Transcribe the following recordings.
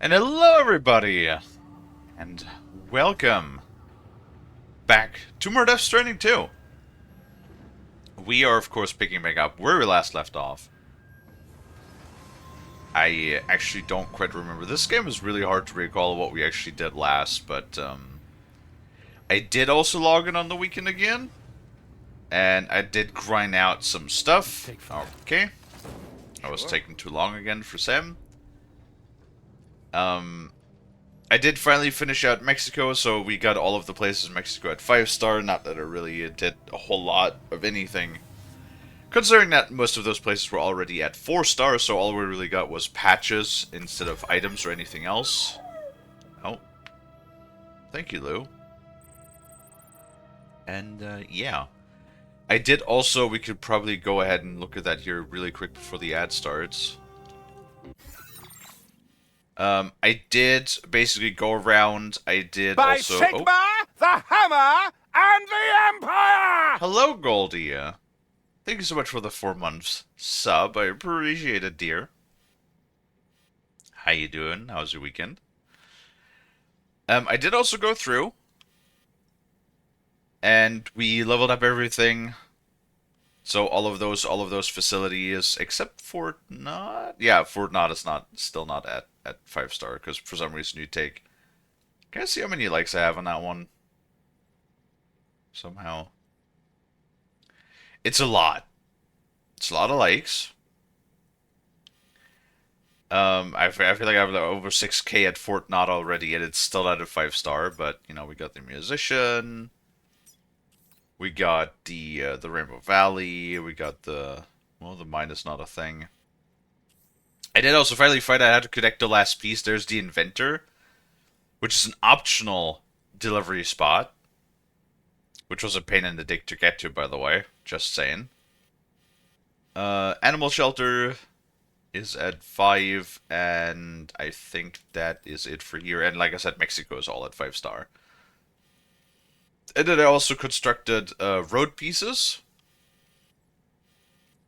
And hello everybody, and welcome back to more Death Stranding 2. We are of course picking back up where we last left off. I actually don't quite remember. This game is really hard to recall what we actually did last, but I did also log in on the weekend again, and I did grind out some stuff. Okay, I was taking too long again for Sam. I did finally finish out Mexico, so we got all of the places in Mexico at 5-star. Not that it really did a whole lot of anything, considering that most of those places were already at 4-star, so all we really got was patches instead of items or anything else. Oh, thank you, Lou. And yeah. I did also, we could probably go ahead and look at that here really quick before the ad starts. I did basically go around. I did By also... Sigma, Oh, the Hammer, and the Empire! hello, Goldie. Thank you so much for the 4 months sub. I appreciate it, dear. How you doing? How's your weekend? I did also go through, and we leveled up everything. So all of those facilities, except Fort Knot. Yeah, Fort Knot is still not at 5-star because for some reason you take. Can I see how many likes I have on that one? Somehow, it's a lot. It's a lot of likes. I feel like I have like over 6K at Fort Knot already, and it's still not a 5-star. But you know, we got the musician, we got the Rainbow Valley, we got the mine is not a thing. I did also finally find out how to connect the last piece. There's the inventor, which is an optional delivery spot, which was a pain in the dick to get to, by the way. Just saying. Animal shelter is at 5, and I think that is it for here. And like I said, Mexico is all at 5-star. And then I also constructed road pieces.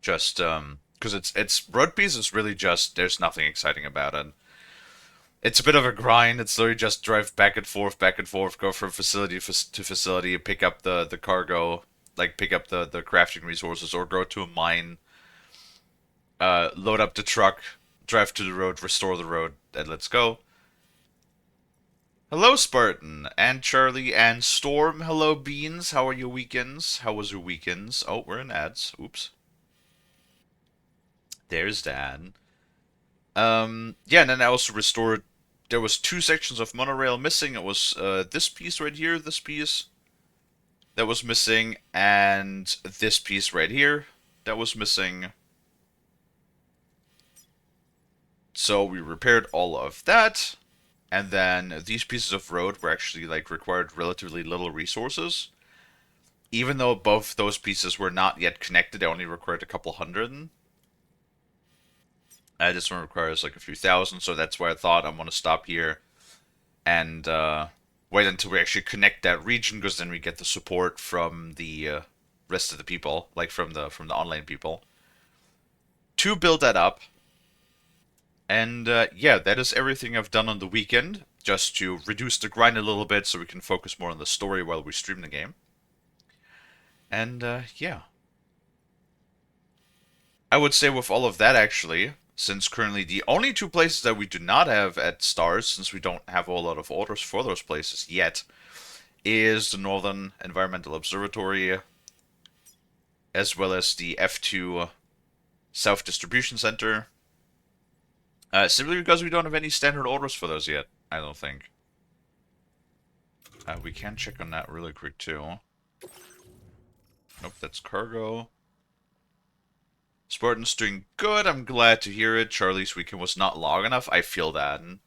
Just because it's road pieces really just there's nothing exciting about it. It's a bit of a grind. It's literally just drive back and forth, go from facility to facility, pick up the cargo, like pick up the crafting resources, or go to a mine, load up the truck, drive to the road, restore the road, and let's go. Hello, Spartan, and Charlie, and Storm. Hello, Beans. How are your weekends? How was your weekends? Oh, we're in ads. Oops. There's Dan. Yeah, and then I also restored. There was 2 sections of monorail missing. It was this piece right here, this piece that was missing, and this piece right here that was missing. So we repaired all of that, and then these pieces of road were actually like required relatively little resources. Even though both those pieces were not yet connected, they only required a couple hundred. This one requires like a few thousand, so that's why I thought I'm gonna stop here and wait until we actually connect that region, because then we get the support from the rest of the people, like from the online people, to build that up. And yeah, that is everything I've done on the weekend, just to reduce the grind a little bit, so we can focus more on the story while we stream the game. And yeah, I would say with all of that, actually, since currently the only 2 places that we do not have at stars, since we don't have a whole lot of orders for those places yet, is the Northern Environmental Observatory, as well as the F2 South Distribution Center. Simply because we don't have any standard orders for those yet, I don't think. We can check on that really quick, too. Nope, that's cargo. Spartan's doing good. I'm glad to hear it. Charlie's weekend was not long enough. I feel that. And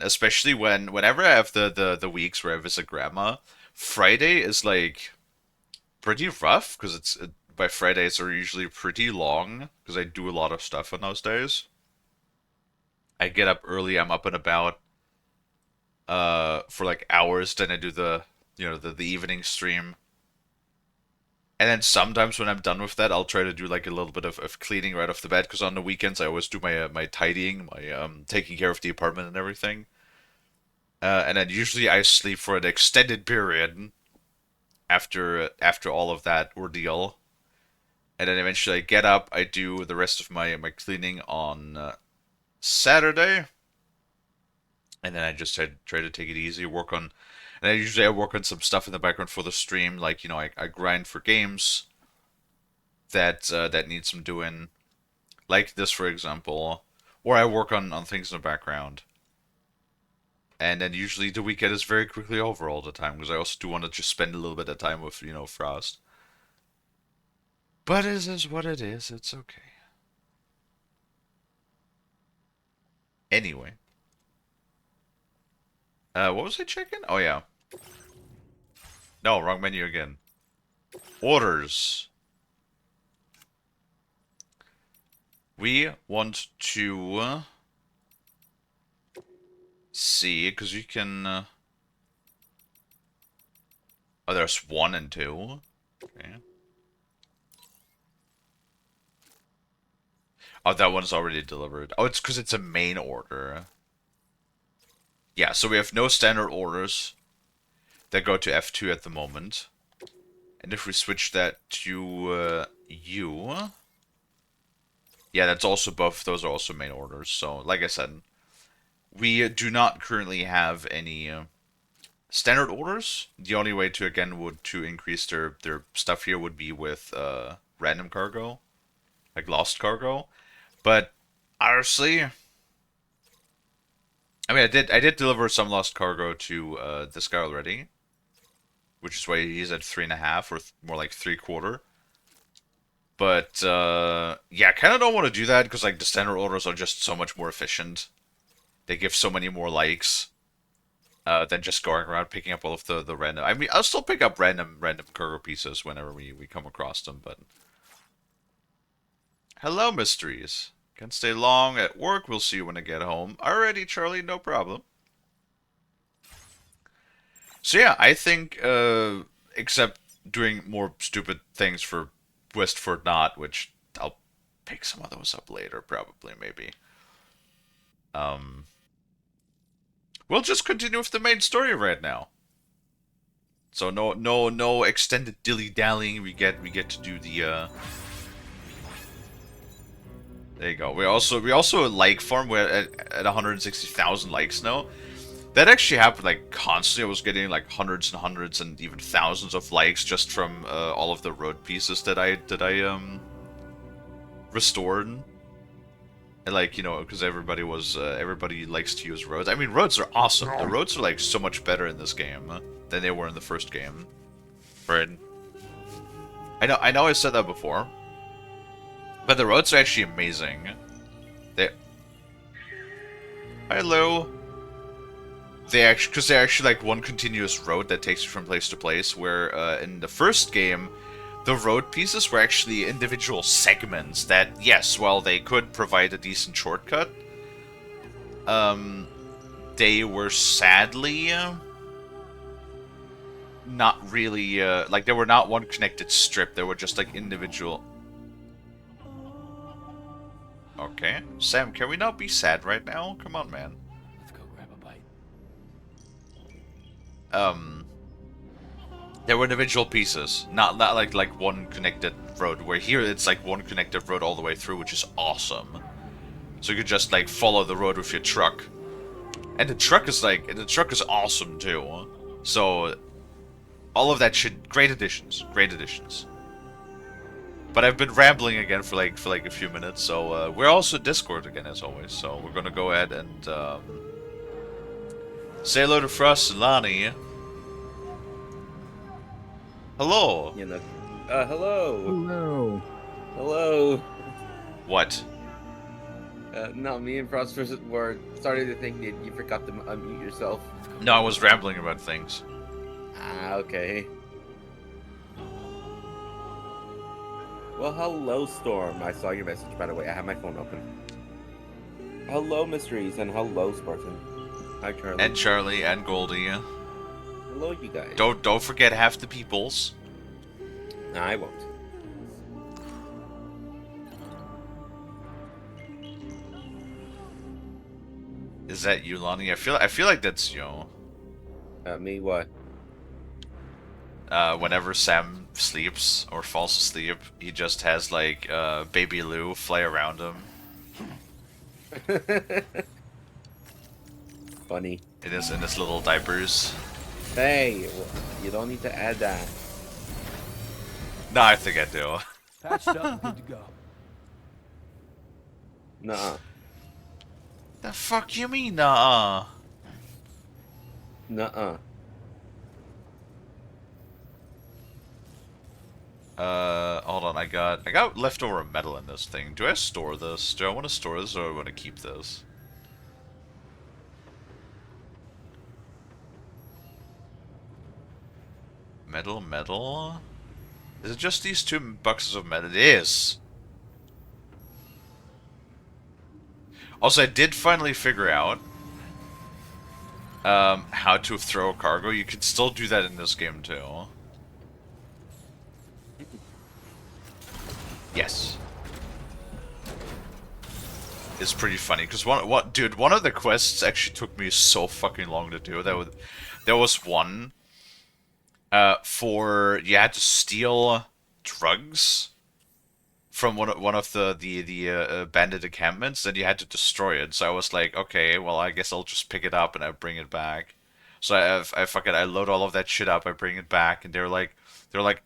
especially whenever I have the weeks where I visit grandma, Friday is like pretty rough because it's by Fridays are usually pretty long because I do a lot of stuff on those days. I get up early. I'm up and about for like hours. Then I do the evening stream. And then sometimes when I'm done with that, I'll try to do like a little bit of cleaning right off the bat. Because on the weekends I always do my tidying, my taking care of the apartment and everything. And then usually I sleep for an extended period after all of that ordeal. And then eventually I get up. I do the rest of my cleaning on Saturday, and then I just try to take it easy, work on. And I work on some stuff in the background for the stream, like I grind for games that need some doing, like this for example, or I work on things in the background. And then usually the weekend is very quickly over all the time because I also do want to just spend a little bit of time with Frost. But it is what it is. It's okay. Anyway, what was I checking? Oh yeah, no, wrong menu again. Orders. We want to see, because you can... oh, there's 1 and 2. Okay. Oh, that one's already delivered. Oh, it's because it's a main order. Yeah, so we have no standard orders that go to F2 at the moment. And if we switch that to U... yeah, that's also both. Those are also main orders. So, like I said, we do not currently have any standard orders. The only way to again to increase their stuff here would be with random cargo, like lost cargo. But honestly, I mean, I did deliver some lost cargo to this guy already, which is why he's at 3.5 or more like 3/4. But yeah, I kind of don't want to do that because like the standard orders are just so much more efficient. They give so many more likes than just going around picking up all of the random. I mean, I'll still pick up random cargo pieces whenever we come across them. But hello, mysteries. Can't stay long at work. We'll see you when I get home. Alrighty, Charlie, no problem. So yeah, I think except doing more stupid things for Westford Not, which I'll pick some of those up later, probably, maybe. Um, we'll just continue with the main story right now. So no extended dilly dallying. We get to do the. There you go. We also like farm. We're at 160,000 likes now. That actually happened like constantly. I was getting like hundreds and hundreds and even thousands of likes just from all of the road pieces that I restored. And like because everybody likes to use roads. I mean, roads are awesome. The roads are like so much better in this game than they were in the first game. Right? I know I said that before, but the roads are actually amazing. They. Hello. Because they're actually like one continuous road that takes you from place to place. Where in the first game, the road pieces were actually individual segments that, yes, while they could provide a decent shortcut, they were sadly not really like they were not one connected strip. They were just like individual. Okay, Sam, can we not be sad right now? Come on, man. Let's go grab a bite. There were individual pieces, not like one connected road. Where here it's like one connected road all the way through, which is awesome. So you could just like follow the road with your truck, and the truck is awesome too. So all of that should great additions, great additions. But I've been rambling again for like a few minutes, so we're also Discord again as always. So we're gonna go ahead and say hello to Frost and Lonnie. Hello. Hello. Hello. Hello. What? No, me and Frost were starting to think that you forgot to unmute yourself. No, I was rambling about things. Ah, okay. Well, hello, Storm. I saw your message, by the way. I have my phone open. Hello, Mysteries, and hello, Spartan. Hi, Charlie. And Charlie and Goldie. Hello, you guys. Don't forget half the peoples. I won't. Is that you, Lonnie? I feel like that's you. Me what? Whenever Sam sleeps or falls asleep, he just has like Baby Lou fly around him Funny. in his little diapers. Hey, you don't need to add that. No, I think I do. Patched up and good to go. Nuh-uh. The fuck you mean, nah? Nuh-uh. Hold on. I got leftover metal in this thing. Do I store this? Do I want to store this or do I want to keep this? Metal. Is it just these 2 boxes of metal? It is. Also, I did finally figure out how to throw a cargo. You can still do that in this game too. Yes. It's pretty funny because one of the quests actually took me so fucking long to do. There was one for you had to steal drugs from one of the bandit encampments, then you had to destroy it. So I was like, okay, well I guess I'll just pick it up and I bring it back. So I load all of that shit up, I bring it back, and they're like,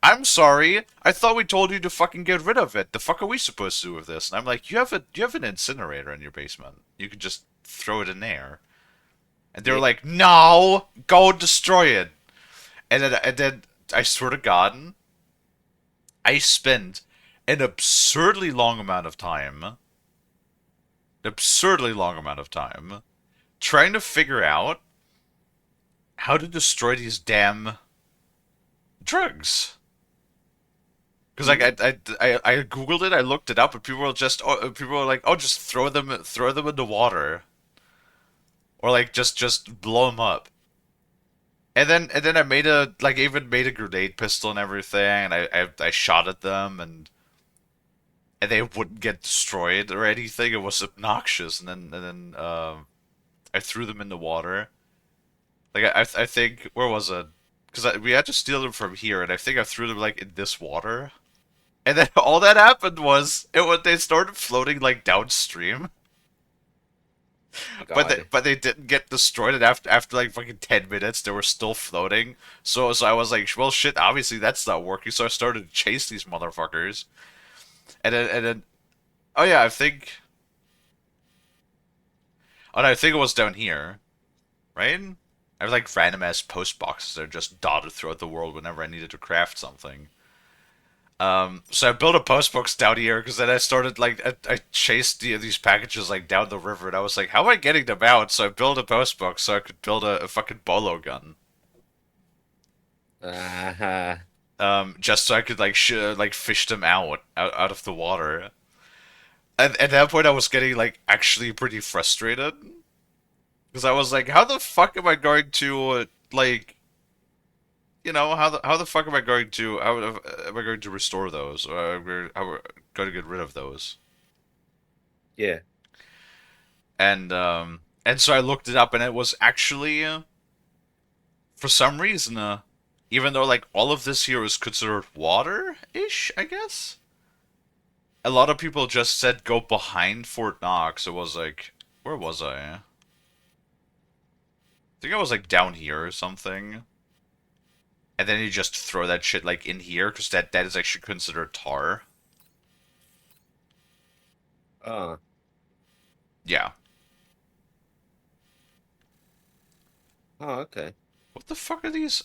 I'm sorry, I thought we told you to fucking get rid of it. The fuck are we supposed to do with this? And I'm like, you have an incinerator in your basement. You could just throw it in there. And they were Yeah. like, no, go destroy it. And then I swear to God, I spent an absurdly long amount of time, trying to figure out how to destroy these damn drugs. Because like I googled it, I looked it up, and people were like, oh, just throw them in the water, or like just blow them up. And then I even made a grenade pistol and everything, and I shot at them, and they wouldn't get destroyed or anything. It was obnoxious, and then I threw them in the water. Like I think, where was it? Because we had to steal them from here, and I think I threw them like in this water. And then all that happened was they started floating like downstream, but they God. but they didn't get destroyed. And after like fucking 10 minutes, they were still floating. So I was like, well, shit. Obviously that's not working. So I started to chase these motherfuckers. And then oh yeah, I think it was down here, right? I have like random ass post boxes that are just dotted throughout the world whenever I needed to craft something. So I built a post box down here because then I started I chased these packages like down the river, and I was like, how am I getting them out? So I built a post box so I could build a fucking bolo gun. Uh-huh. Just so I could like fish them out of the water. And at that point, I was getting like actually pretty frustrated because I was like, how the fuck am I going to how the fuck am I going to restore those, or how am I going to get rid of those? Yeah. And so I looked it up, and it was actually for some reason, even though like all of this here is considered water-ish, I guess. A lot of people just said go behind Fort Knox. It was like, where was I? I think I was like down here or something. And then you just throw that shit like in here, because that is actually considered tar. Uh. Yeah. Oh, okay. What the fuck are these?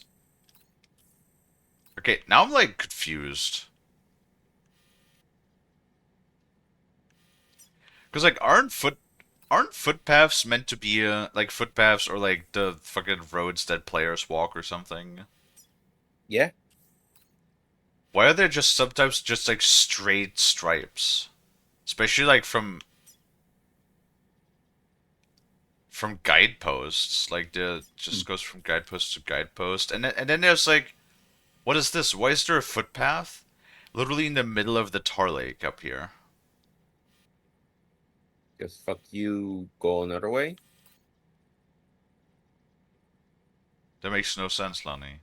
Okay, now I'm like confused. Because like aren't footpaths meant to be like footpaths, or like the fucking roads that players walk or something? Yeah. Why are there just sometimes just like straight stripes? Especially like from guideposts. Like the just goes from guidepost to guidepost. And then there's like, what is this? Why is there a footpath? Literally in the middle of the tar lake up here. Just fuck you, go another way. That makes no sense, Lonnie.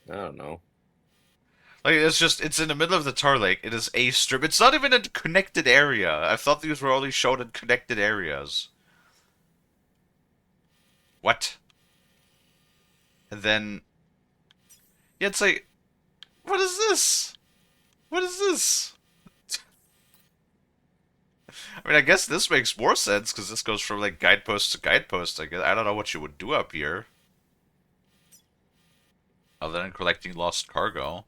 I don't know. Like, it's in the middle of the tar lake. It is a strip. It's not even a connected area. I thought these were only shown in connected areas. What? And then... Yeah, it's like... What is this? What is this? I mean, I guess this makes more sense, because this goes from, like, guidepost to guidepost, I guess. I don't know what you would do up here. Other than collecting lost cargo.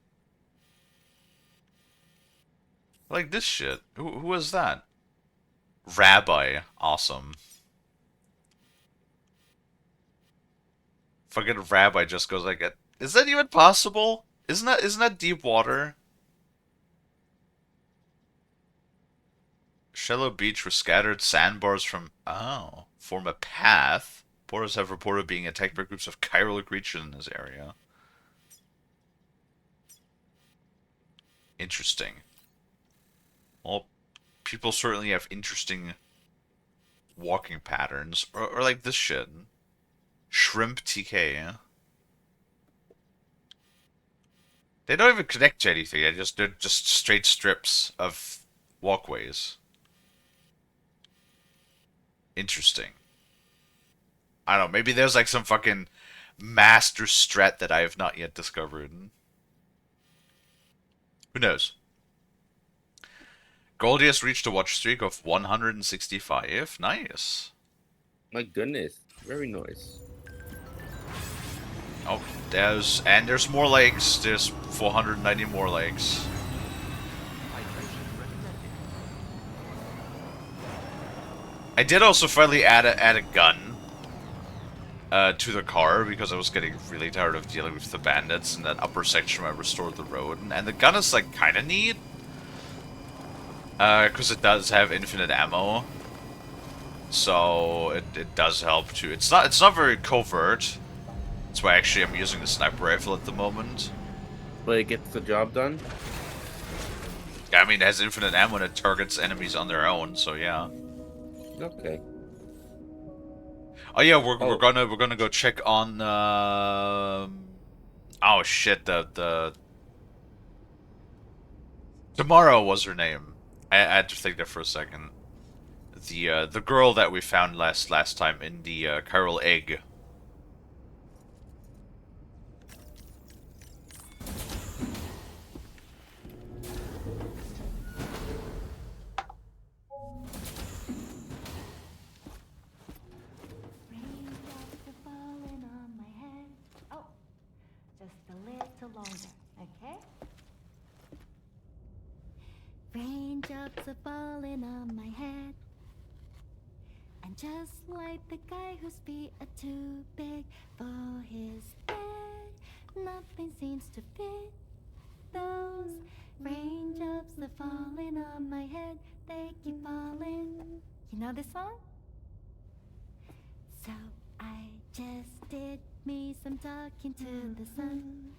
I like this shit. Who is that? Rabbi. Awesome. Fucking Rabbi just goes like, is that even possible? Isn't that deep water? Shallow beach with scattered sandbars form a path. Porters have reported being attacked by groups of chiral creatures in this area. Interesting. Well, people certainly have interesting walking patterns. Or like this shit. Shrimp TK. They don't even connect to anything. They're just straight strips of walkways. Interesting. I don't know. Maybe there's like some fucking master strat that I have not yet discovered. Who knows? Goldie has reached a watch streak of 165. Nice. My goodness, very nice. Oh, there's more lakes. There's 490 more lakes. I did also finally add a gun to the car because I was getting really tired of dealing with the bandits in that upper section where I restored the road. And the gun is like kind of neat because it does have infinite ammo, so it does help too. It's not very covert. That's why actually I'm using the sniper rifle at the moment. But it gets the job done. I mean, it has infinite ammo and it targets enemies on their own, so yeah. Okay. Oh yeah, we're gonna go check on oh shit, the Tomorrow was her name. I had to think there for a second. The girl that we found last time in the chiral egg. Raindrops are falling on my head. Oh, just a little longer, okay? Raindrops are falling on my head. And just like the guy whose feet are too big for his bed, nothing seems to fit. Those raindrops are falling on my head, they keep falling. You know this song? So I just did me some talking to the sun.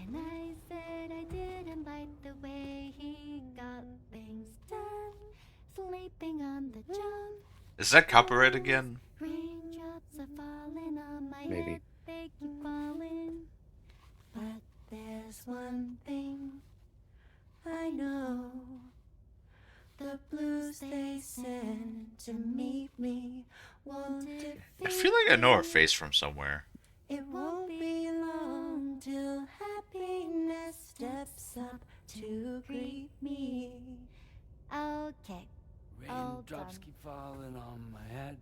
And I said I didn't like the way he got things done, sleeping on the job. Is that copyright again? Raindrops are falling on my Maybe. head, they keep falling. But there's one thing I know. The blues they send to meet me won't defeat I feel like I know her face from somewhere. It won't be long till happiness steps up to greet me. Okay. All Raindrops done. keep falling on my head,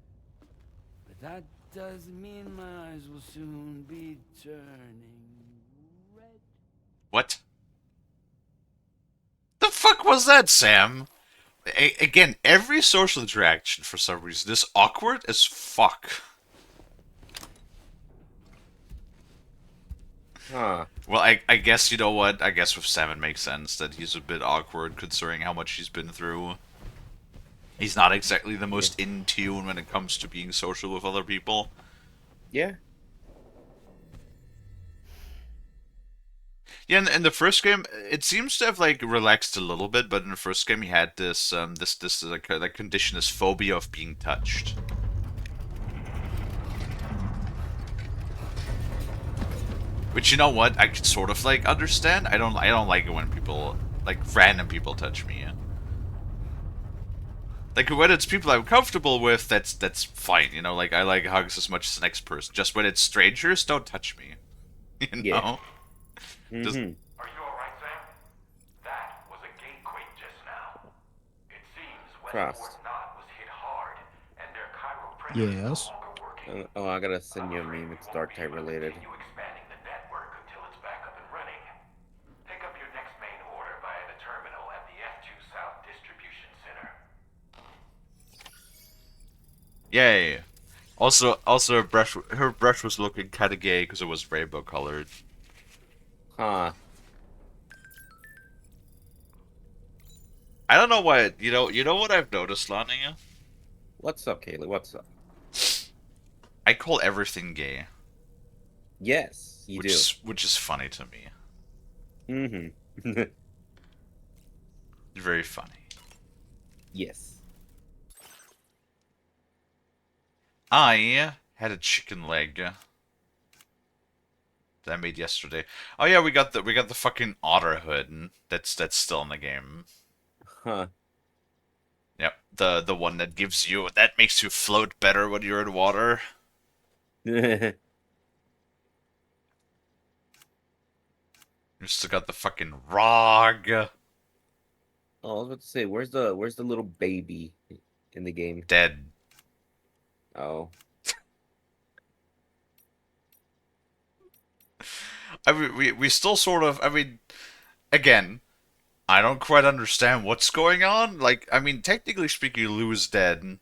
but that doesn't mean my eyes will soon be turning red. What? The fuck was that, Sam? Again, every social interaction for some reason is awkward as fuck. Huh. Well, I guess, you know what? I guess with Sam it makes sense that he's a bit awkward considering how much he's been through. He's not exactly the most in tune when it comes to being social with other people. Yeah. Yeah, in the first game, it seems to have like relaxed a little bit, but in the first game, he had this like condition, this phobia of being touched. Which, you know what, I could sort of like understand. I don't like it when people, like random people, touch me. Like when it's people I'm comfortable with, that's fine. You know, like I like hugs as much as the next person. Just when it's strangers, don't touch me. You Yeah. know, just Mm-hmm. Are you alright, Sam? That was a gatequake just now. It seems Westport Frost. Knot was hit hard, and their Cairo printer is no Yes. longer working. Oh, I gotta send you a I'm afraid meme. we It's won't dark be type able to related. continue expanding the network until it's back up and running. Pick up your next main order via the terminal at the F2 South Distribution Center. yay. Also, her brush was looking kind of gay because it was rainbow colored. Huh. I don't know why. You know what I've noticed, Lonnie? What's up, Kaylee? What's up? I call everything gay, Yes, you which do. is funny to me. Mm-hmm. Very funny. Yes. I had a chicken leg that I made yesterday. Oh yeah, we got the fucking otter hood, and that's still in the game. Huh. Yep, the one that makes you float better when you're in water. You still got the fucking rog. Oh, I was about to say, where's the little baby in the game? Dead. Oh. I mean, we still sort of. I mean, again, I don't quite understand what's going on. Like, I mean, technically speaking, Lou is dead.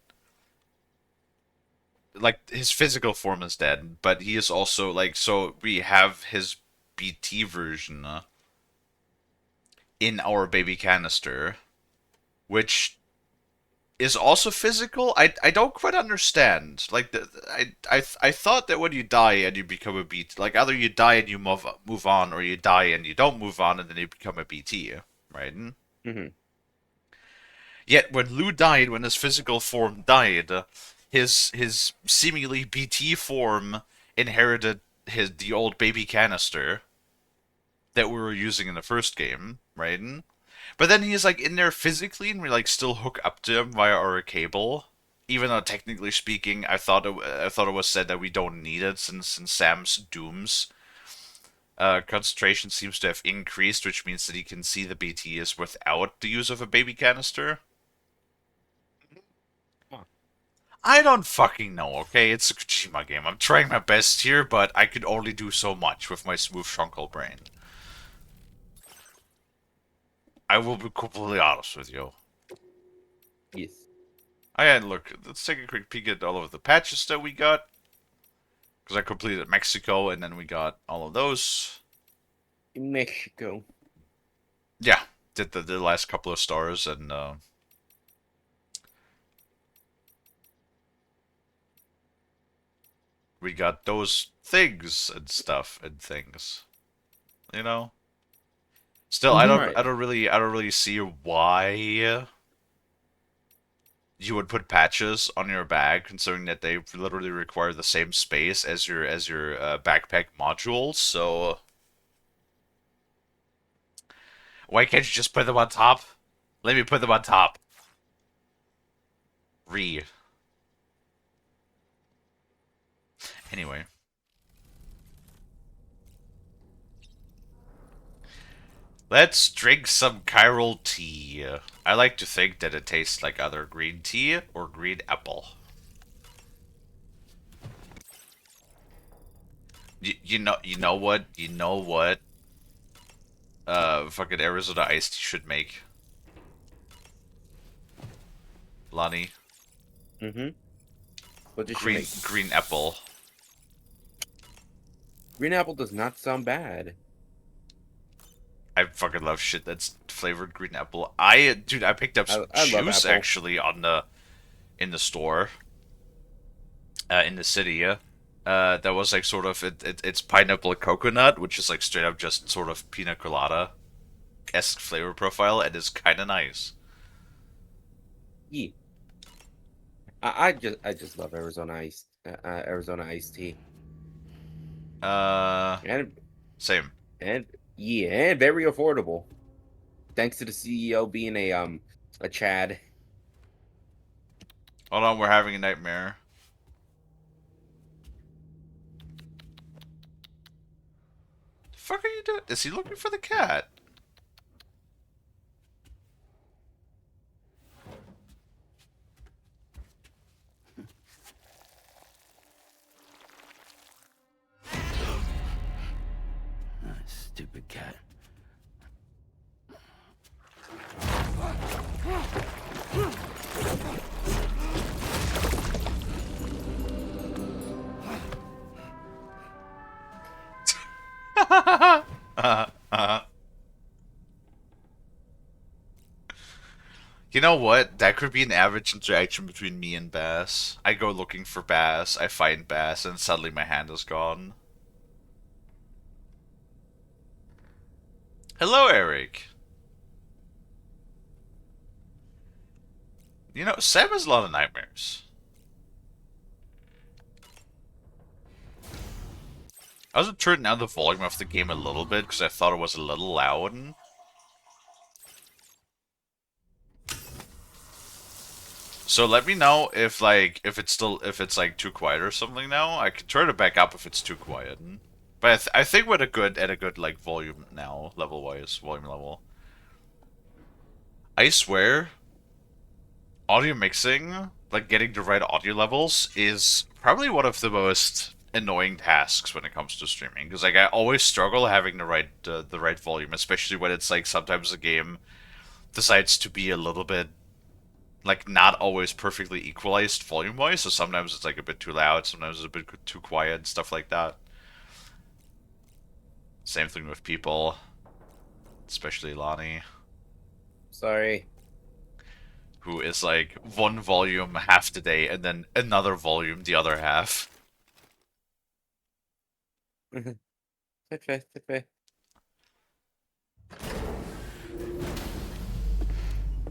Like, his physical form is dead, but he is also like. So we have his BT version in our baby canister, which is also physical. I don't quite understand. Like, I thought that when you die and you become a BT, like either you die and you move on, or you die and you don't move on and then you become a BT, right? Mm-hmm. Yet when Lou died, when his physical form died, his seemingly BT form inherited the old baby canister that we were using in the first game, right? But then he's like in there physically, and we like still hook up to him via our cable. Even though technically speaking, I thought it was said that we don't need it since Sam's dooms concentration seems to have increased, which means that he can see the BTs without the use of a baby canister. Huh. I don't fucking know, okay? It's a Kojima game. I'm trying my best here, but I could only do so much with my smooth shunkel brain. I will be completely honest with you. Yes. Oh yeah, look, let's take a quick peek at all of the patches that we got. Because I completed Mexico, and then we got all of those. Mexico. Yeah, did the last couple of stars, and we got those things and stuff and things. You know? Still, I don't, Right. I don't really see why you would put patches on your bag, considering that they literally require the same space as your backpack modules. So why can't you just put them on top? Let me put them on top. Anyway, let's drink some chiral tea. I like to think that it tastes like either green tea or green apple. You know what? Fucking Arizona iced tea should make. Lonnie, Mm-hmm. What did you green make? green apple. Green apple does not sound bad. I fucking love shit that's flavored green apple. Dude, I picked up some I love juice apple. actually in the store, in the city. Yeah. That was like sort of it's pineapple coconut, which is like straight up just sort of pina colada esque flavor profile, and is kind of nice. Yeah. I just love Arizona iced tea. Uh, And Same. and yeah, and very affordable. Thanks to the CEO being a Chad. Hold on, we're having a nightmare. The fuck are you doing? Is he looking for the cat? Stupid cat. You know what? That could be an average interaction between me and Bass. I go looking for Bass, I find Bass, and suddenly my hand is gone. Hello, Eric. You know, Sam has a lot of nightmares. I also turned down the volume of the game a little bit because I thought it was a little loud. So let me know if if it's like too quiet or something now. I can turn it back up if it's too quiet. But I think we're at a good like volume now, level wise, volume level. I swear, audio mixing, like getting the right audio levels, is probably one of the most annoying tasks when it comes to streaming. Because like I always struggle having the right volume, especially when it's like sometimes the game decides to be a little bit like not always perfectly equalized volume wise. So sometimes it's like a bit too loud, sometimes it's a bit too quiet, stuff like that. Same thing with people, especially Lonnie, Sorry. who is like one volume half the day and then another volume the other half. Okay, okay.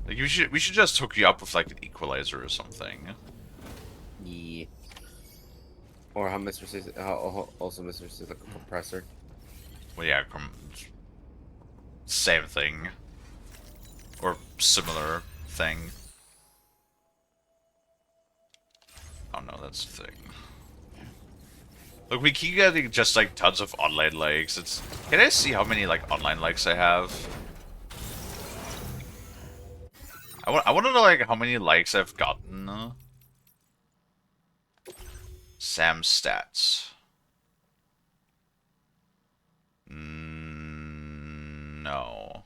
Like we should just hook you up with like an equalizer or something. Yeah. Or how Mr. says, how also Mr. says like a compressor. Well, yeah, same thing or similar thing. Oh no, that's the thing. Look, we keep getting just like tons of online likes. Can I see how many like online likes I have? I want to know like how many likes I've gotten. Sam's stats. No.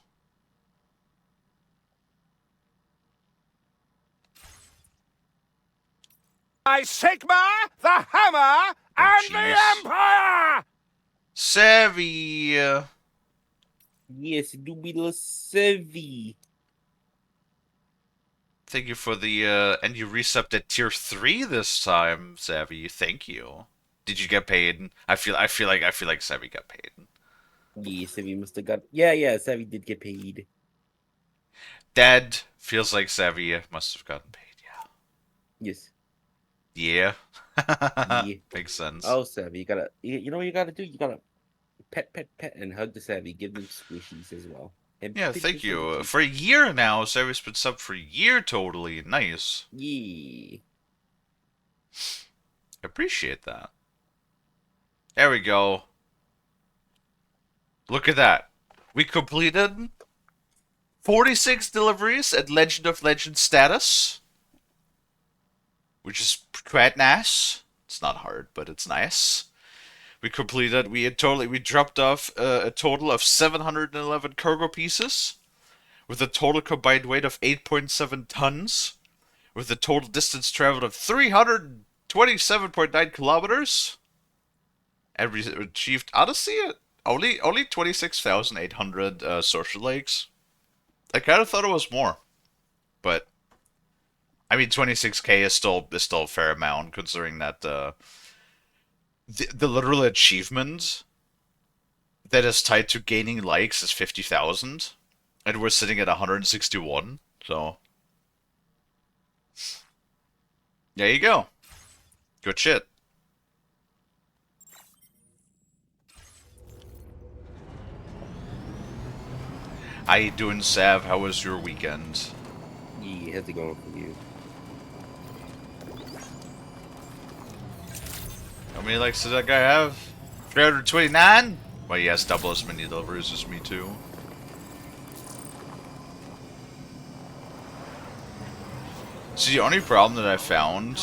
By Sigma, the Hammer, and the jeez. Empire! Savvy. Yes, do be little Sevi. Thank you for the and you resubbed at tier 3 this time, Savvy. Thank you. Did you get paid? I feel like Savvy got paid. Yeah, Sevi must have got. Yeah, Sevi did get paid. Dad feels like Savvy must have gotten paid. Yes. Yeah. Yeah. Makes sense. Oh, Sevi, you know what you gotta do? You gotta pet, and hug the Savvy. Give them squishies as well. And Yeah, pinch thank his little you. cheeks. For a year now, Savvy's been sub for a year totally. Nice. Yeah. Appreciate that. There we go. Look at that. We completed 46 deliveries at Legend of Legends status, which is quite nice. It's not hard, but it's nice. We dropped off a total of 711 cargo pieces, with a total combined weight of 8.7 tons, with a total distance traveled of 327.9 kilometers, and we achieved, honestly, only 26,800 social likes. I kind of thought it was more, but I mean 26k is still a fair amount considering that the literal achievement that is tied to gaining likes is 50,000, and we're sitting at 161. So there you go. Good shit. How you doing, Sav? How was your weekend? Yeah, how's it going for you? How many likes does that guy have? 329? Well, he has double as many deliveries as me, too. See, the only problem that I found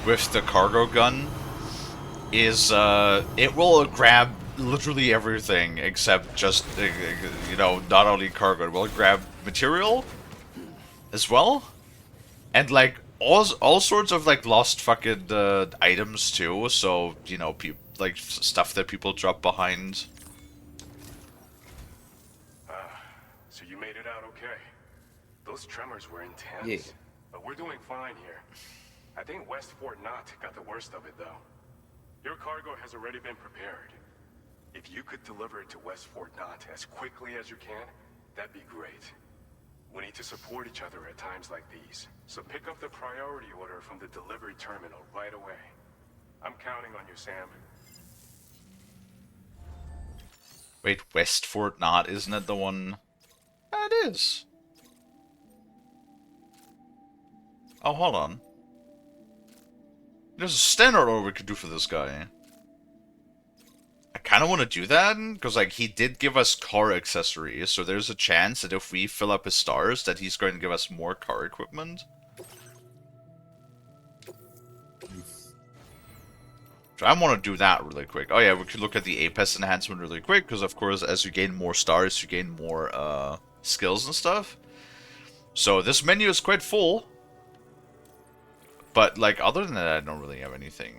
with the cargo gun is it will grab literally everything except just, you know, not only cargo. It will grab material as well. And, like, all sorts of, like, lost fucking items, too. So, you know, like, stuff that people drop behind. So you made it out okay. Those tremors were intense. Yeah. But we're doing fine here. I think West Fort Knott got the worst of it, though. Your cargo has already been prepared. If you could deliver it to West Fort Knott as quickly as you can, that'd be great. We need to support each other at times like these. So pick up the priority order from the delivery terminal right away. I'm counting on you, Sam. Wait, West Fort Knott, isn't it the one? It is. Oh, hold on. There's a standard order we could do for this guy. I kind of want to do that, because, like, he did give us car accessories, so there's a chance that if we fill up his stars, that he's going to give us more car equipment. So I want to do that really quick. Oh yeah, we could look at the APES enhancement really quick, because of course, as you gain more stars, you gain more, skills and stuff. So this menu is quite full. But, like, other than that, I don't really have anything.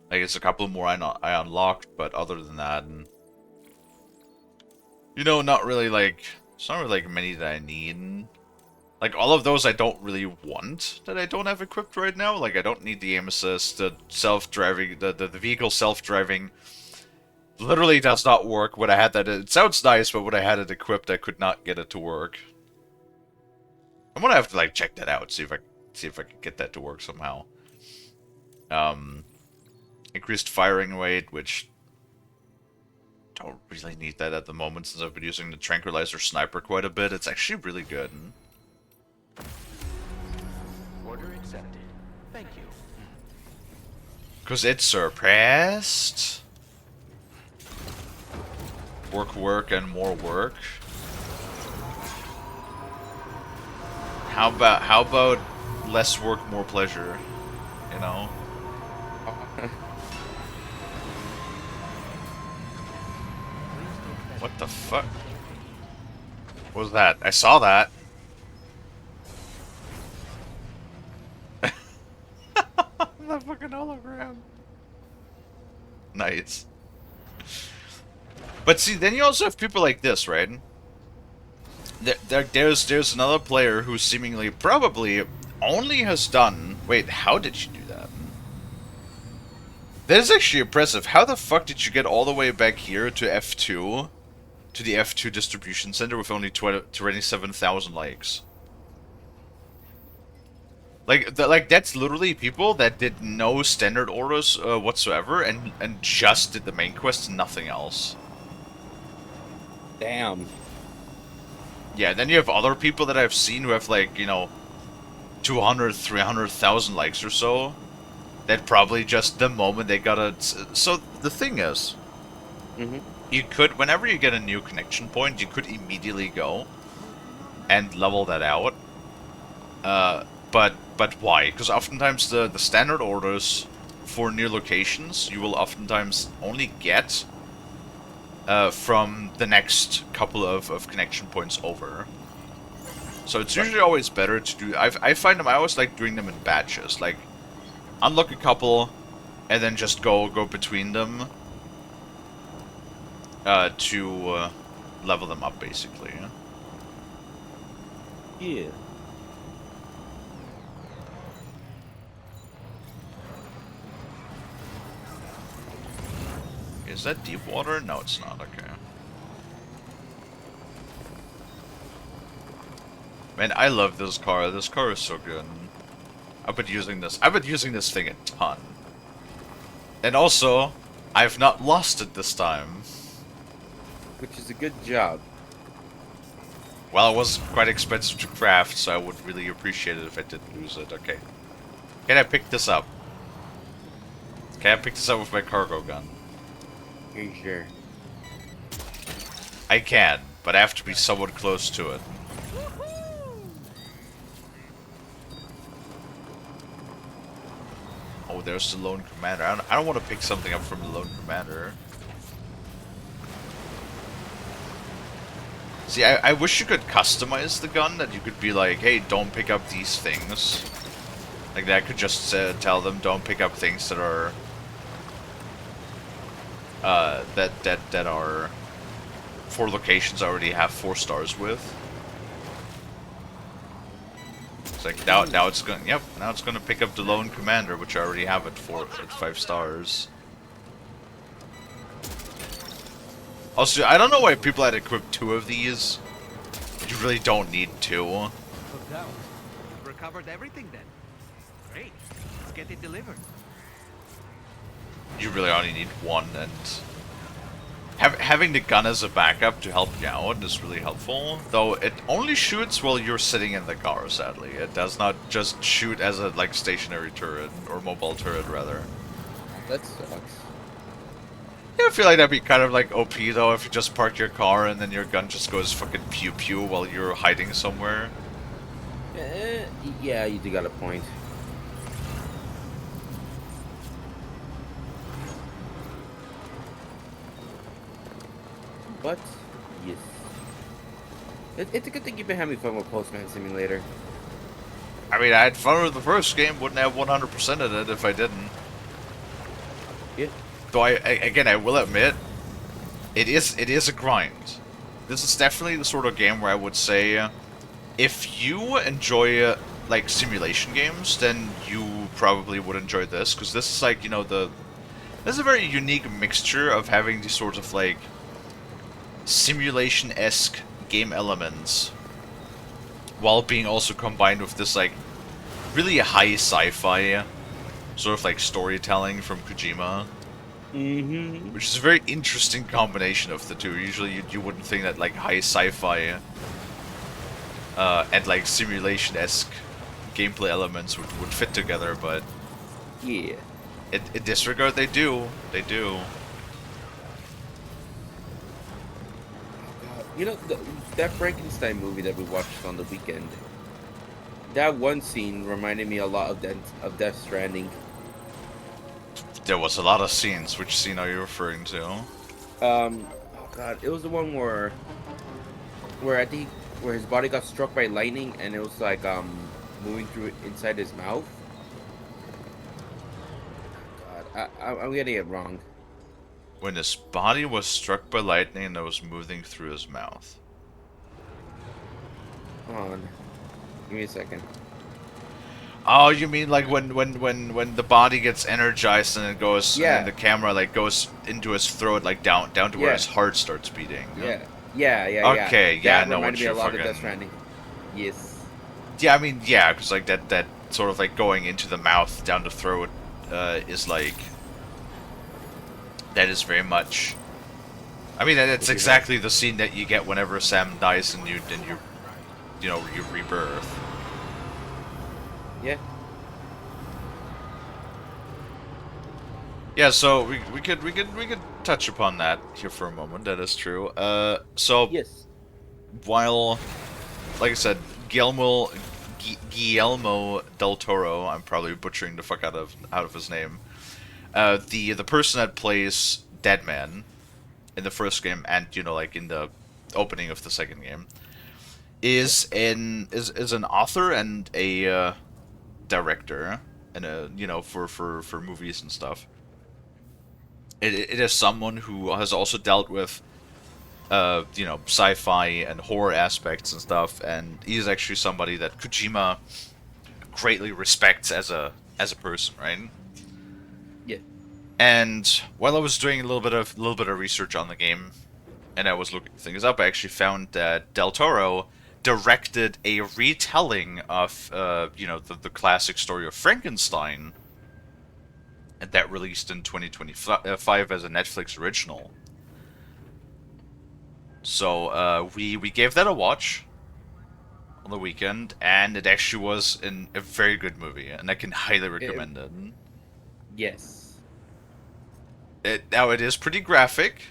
Like, it's a couple more I unlocked, but other than that, you know, not really, like, it's not really, like, many that I need. Like, all of those I don't really want that I don't have equipped right now. Like, I don't need the aim assist, the self-driving, the vehicle self-driving. Literally does not work when I had that. It sounds nice, but when I had it equipped, I could not get it to work. I'm gonna have to, like, check that out, see if I can get that to work somehow. Increased firing rate, which don't really need that at the moment since I've been using the tranquilizer sniper quite a bit. It's actually really good. Order accepted. Thank you. Cause it's suppressed. Work, and more work. How about less work, more pleasure? You know? What the fuck? What was that? I saw that. The fucking hologram. Nice. But see, then you also have people like this, right? There's another player who seemingly probably only has done... Wait, how did you do that? That is actually impressive. How the fuck did you get all the way back here to F2? To the F2 distribution center with only 27,000 likes? Like, that's literally people that did no standard orders whatsoever and just did the main quest and nothing else. Damn. Yeah, then you have other people that I've seen who have, like, you know, 200, 300,000 likes or so. That probably just the moment they got a... So, the thing is, you could, whenever you get a new connection point, you could immediately go and level that out. But why? Because oftentimes the standard orders for new locations, you will oftentimes only get from the next couple of connection points over. So it's usually always better to do... I find them... I always like doing them in batches. Like, unlock a couple, and then just go between them to level them up, basically. Yeah. Is that deep water? No, it's not. Okay. Man, I love this car. This car is so good. I've been using this. I've been using this thing a ton. And also, I've not lost it this time. Which is a good job. Well, it was quite expensive to craft, so I would really appreciate it if I didn't lose it. Okay. Can I pick this up? Can I pick this up with my cargo gun? Are you sure? I can, but I have to be somewhat close to it. Oh, there's the Lone Commander. I don't want to pick something up from the Lone Commander. See, I wish you could customize the gun, that you could be like, hey, don't pick up these things. Like that, I could just tell them, don't pick up things that are... that are... 4 locations I already have 4 stars with. It's like, now it's going, yep, now it's going to pick up the Lone Commander, which I already have at 5 stars. Also, I don't know why people had equipped 2 of these. You really don't need 2. Look down. We've recovered everything then. Great. Let's get it delivered. You really only need 1, and having the gun as a backup to help you out is really helpful. Though it only shoots while you're sitting in the car. Sadly, it does not just shoot as a like stationary turret or mobile turret rather. That sucks. Yeah, I feel like that'd be kind of like OP though if you just park your car and then your gun just goes fucking pew pew while you're hiding somewhere. Yeah, you do got a point. But, yes. It's a good thing you've been having fun with Postman Simulator. I mean, I had fun with the first game, wouldn't have 100% of it if I didn't. Yeah. Though again, I will admit, it is a grind. This is definitely the sort of game where I would say, if you enjoy like simulation games, then you probably would enjoy this, because this is like, you know, this is a very unique mixture of having these sorts of like simulation-esque game elements while being also combined with this like really high sci-fi sort of like storytelling from Kojima. Mm-hmm. Which is a very interesting combination of the two. Usually you wouldn't think that like high sci-fi and like simulation-esque gameplay elements would fit together, but Yeah. in this regard they do. They do. You know, that Frankenstein movie that we watched on the weekend, that one scene reminded me a lot of Death Stranding. There was a lot of scenes. Which scene are you referring to? Oh god, it was the one where I think where his body got struck by lightning and it was like moving through inside his mouth. God, I'm getting it wrong. When his body was struck by lightning and it was moving through his mouth. Hold on, give me a second. Oh, you mean like when the body gets energized and it goes, Yeah. and the camera like goes into his throat, like down to where his heart starts beating. Yeah. Okay, yeah, I That know reminded what me you're a lot of fucking- Death Stranding. Yes. Yeah, I mean, yeah, because like that sort of like going into the mouth down the throat is like, that is very much. I mean, that's exactly the scene that you get whenever Sam dies and you rebirth. Yeah. Yeah, so we could touch upon that here for a moment. That is true. So Yes. while, like I said, Guillermo del Toro, I'm probably butchering the fuck out of his name. The person that plays Deadman in the first game, and like in the opening of the second game, is an author and a director, and for movies and stuff. It is someone who has also dealt with sci-fi and horror aspects and stuff, and he's actually somebody that Kojima greatly respects as a person, right? Yeah. And while I was doing a little bit of research on the game, and I was looking things up, I actually found that Del Toro directed a retelling of the classic story of Frankenstein, and that released in 2025 as a Netflix original. So we gave that a watch on the weekend, and it actually was a very good movie, and I can highly recommend it. Yes. Now it is pretty graphic,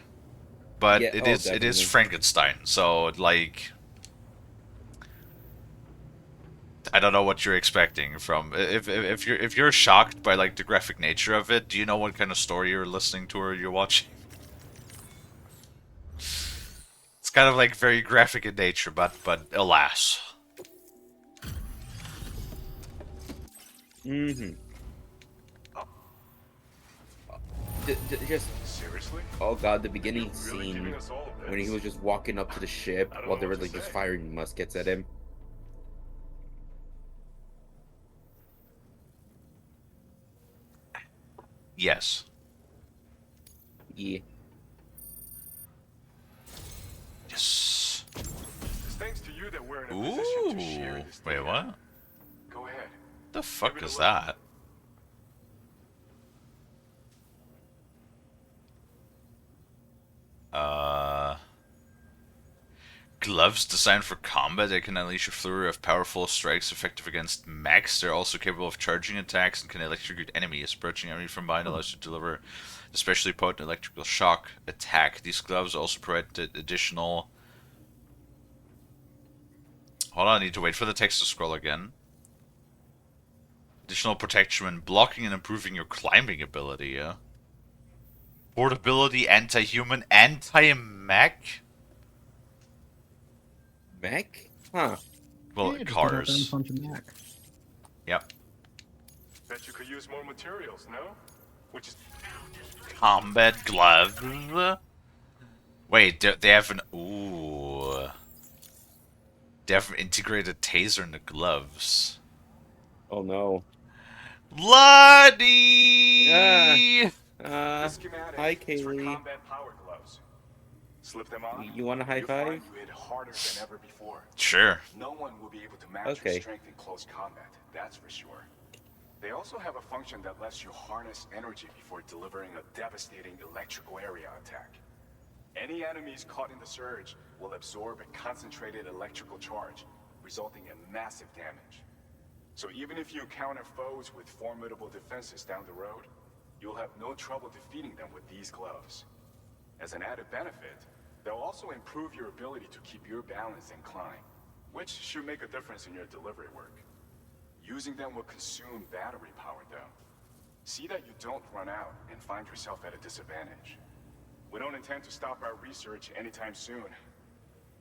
but Yeah. Oh, it is definitely. Frankenstein. So like, I don't know what you're expecting from if you're shocked by like the graphic nature of it. Do you know what kind of story you're listening to or you're watching? It's kind of like very graphic in nature, but alas. Mm-hmm. Just Seriously? oh god, the Are you beginning really giving scene us all of when he this? was just walking up to the ship I don't while know they were what to like just say. firing muskets at him. Yes. Yeah. Yes. It's thanks to you that we're in a position to share Ooh. this Wait, data. what? Go ahead. The fuck Give it a is look. that? Uh. Gloves designed for combat that can unleash a flurry of powerful strikes effective against mechs. They're also capable of charging attacks and can electrocute enemies. Approaching enemy from behind allows you to deliver an especially potent electrical shock attack. These gloves also provide additional... Hold on, I need to wait for the text to scroll again. Additional protection when blocking and improving your climbing ability, yeah. Portability, anti-human, anti-mech? Mech? Huh. Well, Yeah, just go out there and cars. punch him back. Yep. Bet you could use more materials, no? Which is Combat gloves. Wait, they have an... Ooh. They have an integrated taser in the gloves. Oh no. Bloody! this schematic Hi is for Kalie. combat power gloves. Slip them on. You want a high you'll five? find you hit harder than ever before. Sure. No one will be able to match Okay. your strength in close combat, that's for sure. They also have a function that lets you harness energy before delivering a devastating electrical area attack. Any enemies caught in the surge will absorb a concentrated electrical charge, resulting in massive damage. So even if you encounter foes with formidable defenses down the road, you'll have no trouble defeating them with these gloves. As an added benefit, they'll also improve your ability to keep your balance and climb, which should make a difference in your delivery work. Using them will consume battery power though. See that you don't run out and find yourself at a disadvantage. We don't intend to stop our research anytime soon,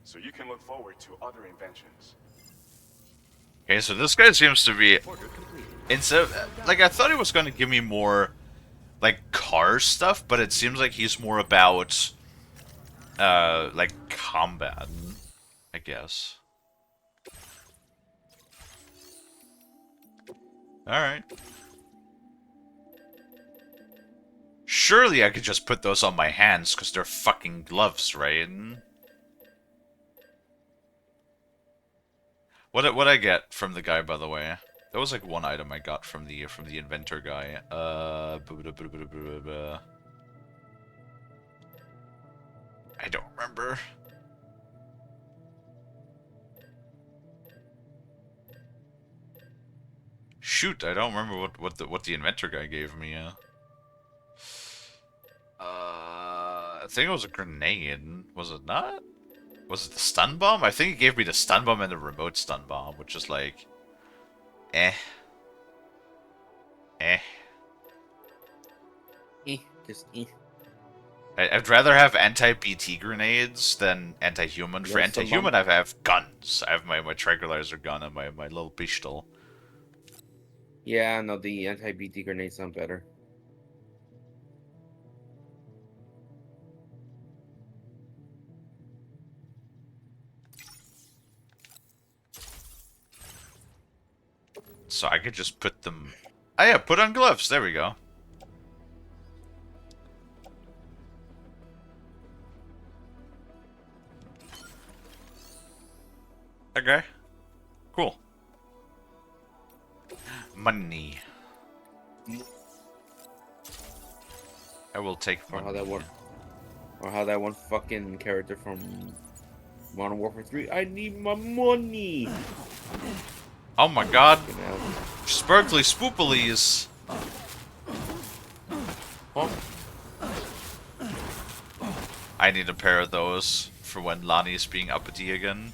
so you can look forward to other inventions. Okay, so this guy seems to be... Instead of, like, I thought he was going to give me more, like, car stuff, but it seems like he's more about, like, combat, I guess. Alright. Surely I could just put those on my hands, because they're fucking gloves, right? What I get from the guy, by the way? That was like one item I got from the inventor guy. I don't remember. Shoot, I don't remember what the inventor guy gave me. I think it was a grenade. Was it not? Was it the stun bomb? I think he gave me the stun bomb and the remote stun bomb, which is like, eh. Just eh. I'd rather have anti-BT grenades than anti-human. You For want stun anti-human, bomb? I have guns. I have my tranquilizer gun and my little pistol. Yeah, no, the anti-BT grenades sound better. So I could just put them... Oh yeah, put on gloves. There we go. Okay. Cool. Money. I will take Or money. how that one fucking character from Modern Warfare 3. I need my money. Oh my god. Fucking hell. Sparkly spoopilies. Huh? I need a pair of those for when Lonnie's being uppity again.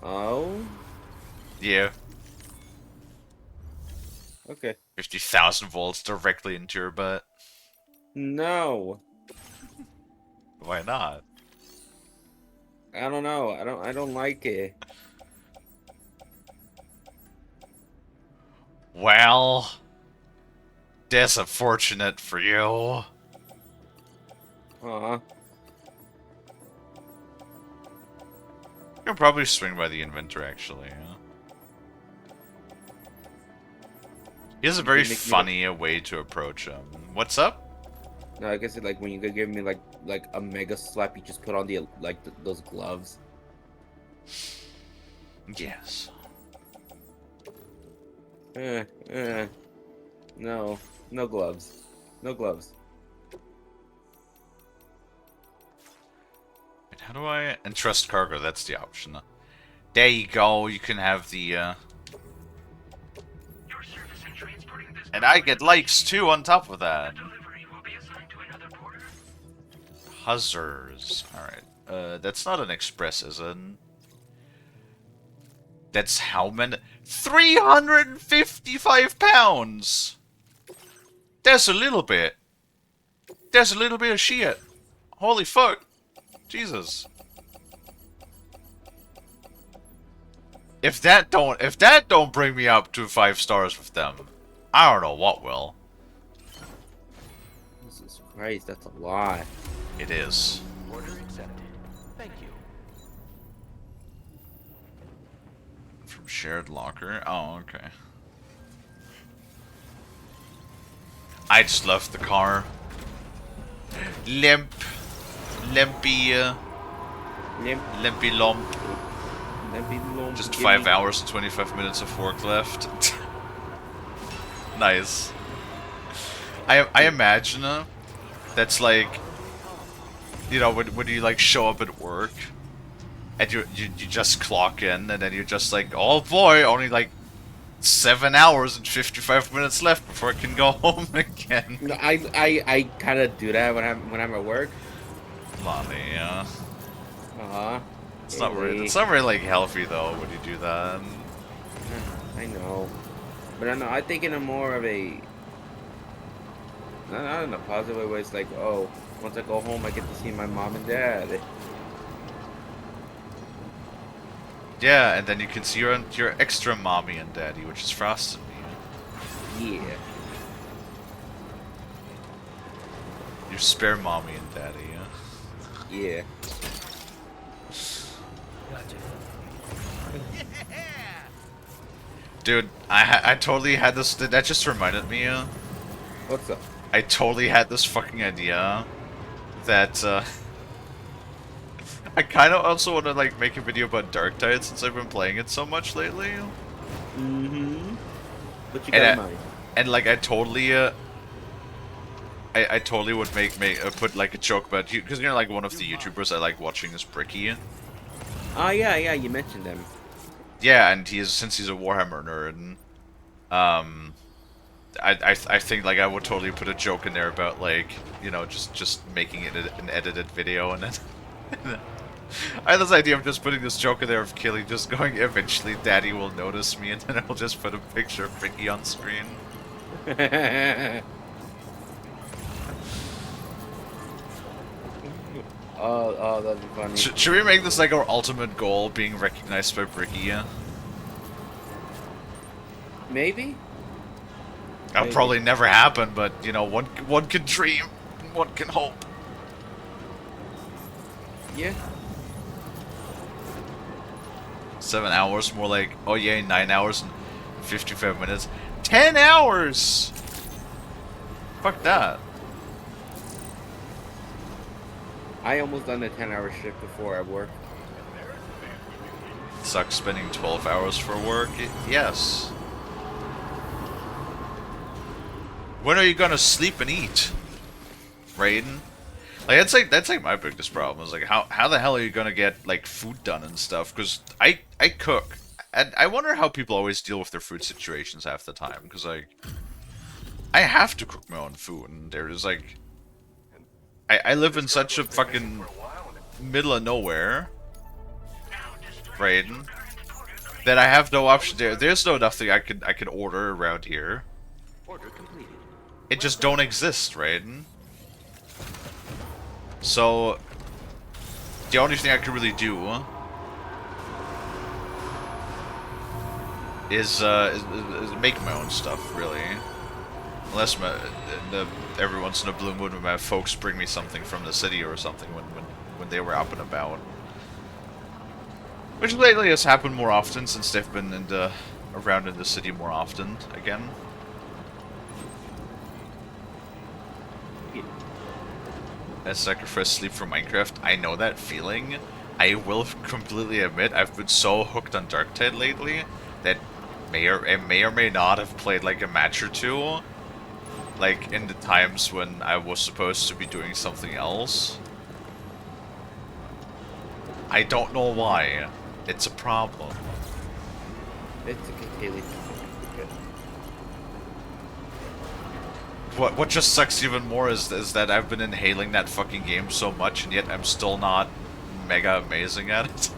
Oh. Yeah. Okay. 50,000 volts directly into your butt. No. Why not? I don't know. I don't like it. Well, that's unfortunate for you. Aw. You can probably swing by the inventor, actually. Yeah. He has a very can make me funny way to approach him. What's up? No, I guess it, like when you could give me like a mega slap, you just put on the those gloves. Yes. No, no gloves, no gloves. Wait, how do I entrust cargo? That's the option. There you go. You can have the. And I get likes too on top of that. Huzzers. Alright. That's not an express, is it? That's how many? 355 pounds! That's a little bit. That's a little bit of shit. Holy fuck. Jesus. If that don't bring me up to 5 stars with them, I don't know what will. Jesus Christ, that's a lot. It is. Order accepted. Thank you. From shared locker. Oh, okay. I just left the car. Limp. Limpy, limpy lump. Just 5 hours and 25 minutes of work left. Nice. I imagine that's like, you know, when you like show up at work and you just clock in and then you're just like, oh boy, only like 7 hours and 55 minutes left before I can go home again. No, I kind of do that when I'm at work. Lonnie, yeah. It's not Hey. very like healthy though when you do that. I know, but I know. I think in a more of a not in a positive way. It's like, oh, once I go home, I get to see my mom and dad. Yeah, and then you can see your extra mommy and daddy, which is Frost and me. Yeah. Your spare mommy and daddy, yeah. Yeah. Dude, I totally had this. That just reminded me. What's up? I totally had this fucking idea that I kind of also want to like make a video about Dark Tide since I've been playing it so much lately. Mm-hmm. What you got in mind? And like I totally I totally would put like a joke about you because you're like one of the YouTubers I like watching is Bricky. Oh yeah, you mentioned them. Yeah, and since he's a Warhammer nerd, and I think like I would totally put a joke in there about like, you know, just making it an edited video and then I had this idea of just putting this joke in there of Kalie just going, eventually Daddy will notice me, and then I'll just put a picture of Ricky on screen. Oh, that'd be funny. Should we make this like our ultimate goal, being recognized by Ricky? Maybe? That'll Maybe. probably never happen, but you know, one can dream, one can hope. Yeah. 7 hours, more like, oh yeah, 9 hours and 55 minutes. 10 hours! Fuck that. I almost done a 10-hour shift before at work. It's sucks spending 12 hours for work? Yes. When are you gonna sleep and eat, Raiden? Like that's like my biggest problem is like how the hell are you gonna get like food done and stuff? Because I cook, and I wonder how people always deal with their food situations half the time. Because like I have to cook my own food, and there's like I live in such a fucking middle of nowhere, Raiden, that I have no option there. There's no nothing I could order around here. Order completed. It just don't exist, Raiden. So the only thing I can really do is make my own stuff, really. Unless every once in a blue moon, my folks bring me something from the city or something when they were up and about. Which lately has happened more often since they've been around in the city more often again. I sacrifice sleep for Minecraft. I know that feeling. I will completely admit I've been so hooked on Darktide lately that may or may not have played like a match or two, like in the times when I was supposed to be doing something else. I don't know why. It's a problem. It's okay, Kalie. Good. What just sucks even more is that I've been inhaling that fucking game so much, and yet I'm still not mega amazing at it.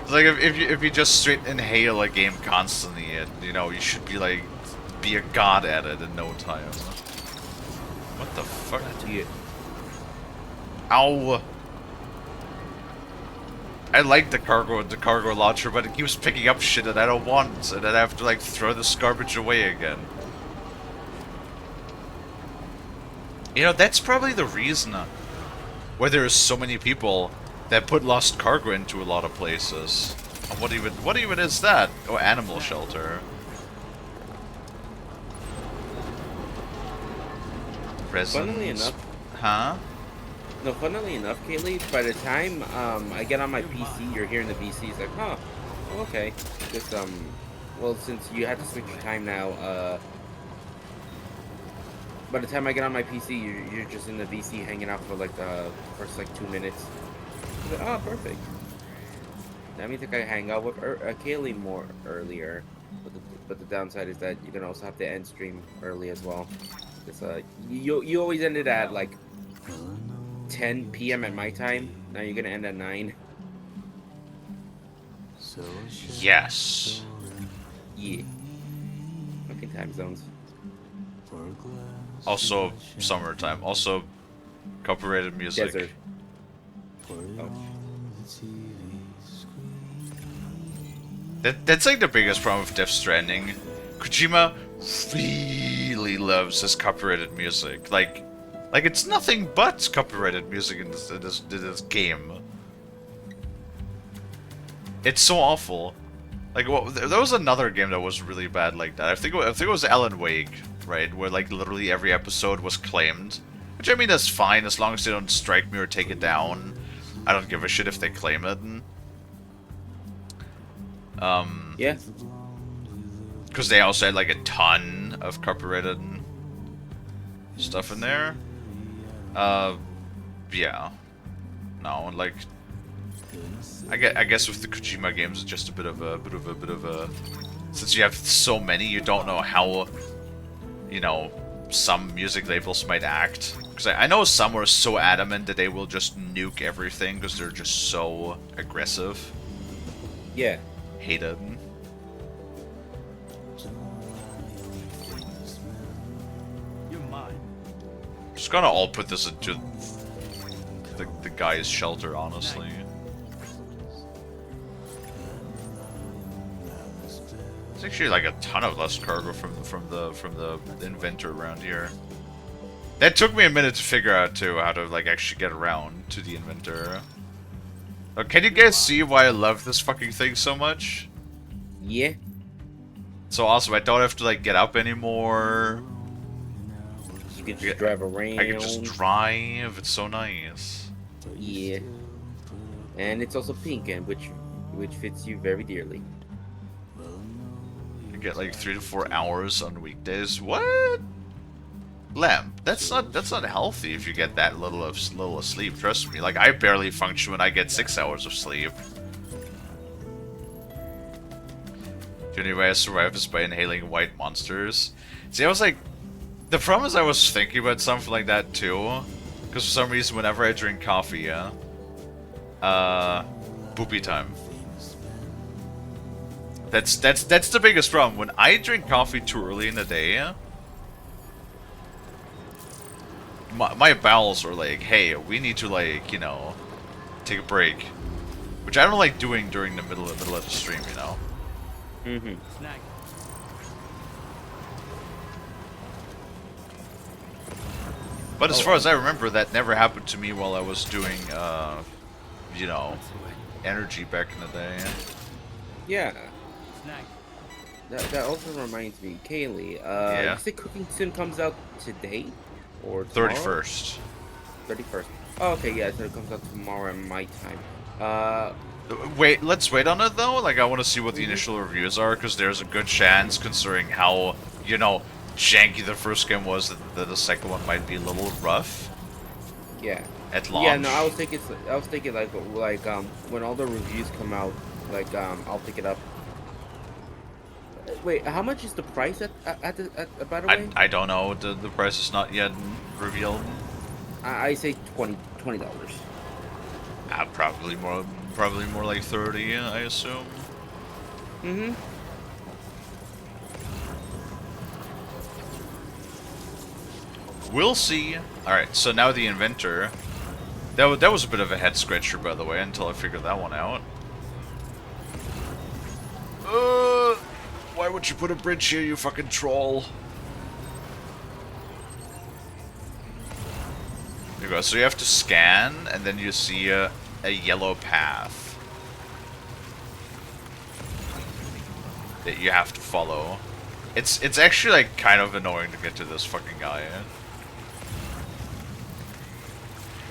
It's like if you just straight inhale a game constantly, you know, you should be like be a god at it in no time. What the fuck? Ow! I like the cargo launcher, but it keeps picking up shit that I don't want, and then I have to like throw this garbage away again. You know, that's probably the reason why there's so many people that put lost cargo into a lot of places. What even is that? Oh, animal shelter. Funnily Resins. enough, Huh? no, funnily enough, Kalie, by the time I get on my PC, you're hearing the VC. It's like, huh, okay. Just well, since you have to switch your time now, by the time I get on my PC, you're just in the VC hanging out for like the first like 2 minutes. Like, oh, perfect. That means I can hang out with Kalie more earlier, but the downside is that you're gonna also have to end stream early as well. It's you always ended at like 10 p.m. at my time. Now you're gonna end at 9. Yes. Yeah. Fucking time zones. Also, summertime. Also, copyrighted music. Desert. Oh. That's like the biggest problem with Death Stranding. Kojima really loves his copyrighted music. Like it's nothing but copyrighted music in this game. It's so awful. Like, well, there was another game that was really bad like that. I think it was Alan Wake, right? Where like literally every episode was claimed. Which I mean, that's fine as long as they don't strike me or take it down. I don't give a shit if they claim it. Yeah. Because they also had like a ton of copyrighted stuff in there. Yeah. No, like I guess with the Kojima games, it's just a bit of a. Since you have so many, you don't know how, you know, some music labels might act. Because I know some are so adamant that they will just nuke everything because they're just so aggressive. Yeah. Hate it. You're mine. Just gonna all put this into the guy's shelter, honestly. It's actually like a ton of less cargo from the inventor around here. That took me a minute to figure out too, how to like actually get around to the inventor. Can you guys see why I love this fucking thing so much? Yeah. So awesome. I don't have to like get up anymore. You can just drive around. I can just drive. It's so nice. Yeah. and it's also pink, and which fits you very dearly. You get like 3 to 4 hours on weekdays. What? Lamp, that's not healthy if you get that little of sleep. Trust me. Like I barely function when I get 6 hours of sleep. The only way I survive is by inhaling white monsters. See, I was like, the problem is I was thinking about something like that too, because for some reason whenever I drink coffee, yeah, poopy time. That's the biggest problem. When I drink coffee too early in the day, my bowels are like, hey, we need to, like, you know, take a break. Which I don't like doing during the middle of the stream, you know? Mm-hmm. Snag. But as far as I remember, that never happened to me while I was doing, you know, energy back in the day. Yeah. Snag. That also reminds me, Kaylee. Yeah. You said Cooking Sim comes out today or tomorrow? 31st. 31st. Oh, okay, yeah, so it comes out tomorrow at my time. Wait, let's wait on it though. Like, I want to see what the initial reviews are, because there's a good chance, considering how, you know, janky the first game was, that the second one might be a little rough. Yeah. At launch. Yeah, no, I was thinking like when all the reviews come out, like I'll pick it up. Wait, how much is the price at by the way? I don't know. The price is not yet revealed. I say $20. Probably more like 30, I assume. Mm-hmm. We'll see. Alright, so now the inventor. That was a bit of a head scratcher, by the way, until I figured that one out. Why would you put a bridge here, you fucking troll? There you go. So you have to scan, and then you see a yellow path that you have to follow. It's actually, like, kind of annoying to get to this fucking guy.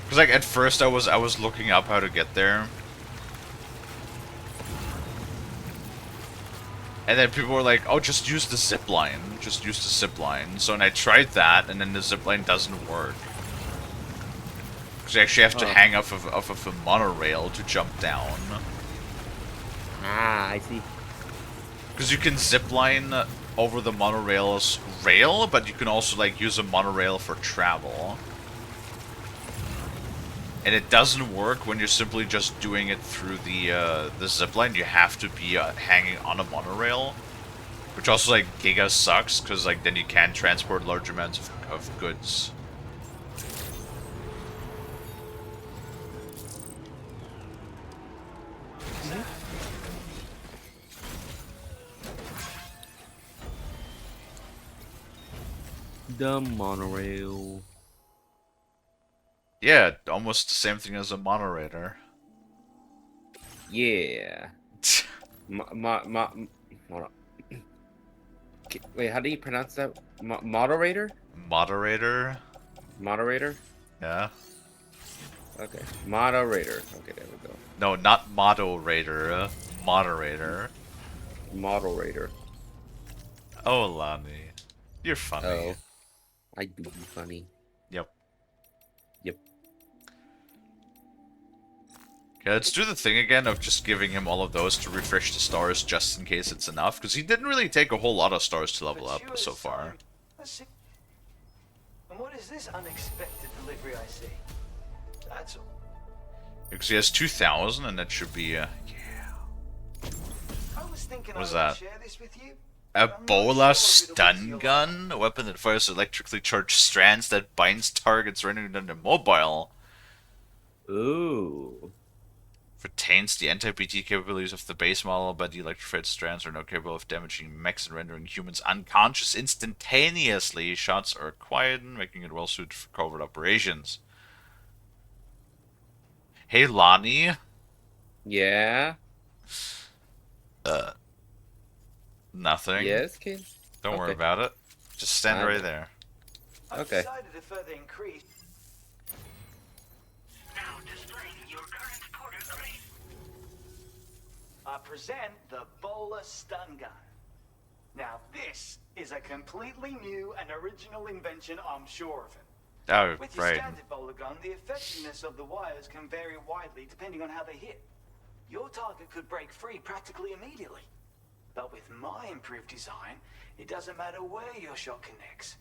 Because, like, at first I was looking up how to get there. And then people were like, oh, just use the zip line. Just use the zip line. So, and I tried that, and then the zip line doesn't work. Because you actually have to hang off of a monorail to jump down. Ah, I see. Because you can zip line over the monorail's rail, but you can also, like, use a monorail for travel. And it doesn't work when you're simply just doing it through the zipline. You have to be hanging on a monorail. Which also, like, giga sucks, because, like, then you can't transport large amounts of goods. The monorail. Yeah, almost the same thing as a monorator. Yeah. Wait, how do you pronounce that? Moderator? Moderator? Moderator? Yeah. Okay. Moderator. Okay, there we go. No, not moderator. Moderator. Moderator. Oh, Lani. You're funny. Oh. I do be funny. Yep. Yep. Okay, let's do the thing again of just giving him all of those to refresh the stars just in case it's enough, because he didn't really take a whole lot of stars to level up so far. And what is this unexpected delivery I see? That's all. Because he has 2,000, and that should be, yeah. I was thinking What is I would that? share this with you. Ebola stun gun? A weapon that fires electrically charged strands that binds targets rendering them immobile. Ooh. Retains the anti-BT capabilities of the base model, but the electrified strands are not capable of damaging mechs and rendering humans unconscious instantaneously. Shots are quiet, making it well suited for covert operations. Hey, Lonnie. Yeah? Nothing. Yes, kid? Don't worry about it. Just stand right there. I've Okay. decided to further increase. Now displaying your current port of grace. I present the bowler stun gun. Now this is a completely new and original invention, I'm sure of it. Oh, With your right. standard bowler gun, the effectiveness of the wires can vary widely depending on how they hit. Your target could break free practically immediately. But with my improved design, it doesn't matter where your shot connects.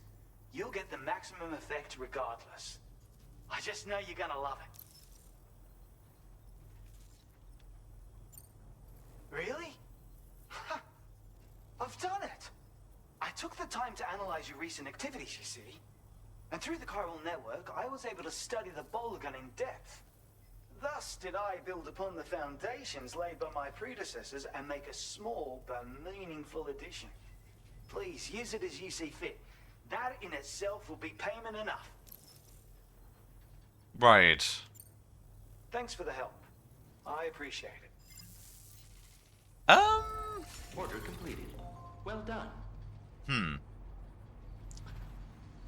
You'll get the maximum effect regardless. I just know you're gonna love it. Really? I've done it! I took the time to analyze your recent activities, you see. And through the chiral network, I was able to study the bowler gun in depth. Thus did I build upon the foundations laid by my predecessors and make a small but meaningful addition. Please, use it as you see fit. That in itself will be payment enough. Right. Thanks for the help. I appreciate it. Order completed. Well done.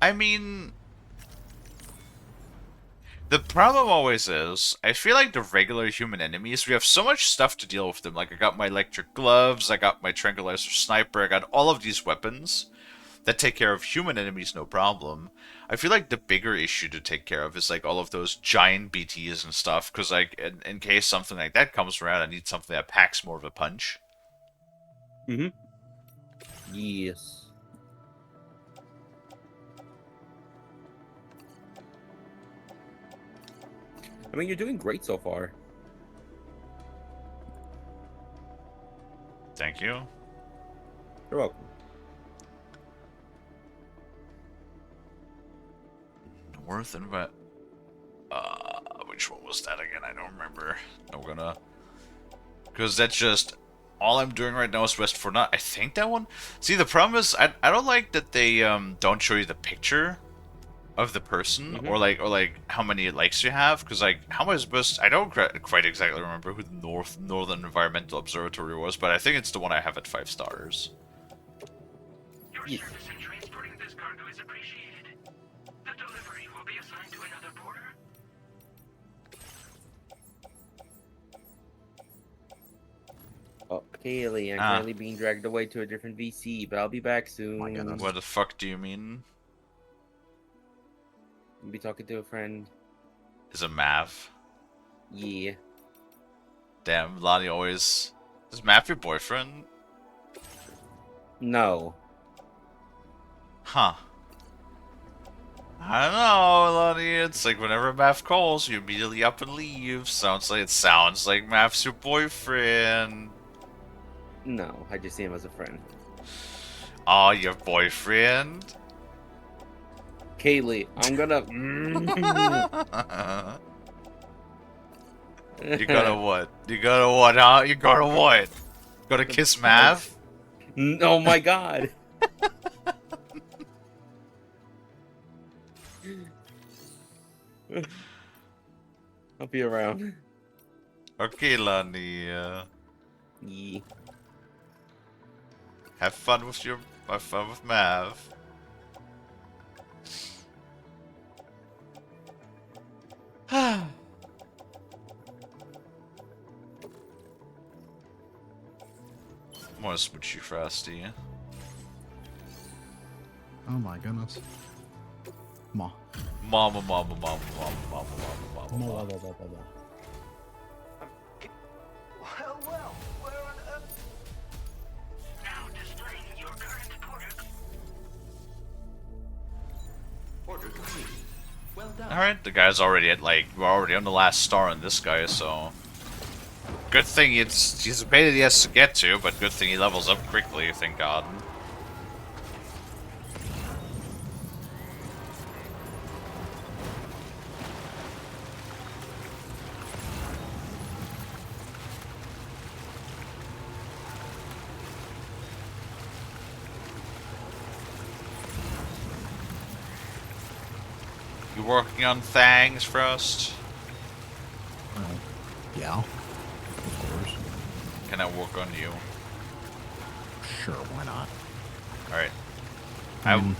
I mean, the problem always is, I feel like the regular human enemies, we have so much stuff to deal with them. Like, I got my electric gloves, I got my tranquilizer sniper, I got all of these weapons that take care of human enemies no problem. I feel like the bigger issue to take care of is, like, all of those giant BTs and stuff, because, like, in case something like that comes around, I need something that packs more of a punch. Yes. I mean, you're doing great so far. Thank you. You're welcome. North and West. Which one was that again? I don't remember. I'm gonna. Because that's just. All I'm doing right now is West for Not. I think that one. See, the problem is, I don't like that they don't show you the picture of the person, or like how many likes you have, because like how am I supposed? I don't quite exactly remember who the Northern Environmental Observatory was, but I think it's the one I have at 5 stars. Your service in transporting this cargo is appreciated. The delivery will be assigned to another porter. Oh, Kalie, I'm currently being dragged away to a different VC, but I'll be back soon. My goodness. What the fuck do you mean? I'll be talking to a friend. Is it Mav? Yeah. Damn, Lonnie always. Is Mav your boyfriend? No. Huh. I don't know, Lonnie. It's like whenever Mav calls, you immediately up and leave. It sounds like Mav's your boyfriend. No, I just see him as a friend. Oh, your boyfriend? Kalie, I'm gonna... You gonna what? You gonna what, huh? You gonna what? Gonna kiss Mav? Oh my god! I'll be around. Okay, Lonnie. Yeah. Have fun with Mav. I want to smooch you, Frosty. Oh my goodness. Ma. Mama. Blah, blah, blah. Well, where on earth? Now displaying your current porter. Order completed. Well done. Alright, the guy's already at, like, we're already on the last star on this guy, so... Good thing he's a bait that he has to get to, but good thing he levels up quickly, thank God. You working on things, Frost? Yeah. Of course. Can I work on you? Sure, why not? Alright.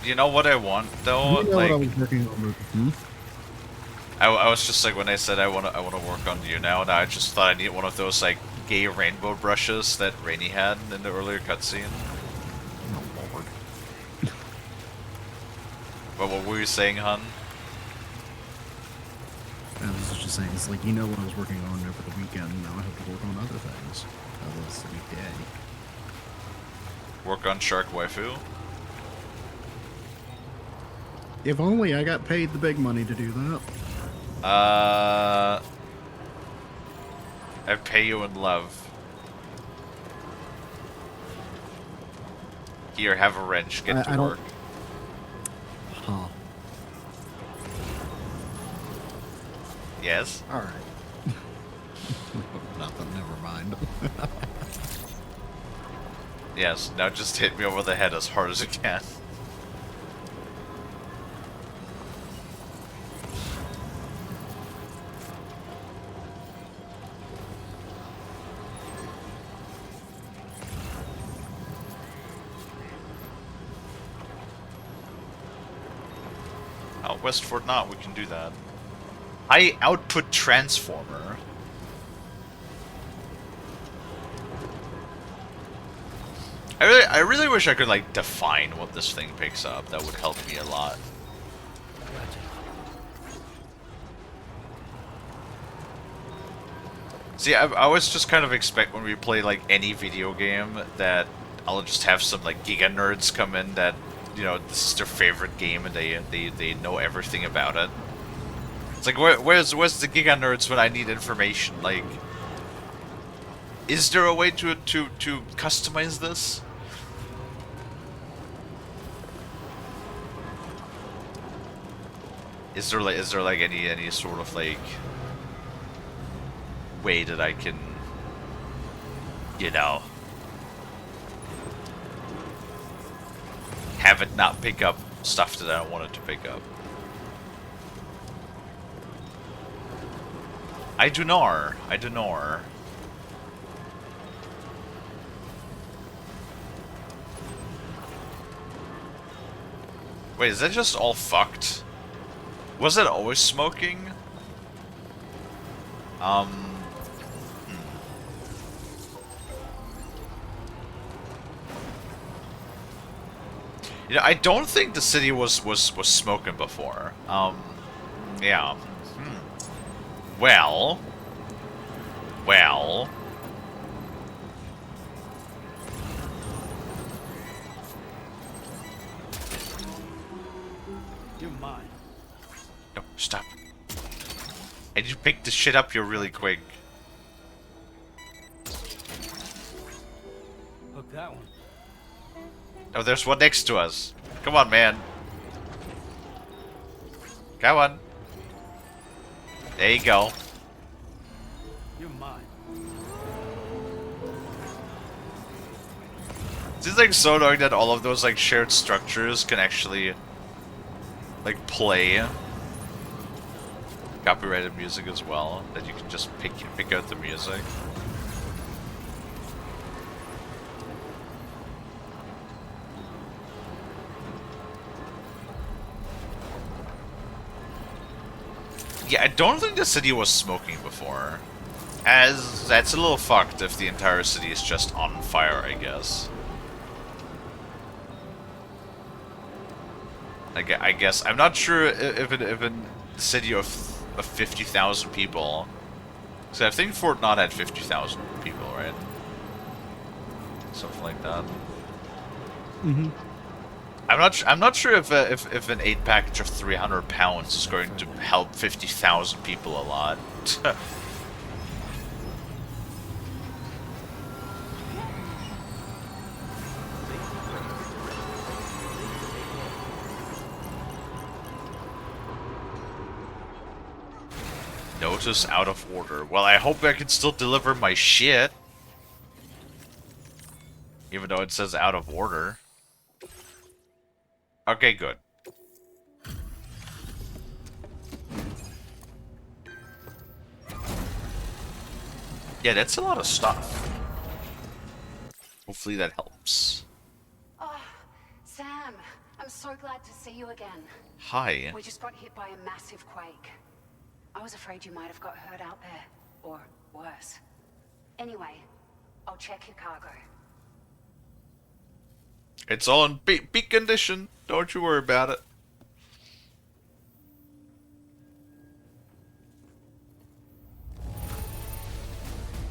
You know what I want, though? You know like, what I was working on. I was just like, when I said I wanna work on you now, and I just thought I need one of those, like, gay rainbow brushes that Rainy had in the earlier cutscene. Oh, Lord. But what were you saying, hun? I was just saying, it's like, you know what I was working on over the weekend, now I have to work on other things. That was the weekday. Work on Shark Waifu? If only I got paid the big money to do that. I pay you in love. Here, have a wrench, get to I work. Huh. Yes? Alright. Nothing, never mind. Yes, now just hit me over the head as hard as you can. Oh, West Fort Knot, we can do that. High output transformer. I really wish I could like define what this thing picks up. That would help me a lot. See, I always just kind of expect when we play like any video game that I'll just have some like giga nerds come in that, you know, this is their favorite game and they know everything about it. It's like where's the giga nerds when I need information? Like, is there a way to customize this? Is there like any sort of like way that I can, you know, have it not pick up stuff that I don't want it to pick up? I do not. Wait, is that just all fucked? Was it always smoking? You know, I don't think the city was smoking before. Yeah. Well. You're mine. No, stop. And you pick this shit up here really quick. Hook that one. Oh, there's one next to us. Come on, man. Come on. There you go. You're mine. It's like so annoying that all of those like shared structures can actually like play copyrighted music as well. That you can just pick out the music. Yeah, I don't think the city was smoking before. As that's a little fucked if the entire city is just on fire, I guess. I guess I'm not sure if a city of 50,000 people. So I think Fort Knot had 50,000 people, right? Something like that. Mm-hmm. I'm not sure if an 8 package of 300 pounds is going to help 50,000 people a lot. Notice out of order. Well, I hope I can still deliver my shit. Even though it says out of order. Okay, good. Yeah, that's a lot of stuff. Hopefully that helps. Oh, Sam, I'm so glad to see you again. Hi. We just got hit by a massive quake. I was afraid you might have got hurt out there, or worse. Anyway, I'll check your cargo. It's all in peak condition. Don't you worry about it.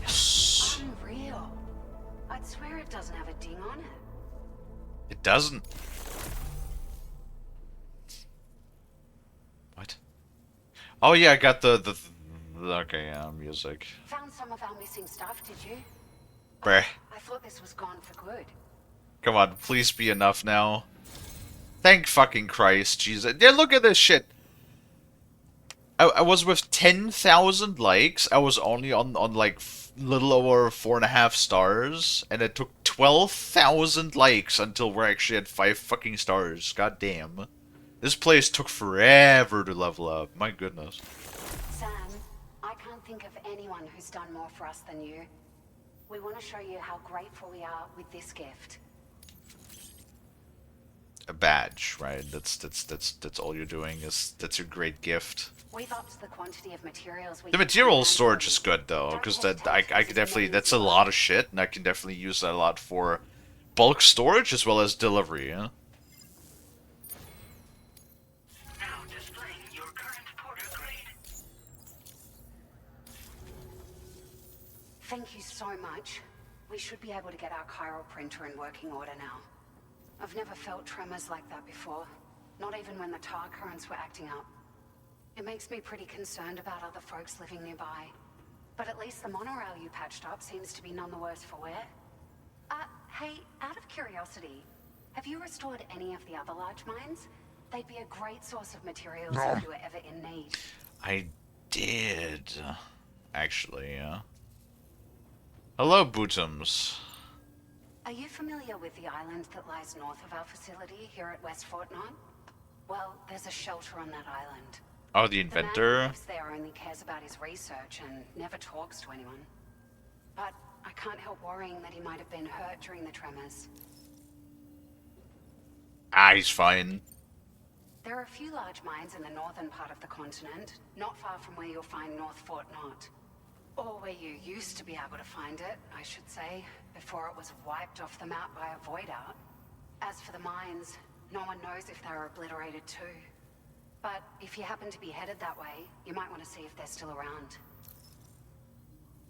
Yes. Unreal. I'd swear it doesn't have a ding on it. It doesn't. What? Oh yeah, I got the okay, yeah, music. Found some of our missing stuff, did you? Bruh. I thought this was gone for good. Come on, please be enough now. Thank fucking Christ, Jesus. Yeah, look at this shit. I was with 10,000 likes. I was only on like little over 4.5 stars, and it took 12,000 likes until we're actually at 5 fucking stars. God damn. This place took forever to level up. My goodness. Sam, I can't think of anyone who's done more for us than you. We want to show you how grateful we are with this gift. A badge, right? That's all you're doing. That's your great gift. We've upped the quantity of materials we The material storage is good though, because that I could definitely, that's a lot of shit, and I can definitely use that a lot for bulk storage as well as delivery. Yeah? Now displaying your current porter grade. Thank you so much. We should be able to get our chiral printer in working order now. I've never felt tremors like that before, not even when the tar currents were acting up. It makes me pretty concerned about other folks living nearby. But at least the monorail you patched up seems to be none the worse for wear. Hey, out of curiosity, have you restored any of the other large mines? They'd be a great source of materials if you were ever in need. I did, actually. Yeah. Hello, Bootums. Are you familiar with the island that lies north of our facility here at West Fort Knott? Well, there's a shelter on that island. Oh, the The man who inventor. lives there only cares about his research and never talks to anyone. But I can't help worrying that he might have been hurt during the tremors. Ah, he's fine. There are a few large mines in the northern part of the continent, not far from where you'll find North Fort Knott. Or where you used to be able to find it, I should say, before it was wiped off the map by a void out. As for the mines, no one knows if they were obliterated too. But if you happen to be headed that way, you might want to see if they're still around.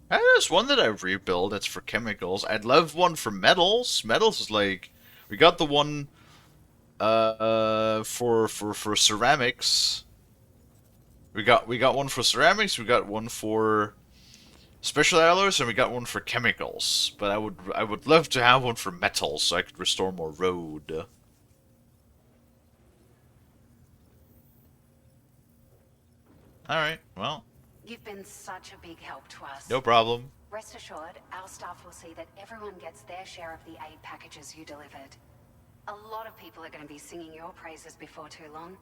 There's one that I rebuilt that's for chemicals. I'd love one for metals. Metals is like, we got the one for ceramics. We got one for ceramics, we got one for special alloys, and we got one for chemicals. But I would love to have one for metals so I could restore more road. Alright, well. You've been such a big help to us. No problem. Rest assured, our staff will see that everyone gets their share of the aid packages you delivered. A lot of people are going to be singing your praises before too long.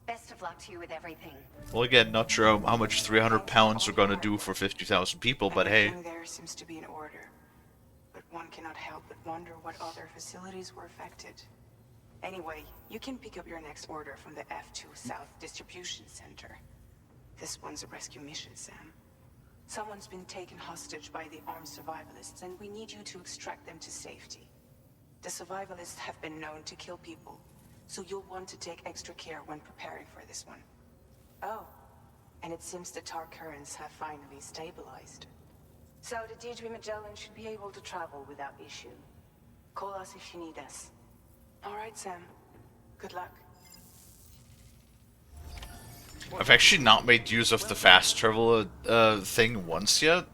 Best of luck to you with everything. Well, again, not sure how much 300 pounds are going to do for 50,000 people, but hey. Everything there seems to be in order. But one cannot help but wonder what other facilities were affected. Anyway, you can pick up your next order from the F2 South Distribution Center. This one's a rescue mission, Sam. Someone's been taken hostage by the armed survivalists, and we need you to extract them to safety. The survivalists have been known to kill people, so you'll want to take extra care when preparing for this one. Oh, and it seems the tar currents have finally stabilized. So the Deirdre Magellan should be able to travel without issue. Call us if you need us. All right, Sam. Good luck. I've actually not made use of the fast travel thing once yet.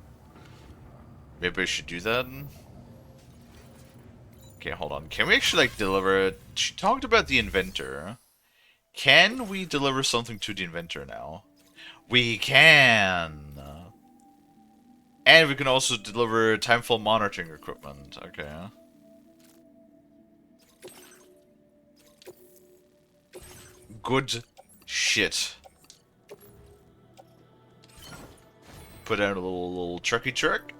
Maybe I should do that. Okay, hold on. Can we actually, like, deliver it? She talked about the inventor. Can we deliver something to the inventor now? We can! And we can also deliver timefall monitoring equipment. Okay. Good shit. Put out a little trucky truck.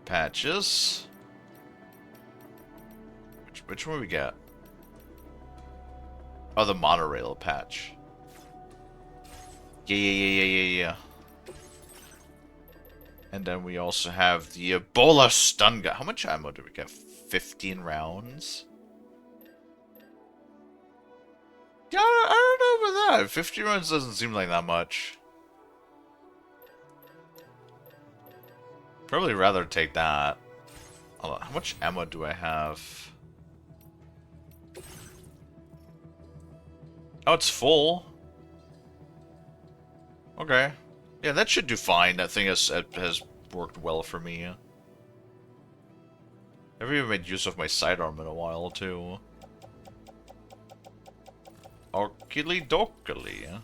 Patches. Which one we got? Oh, the monorail patch. Yeah. And then we also have the Ebola stun gun. How much ammo do we get? 15 rounds? Yeah, I don't know about that. 50 rounds doesn't seem like that much. Probably rather take that. Hold on, how much ammo do I have? Oh, it's full. Okay. Yeah, that should do fine. That thing has worked well for me. I haven't even made use of my sidearm in a while, too. Oakley dokley.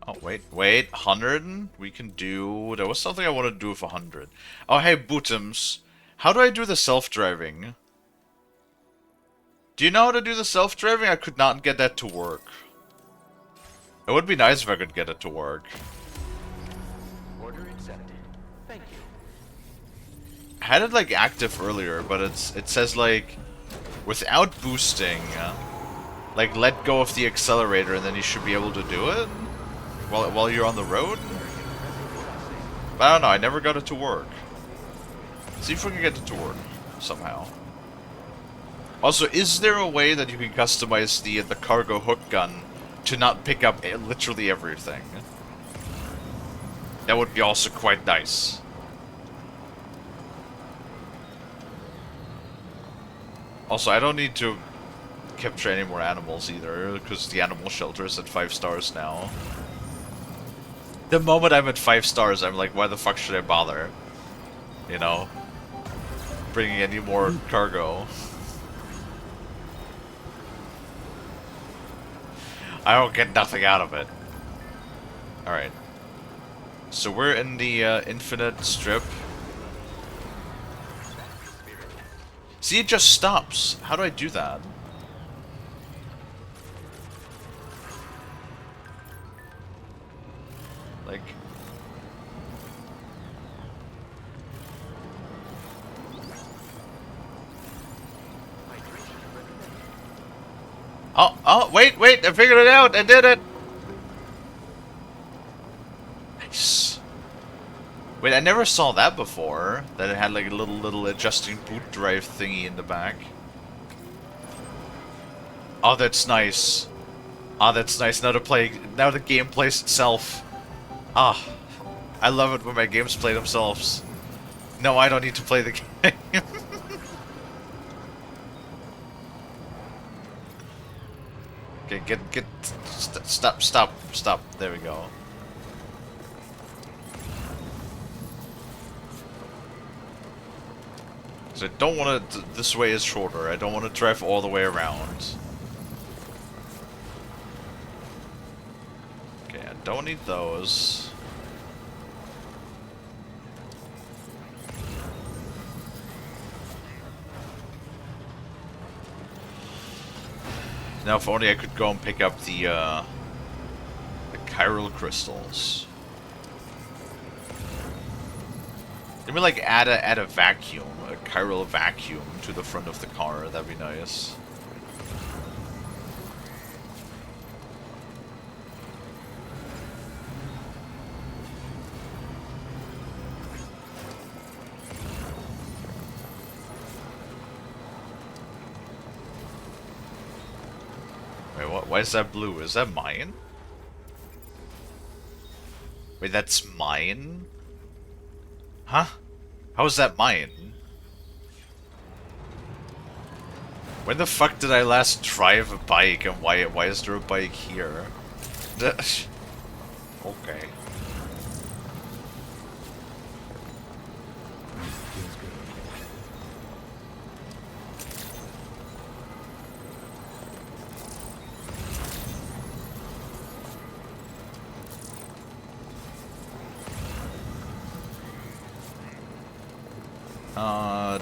Oh, wait. 100? We can do... There was something I wanted to do with 100. Oh, hey, Bootums. How do I do the self-driving? Do you know how to do the self-driving? I could not get that to work. It would be nice if I could get it to work. Order accepted. Thank you. I had it, like, active earlier, but it says, like, without boosting, like, let go of the accelerator and then you should be able to do it while you're on the road? But I don't know, I never got it to work. See if we can get it to work somehow. Also, is there a way that you can customize the cargo hook gun to not pick up literally everything? That would be also quite nice. Also, I don't need to capture any more animals either, because the animal shelter is at 5 stars now. The moment I'm at 5 stars, I'm like, why the fuck should I bother? You know? Bringing any more cargo. I don't get nothing out of it. Alright. So we're in the infinite strip. See, it just stops. How do I do that? Like... Oh, wait, I figured it out! I did it! Nice. Wait, I never saw that before. That it had like a little adjusting boot drive thingy in the back. Oh, that's nice. Oh, that's nice. Now the game plays itself. Ah, I love it when my games play themselves. No, I don't need to play the game. Okay, stop. There we go. So I don't want to... This way is shorter. I don't want to drive all the way around. Okay, I don't need those. Now if only I could go and pick up the chiral crystals. Maybe like add a vacuum, a chiral vacuum to the front of the car. That'd be nice. Wait, what? Why is that blue? Is that mine? Wait, that's mine? Huh? How is that mine? When the fuck did I last drive a bike, and why is there a bike here? Okay.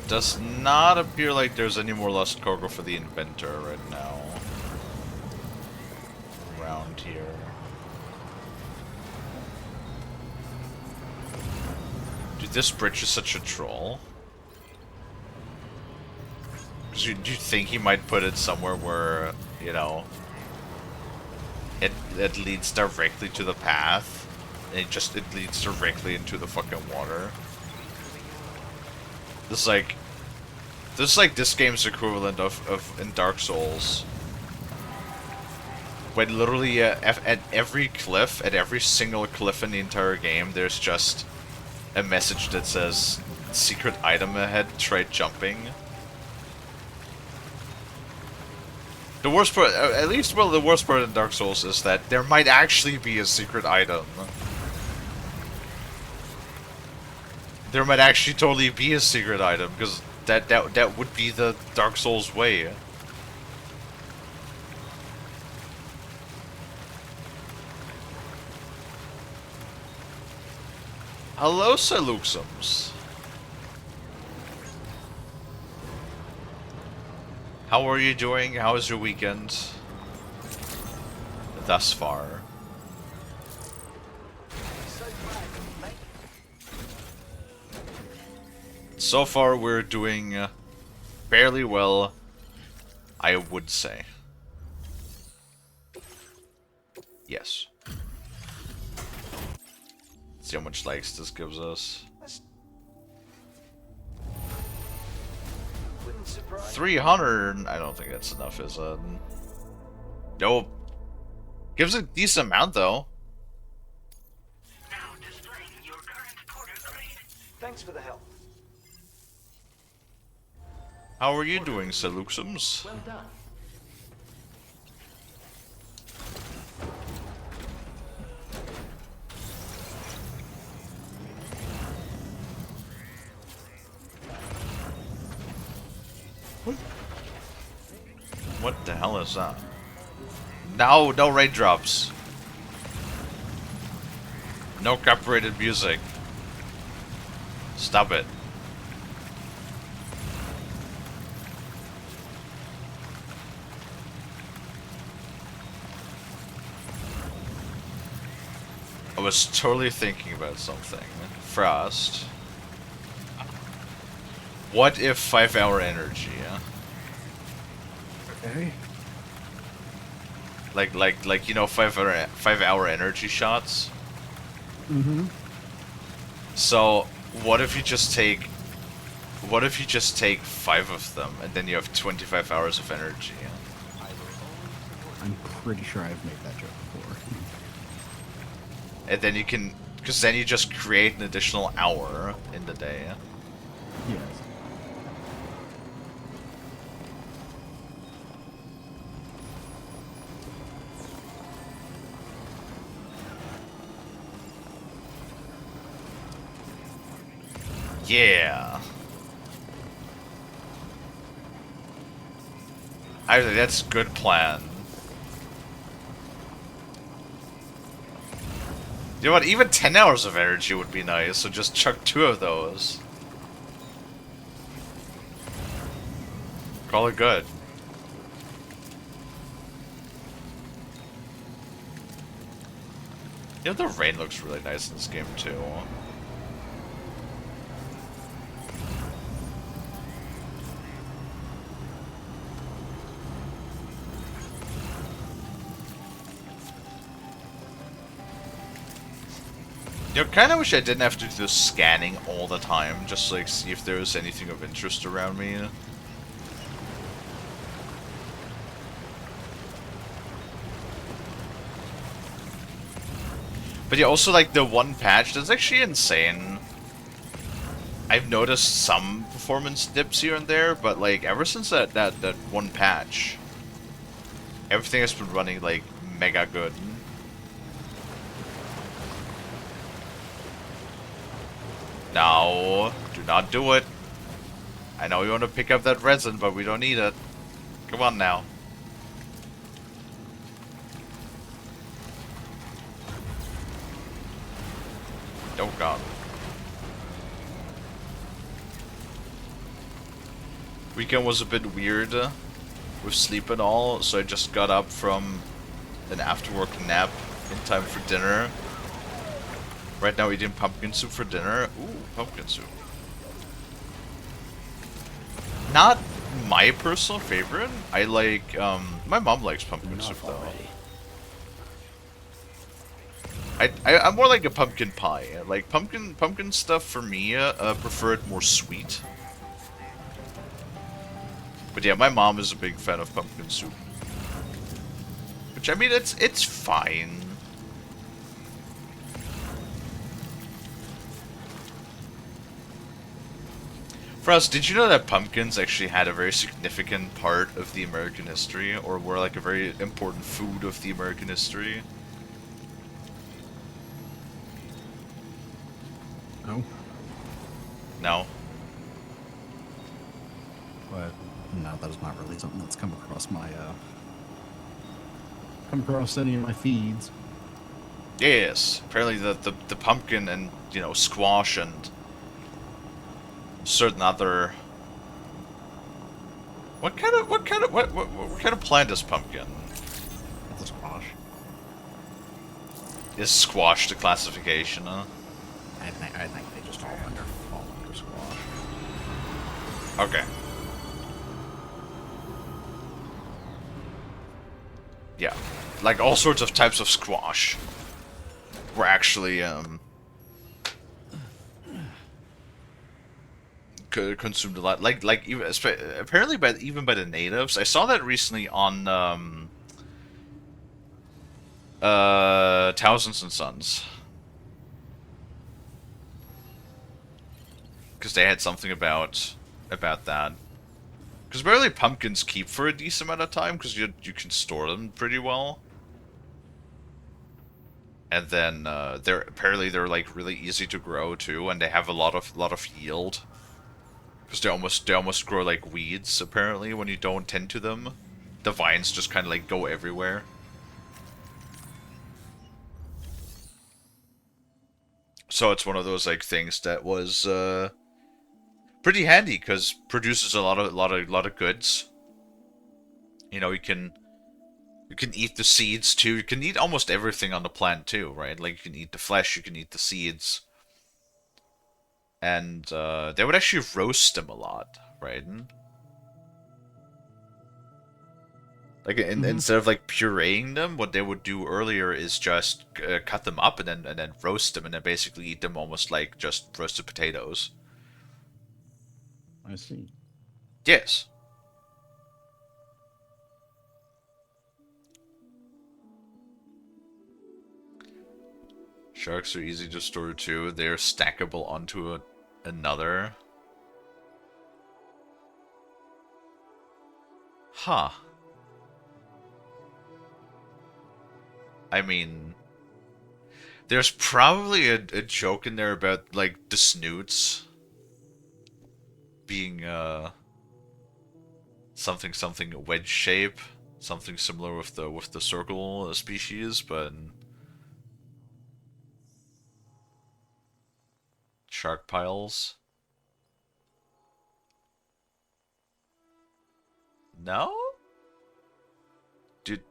Does not appear like there's any more lost cargo for the inventor right now. Around here. Dude, this bridge is such a troll. Do you think he might put it somewhere where, you know, it leads directly to the path? and it leads directly into the fucking water. This is like this game's equivalent of in Dark Souls. When literally at every cliff, at every single cliff in the entire game, there's just a message that says, secret item ahead, try jumping. The worst part, at least, well, the worst part in Dark Souls is that there might actually be a secret item. There might actually totally be a secret item, because that would be the Dark Souls way. Hello, Saluxums. How are you doing? How was your weekend? Thus far. So far, we're doing fairly well, I would say. Yes. See how much likes this gives us. 300? I don't think that's enough, is it? Nope. Gives a decent amount, though. Now displaying your current porter grade. Thanks for the help. How are you doing, Saluxums? Well done. What the hell is that? No raindrops. No copyrighted music. Stop it. I was totally thinking about something. Frost. What if 5-hour energy, yeah? Okay. Like you know, 5-hour energy shots? Mm-hmm. So what if you just take 5 of them and then you have 25 hours of energy? I'm pretty sure I've made that joke before. And then you can, because then you just create an additional hour in the day. Yes. Yeah. I think that's a good plan. You know what? Even 10 hours of energy would be nice, so just chuck 2 of those. Call it good. You know, the rain looks really nice in this game, too. You know, kind of wish I didn't have to do the scanning all the time, just like see if there was anything of interest around me. But yeah, also like the one patch, that's actually insane. I've noticed some performance dips here and there, but like ever since that one patch, everything has been running like mega good. No, do not do it. I know you want to pick up that resin, but we don't need it. Come on now. Oh god. Weekend was a bit weird with sleep and all, so I just got up from an after-work nap in time for dinner. Right now eating pumpkin soup for dinner. Ooh, pumpkin soup. Not my personal favorite. I like, my mom likes pumpkin soup though. I'm more like a pumpkin pie. Like pumpkin stuff for me, prefer it more sweet. But yeah, my mom is a big fan of pumpkin soup. Which I mean, it's fine. For us, did you know that pumpkins actually had a very significant part of the American history, or were like a very important food of the American history? No. No. But no, that is not really something that's come across my come across any of my feeds. Yes. Apparently the pumpkin and, you know, squash and certain other what kind of plant is pumpkin? It's a squash. Is squash the classification, huh? I think they just fall under squash. Okay. Yeah. Like all sorts of types of squash were actually consumed a lot. Like even apparently even by the natives. I saw that recently on Thousands and Sons. Because they had something about that. Because apparently pumpkins keep for a decent amount of time because you can store them pretty well. And then they're like really easy to grow too, and they have a lot of yield. Because they almost grow like weeds apparently when you don't tend to them. The vines just kind of like go everywhere. So it's one of those like things that was pretty handy because produces a lot of goods. You know, you can eat the seeds too. You can eat almost everything on the plant too, right? Like you can eat the flesh, you can eat the seeds. And they would actually roast them a lot, right? Like instead of like pureeing them, what they would do earlier is just cut them up and then roast them and then basically eat them almost like just roasted potatoes. I see. Yes. Sharks are easy to store too. They're stackable onto another. Huh. I mean, there's probably a joke in there about like the snoots being something wedge shape, something similar with the circle species, but shark piles. No? Dude,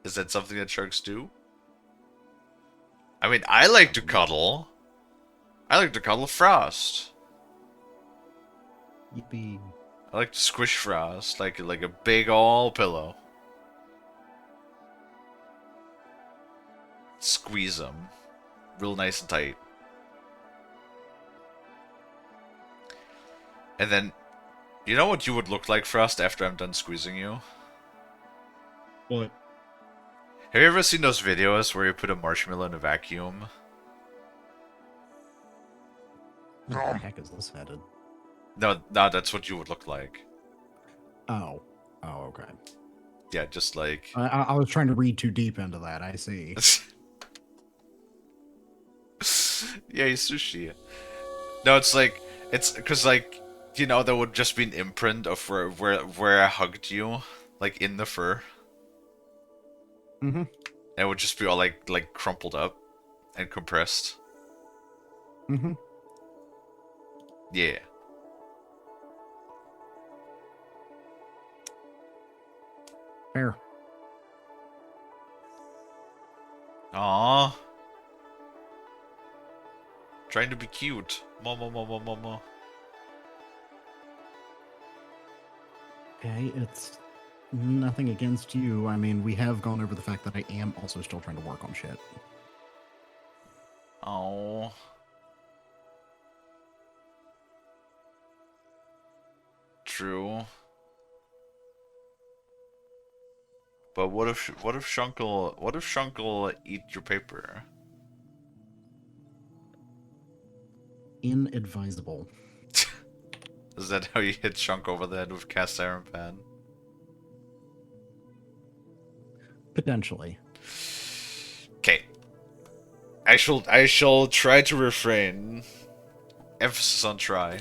is that something that sharks do? I mean, I like to cuddle. I like to cuddle Frost. Yippee. I like to squish Frost like a big ol' pillow. Squeeze him. Real nice and tight. And then, you know what you would look like, Frost, after I'm done squeezing you? What? Have you ever seen those videos where you put a marshmallow in a vacuum? What the heck is this headed? No, that's what you would look like. Oh. Oh, okay. Yeah, just like... I was trying to read too deep into that, I see. Yeah, sushi. No, it's like... It's because, like, you know, there would just be an imprint of where I hugged you, like, in the fur. Mm-hmm. And it would just be all, like crumpled up and compressed. Mm-hmm. Yeah. Fair. Aww. Trying to be cute. Mama. Okay, it's nothing against you. I mean, we have gone over the fact that I am also still trying to work on shit. Oh. True. But what if Shunkle eat your paper? Inadvisable. Is that how you hit Shunk over the head with cast iron pan? Potentially. Okay. I shall try to refrain. Emphasis on try.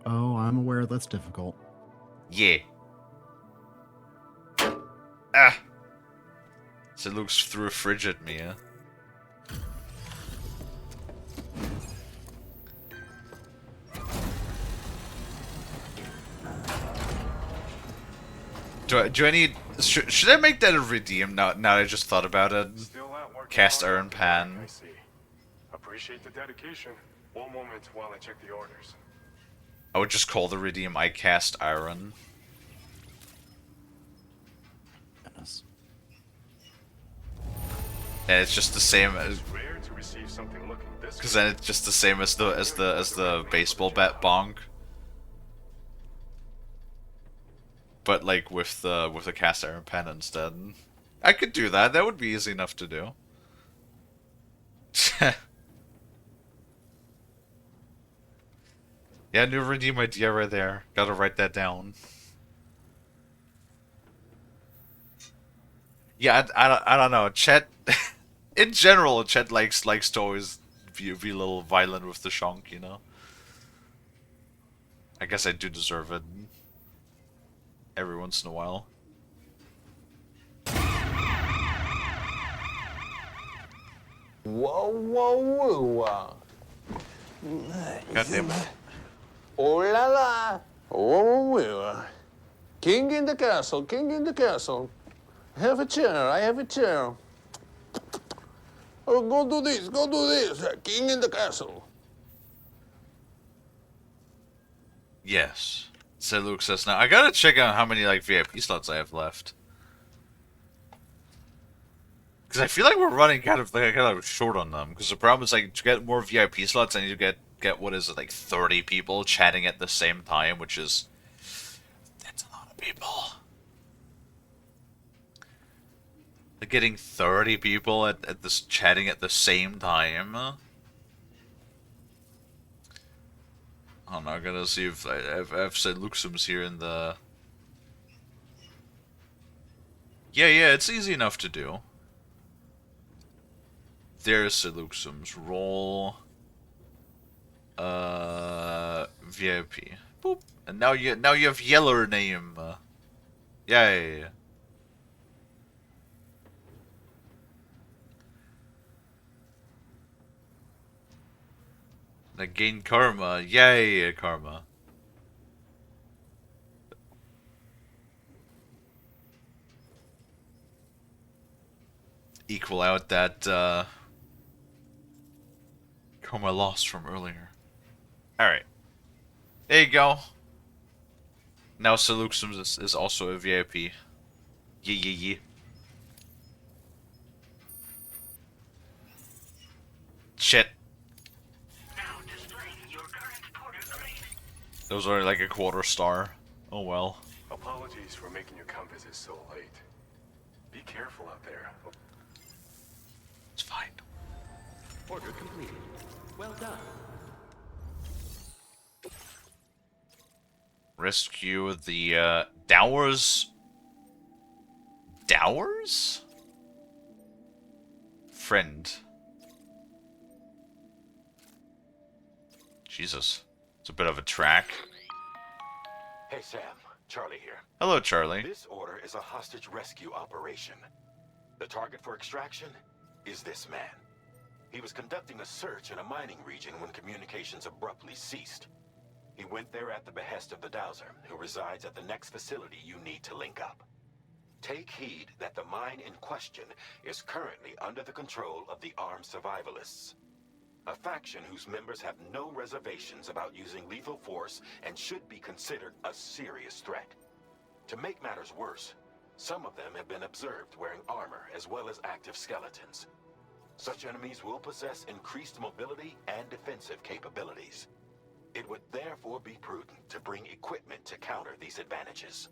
Oh, I'm aware that's difficult. Yeah. Ah! So it looks through a fridge at me, huh? Do I need... Should I make that a redeem now that I just thought about it? Cast iron pan. I see. Appreciate the dedication. One moment while I check the orders. I would just call the redeem I cast iron. Goodness. And it's just the same as... Rare to receive something looking this. Because then it's just the same as the baseball bat bonk. But like with the cast iron pen instead. I could do that. That would be easy enough to do. Yeah, new redeem idea right there. Gotta write that down. Yeah, I don't know. Chet, in general, Chet likes to always be a little violent with the shonk, you know. I guess I do deserve it. Every once in a while. Whoa, whoa, whoa. God damn it. Oh la la. Oh, whoa. King in the castle, king in the castle. Have a chair, I have a chair. Oh, go do this, go do this. King in the castle. Yes. Said Luke says now. I gotta check out how many like VIP slots I have left. Because I feel like we're running kind of short on them. Because the problem is like to get more VIP slots, I need to get what is it, like 30 people chatting at the same time, which is that's a lot of people. Like getting 30 people at this chatting at the same time. I don't know, I gotta see if I've said Luxum's here in the... Yeah, it's easy enough to do. There's Sid Luxum's roll. VIP. Boop. And now you have Yeller name. Yeah. Now gain karma. Yay, karma. Equal out that karma lost from earlier. Alright. There you go. Now Saluxum is also a VIP. Yeah. Shit. Those are like a quarter star. Oh well. Apologies for making your come visit so late. Be careful out there. It's fine. Order completed. Well done. Rescue the Dowers. Dowers? Friend. Jesus. It's a bit of a track. Hey Sam, Charlie here. Hello, Charlie. This order is a hostage rescue operation. The target for extraction is this man. He was conducting a search in a mining region when communications abruptly ceased. He went there at the behest of the Dowser, who resides at the next facility you need to link up. Take heed that the mine in question is currently under the control of the armed survivalists. A faction whose members have no reservations about using lethal force and should be considered a serious threat. To make matters worse, some of them have been observed wearing armor as well as active skeletons. Such enemies will possess increased mobility and defensive capabilities. It would therefore be prudent to bring equipment to counter these advantages.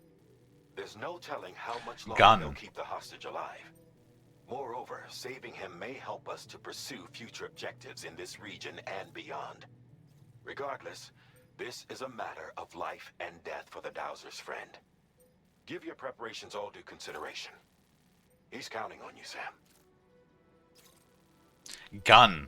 There's no telling how much longer they'll keep the hostage alive. Moreover, saving him may help us to pursue future objectives in this region and beyond. Regardless, this is a matter of life and death for the Dowser's friend. Give your preparations all due consideration. He's counting on you, Sam. Gun.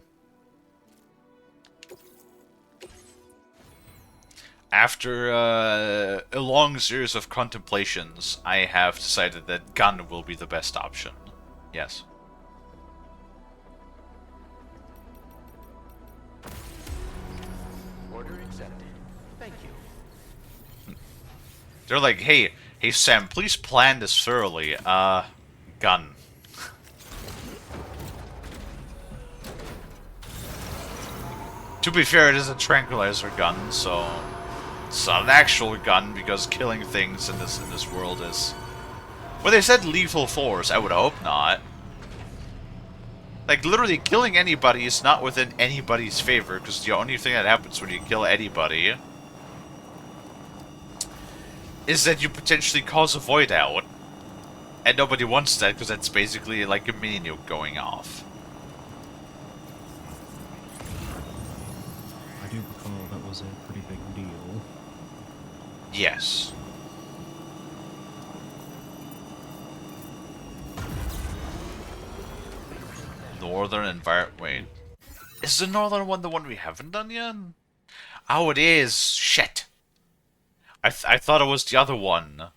After a long series of contemplations, I have decided that gun will be the best option. Yes. Order accepted. Thank you. They're like, hey Sam, please plan this thoroughly. Gun. To be fair, it is a tranquilizer gun, so it's not an actual gun because killing things in this world is. Well, they said lethal force. I would hope not. Like literally, killing anybody is not within anybody's favor because the only thing that happens when you kill anybody is that you potentially cause a void out, and nobody wants that because that's basically like a mini nuke going off. I do recall that was a pretty big deal. Yes. Northern environment. Wait. Is the northern one the one we haven't done yet? Oh, it is. Shit. I thought it was the other one.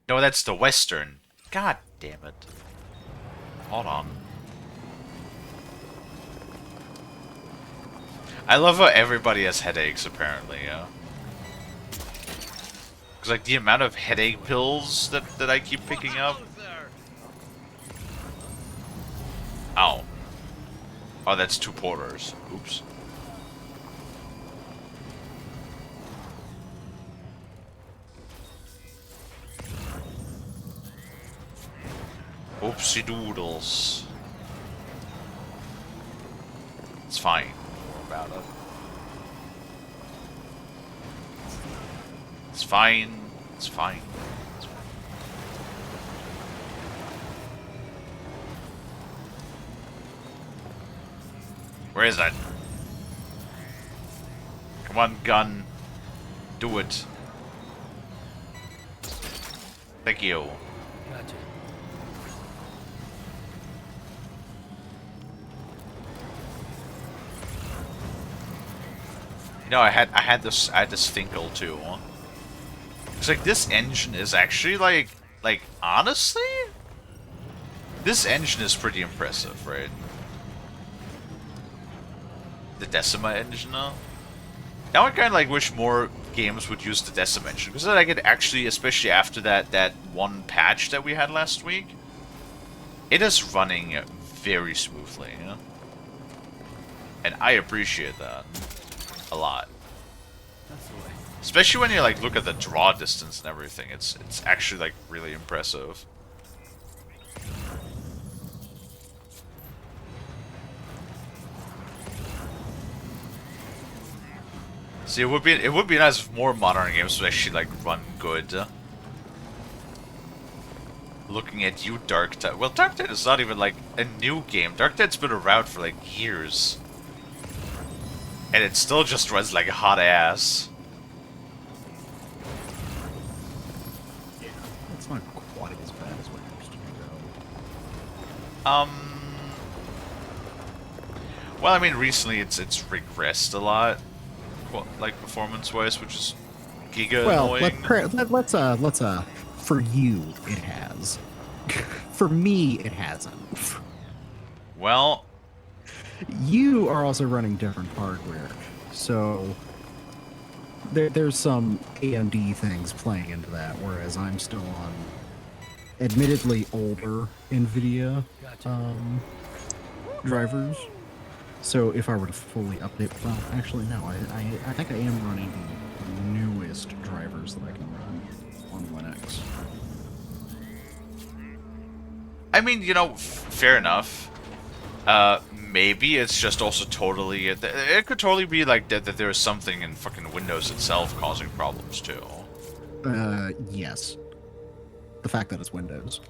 No, that's the western. God damn it. Hold on. I love how everybody has headaches, apparently, yeah. Because, like, the amount of headache pills that I keep picking up. Ow. Oh, that's 2 porters. Oops. Oopsie doodles. It's fine. Don't worry about it. It's fine. It's fine. It's fine. Where is that? Come on, gun. Do it. Thank you. Gotcha. You know, I had this Finkel too. It's like this engine is actually like honestly, this engine is pretty impressive, right? The Decima engine, though. Now I kind of like wish more games would use the Decima engine because then I could actually, especially after that one patch that we had last week, it is running very smoothly, you know? And I appreciate that a lot. That's the way. Especially when you like look at the draw distance and everything, it's actually like really impressive. See, it would be nice if more modern games would actually like run good. Looking at you, Dark Tide. Well, Dark Tide is not even like a new game. Dark Tide's been around for like years, and it still just runs like hot ass. It's not quite as bad as what it used to be, though. Well, I mean, recently it's regressed a lot, like performance-wise, which is giga annoying. Let's for you it has. For me, it hasn't. Well, you are also running different hardware, so there's some AMD things playing into that, whereas I'm still on admittedly older NVIDIA drivers. So if I were to fully update, well, actually no, I think I am running the newest drivers that I can run on Linux. I mean, you know, fair enough. maybe it's just also totally... It could totally be like that there's something in fucking Windows itself causing problems too. Yes. The fact that it's Windows.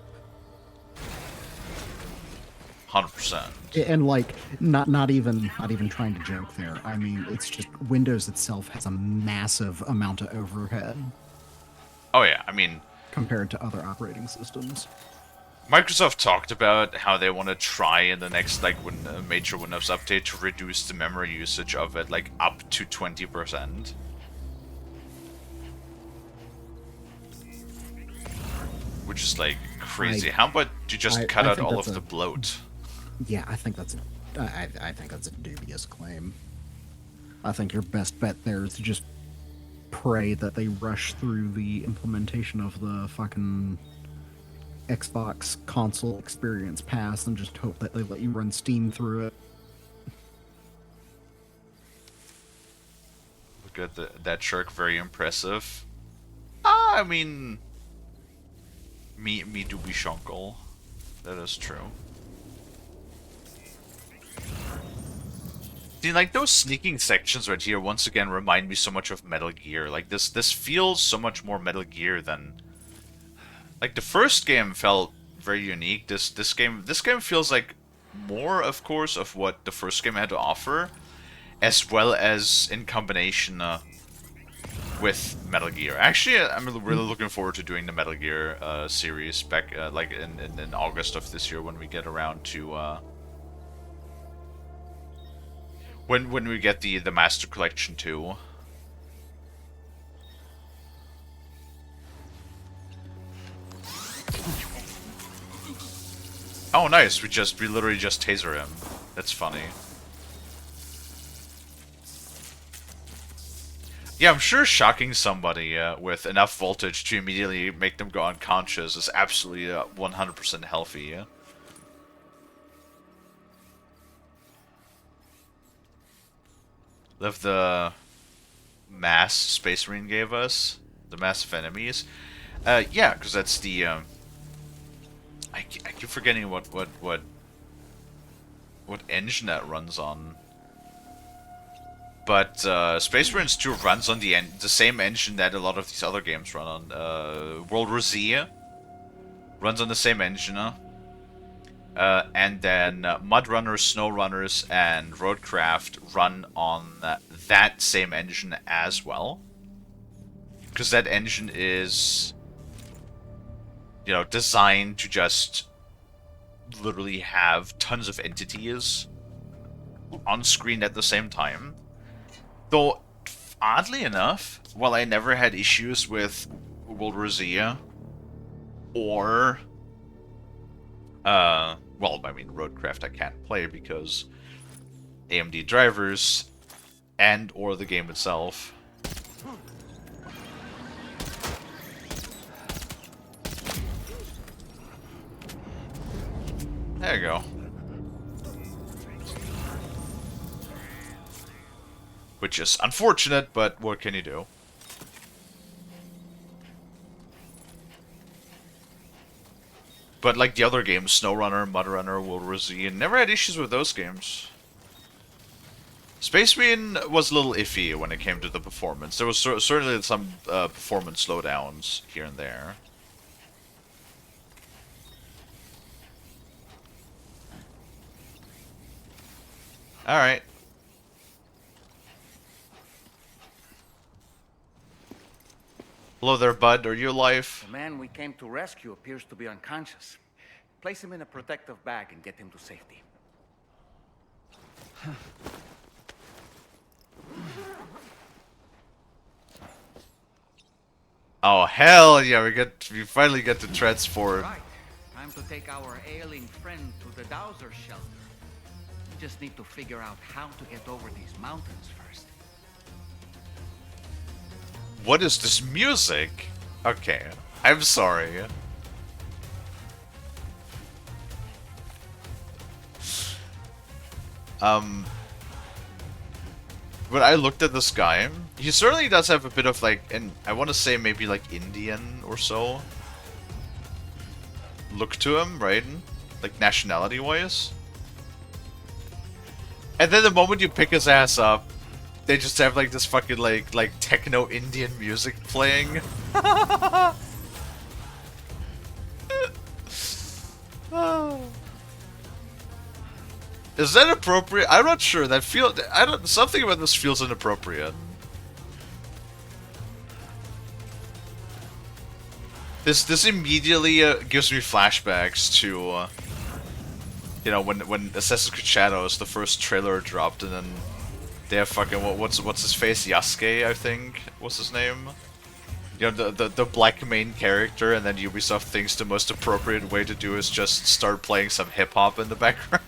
100%. And like, not even trying to joke there. I mean, it's just Windows itself has a massive amount of overhead. Oh yeah, I mean... compared to other operating systems. Microsoft talked about how they want to try in the next major Windows update to reduce the memory usage of it like up to 20%. Which is like crazy. How about you just cut out all of the bloat? Yeah, I think that's I think that's a dubious claim. I think your best bet there is to just pray that they rush through the implementation of the fucking Xbox console experience pass and just hope that they let you run Steam through it. Look at that jerk, very impressive. I mean, me do be shunkel. That is true. See, like, those sneaking sections right here once again remind me so much of Metal Gear. Like, this feels so much more Metal Gear than... Like, the first game felt very unique. This game feels like more, of course, of what the first game had to offer, as well as in combination with Metal Gear. Actually, I'm really looking forward to doing the Metal Gear series back, like, in August of this year when we get around to... When we get the Master Collection too. Oh nice, we literally just taser him. That's funny. Yeah, I'm sure shocking somebody with enough voltage to immediately make them go unconscious is absolutely 100% healthy. Yeah? Love the mass Space Marine gave us, the mass of enemies. Yeah, because that's the. I keep forgetting what engine that runs on. But Space Marines 2 runs on the same engine that a lot of these other games run on. World War Z runs on the same engine. And then Mud Runners, Snow Runners, and Roadcraft run on that same engine as well. Because that engine is, you know, designed to just literally have tons of entities on screen at the same time. Though, oddly enough, while I never had issues with World War Z or... well, I mean, Roadcraft I can't play because AMD drivers and or the game itself. There you go. Which is unfortunate, but what can you do? But like the other games, SnowRunner, Mudrunner, World War Z, never had issues with those games. Space Marine was a little iffy when it came to the performance. There was certainly some performance slowdowns here and there. Alright. Hello there, bud. Are you alive? The man we came to rescue appears to be unconscious. Place him in a protective bag and get him to safety. Oh hell yeah! We finally get to transport. Right. Time to take our ailing friend to the Dowser shelter. We just need to figure out how to get over these mountains first. What is this music? Okay, I'm sorry. But I looked at this guy. He certainly does have a bit of like, and I want to say maybe like Indian or so look to him, right? Like nationality-wise. And then the moment you pick his ass up, they just have like this fucking like techno Indian music playing. Is that appropriate? I'm not sure. I don't. Something about this feels inappropriate. This immediately gives me flashbacks to, you know, when Assassin's Creed Shadows, the first trailer dropped, and then they have fucking what's his face, Yasuke, I think, what's his name? You know, the black main character, and then Ubisoft thinks the most appropriate way to do is just start playing some hip hop in the background.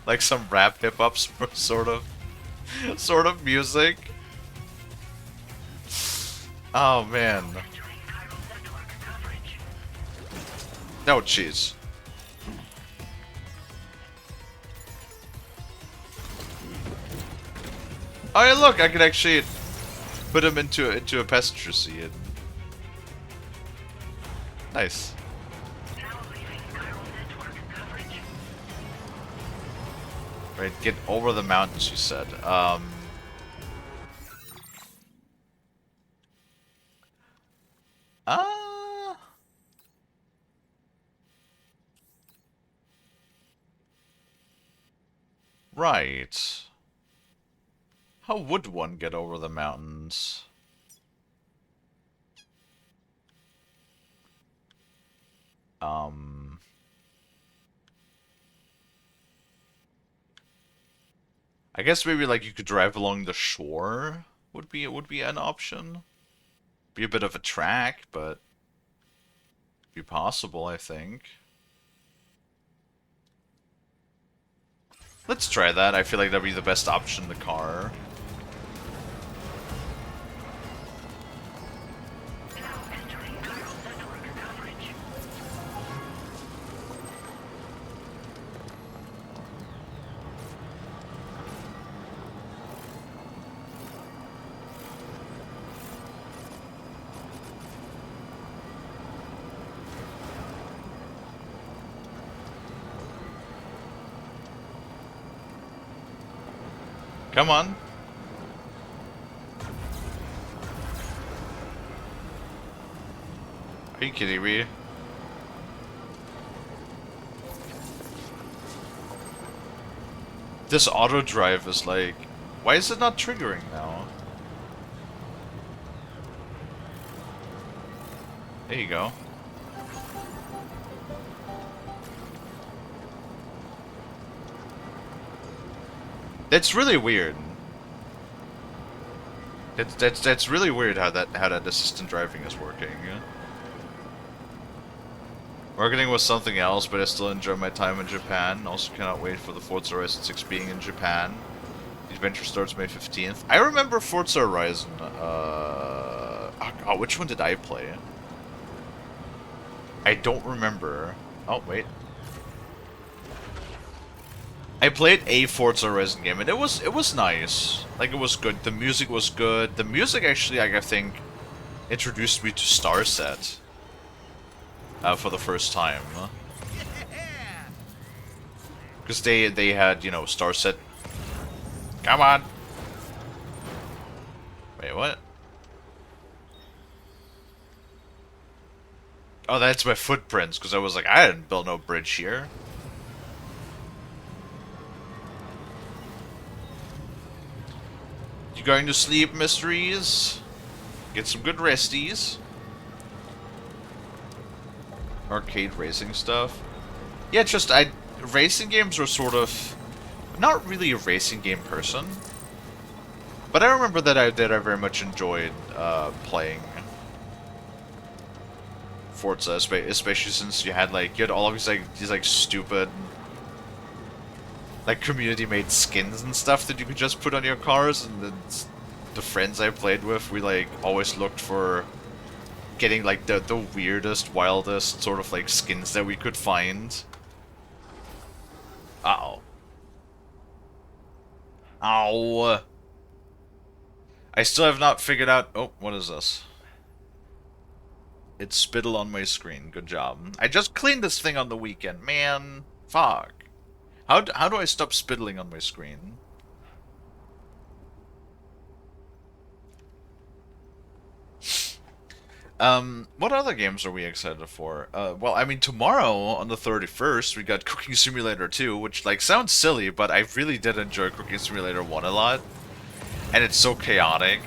Like some rap hip hop sort of music. Oh man. No, jeez. Oh yeah, look, I can actually put him into a passenger seat. Nice. Right, get over the mountains, you said. Right. How would one get over the mountains? I guess maybe like you could drive along the shore would be an option. Be a bit of a track, but be possible, I think. Let's try that. I feel like that'd be the best option in the car. Come on. Are you kidding me? This auto drive is like... Why is it not triggering now? There you go. That's really weird. That's really weird how that assistant driving is working. Marketing was something else, but I still enjoy my time in Japan. Also cannot wait for the Forza Horizon 6 being in Japan. The adventure starts May 15th. I remember Forza Horizon. Oh, which one did I play? I don't remember. Oh, wait. I played a Forza Horizon game, and it was nice. Like, it was good. The music was good. The music actually, like, I think, introduced me to Starset for the first time. Because they had, you know, Starset. Come on. Wait, what? Oh, that's my footprints, because I was like, I didn't build no bridge here. You going to sleep, mysteries? Get some good resties. Arcade racing stuff. Yeah, just racing games are sort of not really a racing game person, but I remember that I very much enjoyed playing Forza, especially since you had all of these stupid community made skins and stuff that you could just put on your cars, and then the friends I played with, we always looked for getting the weirdest, wildest sort of skins that we could find. Uh-oh. Ow. I still have not figured out... Oh, what is this? It's spittle on my screen. Good job. I just cleaned this thing on the weekend. Man, fuck. How do I stop spittling on my screen? What other games are we excited for? Well, I mean, tomorrow on the 31st, we got Cooking Simulator 2, which, like, sounds silly, but I really did enjoy Cooking Simulator 1 a lot. And it's so chaotic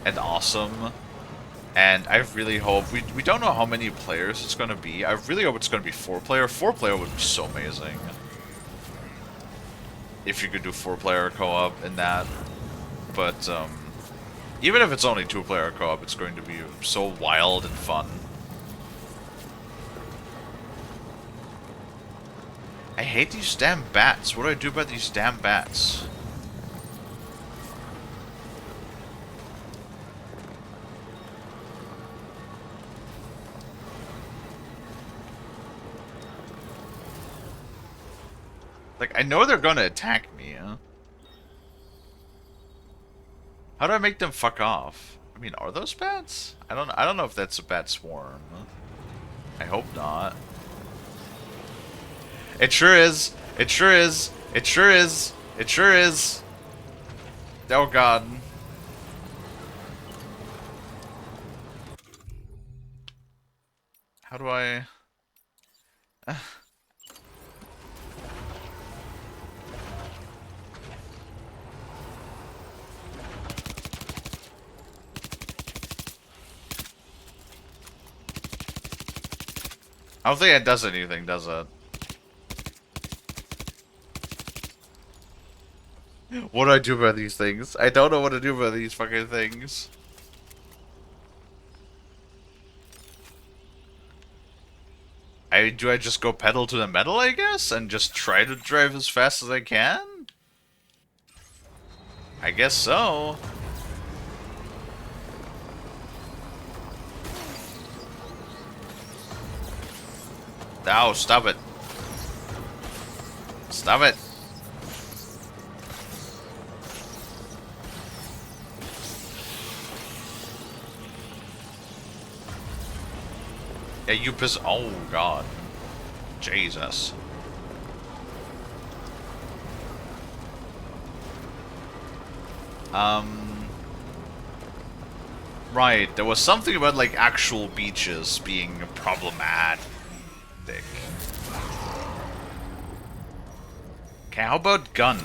and awesome. And I really hope... We don't know how many players it's going to be. I really hope it's going to be 4-player. 4-player would be so amazing. If you could do 4-player co-op in that. But, even if it's only 2-player co-op, it's going to be so wild and fun. I hate these damn bats. What do I do about these damn bats? Like, I know they're gonna attack me, huh? How do I make them fuck off? I mean, are those bats? I don't know if that's a bat swarm. I hope not. It sure is. It sure is. It sure is. It sure is. Oh god. How do I... I don't think it does anything, does it? What do I do about these things? I don't know what to do about these fucking things. Do I just go pedal to the metal, I guess? And just try to drive as fast as I can? I guess so. Ow, stop it. Stop it. Yeah, you piss. Oh, God. Jesus. Right. There was something about, like, actual beaches being problematic. Okay, how about gun?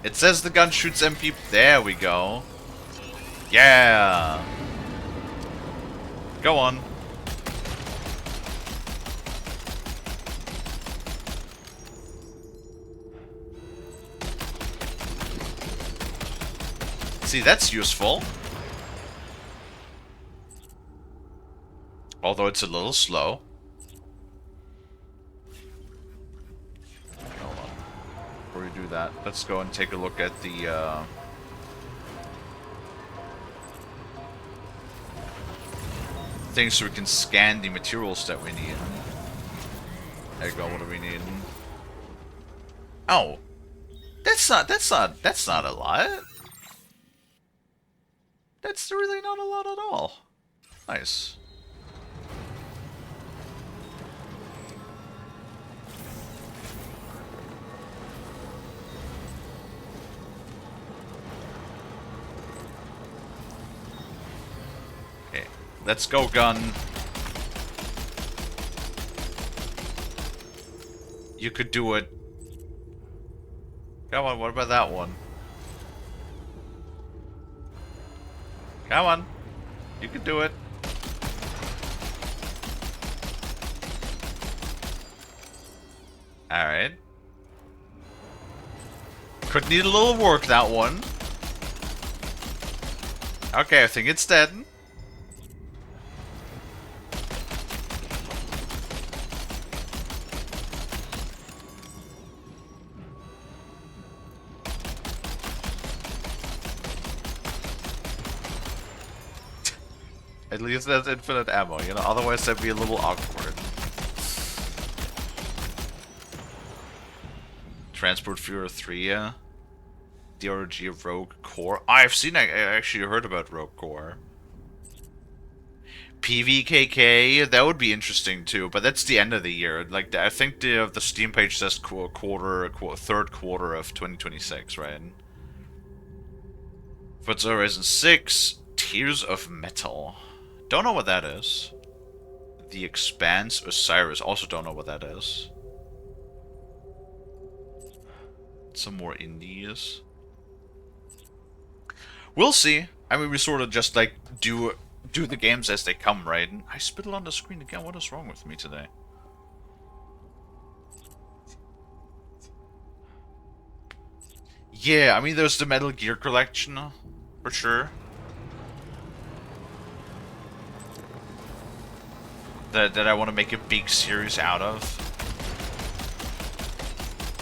It says the gun shoots MP. There we go. Yeah. Go on. See, that's useful. Although it's a little slow. Hold on. Before we do that, let's go and take a look at the, things so we can scan the materials that we need. There you go, what do we need? Oh. That's not a lot. That's really not a lot at all. Nice. Okay, let's go, gun. You could do it. Come on, what about that one? Come on. You can do it. Alright. Could need a little work, that one. Okay, I think it's dead. At least that's infinite ammo, you know, otherwise that'd be a little awkward. Transport Fuhrer 3, yeah. DRG Rogue Core. I actually heard about Rogue Core. PVKK, that would be interesting too, but that's the end of the year. Like, I think the Steam page says third quarter of 2026, right? Forza Horizon 6, Tears of Metal. Don't know what that is. The Expanse, Osiris, also don't know what that is. Some more indies. We'll see. I mean, we sort of just like do the games as they come, right? And I spittle on the screen again. What is wrong with me today? Yeah, I mean, there's the Metal Gear collection, for sure. That I want to make a big series out of.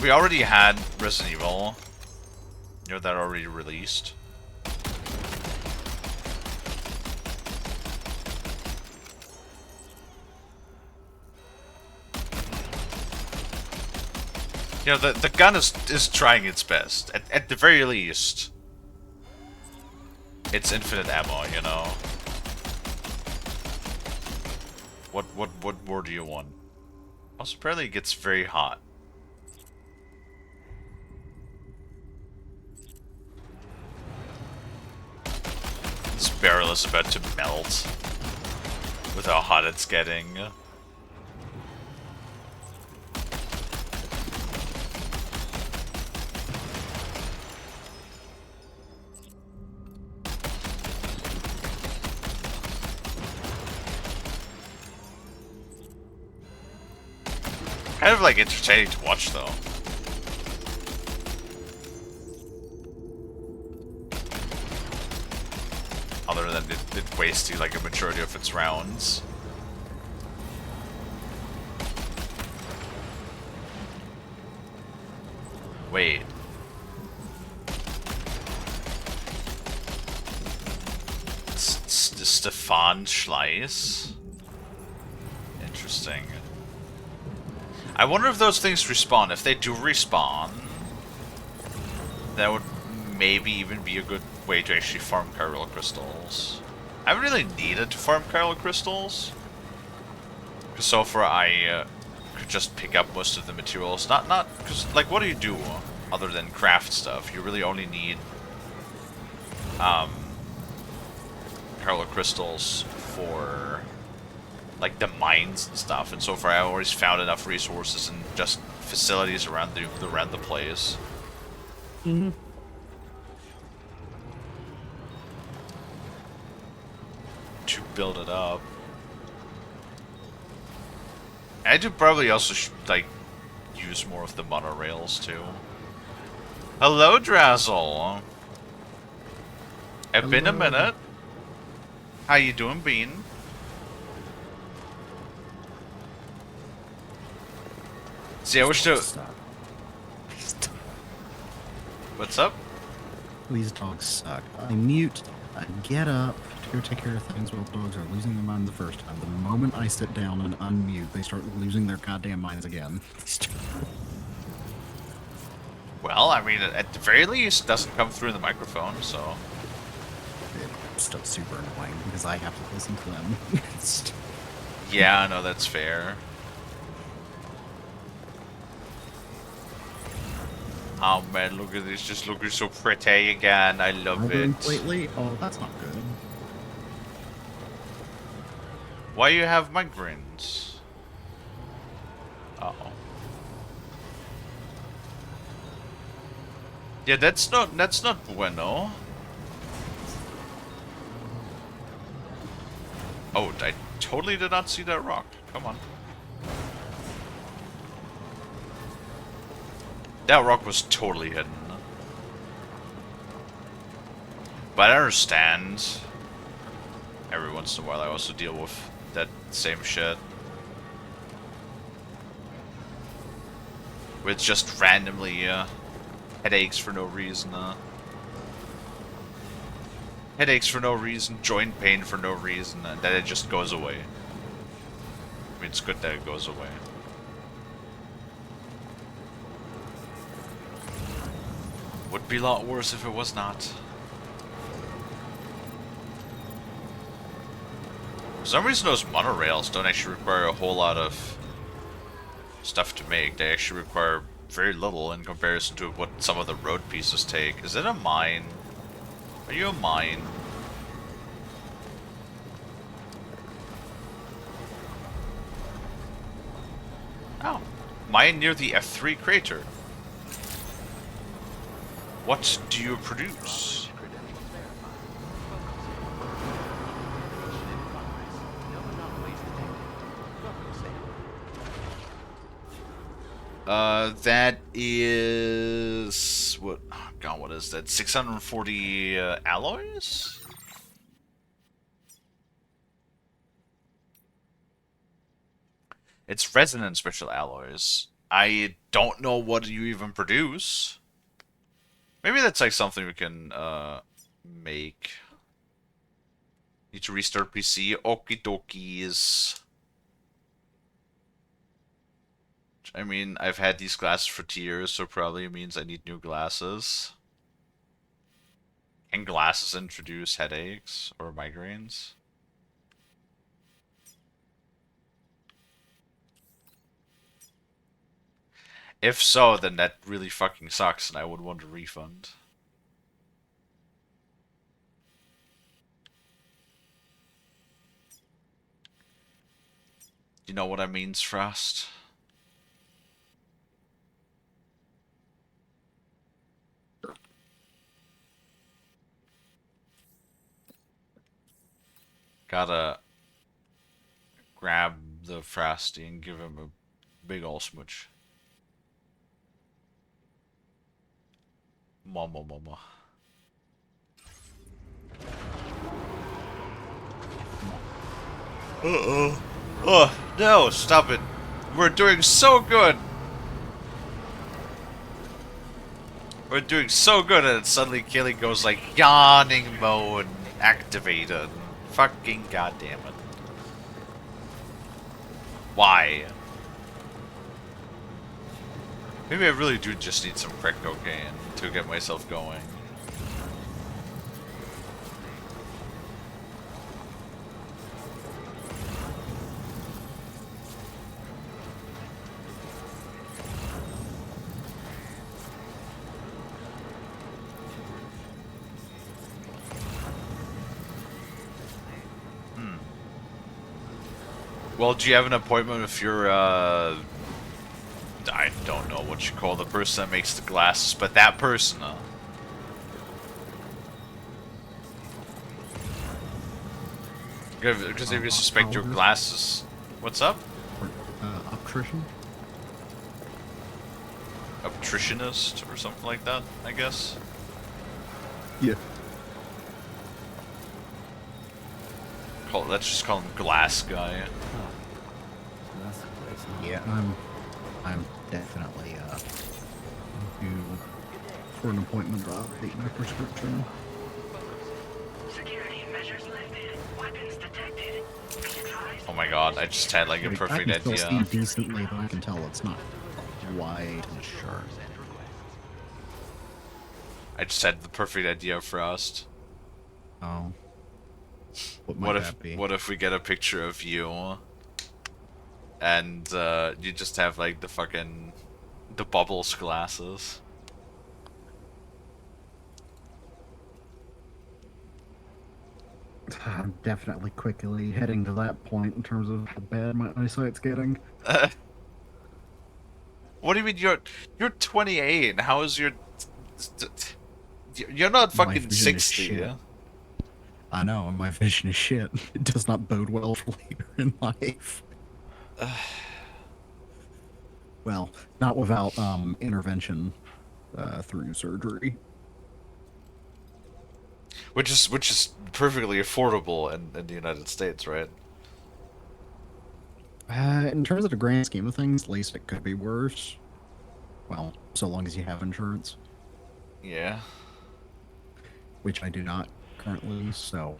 We already had Resident Evil. You know, that already released. You know, the gun is trying its best. At the very least, it's infinite ammo, you know. What more do you want? Also, apparently it gets very hot. This barrel is about to melt with how hot it's getting. Kind of like entertaining to watch though. Other than it wasting like a majority of its rounds. Wait. Stefan Schleiss? Interesting. I wonder if those things respawn. If they do respawn, that would maybe even be a good way to actually farm chiral crystals. I haven't really needed to farm chiral crystals, because so far I could just pick up most of the materials. Not because, like, what do you do other than craft stuff? You really only need chiral crystals for like the mines and stuff, and so far I've always found enough resources and just facilities around the place. Mm-hmm. To build it up. I do probably also like use more of the monorails too. Hello, Drazzle. It's been a minute. How you doing, Bean? See, I wish to... What's up? These dogs suck. I mute, I get up to go take care of things while dogs are losing their minds the first time. The moment I sit down and unmute, they start losing their goddamn minds again. Well, I mean, at the very least, it doesn't come through the microphone, so... It's still super annoying because I have to listen to them. Yeah, no, that's fair. Oh man, look at this, just looking so pretty again. I love it. Lately? Oh, that's not good. Why you have migraines? Uh-oh. Yeah, that's not bueno. Oh, I totally did not see that rock. Come on. That rock was totally hidden. But I understand. Every once in a while I also deal with that same shit. With just randomly headaches for no reason. Headaches for no reason, joint pain for no reason, and then it just goes away. I mean, it's good that it goes away. Would be a lot worse if it was not. some reason those monorails don't actually require a whole lot of stuff to make. They actually require very little in comparison to what some of the road pieces take. Is it a mine? Are you a mine? Oh. Mine near the F3 crater. What do you produce? That is what? Oh God, what is that? 640 alloys? It's resonant special alloys. I don't know what you even produce. Maybe that's like something we can make. Need to restart PC. Okie dokies. I mean, I've had these glasses for 2 years, so probably means I need new glasses. Can glasses introduce headaches or migraines? If so, then that really fucking sucks and I would want a refund. You know what I means, Frost? Gotta grab the Frosty and give him a big ol' smooch. Mama, mama. Uh-oh. Oh, no, stop it. We're doing so good. We're doing so good, and suddenly Kalie goes like, yawning mode activated. Fucking goddamn it. Why? Maybe I really do just need some crack cocaine to get myself going. Well, do you have an appointment with your, I don't know what you call the person that makes the glasses, but that person, Because if you suspect your glasses... What's up? Optician? Opticianist or something like that, I guess? Yeah. Let's just call him Glass Guy. Yeah, I'm definitely due for an appointment to update my prescription. Security measures lifted. Weapons detected. Oh my god, I just had like a perfect I can still idea. see decently, but I can tell it's not quite as sharp. I just had the perfect idea, Frost. Oh. What might that be? What if we get a picture of you and you just have like the bubbles glasses? I'm definitely quickly heading to that point in terms of how bad my eyesight's getting. What do you mean you're 28? How is your... You're not fucking 60, yeah? I know, my vision is shit. It does not bode well for later in life. Well, not without intervention through surgery. Which is perfectly affordable in the United States, right? In terms of the grand scheme of things, LASIK could be worse. Well, so long as you have insurance. Yeah. Which I do not currently, so...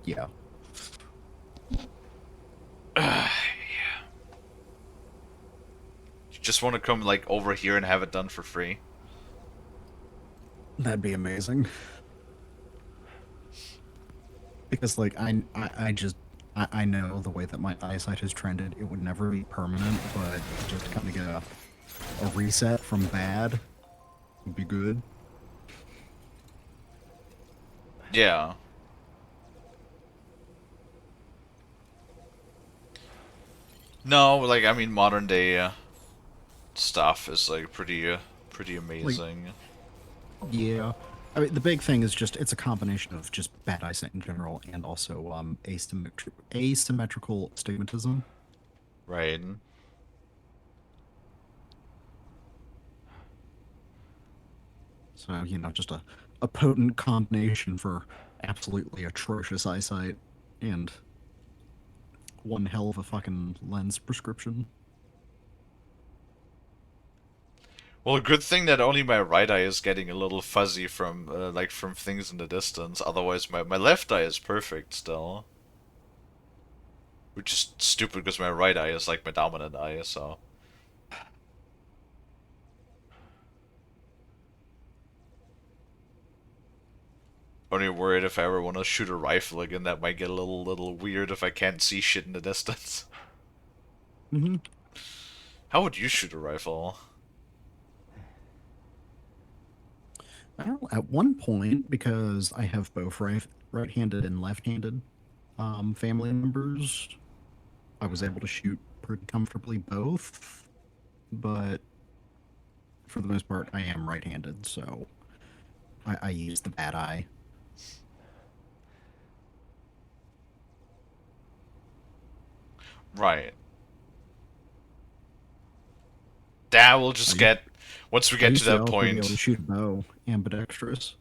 Yeah. Yeah. You just want to come, like, over here and have it done for free? That'd be amazing. because like I know the way that my eyesight has trended, it would never be permanent, but just kind of get a reset from bad would be good. Yeah. No, like I mean, modern day stuff is like pretty Like, amazing. yeah. I mean, the big thing is just it's a combination of just bad eyesight in general and also asymmetrical astigmatism. Right. So, just a potent combination for absolutely atrocious eyesight and one hell of a fucking lens prescription. Well, good thing that only my right eye is getting a little fuzzy from like from things in the distance. Otherwise, my left eye is perfect still. Which is stupid because my right eye is like my dominant eye, so. Only worried if I ever want to shoot a rifle again, that might get a little weird if I can't see shit in the distance. Mm-hmm. How would you shoot a rifle? Well, at one point, because I have both right-handed and left-handed family members, I was able to shoot pretty comfortably both. But for the most part, I am right-handed, so I use the bad eye. Right. That will just I, get once we I get to used to that also be able to point. shoot a bow ambidextrous.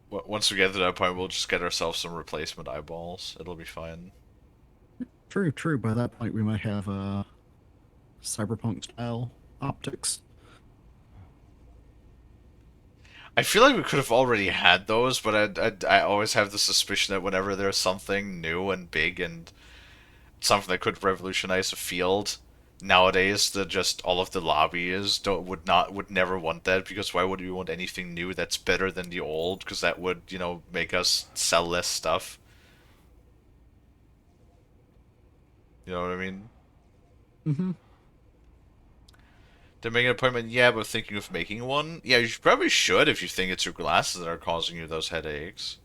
Once we get to that point, we'll just get ourselves some replacement eyeballs. It'll be fine. True, true. By that point, we might have cyberpunk style optics. I feel like we could have already had those, but I always have the suspicion that whenever there's something new and big and something that could revolutionize a field, nowadays the just all of the lobbyists don't would never want that, because why would we want anything new that's better than the old? Because that would, make us sell less stuff. You know what I mean? Mm-hmm. To make an appointment, yeah, but thinking of making one, yeah, you probably should if you think it's your glasses that are causing you those headaches.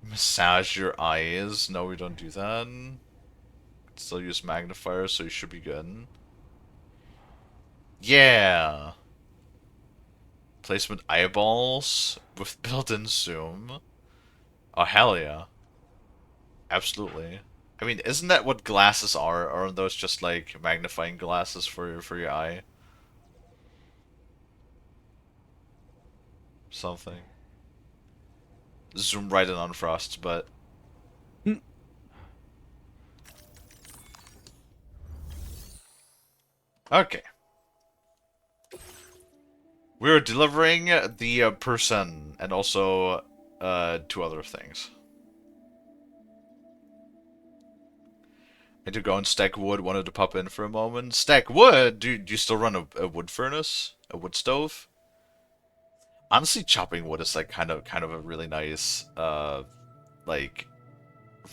Massage your eyes? No, we don't do that. Still use magnifiers, so you should be good. Yeah. Placement eyeballs with built-in zoom. Oh, hell yeah. Absolutely. I mean, isn't that what glasses are? Aren't those just like magnifying glasses for your eye? Something. Zoom right in on Frost, but... Okay. We're delivering the person and also two other things. Need to go and stack wood. Wanted to pop in for a moment. Stack wood? Do you still run a wood furnace? A wood stove? Honestly, chopping wood is like kind of a really nice like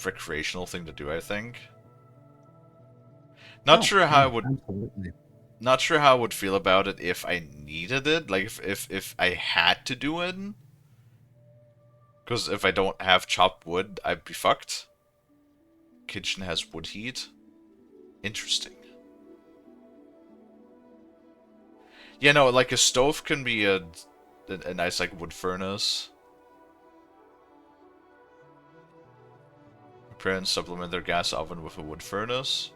recreational thing to do, I think. Not Oh, sure how I yeah, would absolutely. not sure how I would feel about it if I needed it, like if I had to do it. Because if I don't have chopped wood, I'd be fucked. Kitchen has wood heat. Interesting. Yeah, no, like a stove can be a nice like wood furnace. Prepare and supplement their gas oven with a wood furnace.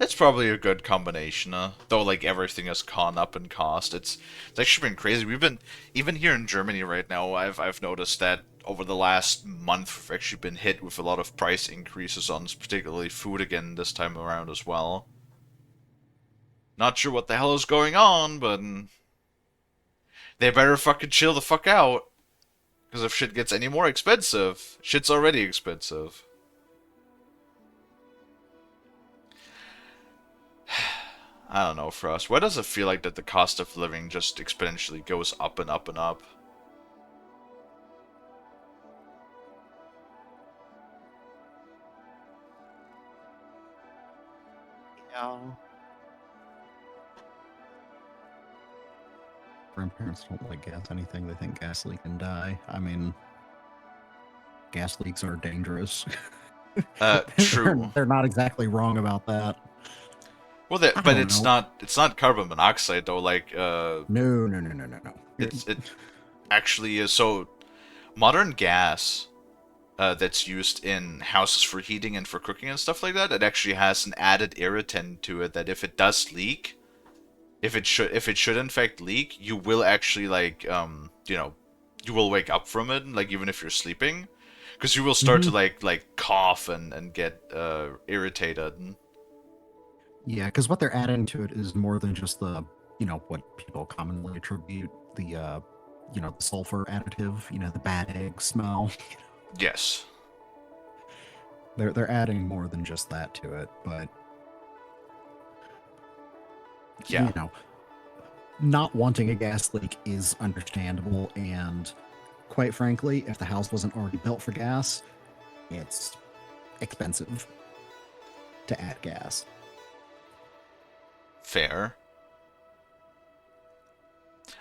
It's probably a good combination, though like everything has gone up in cost. It's actually been crazy. We've been, even here in Germany right now, I've noticed that over the last month we've actually been hit with a lot of price increases on particularly food again this time around as well. Not sure what the hell is going on, but they better fucking chill the fuck out. Because if shit gets any more expensive, shit's already expensive. I don't know, Frost. Why does it feel like that the cost of living just exponentially goes up and up and up? grandparents don't like gas anything. They think gas leak and die. I mean, gas leaks are dangerous. True. They're not exactly wrong about that. Well, I but don't know. it's not carbon monoxide though. Like, No. it actually is. So modern gas that's used in houses for heating and for cooking and stuff like that, it actually has an added irritant to it that if it does leak, if it should in fact leak, you will actually like you will wake up from it, like even if you're sleeping, because you will start to like cough and get irritated. Yeah, because what they're adding to it is more than just the, what people commonly attribute the, the sulfur additive, the bad egg smell. Yes. They're adding more than just that to it, but yeah, not wanting a gas leak is understandable, and quite frankly, if the house wasn't already built for gas, it's expensive to add gas. fair.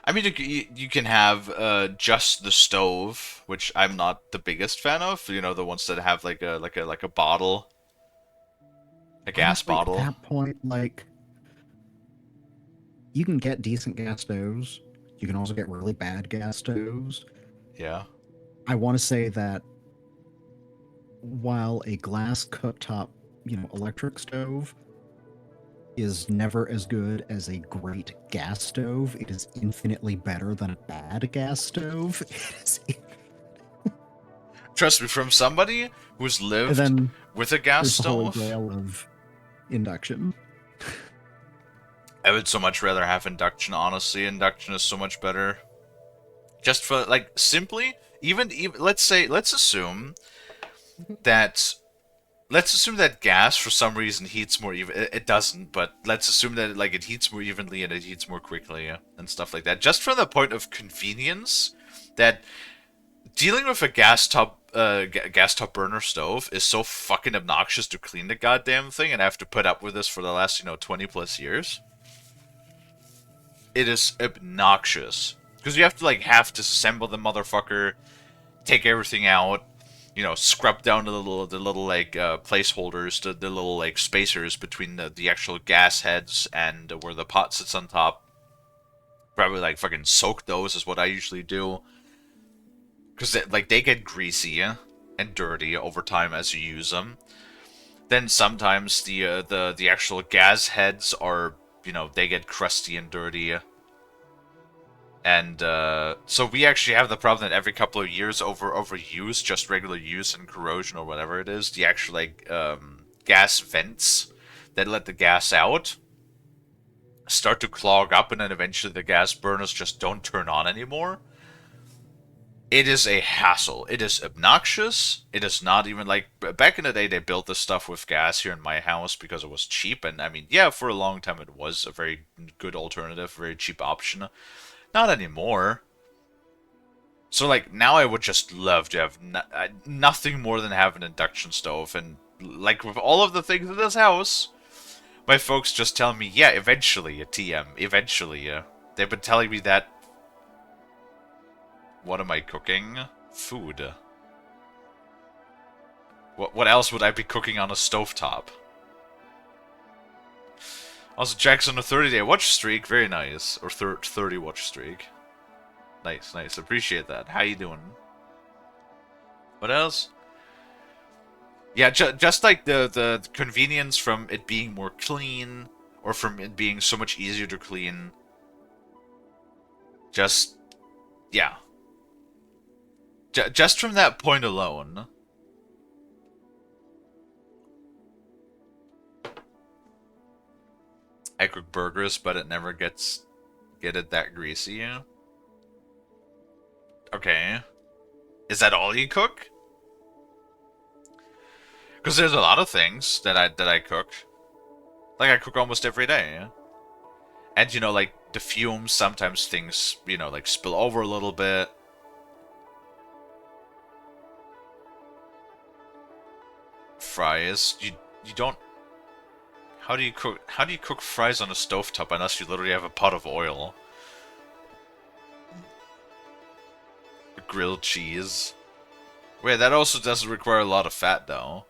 I mean, you can have just the stove, which I'm not the biggest fan of. You know, the ones that have like a bottle, a gas Honestly, at bottle. that point, like, you can get decent gas stoves. You can also get really bad gas stoves. Yeah. I want to say that while a glass cooktop, electric stove is never as good as a great gas stove, it is infinitely better than a bad gas stove. Trust me, from somebody who's And lived then with a gas there's the holy stove, grail of induction. I would so much rather have induction, honestly. Induction is so much better. Just for, like, simply, even let's assume that, gas, for some reason, heats more even, it doesn't, but let's assume that, like, it heats more evenly and it heats more quickly, and stuff like that. Just from the point of convenience, that dealing with a gas top burner stove is so fucking obnoxious to clean the goddamn thing, and I have to put up with this for the last, 20 plus years. It is obnoxious. Because you have to, like, disassemble the motherfucker, take everything out, scrub down the little like, placeholders, the little, like, spacers between the actual gas heads and where the pot sits on top. Probably, like, fucking soak those is what I usually do. Because, they get greasy and dirty over time as you use them. Then sometimes the actual gas heads are, they get crusty and dirty. And so we actually have the problem that every couple of years, over use, just regular use and corrosion or whatever it is, the actual, like, gas vents that let the gas out start to clog up, and then eventually the gas burners just don't turn on anymore. It is a hassle. It is obnoxious. It is not even, like, back in the day they built this stuff with gas here in my house because it was cheap, and I mean, yeah, for a long time it was a very good alternative, very cheap option. Not anymore. So, like, now I would just love to have nothing more than have an induction stove, and, like, with all of the things in this house, my folks just tell me, yeah, eventually, TM, eventually. They've been telling me that. What am I cooking? Food. What else would I be cooking on a stovetop? Also, Jack's on a 30-day watch streak. Very nice. Or 30 watch streak. Nice. Appreciate that. How you doing? What else? Yeah, just like the convenience from it being more clean, or from it being so much easier to clean. Just, yeah. Just from that point alone. I cook burgers, but it never get it that greasy. Okay. Is that all you cook? Because there's a lot of things that I cook. Like, I cook almost every day. And, like, the fumes, sometimes things, like, spill over a little bit. Fries. You don't... How do you cook fries on a stovetop unless you literally have a pot of oil? grilled cheese. Wait, that also doesn't require a lot of fat, though.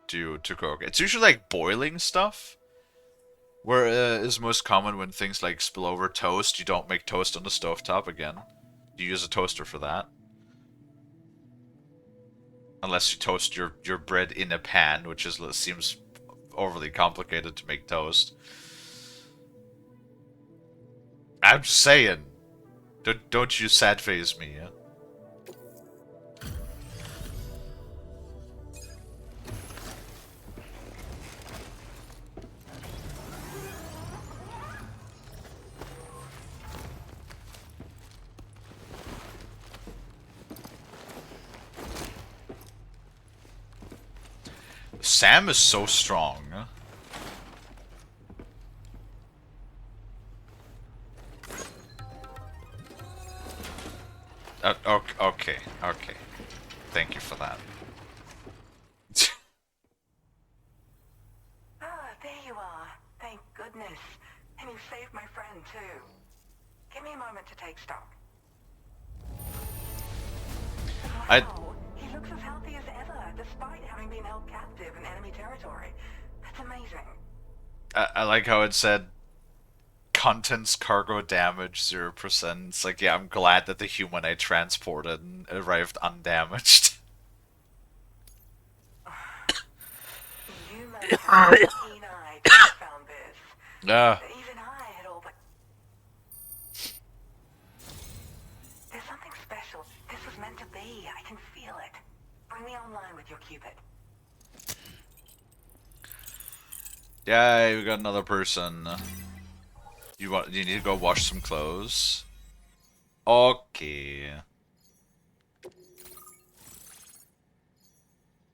To cook. It's usually like boiling stuff, where is most common when things like spill over toast. You don't make toast on the stovetop again. You use a toaster for that. Unless you toast your bread in a pan, which seems overly complicated to make toast. I'm just saying. Don't you sad face me, yeah? Sam is so strong. Okay. Thank you for that. There you are. Thank goodness. And you saved my friend, too. Give me a moment to take stock. Wow, he looks as healthy as ever, despite having been held captive in enemy territory. That's amazing. I like how it said contents cargo damage 0%. It's like, yeah, I'm glad that the human I transported arrived undamaged. You must have a keen eye to have found this. Even I had all but... There's something special. This was meant to be. I can feel it. Bring me online with your Cupid. Yeah, we got another person. You need to go wash some clothes. Okay.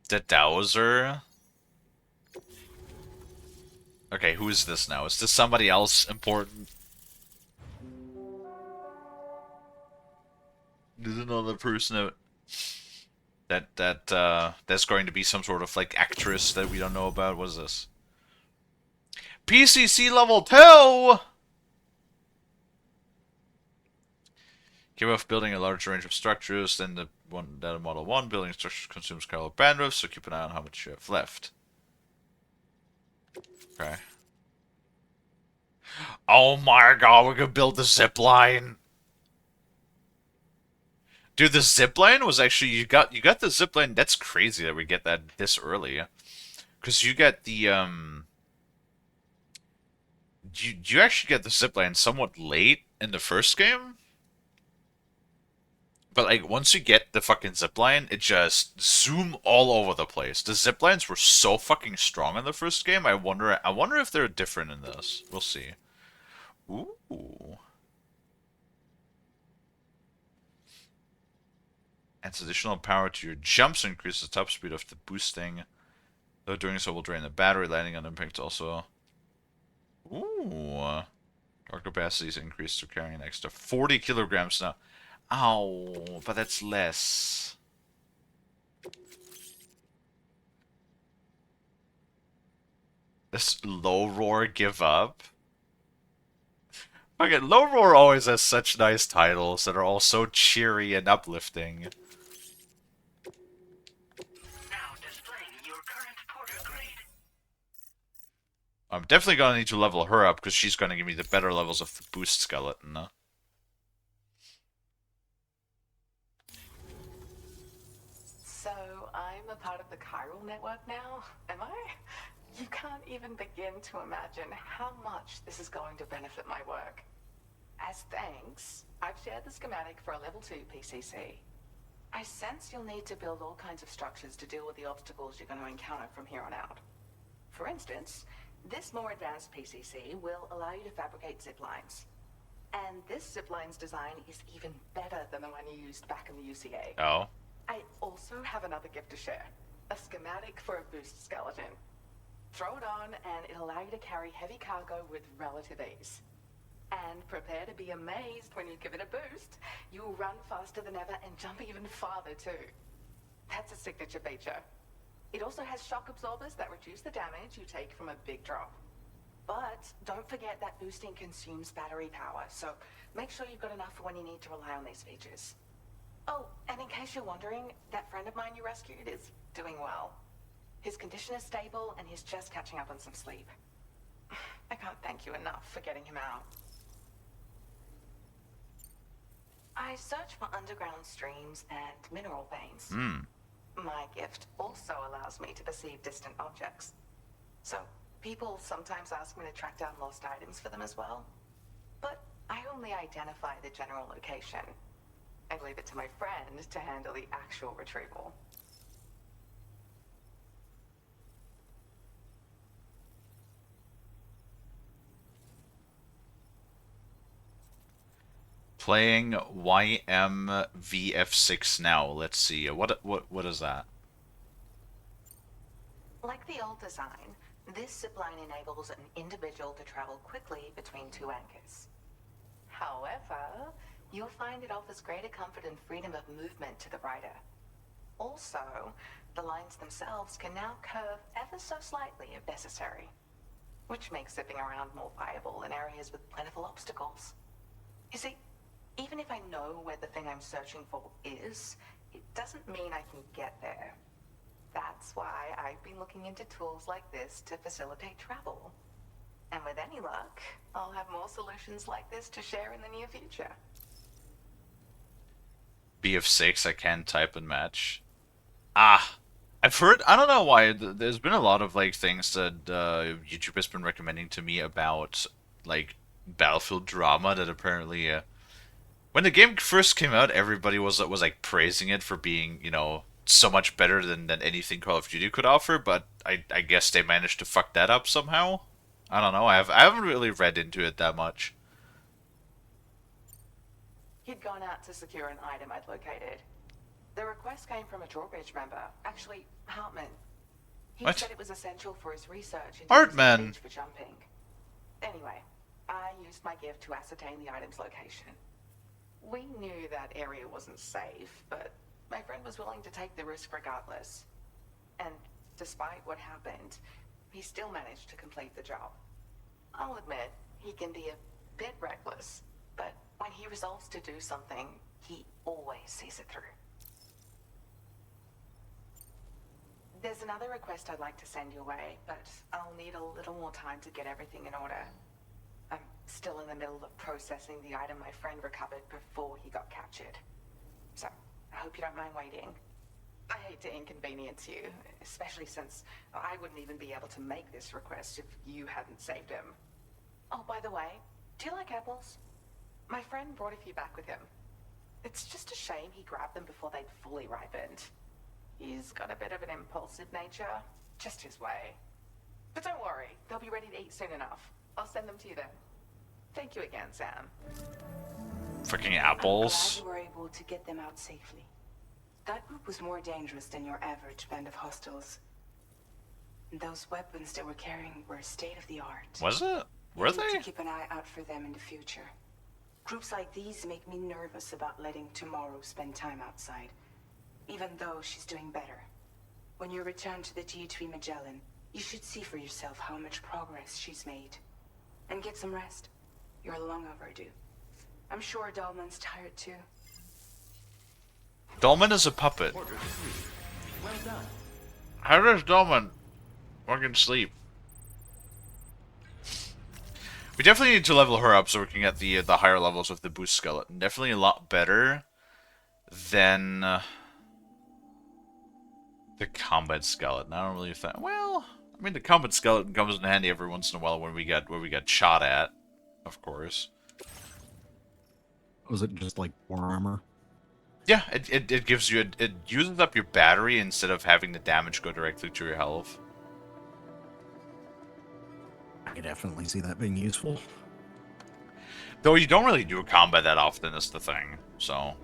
The Dowser. Okay, who is this now? Is this somebody else important? There's another person that's going to be some sort of like actress that we don't know about. What is this? PCC level 2. Give off building a large range of structures than the one that a Model 1. Building structures consumes cargo bandwidth, so keep an eye on how much you have left. Okay. Oh my god, we could build the zip line. Dude, the zip line was actually you got the zip line. That's crazy that we get that this early. Cause you get the you actually get the zip line somewhat late in the first game. But like once you get the fucking zipline, it just zoom all over the place. The ziplines were so fucking strong in the first game. I wonder if they're different in this. We'll see. Ooh. Adds additional power to your jumps, increases the top speed of the boosting. Though doing so will drain the battery. Landing on impact also. Ooh. Car capacity is increased to carrying an extra 40 kilograms now. Ow, but that's less. Does Low Roar give up? Okay, Low Roar always has such nice titles that are all so cheery and uplifting. Now displaying your current porter grade. I'm definitely gonna need to level her up because she's gonna give me the better levels of the boost skeleton. So, I'm a part of the chiral network now, am I? You can't even begin to imagine how much this is going to benefit my work. As thanks, I've shared the schematic for a level 2 PCC. I sense you'll need to build all kinds of structures to deal with the obstacles you're going to encounter from here on out. For instance, this more advanced PCC will allow you to fabricate zip lines. And this zip line's design is even better than the one you used back in the UCA. Oh. I also have another gift to share. A schematic for a boost skeleton. Throw it on and it'll allow you to carry heavy cargo with relative ease. And prepare to be amazed when you give it a boost. You'll run faster than ever and jump even farther too. That's a signature feature. It also has shock absorbers that reduce the damage you take from a big drop. But don't forget that boosting consumes battery power, so make sure you've got enough for when you need to rely on these features. Oh, and in case you're wondering, that friend of mine you rescued is doing well. His condition is stable, and he's just catching up on some sleep. I can't thank you enough for getting him out. I search for underground streams and mineral veins. My gift also allows me to perceive distant objects. So, people sometimes ask me to track down lost items for them as well. But I only identify the general location. I leave it to my friend to handle the actual retrieval. Playing YMVF6 now. Let's see. What is that? Like the old design, this zipline enables an individual to travel quickly between two anchors. However, you'll find it offers greater comfort and freedom of movement to the rider. Also, the lines themselves can now curve ever so slightly if necessary, which makes zipping around more viable in areas with plentiful obstacles. You see, even if I know where the thing I'm searching for is, it doesn't mean I can get there. That's why I've been looking into tools like this to facilitate travel. And with any luck, I'll have more solutions like this to share in the near future. BF6, I can't type and match. I've heard, I don't know why, there's been a lot of, like, things that YouTube has been recommending to me about, like, Battlefield drama that apparently, when the game first came out, everybody was like, praising it for being, you know, so much better than anything Call of Duty could offer, but I guess they managed to fuck that up somehow. I don't know, I haven't really read into it that much. He'd gone out to secure an item I'd located. The request came from a drawbridge member, actually, Hartman. He said it was essential for his research into Hartman beach for jumping. Anyway, I used my gift to ascertain the item's location. We knew that area wasn't safe, but my friend was willing to take the risk regardless. And despite what happened, he still managed to complete the job. I'll admit, he can be a bit reckless, but when he resolves to do something, he always sees it through. There's another request I'd like to send your way, but I'll need a little more time to get everything in order. I'm still in the middle of processing the item my friend recovered before he got captured. So, I hope you don't mind waiting. I hate to inconvenience you, especially since I wouldn't even be able to make this request if you hadn't saved him. Oh, by the way, do you like apples? My friend brought a few back with him. It's just a shame he grabbed them before they'd fully ripened. He's got a bit of an impulsive nature, just his way. But don't worry, they'll be ready to eat soon enough. I'll send them to you then. Thank you again, Sam. Freaking apples. I'm glad you were able to get them out safely. That group was more dangerous than your average band of hostiles. Those weapons they were carrying were state-of-the-art. Was it? Were they? To keep an eye out for them in the future. Groups like these make me nervous about letting Tomorrow spend time outside, even though she's doing better. When you return to the G3 Magellan, you should see for yourself how much progress she's made. And get some rest. You're long overdue. I'm sure Dahlman's tired too. Dahlman is a puppet. Well done. How does Dahlman fucking sleep? We definitely need to level her up so we can get the higher levels of the boost skeleton. Definitely a lot better than the combat skeleton. I don't really think. Well, I mean the combat skeleton comes in handy every once in a while when we get shot at, of course. Was it just like more armor? Yeah, it gives you it uses up your battery instead of having the damage go directly to your health. I could definitely see that being useful. Though you don't really do combat that often is the thing, so.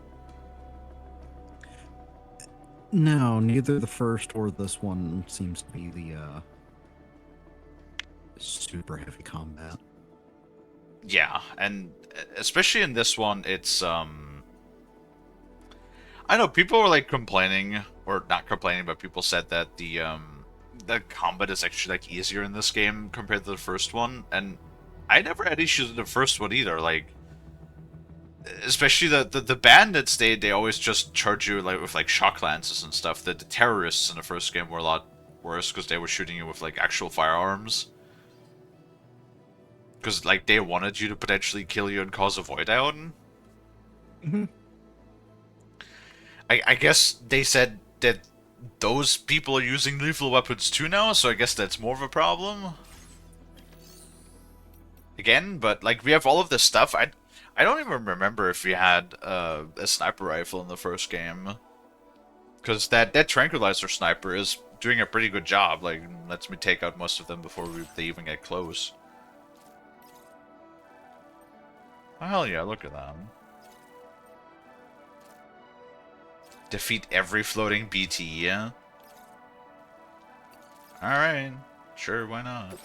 No, neither the first or this one seems to be the super heavy combat. Yeah, and especially in this one, it's I know people were like complaining, or not complaining, but people said that the the combat is actually like easier in this game compared to the first one, and I never had issues with the first one either. Like, especially the bandits, they always just charge you like with like shock lances and stuff. The terrorists in the first game were a lot worse because they were shooting you with like actual firearms. Because like they wanted you to potentially kill you and cause a void out. Mhm. I guess they said that those people are using lethal weapons too now, so I guess that's more of a problem. Again, but like we have all of this stuff. I don't even remember if we had a sniper rifle in the first game, because that tranquilizer sniper is doing a pretty good job. Like lets me take out most of them before they even get close. Oh, hell yeah! Look at that. Defeat every floating BT. Yeah. All right. Sure. Why not?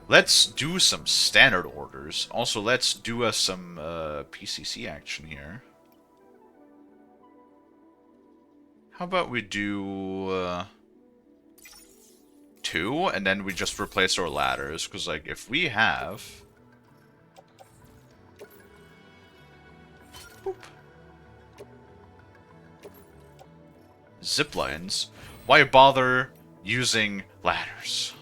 Let's do some standard orders. Also, let's do some PCC action here. How about we do 2, and then we just replace our ladders? Because, like, if we have... Boop. Zip lines, why bother using ladders?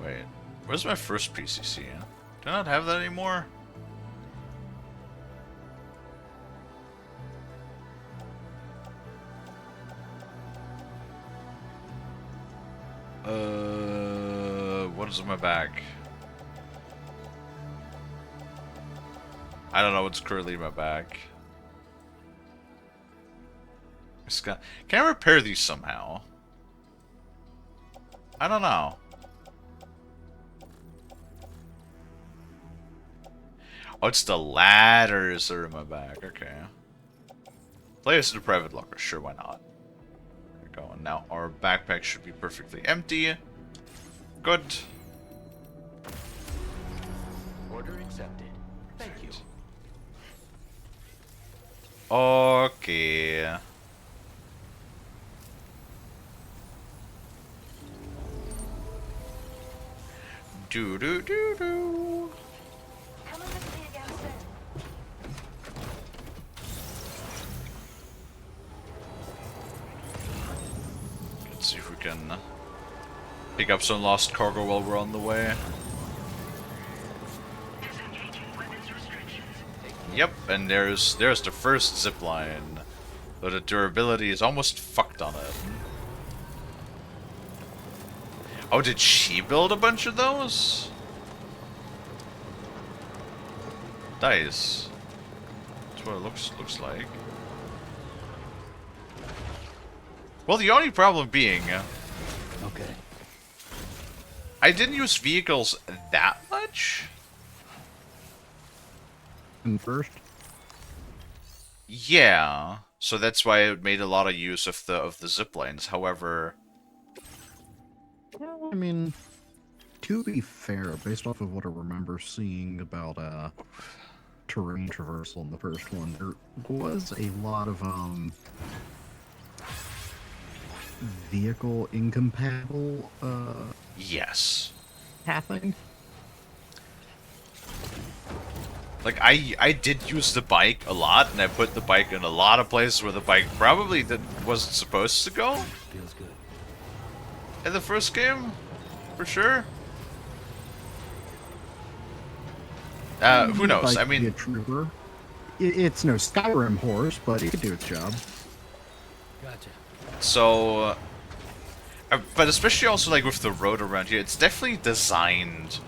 Wait, where's my first PCC? Do I not have that anymore? What is on my back? I don't know what's currently in my back. Can I repair these somehow? I don't know. Oh, it's the ladders that are in my back. Okay. Place in the private locker. Sure, why not? There we go. And now our backpack should be perfectly empty. Good. Order accepted. Thank you. Okay. Do do do do. Let's see if we can pick up some lost cargo while we're on the way. Yep, and there's the first zipline, but the durability is almost fucked on it. Oh, did she build a bunch of those? Nice. That's what it looks like. Well, the only problem being, Okay. I didn't use vehicles that much. And first, Yeah, so that's why it made a lot of use of the zip lines. However, I mean, to be fair, based off of what I remember seeing about terrain traversal in the first one, there was a lot of vehicle incompatible yes. happening. Like, I did use the bike a lot, and I put the bike in a lot of places where the bike probably wasn't supposed to go. Feels good. In the first game, for sure. Who knows? I Like, mean, be a trooper. It's no Skyrim horse, but it could do its job. Gotcha. so, but especially also like with the road around here, it's definitely designed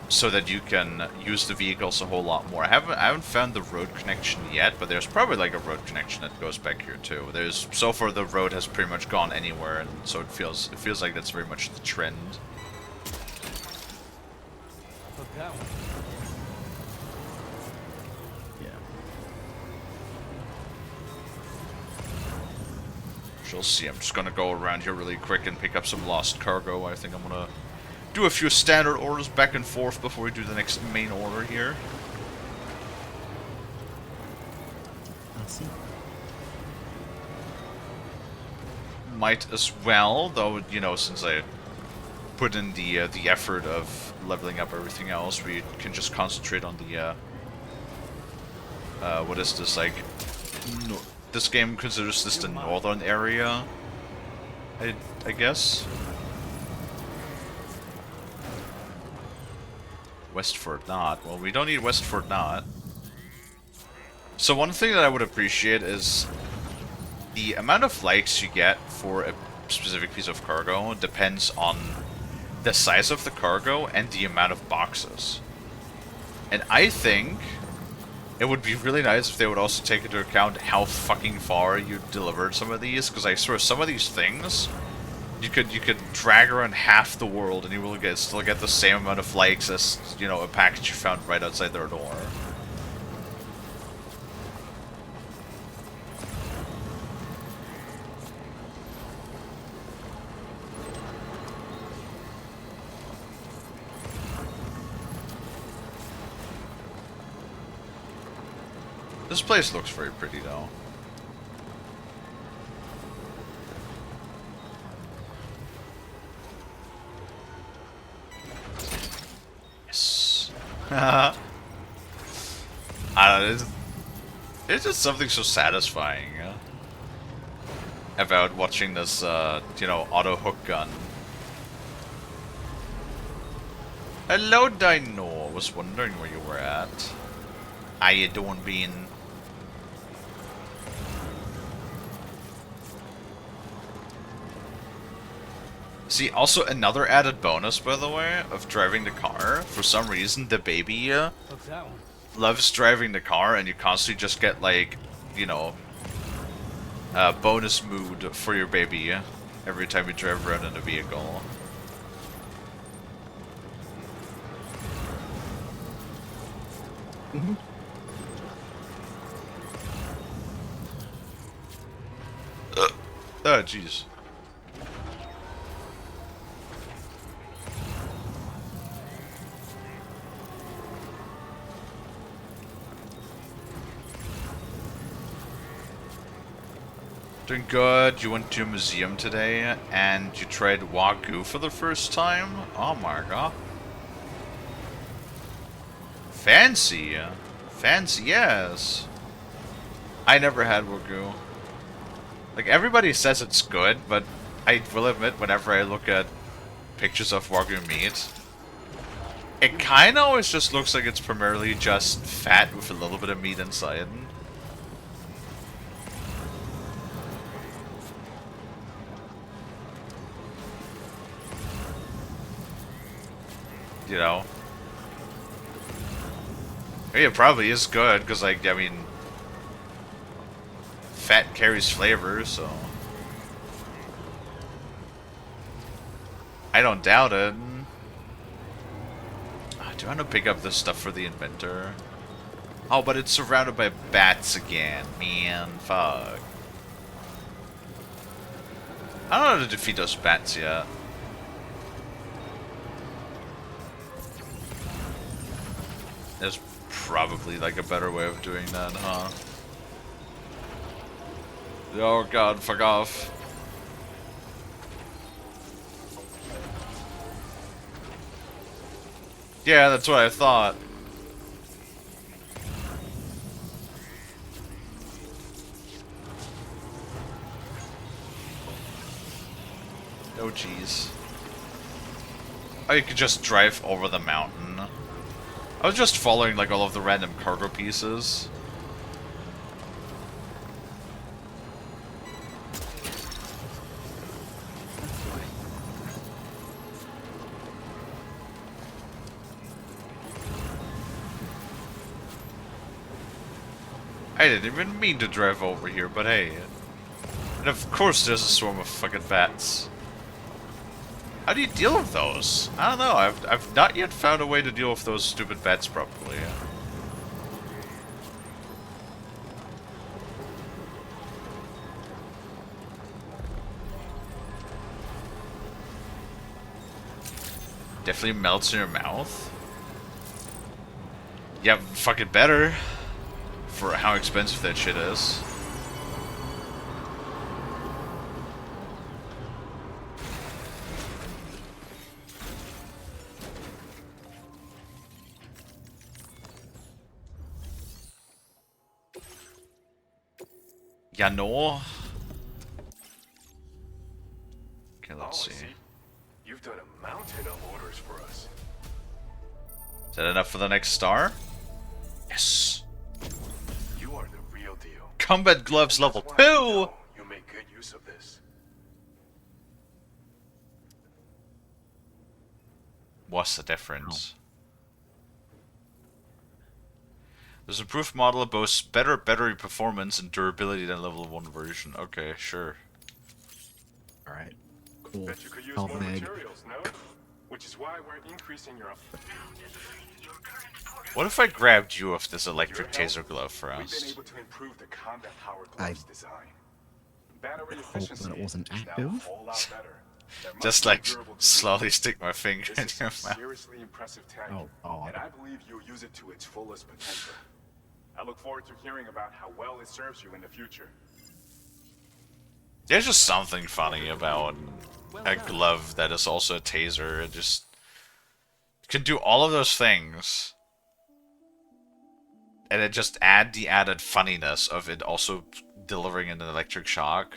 so that you can use the vehicles a whole lot more. I haven't found the road connection yet, but there's probably like a road connection that goes back here too. There's so far the road has pretty much gone anywhere, and so it feels like that's very much the trend. Hook that one. shall see. I'm just gonna go around here really quick and pick up some lost cargo. I think I'm gonna do a few standard orders back and forth before we do the next main order here. I'll see. Might as well, though, you know, since I put in the effort of leveling up everything else, we can just concentrate on the what is this, like, no, this game considers this the northern area, I guess. West Fort Knot. Well, we don't need West Fort Knot. So one thing that I would appreciate is the amount of likes you get for a specific piece of cargo depends on the size of the cargo and the amount of boxes. And I think it would be really nice if they would also take into account how fucking far you delivered some of these, because I swear some of these things you could drag around half the world and you will still get the same amount of likes as, you know, a package you found right outside their door. This place looks very pretty, though. Yes. I don't know, it's just something so satisfying about watching this, you know, auto hook gun. Hello, Dino. I was wondering where you were at. How you doing, Bean? See, also another added bonus, by the way, of driving the car. For some reason, the baby What's that one? loves driving the car, and you constantly just get, like, you know, bonus mood for your baby every time you drive around in a vehicle. Mm-hmm. Oh, jeez. Doing good. You went to a museum today and you tried Wagyu for the first time? Oh my god. Fancy. Fancy, yes. I never had Wagyu. Like, everybody says it's good, but I will admit, whenever I look at pictures of Wagyu meat, it kinda always just looks like it's primarily just fat with a little bit of meat inside. You know? I mean, it probably is good, because, like, I mean, fat carries flavor, so I don't doubt it. Do I want to pick up this stuff for the inventor? Oh, but it's surrounded by bats again. Man, fuck. I don't know how to defeat those bats yet. There's probably, like, a better way of doing that, huh? Oh god, fuck off. Yeah, that's what I thought. Oh jeez. Oh, you could just drive over the mountain. I was just following, like, all of the random cargo pieces. I didn't even mean to drive over here, but hey. And of course there's a swarm of fucking bats. How do you deal with those? I don't know, I've not yet found a way to deal with those stupid bats properly. Definitely melts in your mouth. Yeah, fucking better. For how expensive that shit is. Yeah, no. Okay, let's see. You've done a mountain of orders for us. Is that enough for the next star? Yes. You are the real deal. Combat gloves level 2! You make good use of this. What's the difference? There's an improved model that boasts better battery performance and durability than level 1 version. Okay, sure. Alright. Cool. Bet you could use Health more egg. materials, no? Which is why we're increasing your... What if I grabbed you with this electric taser glove We've been first? able to improve the combat power I gloves design. Battery hope efficiency that it wasn't is now active. a whole lot better. They're much Just more like durable to slowly use. stick my finger in This your is mouth. seriously impressive tech, Oh, God. and I believe you'll use it to its fullest potential. I look forward to hearing about how well it serves you in the future. There's just something funny about a glove that is also a taser. It just can do all of those things. And it just add the added funniness of it also delivering an electric shock.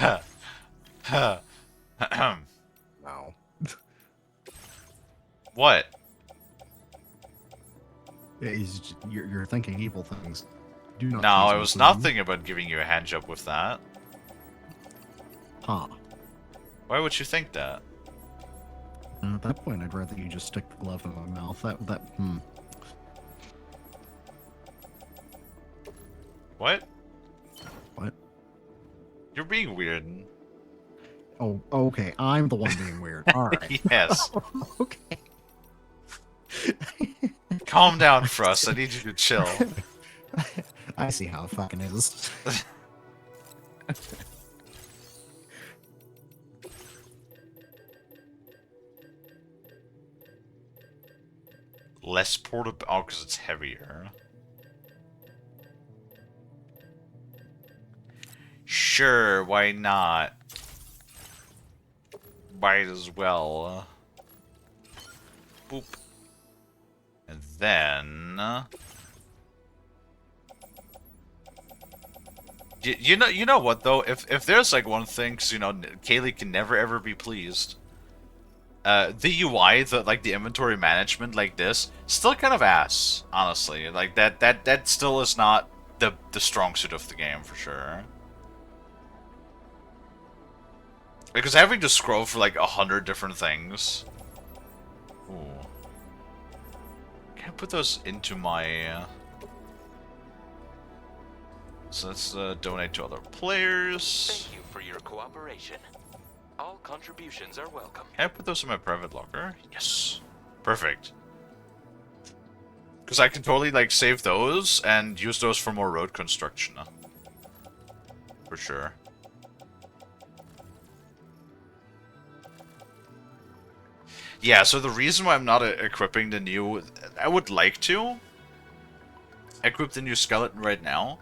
Wow. What? You're thinking evil things. Do not No, tease I me, was please. not thinking about giving you a hand job with that. Huh. Why would you think that? At that point, I'd rather you just stick the glove in my mouth. What? What? You're being weird. Oh, okay. I'm the one being weird. Alright. Yes. Okay. Calm down, Frost. I need you to chill. I see how it fucking is. Less portable. Oh, because it's heavier. Sure, why not? Might as well. Boop. And then... You know what though? If there's like one thing, cause you know Kalie can never ever be pleased. The UI, the inventory management like this, still kind of ass, honestly. Like that still is not the strong suit of the game for sure. Because having to scroll for like 100 different things. Ooh. Can I put those into my? So let's donate to other players. Thank you for your cooperation. All contributions are welcome. Can I put those in my private locker? Yes. Perfect. Because I can totally like save those and use those for more road construction. For sure. Yeah, so the reason why I'm not equipping the new... I would like to equip the new skeleton right now.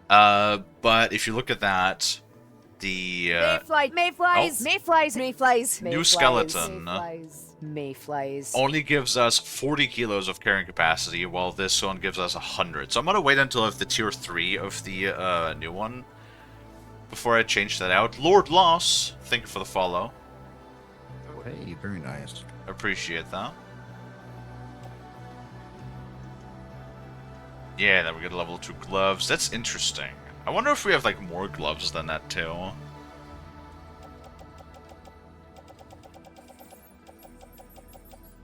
But if you look at that, the... Mayflies. New skeleton Mayflies. only gives us 40 kilos of carrying capacity, while this one gives us 100. So I'm gonna wait until I have the tier 3 of the new one before I change that out. Lord Loss, thank you for the follow. Hey, very nice. Appreciate that. Yeah, then we get level 2 gloves. That's interesting. I wonder if we have like more gloves than that too.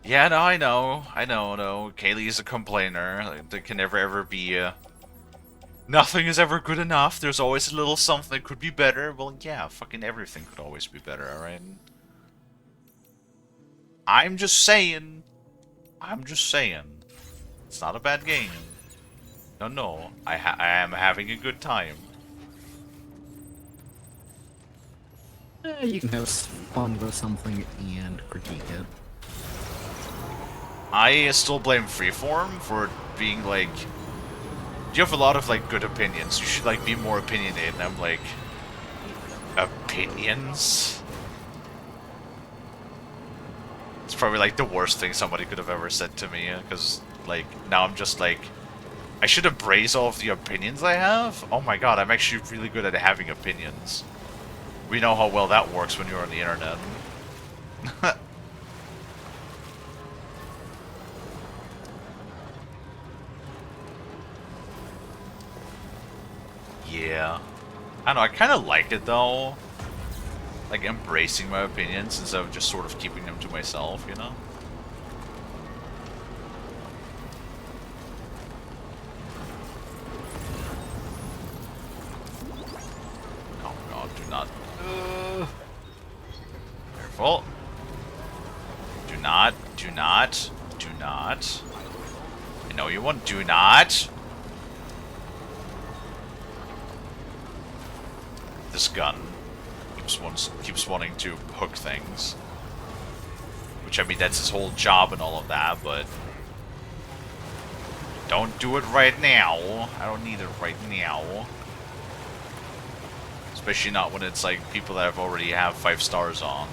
Yeah, no, I know. Kalie's a complainer. Like, there can never ever be nothing is ever good enough. There's always a little something that could be better. Well, yeah, fucking everything could always be better, alright? I'm just saying. It's not a bad game. No. I am having a good time. You can have fun with something and critique it. I still blame Freeform for being like, you have a lot of like good opinions. You should like be more opinionated. And I'm like, opinions? It's probably like the worst thing somebody could have ever said to me. Because like now I'm just like, I should embrace all of the opinions I have. Oh my god, I'm actually really good at having opinions. We know how well that works when you're on the internet. Yeah. I don't know, I kind of like it though. Like embracing my opinions instead of just sort of keeping them to myself, you know? Oh god, do not. Careful. Do not, do not, do not. I know you want, do not. This gun keeps wanting to hook things. Which, I mean, that's his whole job and all of that, but... Don't do it right now. I don't need it right now. Especially not when it's, like, people that have already have 5 stars on.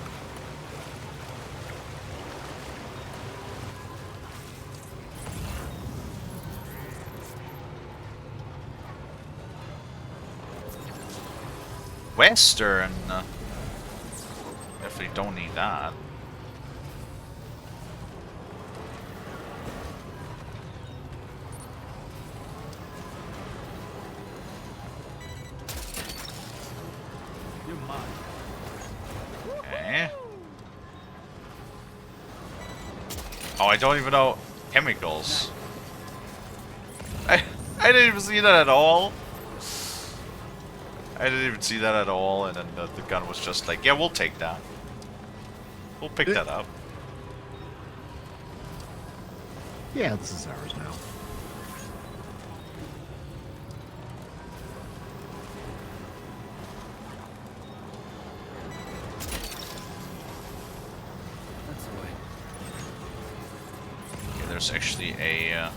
Western. Definitely don't need that. Okay. Oh, I don't even know chemicals. I didn't even see that at all. I didn't even see that at all, and then the gun was just like, yeah, we'll take that. We'll pick that up. Yeah, this is ours now. That's the way. Okay, there's actually a...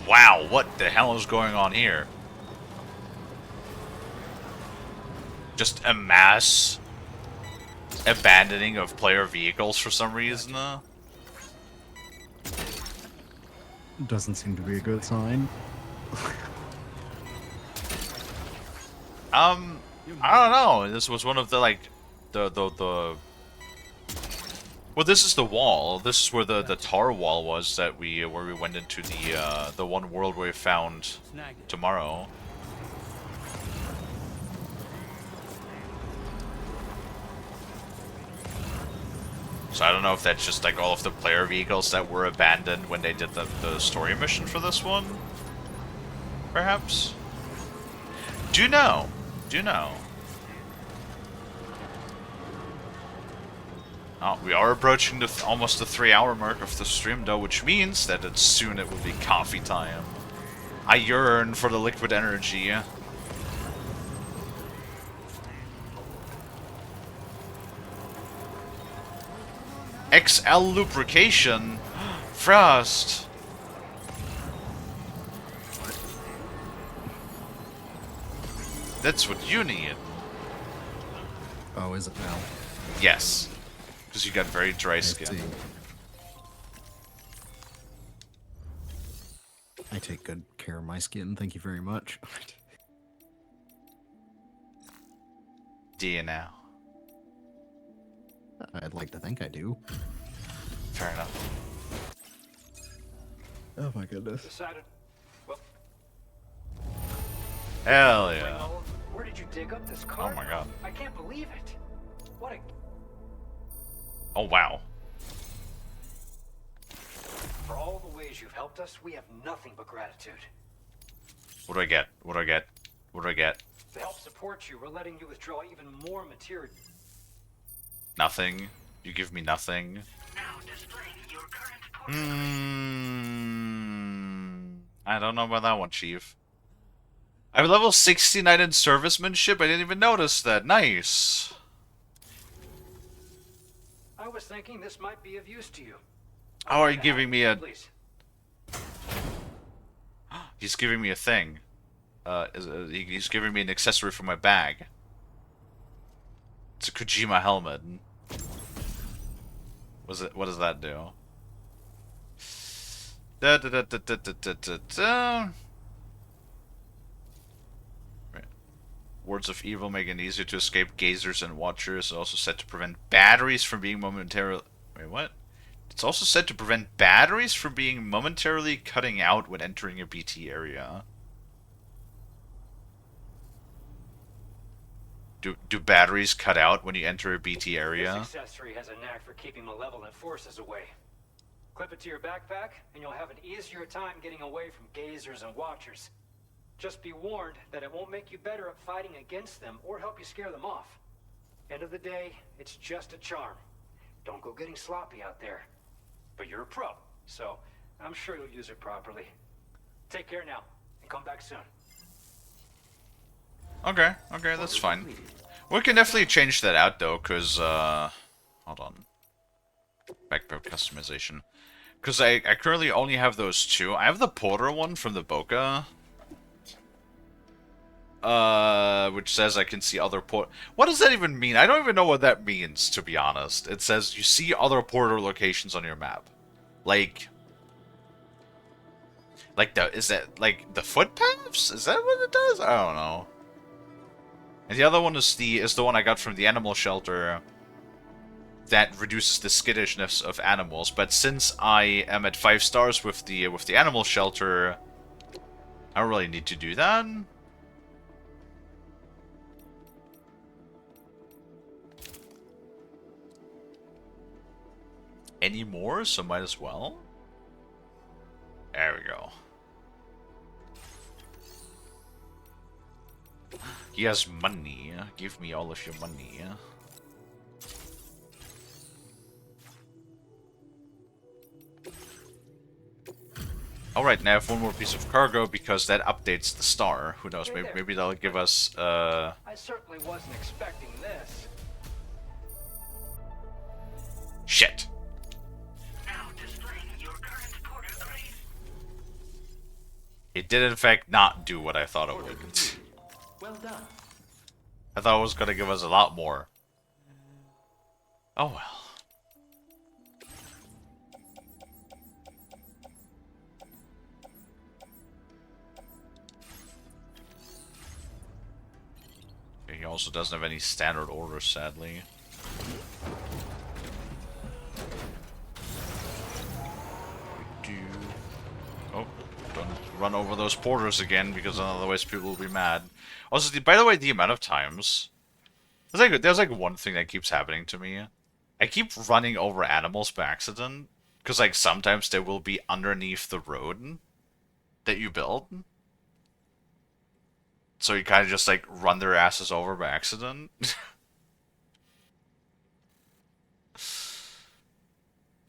Wow, what the hell is going on here? Just a mass abandoning of player vehicles for some reason. Doesn't seem to be a good sign. I don't know. This was one of the like the well, this is the wall. This is where the tar wall was that where we went into the one world where we found tomorrow. So I don't know if that's just like all of the player vehicles that were abandoned when they did the story mission for this one. Perhaps? Do know. Do know. Oh, we are approaching the almost the 3-hour mark of the stream though, which means that soon it will be coffee time. I yearn for the liquid energy. XL lubrication? Frost! That's what you need. Oh, is it now? Yes. Because you got very dry skin. I take good care of my skin, thank you very much. Do you now? I'd like to think I do. Fair enough. Oh my goodness. Decided. Well, Hell yeah. where did you dig up this car? Oh my god. I can't believe it. What a... Oh wow. For all the ways you've helped us, we have nothing but gratitude. What do I get? What do I get? What do I get? To help support you, we're letting you withdraw even more material. Nothing. You give me nothing. I don't know about that one, Chief. I'm level 69 in servicemanship. I didn't even notice that. Nice. I was thinking this might be of use to you. How are you giving me a... Please. He's giving me a thing. He's giving me an accessory for my bag. It's a Kojima helmet. What does that do? Da, da, da, da, da, da, da, da, da. Right. Words of evil make it easier to escape gazers and watchers. Also said to prevent batteries from being momentarily... Wait, what? It's also said to prevent batteries from being momentarily cutting out when entering a BT area. Do batteries cut out when you enter a BT area? This accessory has a knack for keeping malevolent forces away. Clip it to your backpack, and you'll have an easier time getting away from gazers and watchers. Just be warned that it won't make you better at fighting against them or help you scare them off. End of the day, it's just a charm. Don't go getting sloppy out there. But you're a pro, so I'm sure you'll use it properly. Take care now, and come back soon. Okay, that's fine. We can definitely change that out, though, because, hold on. Backpack customization. Because I currently only have those two. I have the Porter one from the Boca. Which says I can see other port... What does that even mean? I don't even know what that means, to be honest. It says you see other Porter locations on your map. Like, is that, like, the footpaths? Is that what it does? I don't know. And the other one is the one I got from the animal shelter that reduces the skittishness of animals. But since I am at 5 stars with the animal shelter, I don't really need to do that. Anymore, so might as well. There we go. He has money. Give me all of your money. Alright, now I have one more piece of cargo because that updates the star. Who knows, maybe that'll give us, I certainly wasn't expecting this. Shit. It did in fact not do what I thought it would. Well done. I thought it was gonna give us a lot more. Oh well. Okay, he also doesn't have any standard orders, sadly. Oh, don't run over those porters again, because otherwise people will be mad. Also, by the way, the amount of times... There's like one thing that keeps happening to me. I keep running over animals by accident, because like sometimes they will be underneath the road that you built. So you kind of just like run their asses over by accident.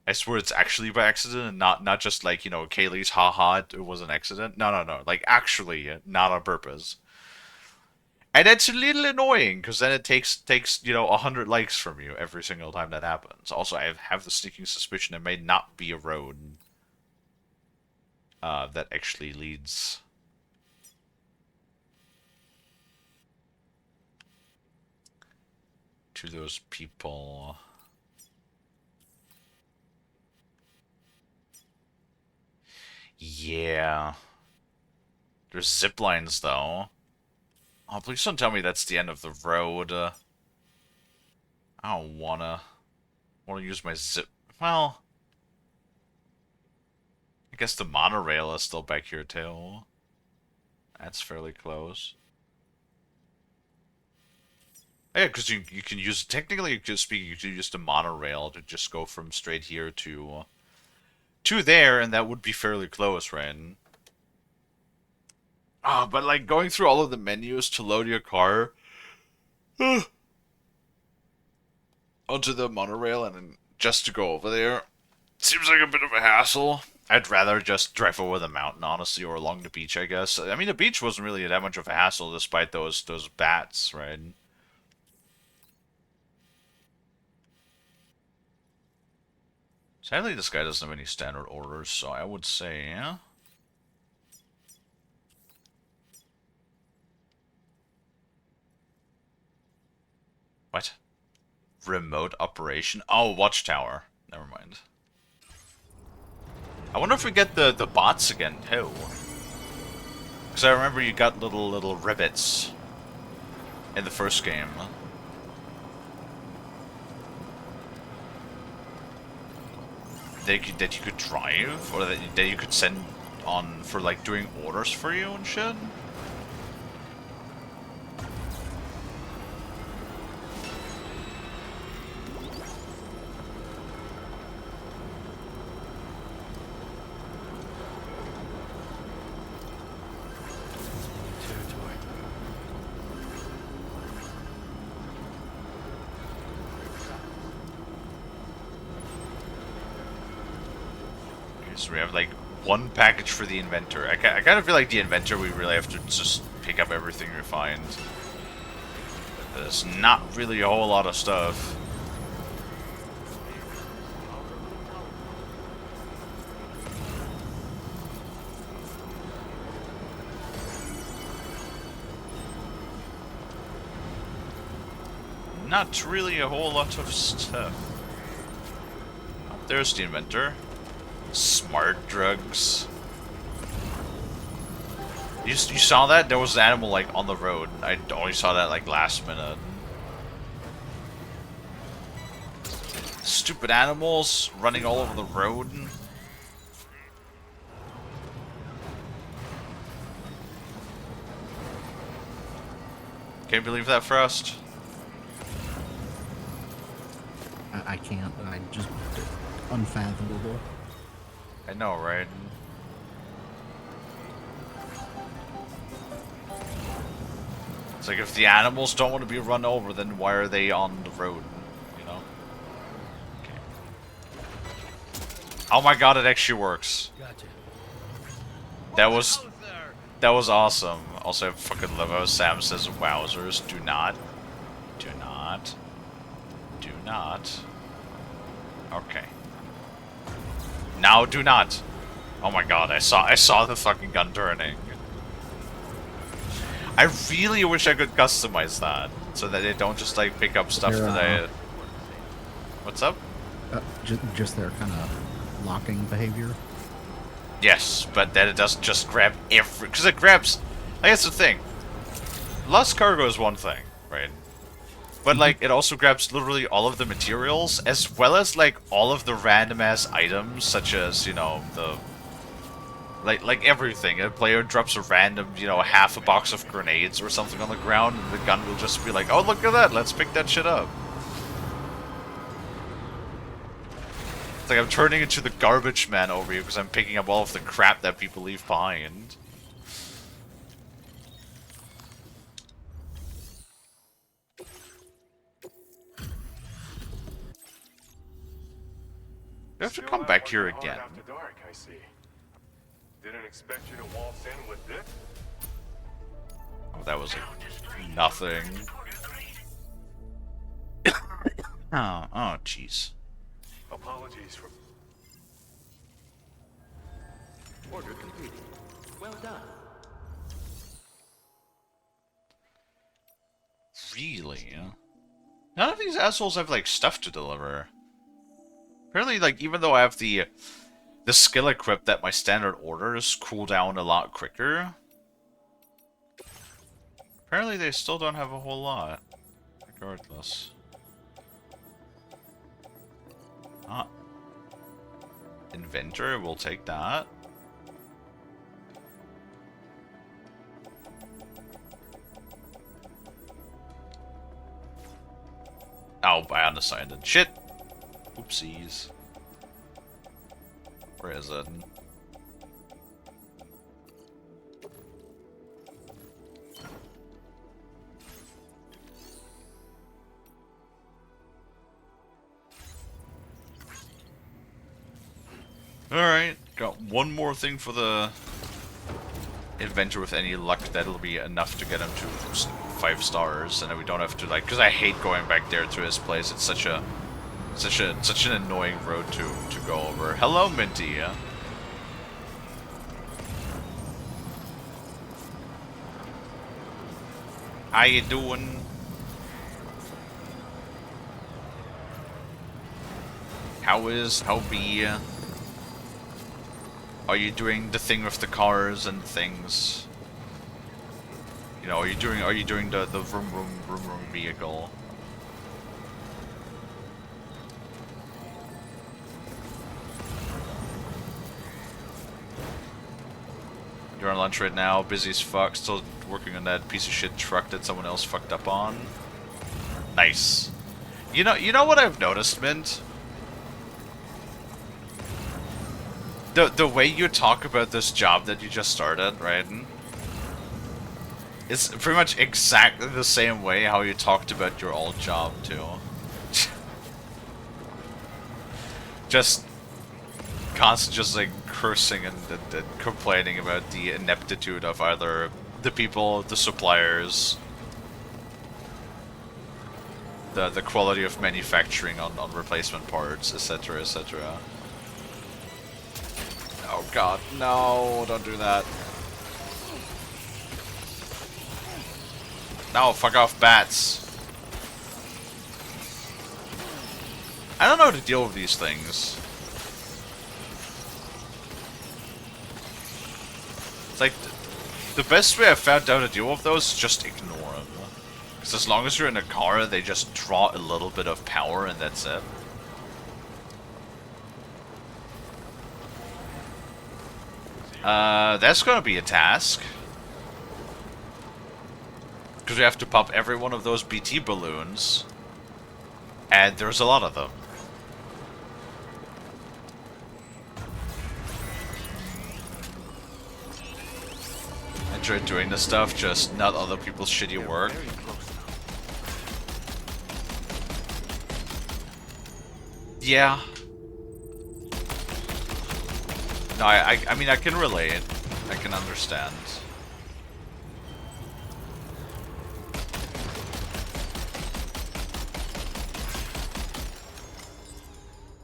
I swear it's actually by accident and not just like, you know, Kalie's haha, it was an accident. No. Like actually, not on purpose. And it's a little annoying, because then it takes you know, 100 likes from you every single time that happens. Also, I have the sneaking suspicion it may not be a road that actually leads... to those people. Yeah. There's zip lines, though. Oh, please don't tell me that's the end of the road. I don't wanna use my zip... Well... I guess the monorail is still back here, too. That's fairly close. Yeah, because you can use... Technically, just speaking, you can use the monorail to just go from straight here to there, and that would be fairly close, right? Ah, but like going through all of the menus to load your car onto the monorail and then just to go over there seems like a bit of a hassle. I'd rather just drive over the mountain, honestly, or along the beach, I guess. I mean, the beach wasn't really that much of a hassle despite those bats, right? Sadly, this guy doesn't have any standard orders, so I would say, yeah. What? Remote operation? Oh, watchtower. Never mind. I wonder if we get the bots again, too. Because I remember you got little rivets in the first game. That you could drive, or that you could send on for like doing orders for you and shit. So we have like one package for the inventor. I kind of feel like the inventor we really have to just pick up everything we find. There's not really a whole lot of stuff. Not really a whole lot of stuff. Oh, there's the inventor. Smart drugs. You saw that? There was an animal like on the road. I only saw that like last minute. Stupid animals running all over the road. Can't believe that, Frost. I can't. I just unfathomable. I know, right? It's like if the animals don't want to be run over, then why are they on the road? You know? Okay. Oh my god, it actually works. Gotcha. That was awesome. Also, I fucking love how Sam says, "Wowzers, do not. Okay. Now do not. Oh my god, I saw the fucking gun turning. I really wish I could customize that so that they don't just like pick up stuff that I. What's up? Just their kind of locking behavior. Yes, but that it doesn't just grab every, because it grabs. I guess the thing. Lost cargo is one thing, right? But like it also grabs literally all of the materials as well as like all of the random ass items, such as, you know, the like everything. A player drops a random, you know, half a box of grenades or something on the ground, and the gun will just be like, "Oh, look at that! Let's pick that shit up." It's like I'm turning into the garbage man over here because I'm picking up all of the crap that people leave behind. We have to come back here again. After dark, I see. Didn't expect you to waltz in with this. Oh, that was like nothing. Oh, jeez. Apologies for. Order completed. Well done. Really? None of these assholes have like stuff to deliver. Apparently, like, even though I have the skill equipped that my standard orders cool down a lot quicker, apparently they still don't have a whole lot. Regardless. Ah. Inventor, we'll take that. Oh, by unassigned. Shit! Oopsies. Where is it? Alright, got one more thing for the adventure with any luck. That'll be enough to get him to 5 stars, and then we don't have to, like, because I hate going back there to his place. It's such a Such an annoying road to go over. Hello, Minty. How you doing? How be? Are you doing the thing with the cars and things? You know, are you doing the vroom vroom vehicle? You're on lunch right now, busy as fuck, still working on that piece of shit truck that someone else fucked up on. Nice. You know what I've noticed, Mint? The way you talk about this job that you just started, right? It's pretty much exactly the same way how you talked about your old job too. Just constant, just like cursing and complaining about the ineptitude of either the people, the suppliers, the quality of manufacturing on replacement parts, etc., etc. Oh god, no, don't do that. No, fuck off, bats. I don't know how to deal with these things. It's like, the best way I've found out to deal with those is just ignore them. Because as long as you're in a car, they just draw a little bit of power and that's it. That's gonna be a task. Because we have to pop every one of those BT balloons. And there's a lot of them. Enjoy doing this stuff, just not other people's shitty work. Yeah. No, I mean, I can relate. I can understand.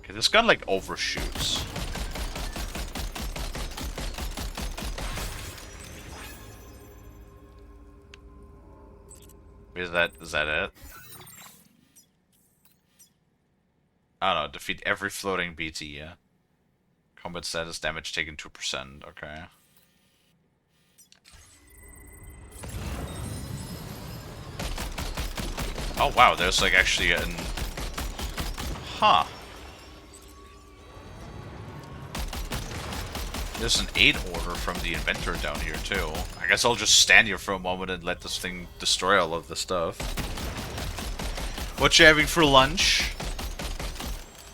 Okay, this gun, like, overshoots. Is that it? I don't know, defeat every floating BT, yeah. Combat status, damage taken 2%, okay. Oh wow, there's like actually an... Huh. There's an aid order from the inventor down here too. I guess I'll just stand here for a moment and let this thing destroy all of the stuff. What you having for lunch?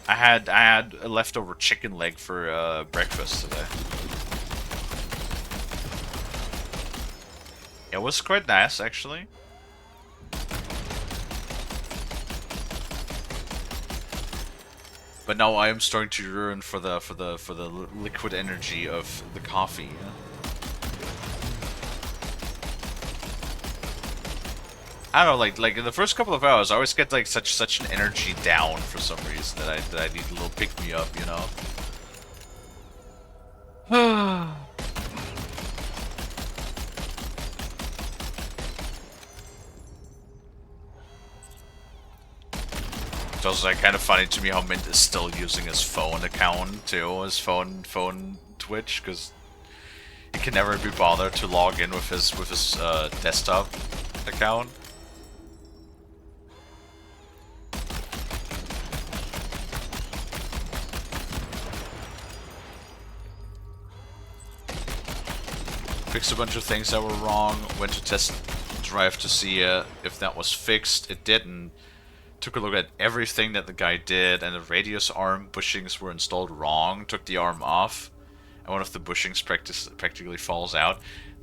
I had a leftover chicken leg for breakfast today. It was quite nice, actually. But now I am starting to yearn for the liquid energy of the coffee. I don't know, like in the first couple of hours, I always get like such an energy down for some reason that I need a little pick me up, you know. It's also like kind of funny to me how Mint is still using his phone account too, his phone Twitch, because he can never be bothered to log in with his desktop account. Fixed a bunch of things that were wrong, went to test drive to see if that was fixed. It didn't. Took a look at everything that the guy did, and the radius arm bushings were installed wrong. Took the arm off, and one of the bushings practically falls out.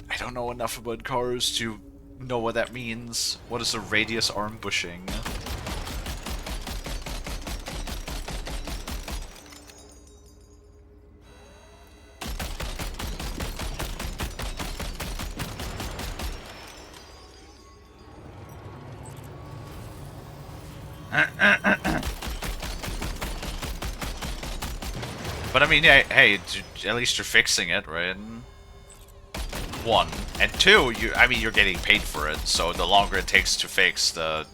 I don't know enough about cars to know what that means. What is a radius arm bushing? But I mean, yeah, hey, at least you're fixing it, right? One. And two, I mean, you're getting paid for it, so the longer it takes to fix, the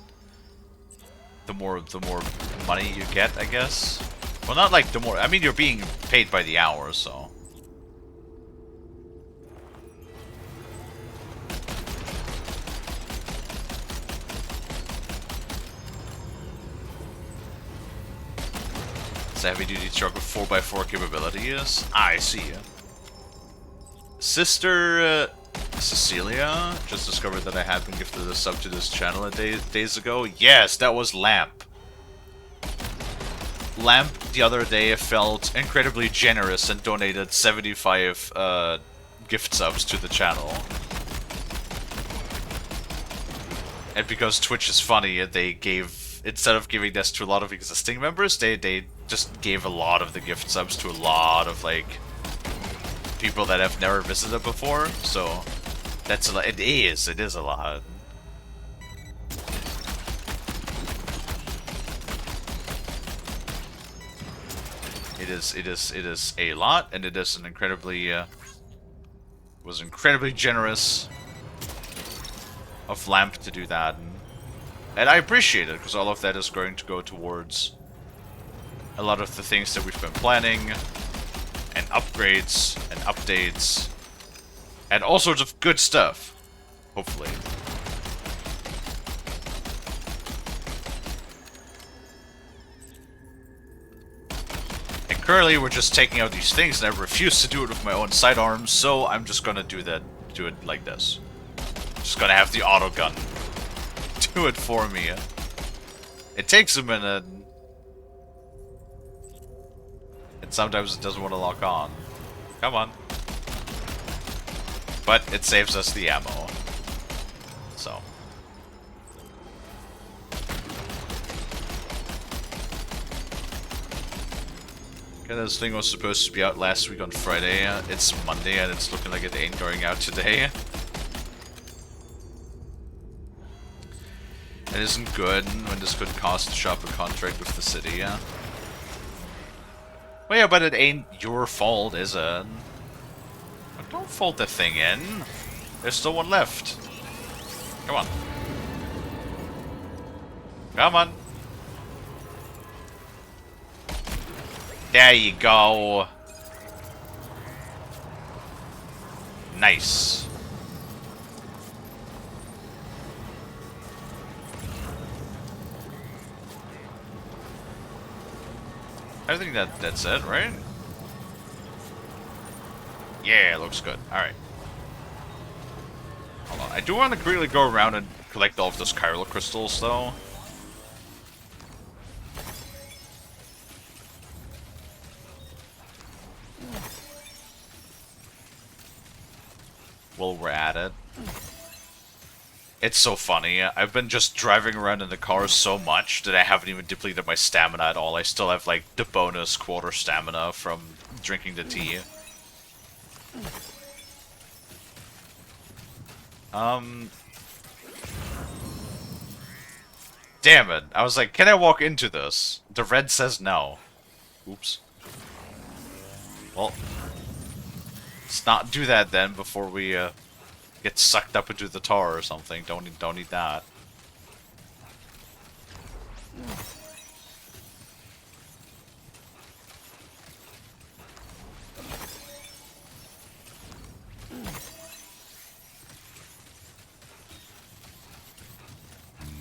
more money you get, I guess. Well, not like the more, I mean, you're being paid by the hour, so. It's a heavy-duty truck with 4x4 capabilities. I see. Sister Cecilia just discovered that I had been gifted a sub to this channel days ago. Yes, that was Lamp. Lamp the other day felt incredibly generous and donated 75 gift subs to the channel. And because Twitch is funny, they gave, instead of giving this to a lot of existing members, they just gave a lot of the gift subs to a lot of, like, people that have never visited before, so that's a lot. It is a lot. It is a lot, and it is an incredibly, was incredibly generous of Lamp to do that, and I appreciate it, because all of that is going to go towards a lot of the things that we've been planning, and upgrades, and updates, and all sorts of good stuff, hopefully. And currently we're just taking out these things, and I refuse to do it with my own sidearms, so I'm just gonna do it like this. Just gonna have the auto gun do it for me. It takes a minute. And sometimes it doesn't want to lock on. Come on. But it saves us the ammo. So. Okay, this thing was supposed to be out last week on Friday. It's Monday and it's looking like it ain't going out today. It isn't good when this could cost the shop a contract with the city, yeah. Well, yeah, but it ain't your fault, is it? Don't fold the thing in. There's still one left. Come on. Come on. There you go. Nice. I think that's it, right? Yeah, it looks good. Alright. Hold on. I do want to quickly go around and collect all of those chiral crystals, though. While we're at it. It's so funny. I've been just driving around in the car so much that I haven't even depleted my stamina at all. I still have, like, the bonus quarter stamina from drinking the tea. Damn it. I was like, can I walk into this? The red says no. Oops. Well, let's not do that then before we, get sucked up into the tar or something. Don't need that.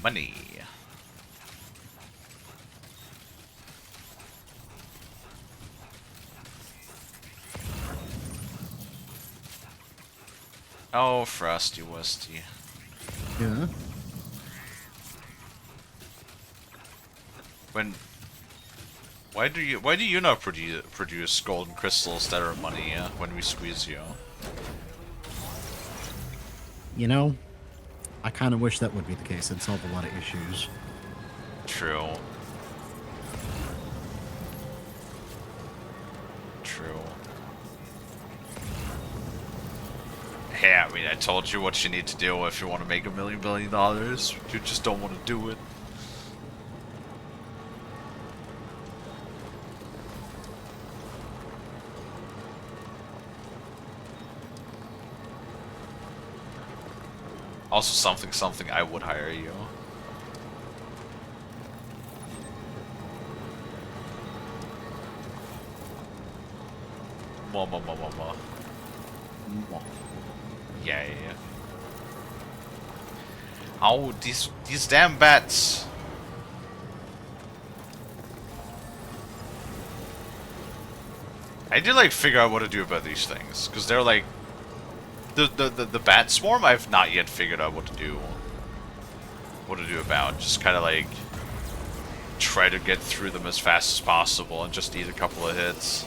Money. Oh, Frosty Westy. Yeah. Why do you not produce golden crystals that are money when we squeeze you? You know, I kind of wish that would be the case. It'd solve a lot of issues. True. True. Hey, I mean, I told you what you need to do if you want to make $1 billion. You just don't want to do it. Also, something, I would hire you. More. Yeah. Oh, these damn bats. I need to like figure out what to do about these things, because they're like the bat swarm. I've not yet figured out what to do. What to do about? Just kind of like try to get through them as fast as possible and just eat a couple of hits.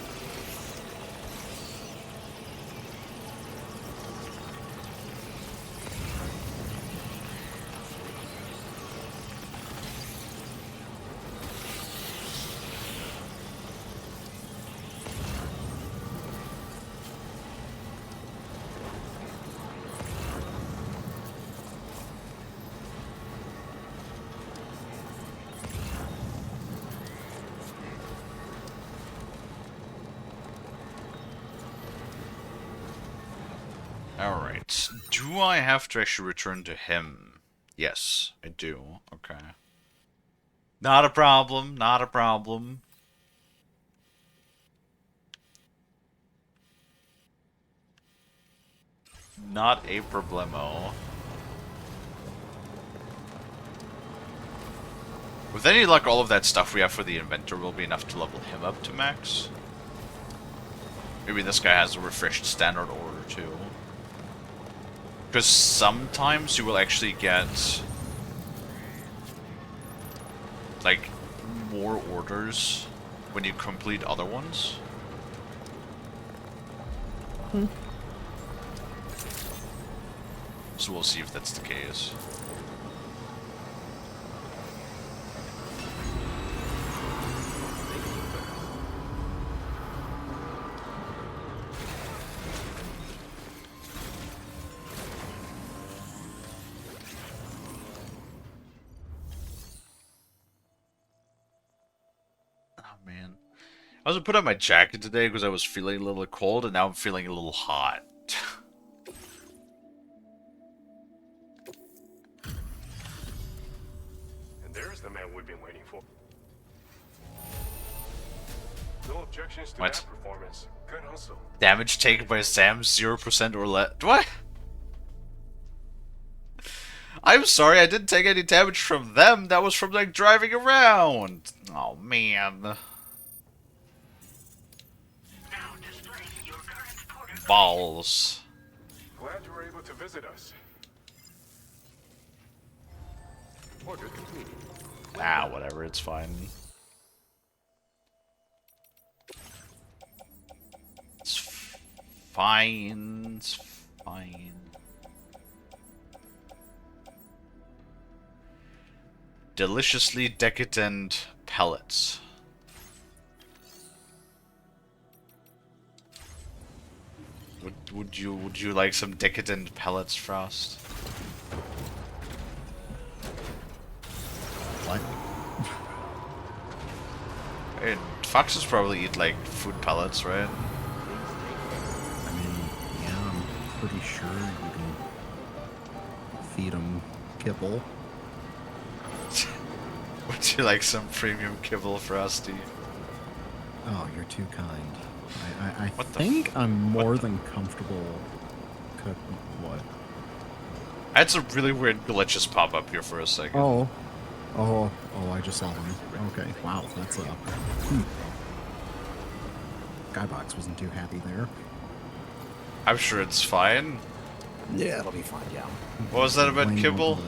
Alright. Do I have to actually return to him? Yes, I do. Okay. Not a problem. Not a problem. Not a problemo. With any luck, all of that stuff we have for the inventor will be enough to level him up to max. Maybe this guy has a refreshed standard order too. Because sometimes you will actually get like more orders when you complete other ones. So we'll see if that's the case. Man. I was gonna put on my jacket today because I was feeling a little cold, and now I'm feeling a little hot. And there's the man we've been waiting for. No objections to What? that performance. Good hustle. Damage taken by Sam, 0% or less. What? I'm sorry, I didn't take any damage from them. That was from, like, driving around. Oh, man. Balls. Glad you were able to visit us. Order completed. Ah, whatever, it's fine. It's fine. It's fine. Deliciously decadent pellets. Would you like some decadent pellets, Frost? What? And foxes probably eat like food pellets, right? I mean, yeah, I'm pretty sure you can feed them kibble. Would you like some premium kibble, Frosty? Oh, you're too kind. I think I'm more than comfortable cooking. What? I had some really weird glitches pop up here for a second. Oh, I just saw them. Okay, wow, that's Skybox wasn't too happy there. I'm sure it's fine. Yeah, it'll be fine, yeah. What was that about kibble?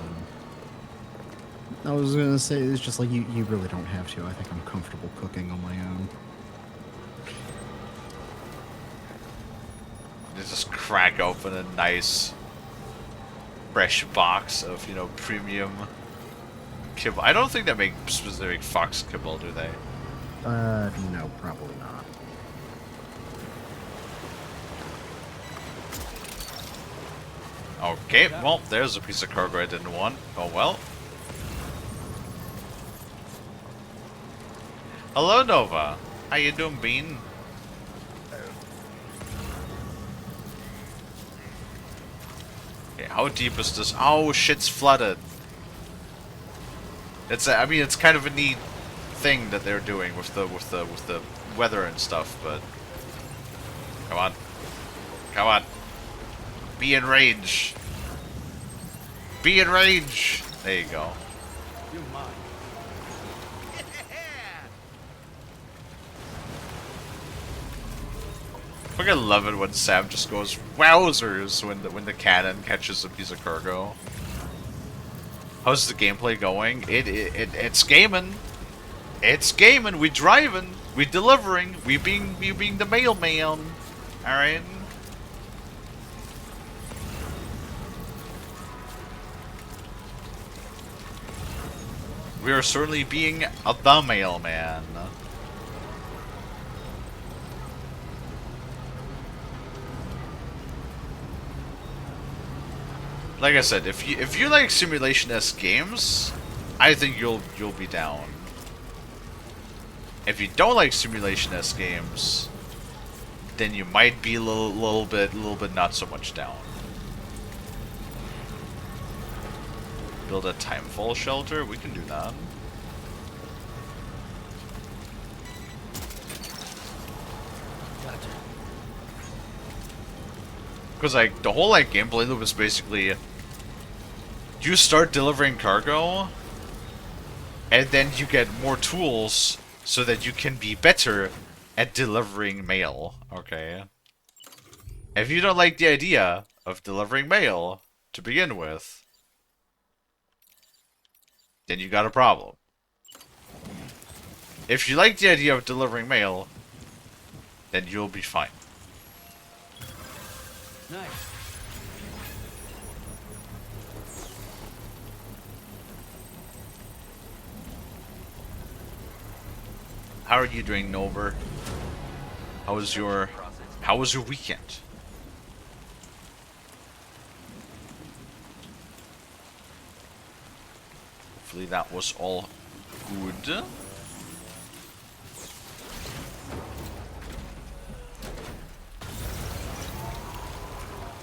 I was gonna say, it's just like, you really don't have to. I think I'm comfortable cooking on my own. You just crack open a nice, fresh box of, you know, premium kibble. I don't think they make specific fox kibble, do they? No, probably not. Okay, well, there's a piece of cargo I didn't want. Oh well. Hello, Nova. How you doing, Bean? Okay, How deep is this? Oh, shit's flooded. It's I mean, it's kind of a neat thing that they're doing with the weather and stuff, but come on. Come on. Be in range. Be in range. There you go. You're mine. I fucking love it when Sam just goes wowzers when the cannon catches a piece of cargo. How's the gameplay going? It's gaming. It's gaming. We driving. We delivering. We being the mailman. All right. We are certainly being the mailman. Like I said, if you like simulation-esque games, I think you'll be down. If you don't like simulation-esque games, then you might be a little bit not so much down. Build a timefall shelter? We can do that. Gotcha. Because like the whole like gameplay loop is basically you start delivering cargo, and then you get more tools so that you can be better at delivering mail. Okay. If you don't like the idea of delivering mail to begin with, then you got a problem. If you like the idea of delivering mail, then you'll be fine. Nice. How are you doing, Nover? How was your weekend? Hopefully that was all good.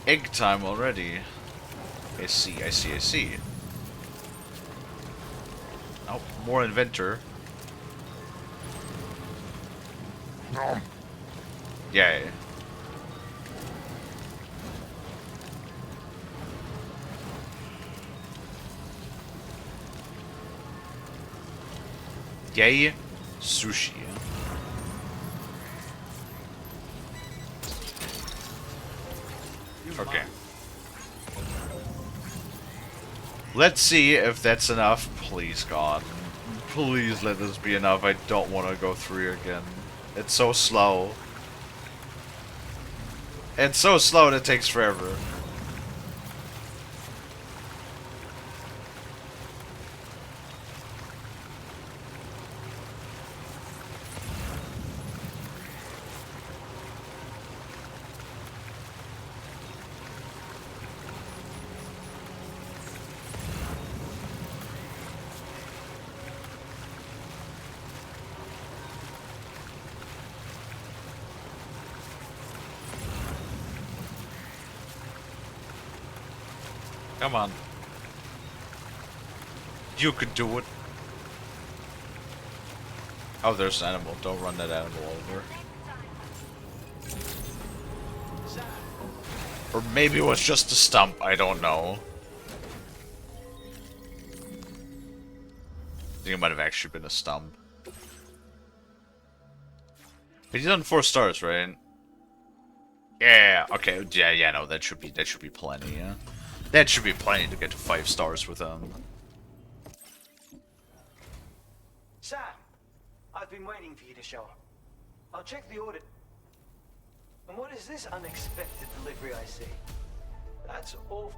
Egg time already. I see. Oh, more inventor. Yay. Yay, sushi. Okay. Let's see if that's enough. Please, God. Please let this be enough. I don't want to go through again. It's so slow. It's so slow and it takes forever. Come on. You could do it. Oh, there's an animal. Don't run that animal over. Or maybe it was just a stump. I don't know. I think it might have actually been a stump. But he's on 4 stars, right? Yeah. Okay. Yeah. No, that should be plenty. Yeah. That should be plenty to get to 5 stars with him. Sam, I've been waiting for you to show up. I'll check the order. And what is this unexpected delivery I see? That's all.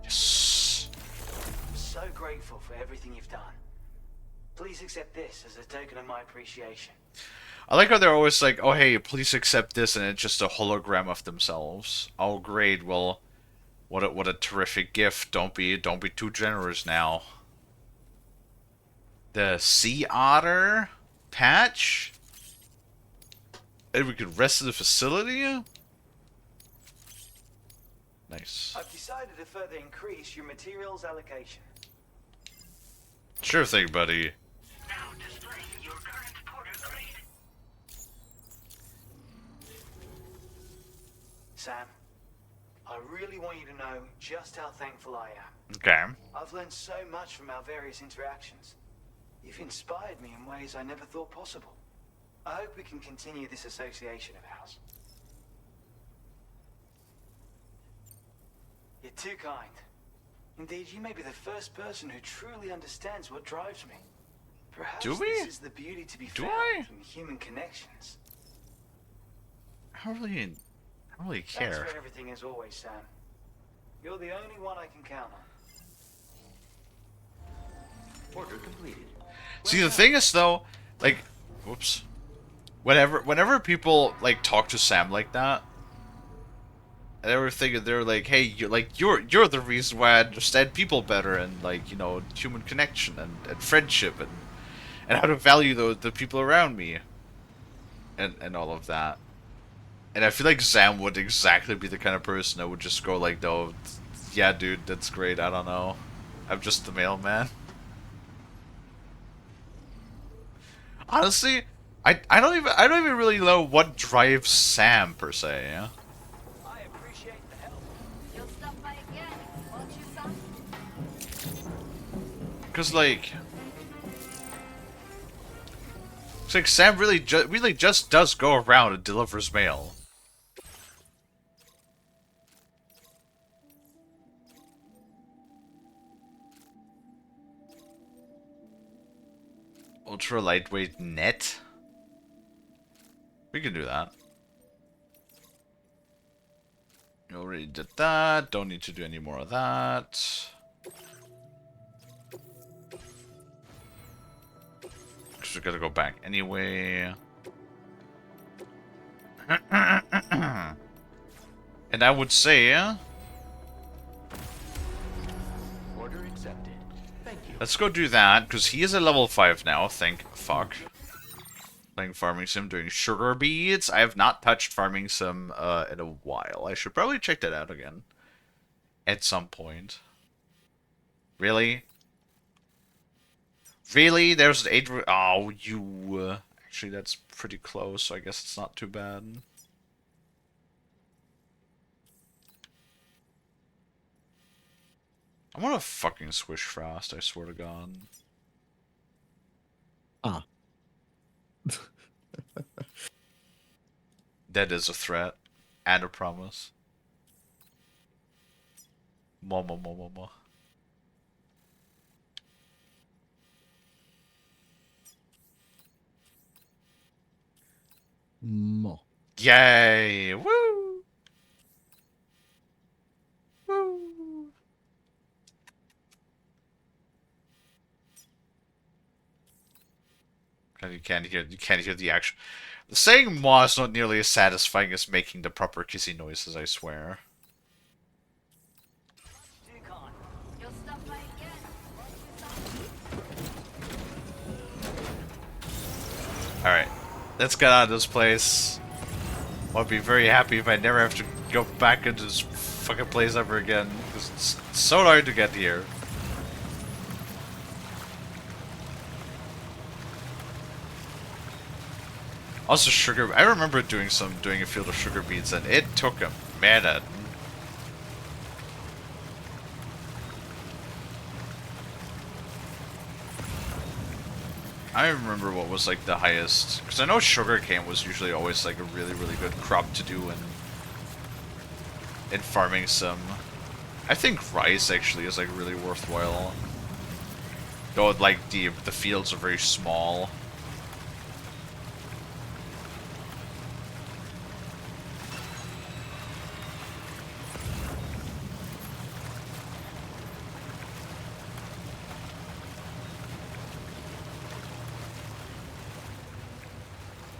Yes. I'm so grateful for everything you've done. Please accept this as a token of my appreciation. I like how they're always like, oh hey, please accept this, and it's just a hologram of themselves. Oh great, well, what a terrific gift. Don't be too generous now. The sea otter patch? And we could rest in the facility? Nice. I've decided to further increase your materials allocation. Sure thing, buddy. Now displaying your current porter grade. Sam, I really want you to know just how thankful I am. Okay. I've learned so much from our various interactions. You've inspired me in ways I never thought possible. I hope we can continue this association of ours. You're too kind. Indeed, you may be the first person who truly understands what drives me. Perhaps Do we? this is the beauty to be Do found I? in human connections. I don't really Thanks care. for everything as always, Sam. You're the only one I can count on. Order completed. See, the thing is though, like, whoops. Whenever people like talk to Sam like that, and they're like, hey, you're the reason why I understand people better, and like, you know, human connection and friendship and how to value the people around me, and all of that. And I feel like Sam would exactly be the kind of person that would just go like, no, yeah, dude, that's great. I don't know, I'm just the mailman. Honestly, I don't even really know what drives Sam per se. Yeah. I appreciate the help. You'll stop by again, won't you, son? Cause like, it's like Sam really just does go around and delivers mail. Ultra lightweight net. We can do that. You already did that. Don't need to do any more of that. Because we gotta go back anyway. And I would say, Order accepted. Thank you. let's go do that, because he is a level 5 now, thank fuck. Playing Farming Sim, doing sugar beets. I have not touched Farming Sim in a while. I should probably check that out again. At some point. Really? Really? There's an 8... Oh, you... Actually, that's pretty close, so I guess it's not too bad. I want to fucking swish fast, I swear to God. Ah. That is a threat. And a promise. Mama. Mo. Yay! Woo! Woo! You can't hear the action. Saying "ma" is not nearly as satisfying as making the proper kissy noises, I swear. You'll stop by again, Alright. Let's get out of this place. I'll be very happy if I never have to go back into this fucking place ever again. Because it's so hard to get here. Also sugar, I remember doing a field of sugar beets and it took a minute. I remember what was like the highest, because I know sugarcane was usually always like a really good crop to do in Farming Sim. I think rice actually is like really worthwhile. Though like the fields are very small.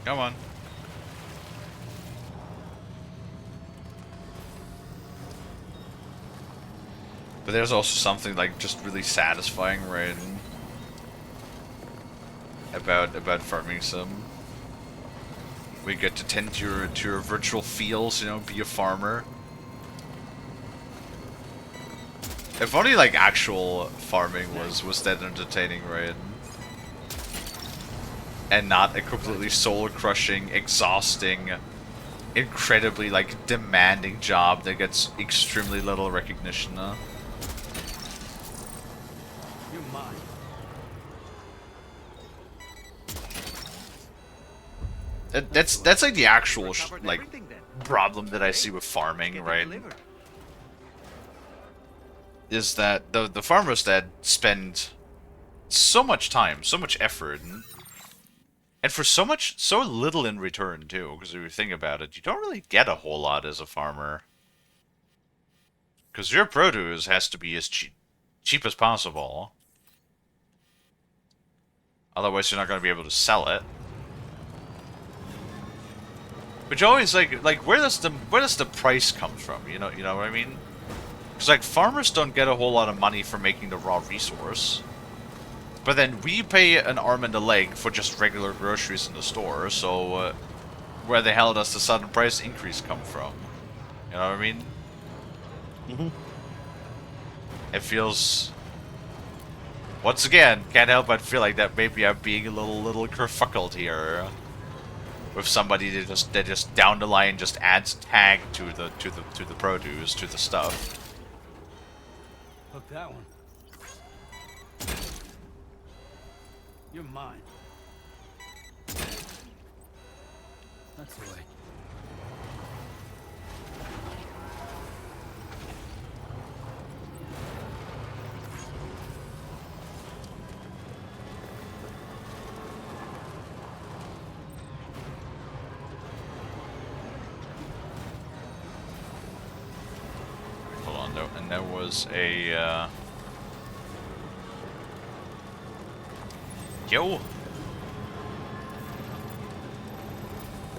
Come on. But there's also something like just really satisfying, right? About Farming Sim. We get to tend to your virtual fields, you know, be a farmer. If only like actual farming was that entertaining, right? And not a completely soul-crushing, exhausting, incredibly like demanding job that gets extremely little recognition. You're mine. That's like the actual like problem that I see with farming, right? Is that the farmers that spend so much time, so much effort, and for so little in return too. Because if you think about it, you don't really get a whole lot as a farmer. Because your produce has to be as cheap as possible. Otherwise, you're not going to be able to sell it. But you always like where does the price come from? You know what I mean? Because like farmers don't get a whole lot of money for making the raw resource, but then we pay an arm and a leg for just regular groceries in the store. So where the hell does the sudden price increase come from? You know what I mean? Mm-hmm. It feels. Once again, can't help but feel like that maybe I'm being a little kerfuckled here. With somebody that just down the line just adds tag to the produce, to the stuff. Look, that one. You're mine. That's the way. Hold on, though, and there was a yo.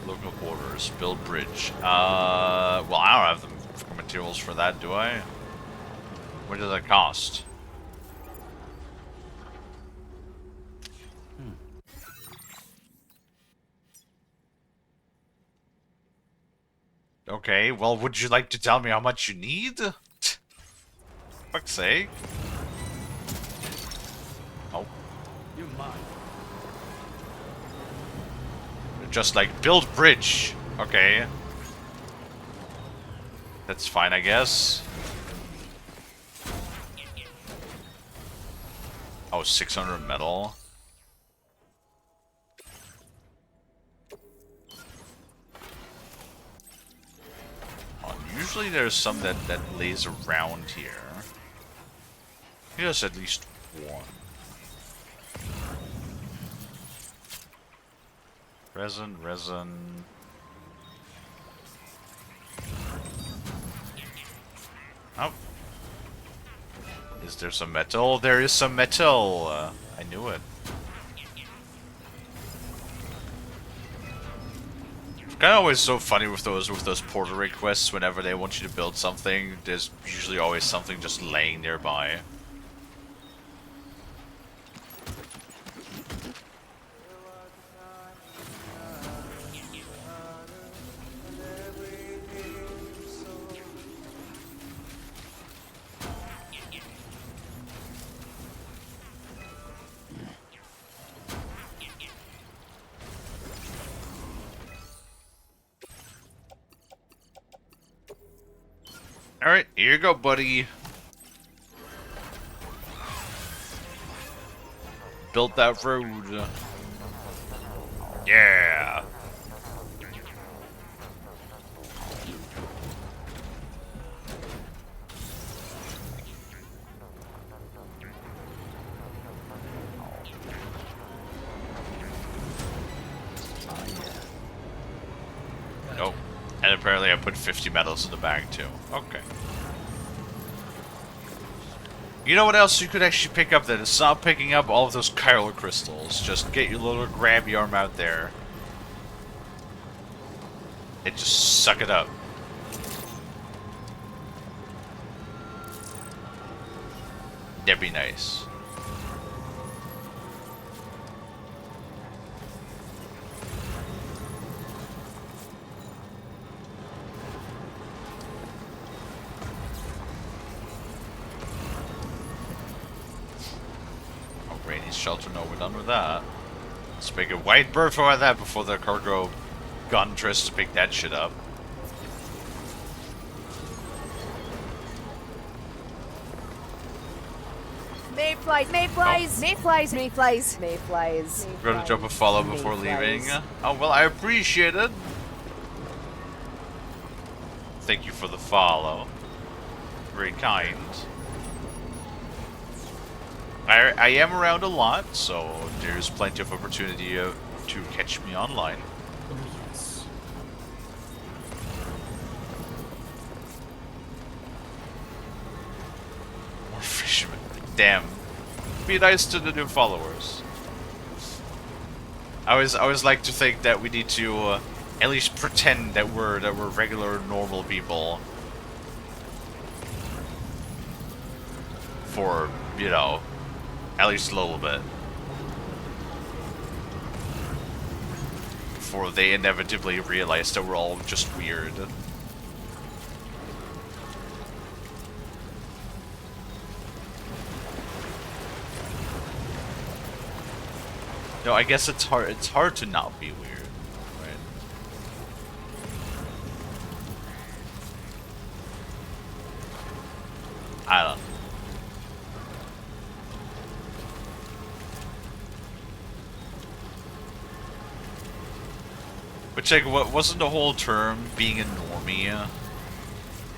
Local borders, build bridge. Well, I don't have the materials for that, do I? What does that cost? Okay, well, would you like to tell me how much you need? Fuck's sake. Oh. You're mine. Just like, build bridge. Okay. That's fine, I guess. Oh, 600 metal. Usually there's some that lays around here. Here's at least one. Resin. Oh. Is there some metal? There is some metal! I knew it. It's kind of always so funny with those portal requests. Whenever they want you to build something, there's usually always something just laying nearby. Alright, here you go, buddy. Built that road. Yeah. Nope. And apparently I put 50 metals in the bag too. Okay. You know what else you could actually pick up then? Stop picking up all of those chiral crystals. Just get your little grabby arm out there. And just suck it up. That'd be nice. shelter. No, we're done with that. Let's make a white bird for that before the cargo gun tries to pick that shit up. Mayflies, mayflies, mayflies, mayflies, mayflies. We're gonna jump a follow before leaving. Oh, well, I appreciate it. Thank you for the follow. Very kind. I am around a lot, so there's plenty of opportunity to catch me online. Yes. More fishermen. Damn. Be nice to the new followers. I always like to think that we need to at least pretend that we're regular, normal people. For, you know, at least a little bit. Before they inevitably realize that we're all just weird. No, I guess it's hard to not be weird, right? I don't know. Which, like, what wasn't the whole term being a normie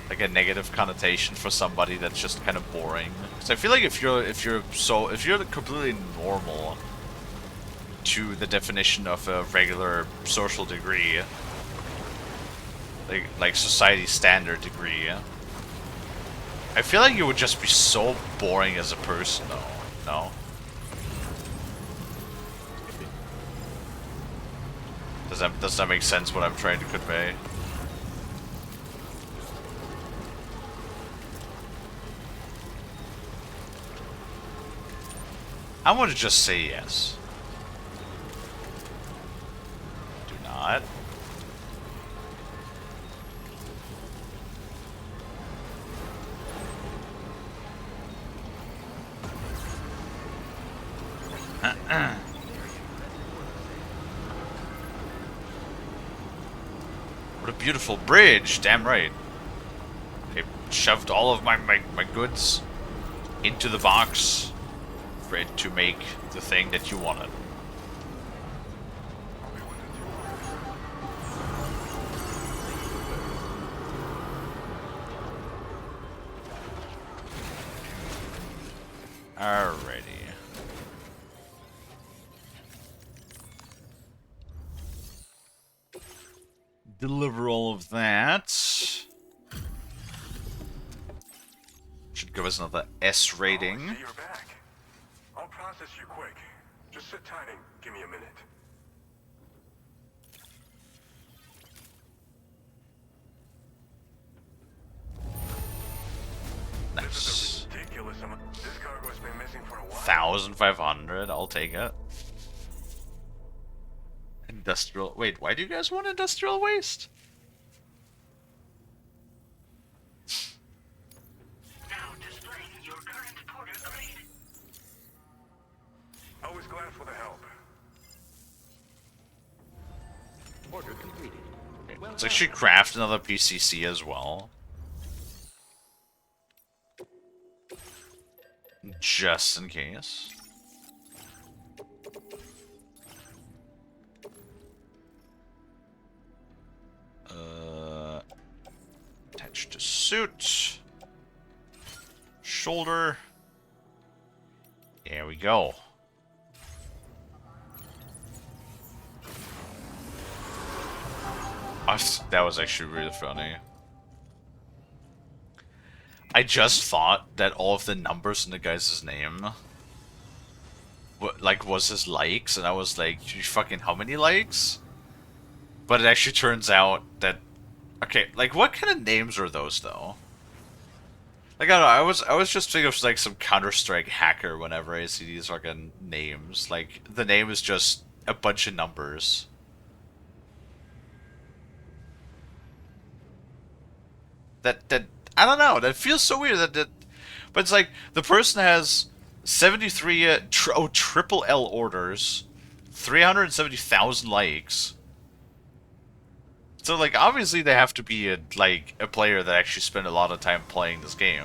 like a negative connotation for somebody that's just kind of boring? Because I feel like if you're completely normal to the definition of a regular social degree, like society standard degree, I feel like you would just be so boring as a person, though. No. Does that make sense what I'm trying to convey? I want to just say yes. Do not. What a beautiful bridge, damn right. They shoved all of my goods into the box for it to make the thing that you wanted. Alrighty. Deliver all of that. Should give us another S rating. Oh, I see you're back. I'll process you quick. Just sit tight and give me a minute. Nice. This is a ridiculous amount. This cargo's been missing for a while. 1,500. I'll take it. Industrial. Wait, why do you guys want industrial waste? Now displaying your current porter grade. Always glad for the help. Order completed. Well Let's actually craft another PCC as well. Just in case. Attach to suit. Shoulder. There we go. That was actually really funny. I just thought that all of the numbers in the guy's name was his likes, and I was like, you fucking how many likes? But it actually turns out that, okay, like what kind of names are those though? Like I don't know, I was just thinking of like some Counter-Strike hacker whenever I see these fucking names. Like the name is just a bunch of numbers. That I don't know, that feels so weird that but it's like the person has 73 triple L orders, 370,000 likes. So like obviously they have to be a player that actually spent a lot of time playing this game.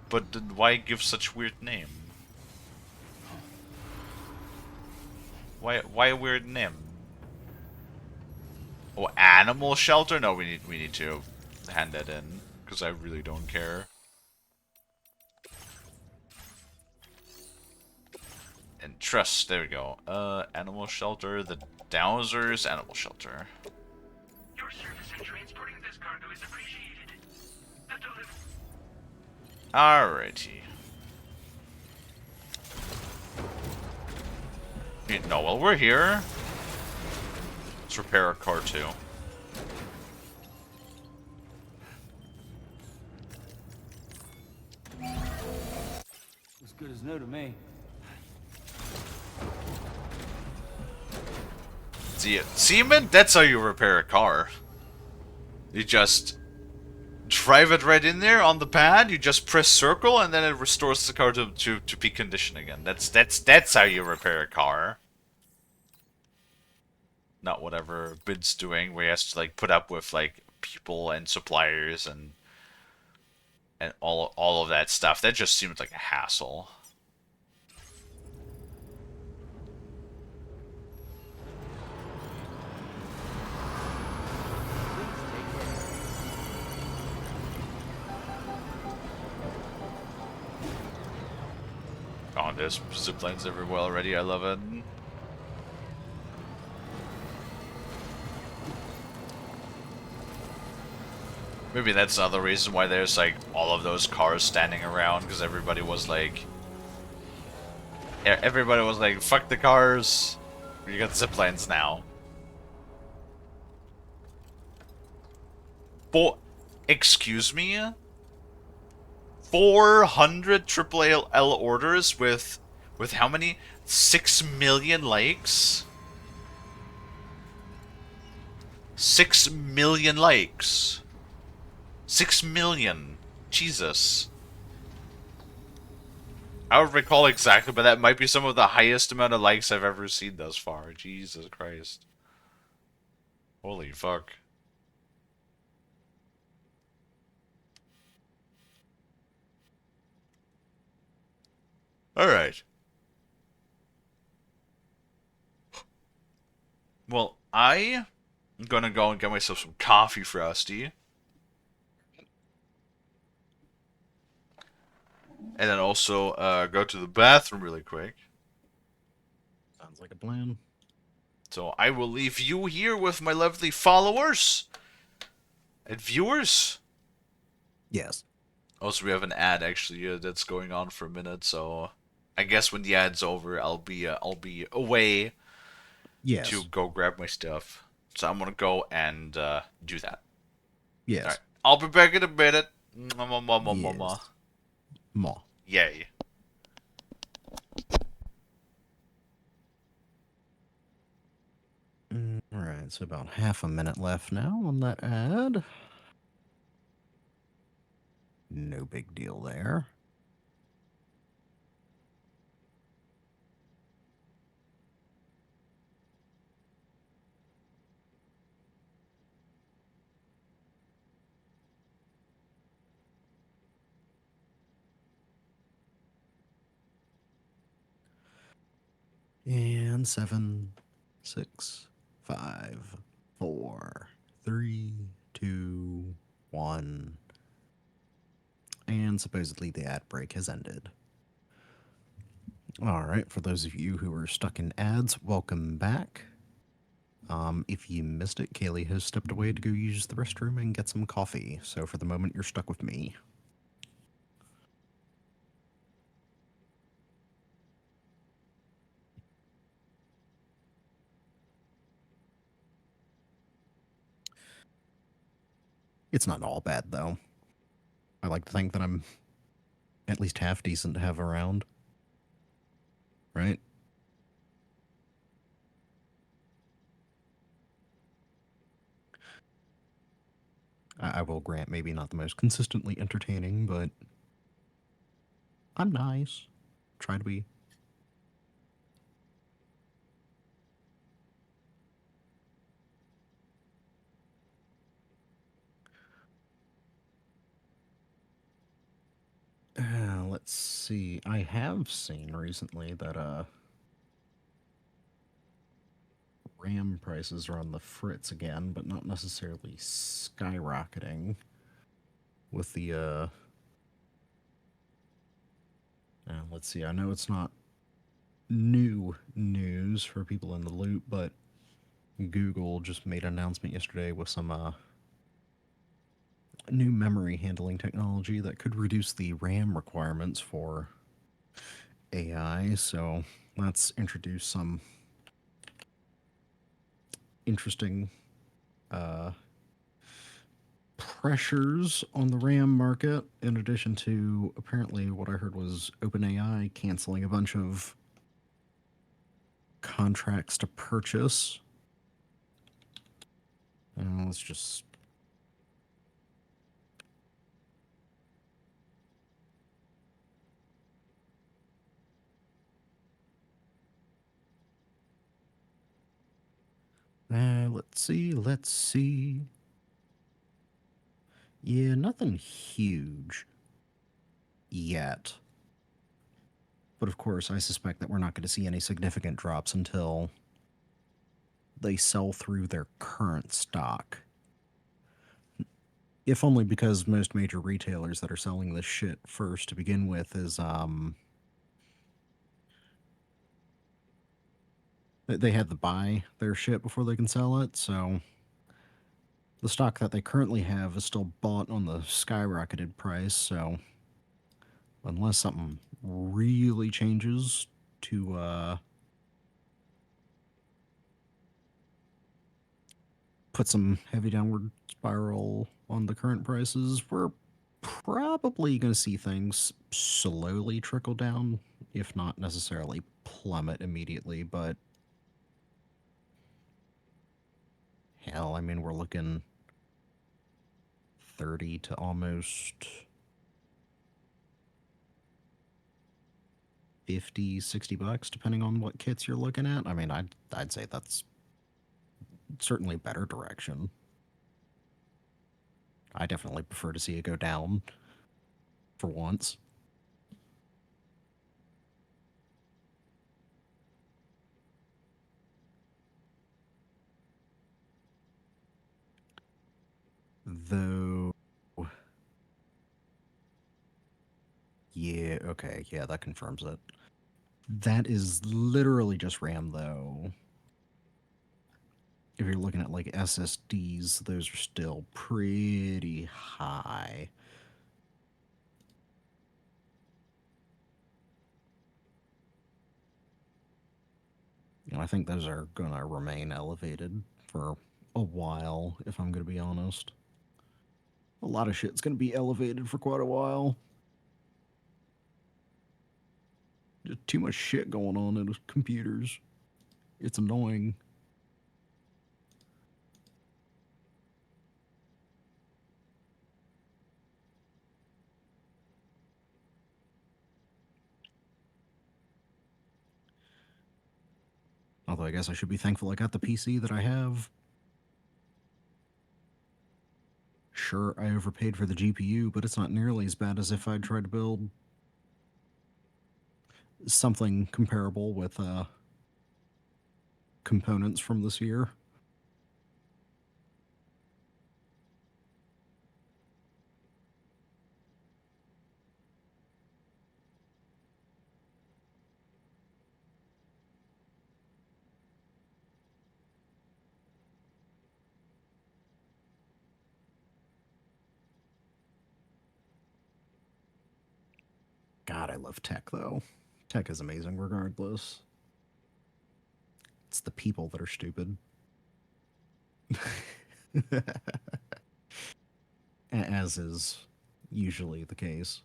But then why give such weird name? Why a weird name? Oh, animal shelter? No, we need to hand that in because I really don't care. And trust, there we go. Animal shelter, the Dowsers animal shelter. Your service in transporting this cargo is appreciated. Alrighty. No, well we're here. Let's repair a car too. As good as new to me. See, seaman? That's how you repair a car. You just drive it right in there on the pad. You just press circle, and then it restores the car to peak condition again. That's how you repair a car. Not whatever Bid's doing, where he has to like put up with like people and suppliers and all of that stuff. That just seems like a hassle. Oh, there's zip lines everywhere already. I love it. Maybe that's another reason why there's like all of those cars standing around, because everybody was like, fuck the cars. You got zip lines now. Excuse me? 400 triple L orders with how many? 6 million likes? 6 million likes. 6 million. Jesus. I don't recall exactly, but that might be some of the highest amount of likes I've ever seen thus far. Jesus Christ. Holy fuck. Alright. Well, I'm gonna go and get myself some coffee, Frosty. And then also go to the bathroom really quick. Sounds like a plan. So I will leave you here with my lovely followers and viewers. Yes. Also, we have an ad actually that's going on for a minute, so I guess when the ad's over, I'll be away Yes. to go grab my stuff. So I'm gonna go and do that. Yes. All right. I'll be back in a minute. Yes. Yay. Alright, so about half a minute left now on that ad. No big deal there. And 7, 6, 5, 4, 3, 2, 1. And supposedly the ad break has ended. Alright, for those of you who are stuck in ads, welcome back. If you missed it, Kalie has stepped away to go use the restroom and get some coffee, so for the moment you're stuck with me. It's not all bad, though. I like to think that I'm at least half decent to have around. Right? I will grant maybe not the most consistently entertaining, but I'm nice. Try to be. Let's see. I have seen recently that RAM prices are on the fritz again, but not necessarily skyrocketing with the let's see. I know it's not new news for people in the loop, but Google just made an announcement yesterday with some new memory handling technology that could reduce the RAM requirements for AI. So that's introduced some interesting pressures on the RAM market, in addition to apparently what I heard was OpenAI canceling a bunch of contracts to purchase. Let's just. Let's see, let's see. Yeah, nothing huge yet. But of course, I suspect that we're not going to see any significant drops until they sell through their current stock. If only because most major retailers that are selling this shit first to begin with is, they had to buy their shit before they can sell it, so the stock that they currently have is still bought on the skyrocketed price, so unless something really changes to put some heavy downward spiral on the current prices, we're probably going to see things slowly trickle down, if not necessarily plummet immediately, but hell, I mean, we're looking 30 to almost 50, 60 bucks, depending on what kits you're looking at. I mean, I'd say that's certainly better direction. I definitely prefer to see it go down for once. Though, yeah, okay, yeah, that confirms it. That is literally just RAM, though. If you're looking at like SSDs, those are still pretty high. And I think those are going to remain elevated for a while, if I'm going to be honest. A lot of shit's going to be elevated for quite a while. Just too much shit going on in computers. It's annoying. Although I guess I should be thankful I got the PC that I have. Sure, I overpaid for the GPU, but it's not nearly as bad as if I tried to build something comparable with components from this year. God, I love tech, though. Tech is amazing regardless. It's the people that are stupid. As is usually the case.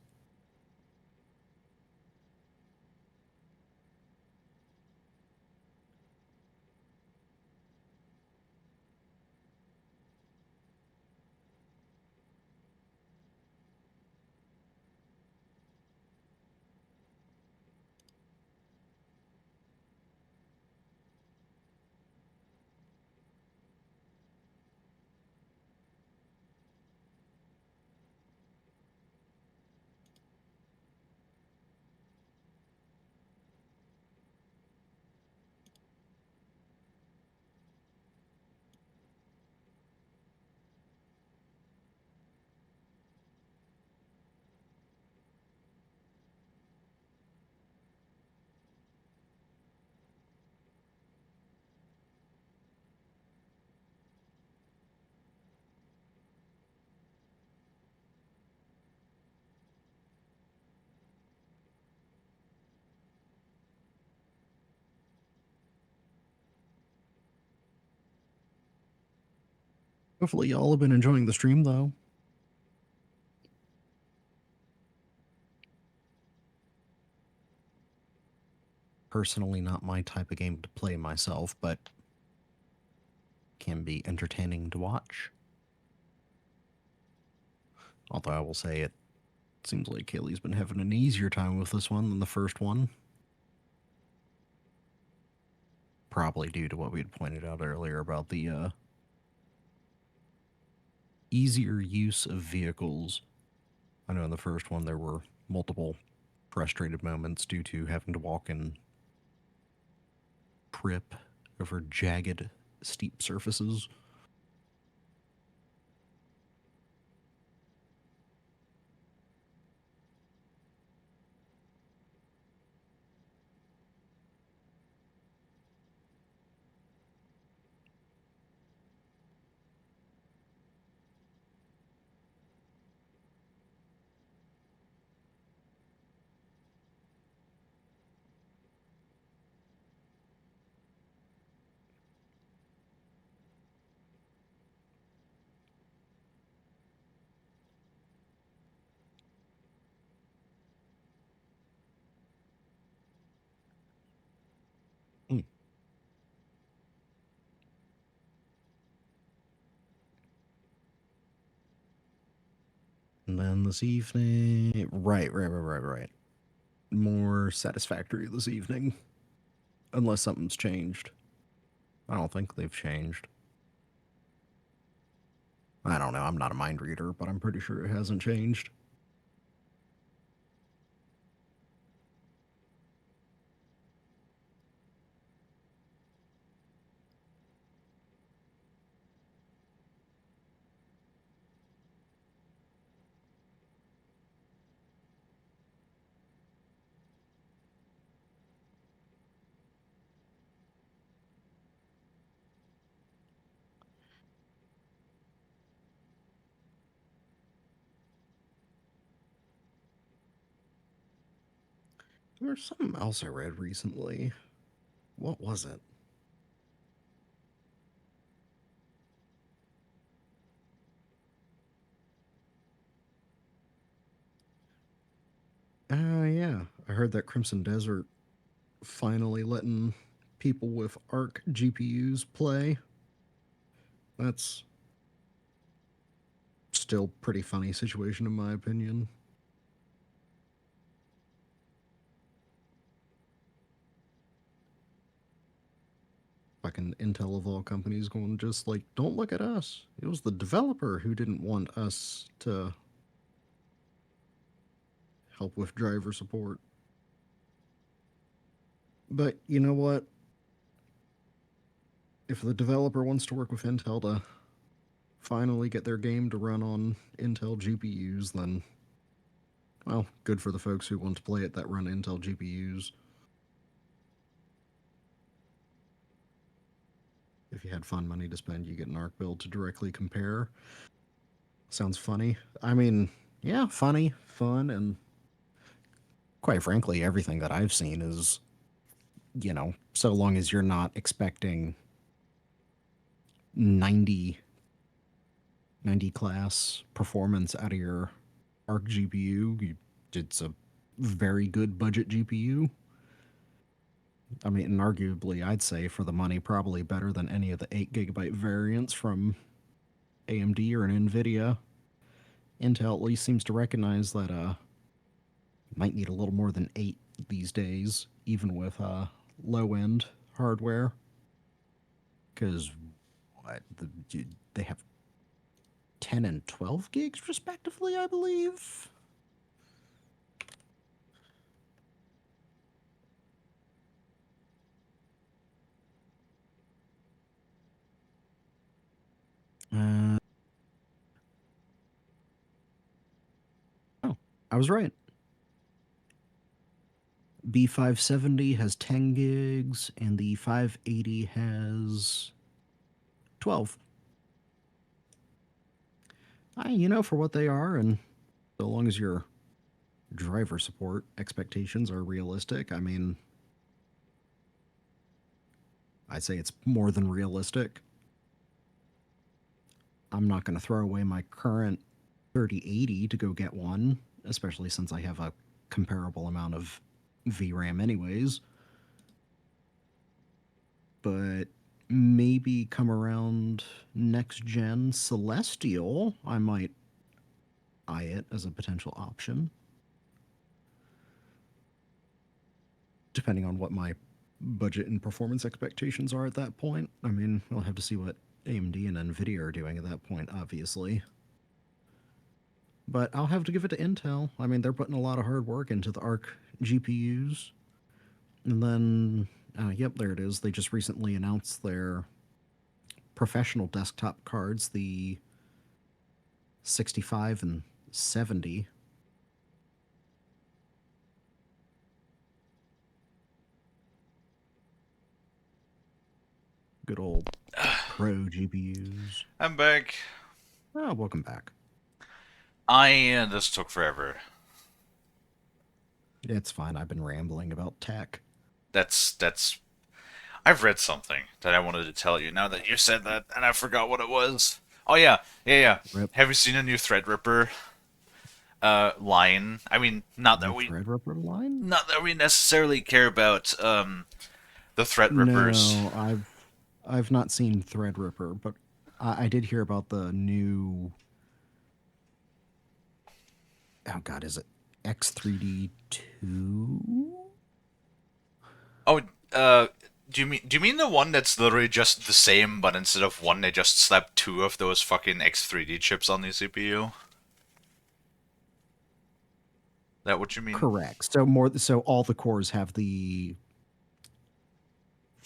Hopefully, y'all have been enjoying the stream, though. Personally, not my type of game to play myself, but can be entertaining to watch. Although I will say it seems like Kalie's been having an easier time with this one than the first one. Probably due to what we had pointed out earlier about the easier use of vehicles. I know in the first one there were multiple frustrated moments due to having to walk in trip over jagged, steep surfaces. And then this evening, right. More satisfactory this evening, unless something's changed. I don't think they've changed. I don't know. I'm not a mind reader, but I'm pretty sure it hasn't changed. There's something else I read recently. What was it? Yeah. I heard that Crimson Desert finally letting people with ARC GPUs play. That's still pretty funny situation in my opinion. Fucking Intel of all companies going just like, don't look at us. It was the developer who didn't want us to help with driver support. But you know what? If the developer wants to work with Intel to finally get their game to run on Intel GPUs, then, well, good for the folks who want to play it that run Intel GPUs. If you had fun money to spend, you get an ARC build to directly compare. Sounds funny. I mean, yeah, funny, fun, and quite frankly, everything that I've seen is, you know, so long as you're not expecting 90 class performance out of your ARC GPU, it's a very good budget GPU. I mean, and arguably, I'd say for the money, probably better than any of the 8 GB variants from AMD or an NVIDIA. Intel at least seems to recognize that might need a little more than 8 these days, even with low-end hardware. Because they have 10 and 12 gigs respectively, I believe. Oh, I was right. B570 has 10 gigs, and the 580 has 12. You know, for what they are, and so long as your driver support expectations are realistic, I mean, I'd say it's more than realistic. I'm not going to throw away my current 3080 to go get one, especially since I have a comparable amount of VRAM anyways. But maybe come around next gen Celestial, I might eye it as a potential option. Depending on what my budget and performance expectations are at that point. I mean, we'll have to see what AMD and Nvidia are doing at that point, obviously. But I'll have to give it to Intel. I mean, they're putting a lot of hard work into the Arc GPUs. And then, yep, there it is. They just recently announced their professional desktop cards, the 65 and 70. Good old pro GPUs. I'm back. Oh, welcome back. This took forever. It's fine. I've been rambling about tech. That's. I've read something that I wanted to tell you now that you said that, and I forgot what it was. Oh yeah. Rip. Have you seen a new Threadripper line? I mean, not that Threadripper line? Not that we necessarily care about the Threadrippers. No, I've not seen Threadripper, but I did hear about the new. Oh God, is it X3D2? Oh, do you mean the one that's literally just the same, but instead of one, they just slapped two of those fucking X3D chips on the CPU? That what you mean? Correct. So all the cores have the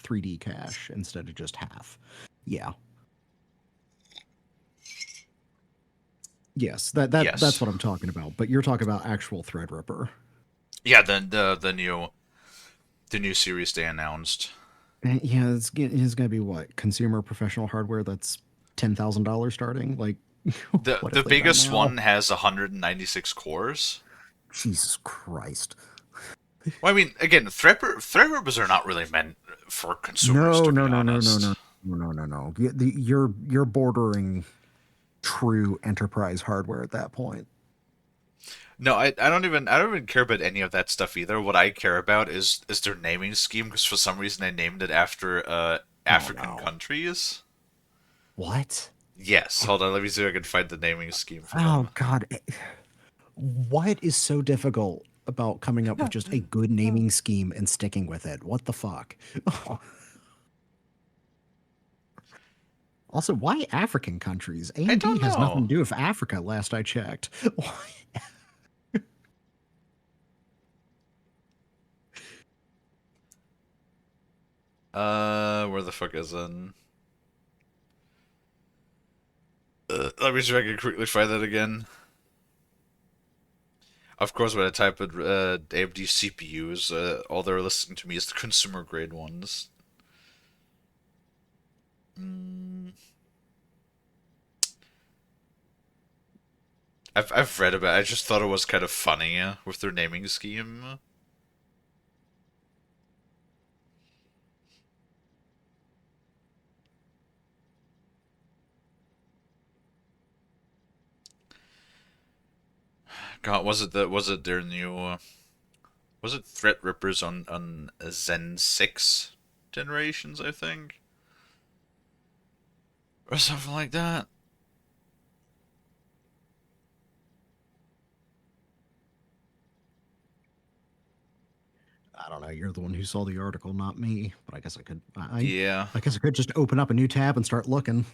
3D cache instead of just half. Yeah. Yes, Yes. that's what I'm talking about. But you're talking about actual Threadripper. Yeah, the new series they announced. Yeah, it's gonna be what, consumer professional hardware that's $10,000 starting. Like The biggest one has 196 cores. Jesus Christ. Well, I mean, again, Threadrippers are not really meant for consumers. No. No. You're bordering true enterprise hardware at that point. No, I don't even care about any of that stuff either. What I care about is their naming scheme, because for some reason they named it after African countries. What? Yes. Hold on, let me see if I can find the naming scheme for them. Oh God. What is so difficult about coming up with just a good naming scheme and sticking with it? What the fuck? Also, why African countries? AMD has nothing to do with Africa, last I checked. Where the fuck is it? Let me see if I can quickly find that again. Of course, when I type in AMD CPUs, all they're listening to me is the consumer grade ones. I've read about it. I just thought it was kind of funny with their naming scheme. God, was it their new was it Threadrippers on Zen 6 generations, I think? Or something like that. I don't know. You're the one who saw the article, not me. But I guess I could. Yeah. I guess I could just open up a new tab and start looking.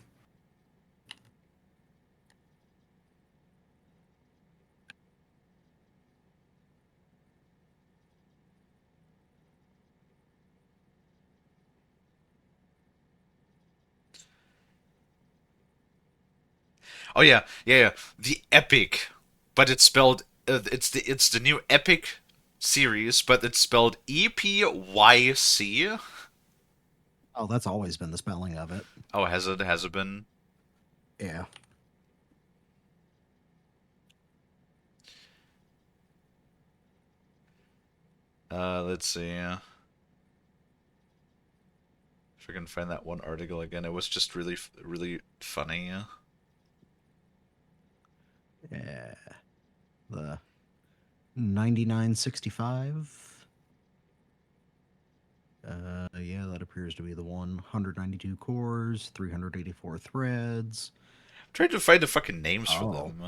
Oh yeah. The Epic, but it's spelled. It's the new Epic series, but it's spelled EPYC. Oh, that's always been the spelling of it. Oh, has it? Has it been? Yeah. Let's see. If I can find that one article again, it was just really funny. Yeah, the 9965. Yeah, that appears to be the one. 192 cores, 384 threads. Trying to find the fucking names for Oh. them.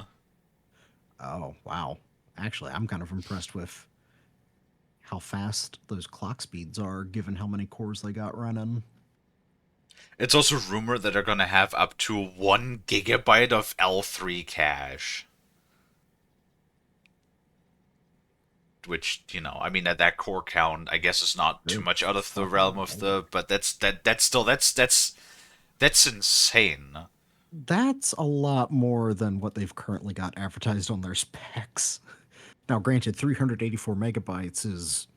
Oh, wow. Actually, I'm kind of impressed with how fast those clock speeds are, given how many cores they got running. It's also rumored that they're gonna have up to 1 gigabyte of L3 cache. Which, you know, I mean, at that core count, I guess it's not too Good much out of the fucking realm of the, but that's insane. That's a lot more than what they've currently got advertised on their specs. Now, granted, 384 megabytes is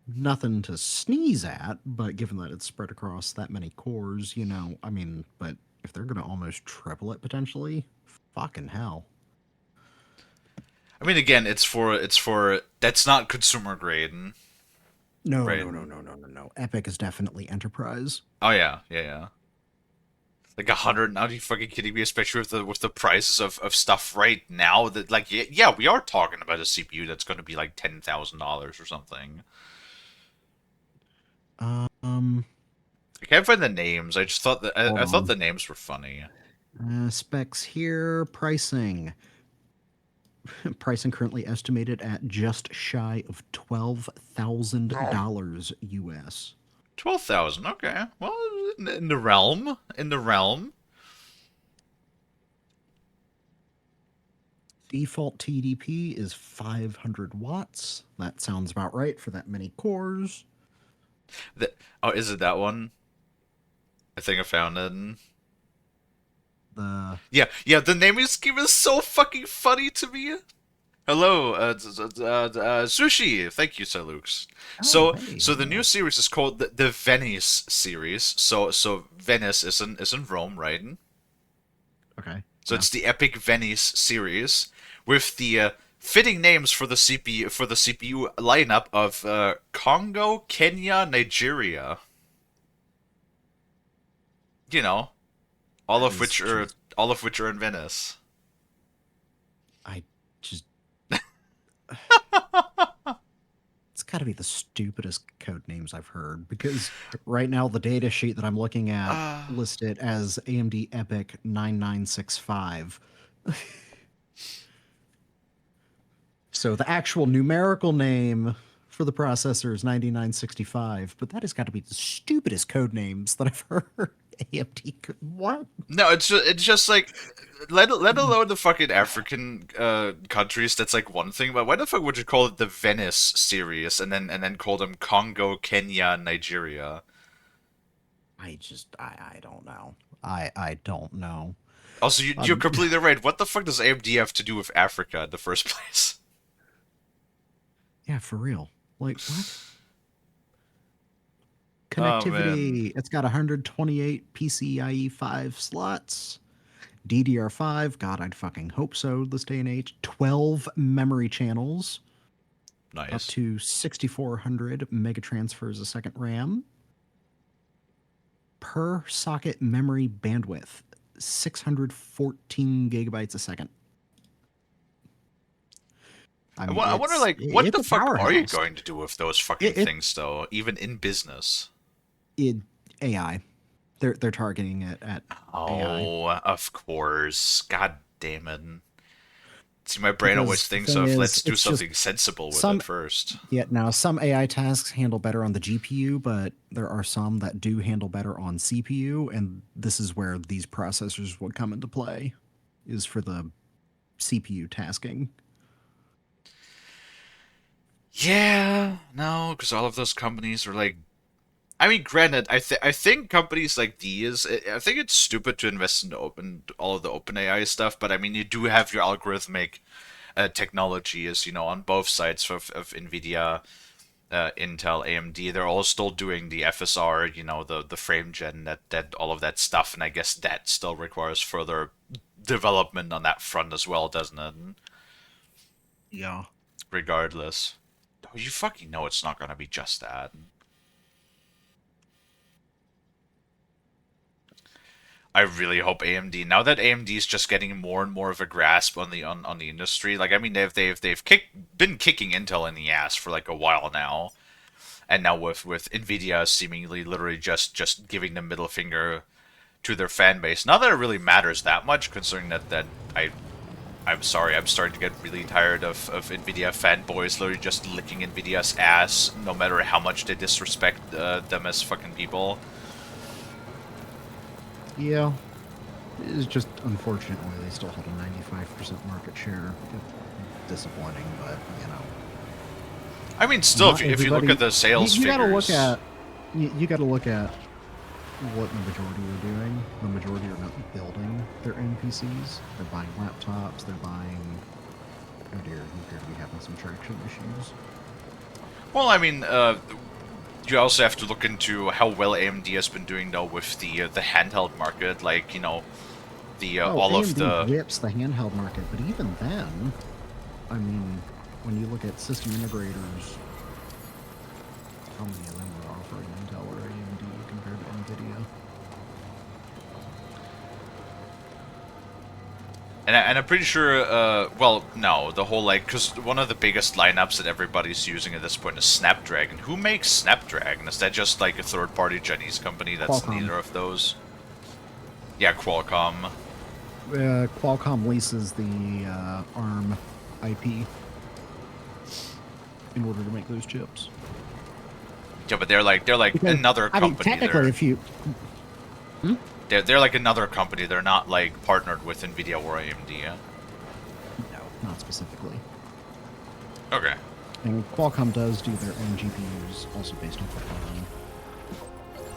nothing to sneeze at, but given that it's spread across that many cores, you know, I mean, but if they're going to almost triple it potentially, fucking hell. I mean, again, that's not consumer grade, No, right? no. Epic is definitely enterprise. Oh yeah, yeah. Like 100. Are you fucking kidding me? Especially with the prices of stuff right now. That like yeah, we are talking about a CPU that's going to be like $10,000 or something. Um, I can't find the names. I just thought that hold I thought on. the names were funny. Specs here, pricing. Pricing currently estimated at just shy of $12,000 US. 12,000. Okay, well, in the realm, in the realm. Default TDP is 500 watts. That sounds about right for that many cores. Oh, is it that one? I think I found it. The Yeah. The naming scheme is so fucking funny to me. Hello, Sushi. Thank you, Sir Lukes. Oh, So, hey, so the new hello. series is called the Venice series. So Venice is in Rome, right? Okay. So Yeah. it's the Epic Venice series with the fitting names for the CPU lineup of Congo, Kenya, Nigeria. You know, That is just all of which are in Venice. I just it's got to be the stupidest code names I've heard because right now the data sheet that I'm looking at lists it as AMD Epic 9965. So the actual numerical name for the processor is 9965, but that has got to be the stupidest code names that I've heard. AMD, what? No, it's just like let alone the fucking African countries. That's like one thing, but why the fuck would you call it the Venice series and then call them Congo, Kenya, Nigeria? I don't know. I don't know. Also, you're completely right. What the fuck does AMD have to do with Africa in the first place? Yeah, for real. Like what? Oh man, Connectivity. It's got 128 PCIe 5 slots. DDR5. God, I'd fucking hope so this day and age. 12 memory channels. Up nice. to 6400 megatransfers a second RAM. Per socket memory bandwidth. 614 gigabytes a second. I mean, I wonder, like, what it's the a fuck are you powerhouse. going to do with those fucking things, though? Even in business. AI. They're targeting it at AI. Oh, of course. God damn it. See, my brain always Because the thinks thing of is, let's do it's just something sensible with some. it first. Yeah, now some AI tasks handle better on the GPU, but there are some that do handle better on CPU, and this is where these processors would come into play, is for the CPU tasking. Yeah, no, because all of those companies are like. I mean, granted, I think companies like these, I think it's stupid to invest in all of the open AI stuff, but I mean, you do have your algorithmic technologies, you know, on both sides of NVIDIA, Intel, AMD. They're all still doing the FSR, you know, the frame gen, that all of that stuff, and I guess that still requires further development on that front as well, doesn't it? Yeah. Regardless. Oh, you fucking know it's not gonna be just that. I really hope AMD, now that AMD is just getting more and more of a grasp on the industry. Like, I mean, been kicking Intel in the ass for like a while now, and now with Nvidia seemingly literally just giving the middle finger to their fan base. Not that it really matters that much, considering that I'm sorry, I'm starting to get really tired of Nvidia fanboys literally just licking Nvidia's ass, no matter how much they disrespect them as fucking people. Yeah. It's just, unfortunately, they still hold a 95% market share. Disappointing, but, you know. I mean, still, if you look at the sales you figures... You gotta look at what the majority are doing. The majority are not building their NPCs. They're buying laptops, they're buying... Oh dear, you appear to be having some traction issues. Well, I mean, you also have to look into how well AMD has been doing, though, with the handheld market. Like, you know, all AMD of the... whips the handheld market, but even then, I mean, when you look at system integrators, how many of them are offering Intel or AMD compared to NVIDIA? And I'm pretty sure, well, no, the whole, like, because one of the biggest lineups that everybody's using at this point is Snapdragon. Who makes Snapdragon? Is that just, like, a third-party Chinese company that's Qualcomm. neither of those? Yeah, Qualcomm. Qualcomm leases the ARM IP in order to make those chips. Yeah, but they're like Because, another I company. mean, technically, they're, if you... they're like another company. They're not, like, partnered with NVIDIA or AMD, yeah? No, not specifically. Okay. And Qualcomm does do their own GPUs, also based off of ARM,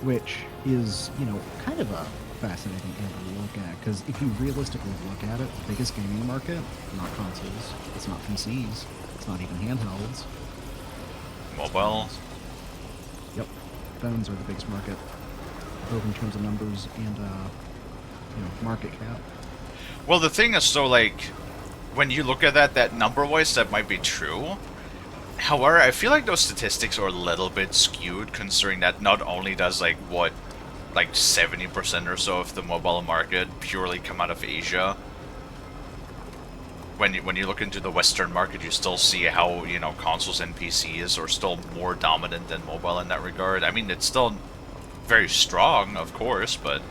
which is, you know, kind of a fascinating thing to look at, because if you realistically look at it, the biggest gaming market, not consoles, it's not PCs, it's not even handhelds. Mobile. Yep. Phones are the biggest market, both in terms of numbers and, you know, market cap. Well, the thing is, so, like, when you look at that number-wise, that might be true. However, I feel like those statistics are a little bit skewed, considering that not only does, like, what, like 70% or so of the mobile market purely come out of Asia. When you look into the Western market, you still see how, you know, consoles and PCs are still more dominant than mobile in that regard. I mean, it's still very strong, of course, but...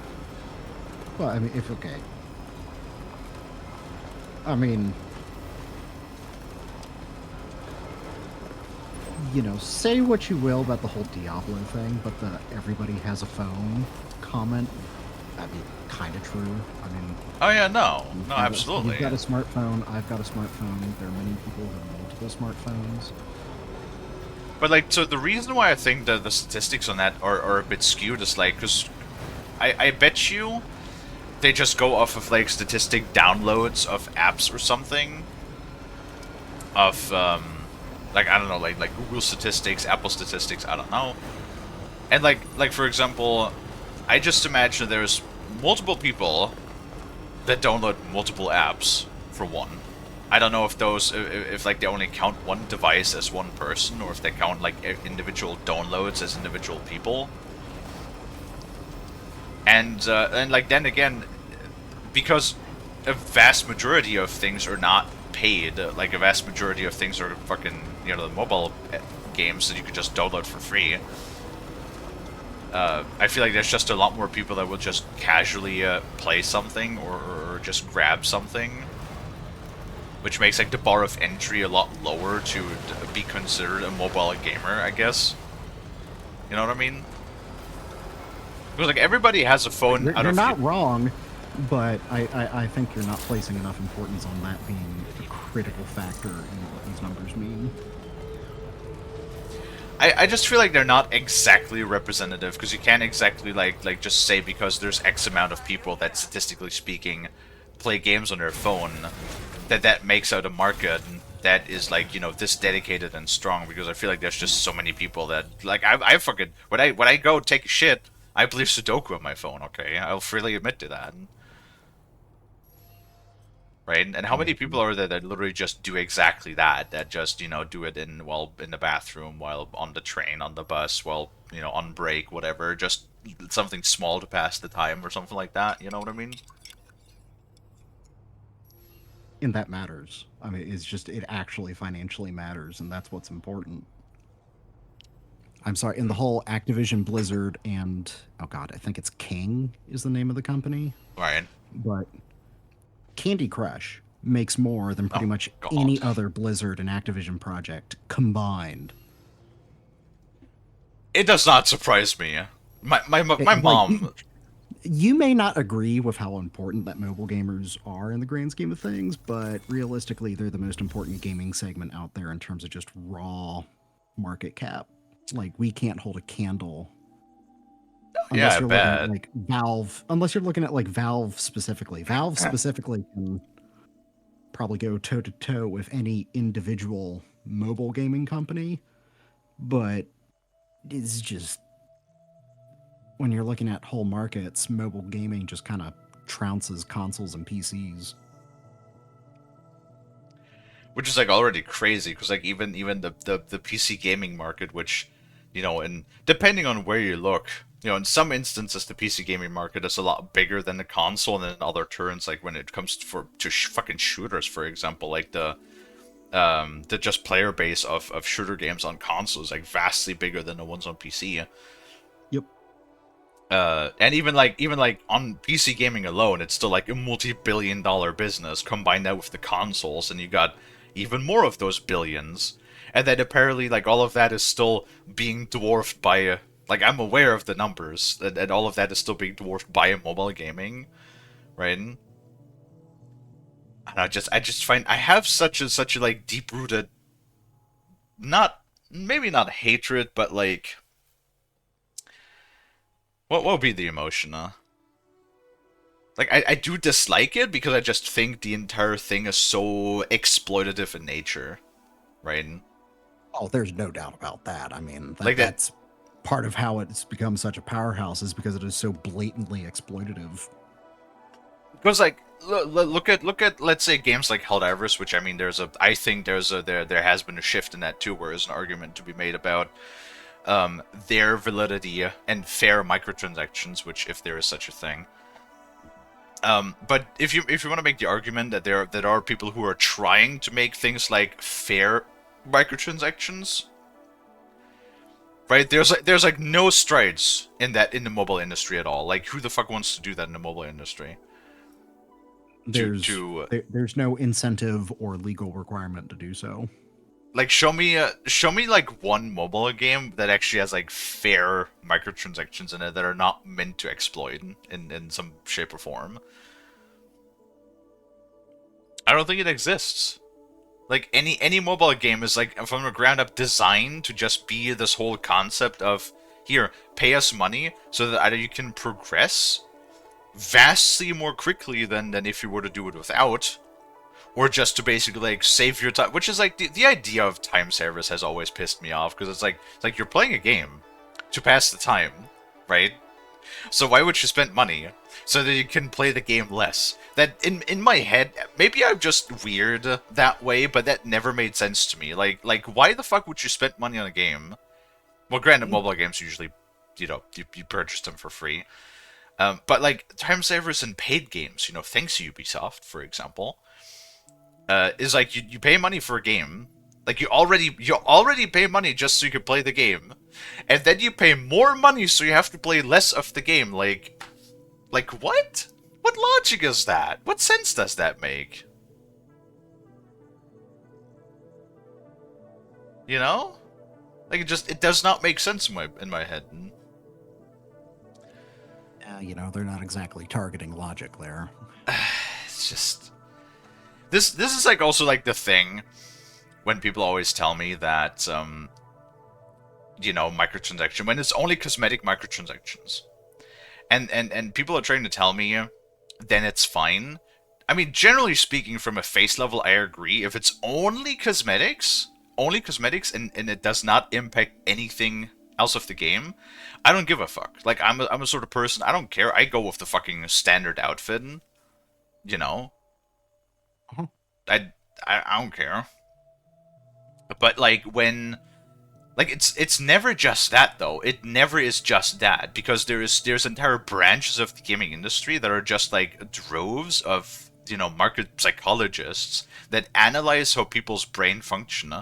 Well, I mean, okay. I mean... You know, say what you will about the whole Diablo thing, but the everybody has a phone comment, that'd be kind of true. I mean... Oh yeah, no, absolutely. You've got a smartphone, I've got a smartphone, there are many people who have multiple smartphones. But, like, so the reason why I think that the statistics on that are a bit skewed is, like, because I bet you they just go off of, like, statistic downloads of apps or something. Of, like, I don't know, like Google statistics, Apple statistics, I don't know. And, like for example, I just imagine there's multiple people that download multiple apps, for one. I don't know if those, if like they only count one device as one person, or if they count like individual downloads as individual people. And like then again, because a vast majority of things are not paid, like a vast majority of things are fucking, you know, the mobile games that you could just download for free. I feel like there's just a lot more people that will just casually play something or just grab something, which makes like the bar of entry a lot lower to be considered a mobile gamer, I guess. You know what I mean? Because like everybody has a phone. You're not wrong, but I think you're not placing enough importance on that being a critical factor in what these numbers mean. I just feel like they're not exactly representative, because you can't exactly like just say because there's X amount of people that statistically speaking play games on their phone that makes out a market that is like, you know, this dedicated and strong, because I feel like there's just so many people that like I fucking when I go take a shit, I play Sudoku on my phone, okay? I'll freely admit to that. Right? And how many people are there that literally just do exactly that? That just, you know, do it in the bathroom, while on the train, on the bus, while, you know, on break, whatever. Just something small to pass the time or something like that. You know what I mean? And that matters. I mean, it's just, it actually financially matters, and that's what's important. I'm sorry, in the whole Activision Blizzard and, oh god, I think it's King is the name of the company. Right. But Candy Crush makes more than pretty much God. any other Blizzard and Activision project combined. It does not surprise me. My Like, mom. you may not agree with how important that mobile gamers are in the grand scheme of things, but realistically, they're the most important gaming segment out there in terms of just raw market cap. Like, we can't hold a candle Yeah, unless I you're looking at bet. like Valve. Unless you're looking at like Valve specifically. Valve specifically can probably go toe to toe with any individual mobile gaming company, but it's just when you're looking at whole markets, mobile gaming just kind of trounces consoles and PCs. Which is like already crazy because like even the PC gaming market, which, you know, and depending on where you look, you know, in some instances the PC gaming market is a lot bigger than the console, and in other turns, like when it comes to fucking shooters, for example, like the just player base of shooter games on consoles like vastly bigger than the ones on PC. Yep. And even like on PC gaming alone, it's still like a multi-billion-dollar business. Combine that with the consoles, and you got even more of those billions. And then apparently, like all of that is still being dwarfed by like I'm aware of the numbers, and all of that is still being dwarfed by mobile gaming, right? And I just find I have such a like deep-rooted, not maybe not hatred, but like what would be the emotion? Like, I do dislike it because I just think the entire thing is so exploitative in nature, right? Oh, there's no doubt about that. I mean, Like that, that's part of how it's become such a powerhouse is because it is so blatantly exploitative. because like look at let's say games like Helldivers, which I mean I think there has been a shift in that too, where there's an argument to be made about their validity and fair microtransactions, which if there is such a thing. But if you want to make the argument that there are people who are trying to make things like fair microtransactions, right? There's like no strides in the mobile industry at all. Like who the fuck wants to do that in the mobile industry? There's no incentive or legal requirement to do so. Like show me like one mobile game that actually has like fair microtransactions in it that are not meant to exploit in some shape or form. I don't think it exists. Like any mobile game is like from the ground up designed to just be this whole concept of here, pay us money so that either you can progress vastly more quickly than if you were to do it without, or just to basically like save your time, which is like the idea of time savers has always pissed me off because it's like you're playing a game to pass the time, right? So why would you spend money so that you can play the game less? That in my head, maybe I'm just weird that way, but that never made sense to me. Like why the fuck would you spend money on a game? Well, granted, mobile games usually, you know, you purchase them for free. But like time savers in paid games, you know, thanks to Ubisoft, for example, is like you pay money for a game. Like you already pay money just so you can play the game, and then you pay more money so you have to play less of the game. Like what? What logic is that? What sense does that make? You know, like it does not make sense in my head. You know, they're not exactly targeting logic there. It's just this is like also like the thing when people always tell me that you know, microtransaction when it's only cosmetic microtransactions. And people are trying to tell me then it's fine. I mean, generally speaking, from a face level, I agree. If it's only cosmetics, and it does not impact anything else of the game, I don't give a fuck. Like, I'm a sort of person, I don't care. I go with the fucking standard outfit, you know? I don't care. But, like, when Like it's never just that though. It never is just that because there's entire branches of the gaming industry that are just like droves of market psychologists that analyze how people's brain function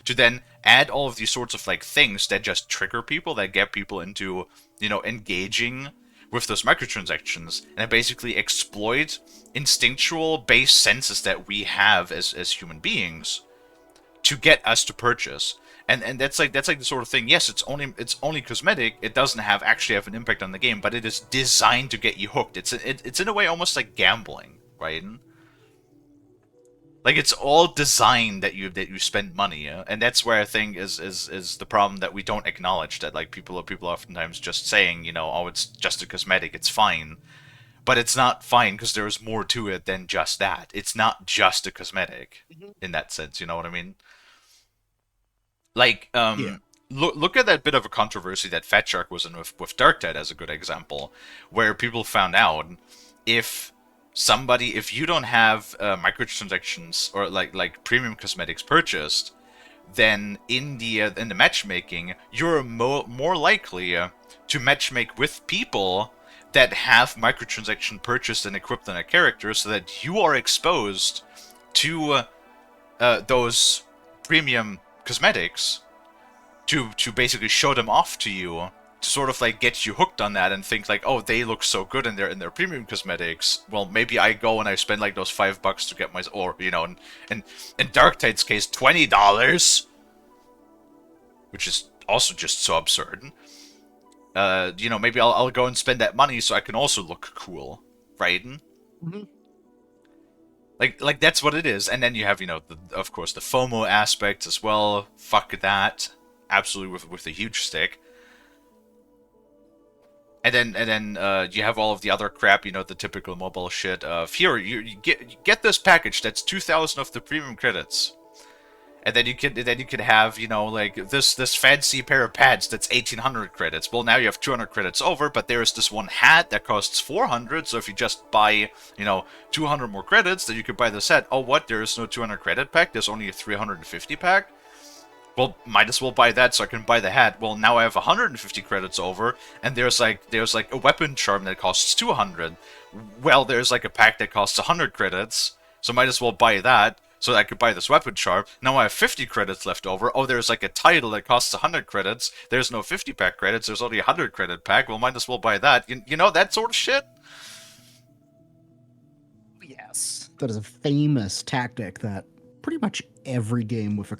to then add all of these sorts of like things that just trigger people that get people into engaging with those microtransactions and basically exploit instinctual base senses that we have as human beings to get us to purchase. And that's like the sort of thing. Yes, it's only cosmetic. It doesn't actually have an impact on the game, but it is designed to get you hooked. It's in a way almost like gambling, right? Like it's all designed that you spend money, and that's where I think is the problem that we don't acknowledge that like people oftentimes just saying oh it's just a cosmetic, it's fine, but it's not fine because there's more to it than just that. It's not just a cosmetic in that sense. You know what I mean? Like, Yeah. look at that bit of a controversy that Fat Shark was in with Dark Tide as a good example, where people found out if if you don't have microtransactions or like premium cosmetics purchased, then in the matchmaking, you're more likely to matchmake with people that have microtransaction purchased and equipped on a character, so that you are exposed to those premium cosmetics to basically show them off to you, to sort of like get you hooked on that and think like, oh, they look so good in their premium cosmetics. Well, maybe I go and I spend like those $5 to get my, or in Darktide's case, $20, which is also just so absurd. Maybe I'll go and spend that money so I can also look cool, right? Mm-hmm. Like that's what it is. And then you have of course the FOMO aspect as well. Fuck that, absolutely with a huge stick. And then you have all of the other crap, the typical mobile shit of here you get this package that's 2,000 of the premium credits. And then you could have, like this fancy pair of pads that's 1,800 credits. Well, now you have 200 credits over, but there's this one hat that costs 400. So if you just buy, 200 more credits, then you could buy this hat. Oh, what? There is no 200 credit pack. There's only a 350 pack. Well, might as well buy that so I can buy the hat. Well, now I have 150 credits over, and there's like a weapon charm that costs 200. Well, there's like a pack that costs 100 credits, so might as well buy that. So I could buy this weapon charm. Now I have 50 credits left over. Oh, there's like a title that costs 100 credits. There's no 50 pack credits. There's only a 100 credit pack. Well, might as well buy that. You know, that sort of shit? Yes. That is a famous tactic that pretty much every game with a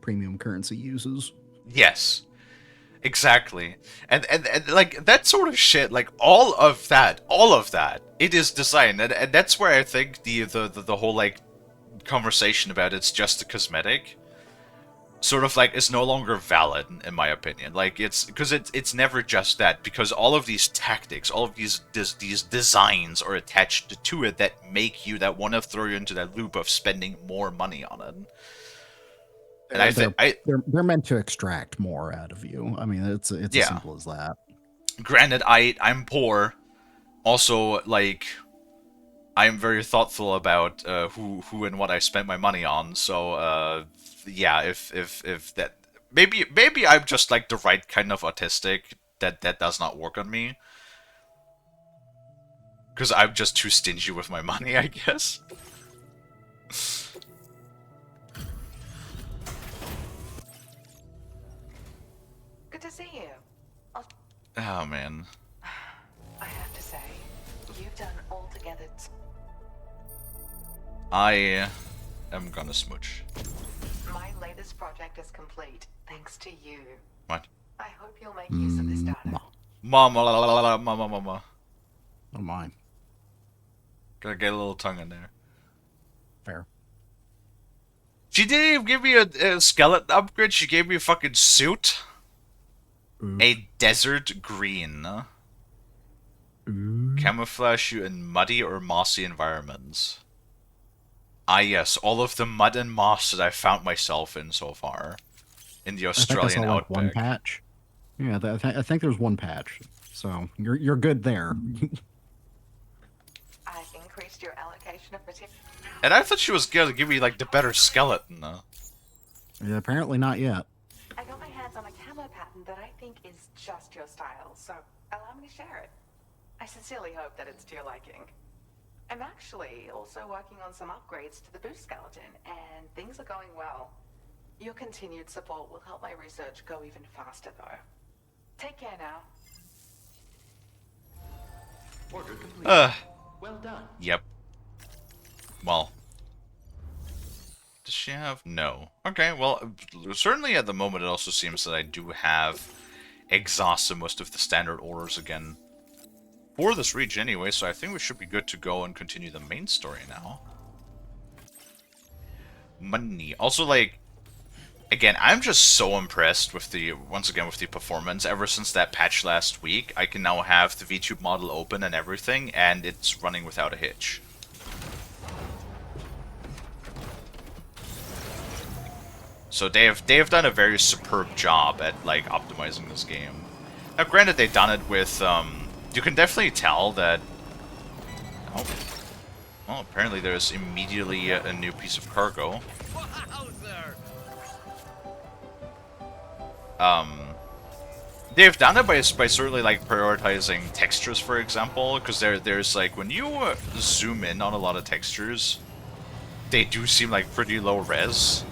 premium currency uses. Yes. Exactly. And like that sort of shit, like all of that, it is designed, and that's where I think the whole like conversation about it's just a cosmetic sort of like is no longer valid in my opinion. Like it's never just that, because all of these tactics, all of these designs are attached to it that want to throw you into that loop of spending more money on it. And they're meant to extract more out of you. I mean, it's as simple as that. Granted, I'm poor. Also, like, I'm very thoughtful about who and what I spend my money on. So, yeah, if that maybe I'm just like the right kind of autistic that does not work on me, because I'm just too stingy with my money, I guess. Good to see you. Oh man. I have to say, you've done altogether. I am gonna smooch. My latest project is complete, thanks to you. What? I hope you'll make use of this data. Mama. Oh mine. Gotta get a little tongue in there. Fair. She didn't even give me a skeleton upgrade. She gave me a fucking suit. A desert green. Camouflage you in muddy or mossy environments. Ah yes, all of the mud and moss that I found myself in so far. In the Australian outback. One patch. Yeah, I think there's one patch. So you're good there. I've increased your allocation of material. And I thought she was gonna give me like the better skeleton. Yeah, apparently not yet. I got my hands on a camo pattern that I think is just your style, so allow me to share it. I sincerely hope that it's to your liking. I'm actually also working on some upgrades to the boost skeleton, and things are going well. Your continued support will help my research go even faster, though. Take care now. Order complete. Well done. Yep. Well. Does she have? No. Okay, well, certainly at the moment it also seems that I do have exhausted most of the standard orders again. For this region anyway, so I think we should be good to go and continue the main story now. Money. Also, like, again, I'm just so impressed with the, once again, with the performance. Ever since that patch last week, I can now have the VTube model open and everything, and it's running without a hitch. So they have done a very superb job at, like, optimizing this game. Now, granted, they've done it with, you can definitely tell that... Oh. Well, apparently there's immediately a new piece of cargo. They've done it by certainly, like, prioritizing textures, for example, because there's, like, when you zoom in on a lot of textures, they do seem, like, pretty low res.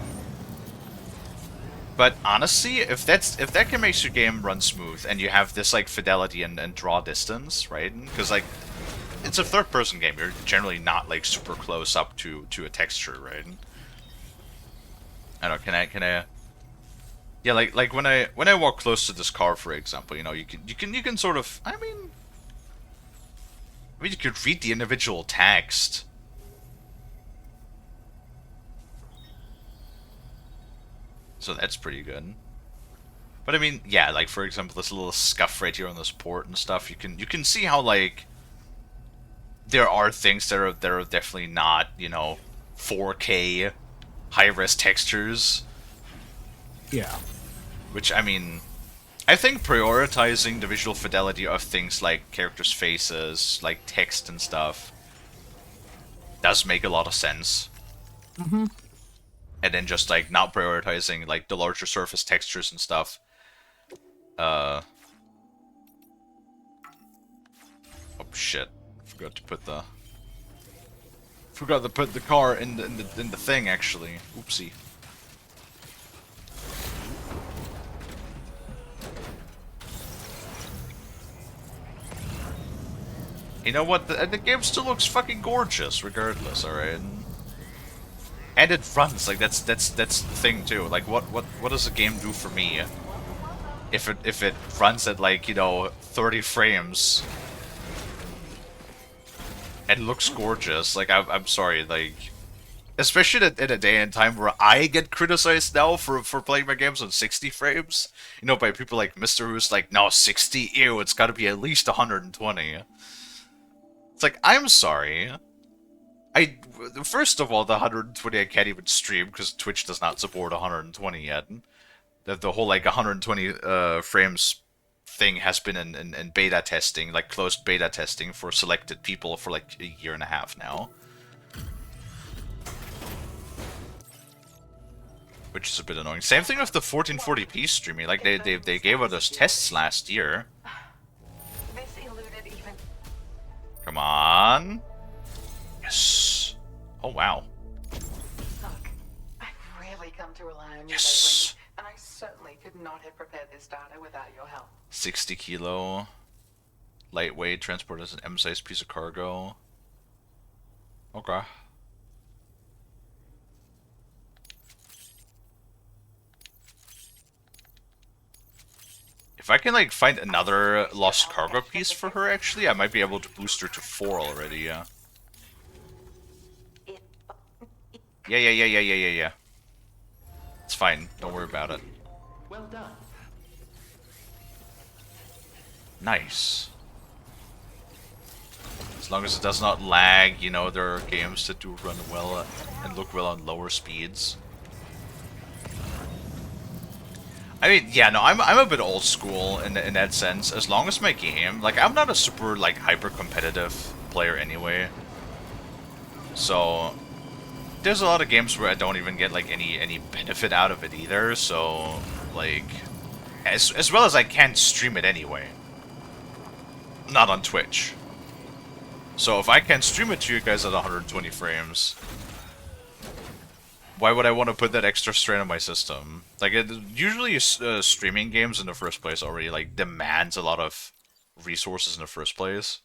But honestly, if that can make your game run smooth, and you have this, like, fidelity and draw distance, right? Because, like, it's a third-person game. You're generally not, like, super close up to a texture, right? I don't know. Can I? Yeah, like when I walk close to this car, for example, you know, you can sort of. I mean, you could read the individual text. So that's pretty good. But I mean, yeah, like for example, this little scuff right here on this port and stuff, you can see how, like, there are things that are definitely not, you know, 4K high-res textures. Yeah. Which, I mean, I think prioritizing the visual fidelity of things like characters' faces, like text and stuff, does make a lot of sense. Mm-hmm. And then just, like, not prioritizing, like, the larger surface textures and stuff. Oh, shit. Forgot to put the car in the thing, actually. Oopsie. You know what? The game still looks fucking gorgeous, regardless. All right. And it runs, like, that's the thing too. Like, what does a game do for me if it runs at, like, you know, 30 frames and looks gorgeous? Like, I'm sorry, like, especially in a day and time where I get criticized now for playing my games on 60 frames, you know, by people like Mr. Who's like, no, 60, ew, it's got to be at least 120. It's like, I'm sorry. First of all, the 120 I can't even stream because Twitch does not support 120 yet. The whole, like, 120 frames thing has been in beta testing, like closed beta testing for selected people for like a year and a half now. Which is a bit annoying. Same thing with the 1440p streaming. Like, they gave us those tests last year. Come on. Yes. Oh, wow. Look, I've really come to rely on you Yes. lately, and I certainly could not have prepared this data without your help. 60 kilo. Lightweight, transport as an M-sized piece of cargo. Okay. If I can, like, find another lost cargo piece for her, actually, I might be able to boost her to 4 already, yeah. Yeah. It's fine. Don't worry about it. Well done. Nice. As long as it does not lag, you know, there are games that do run well and look well on lower speeds. I mean, yeah, no, I'm a bit old school in that sense. As long as my game, like, I'm not a super, like, hyper competitive player anyway. So there's a lot of games where I don't even get like any benefit out of it either. So like, as well as I can't stream it anyway. Not on Twitch. So if I can stream it to you guys at 120 frames, why would I want to put that extra strain on my system? Like, usually streaming games in the first place already like demands a lot of resources in the first place.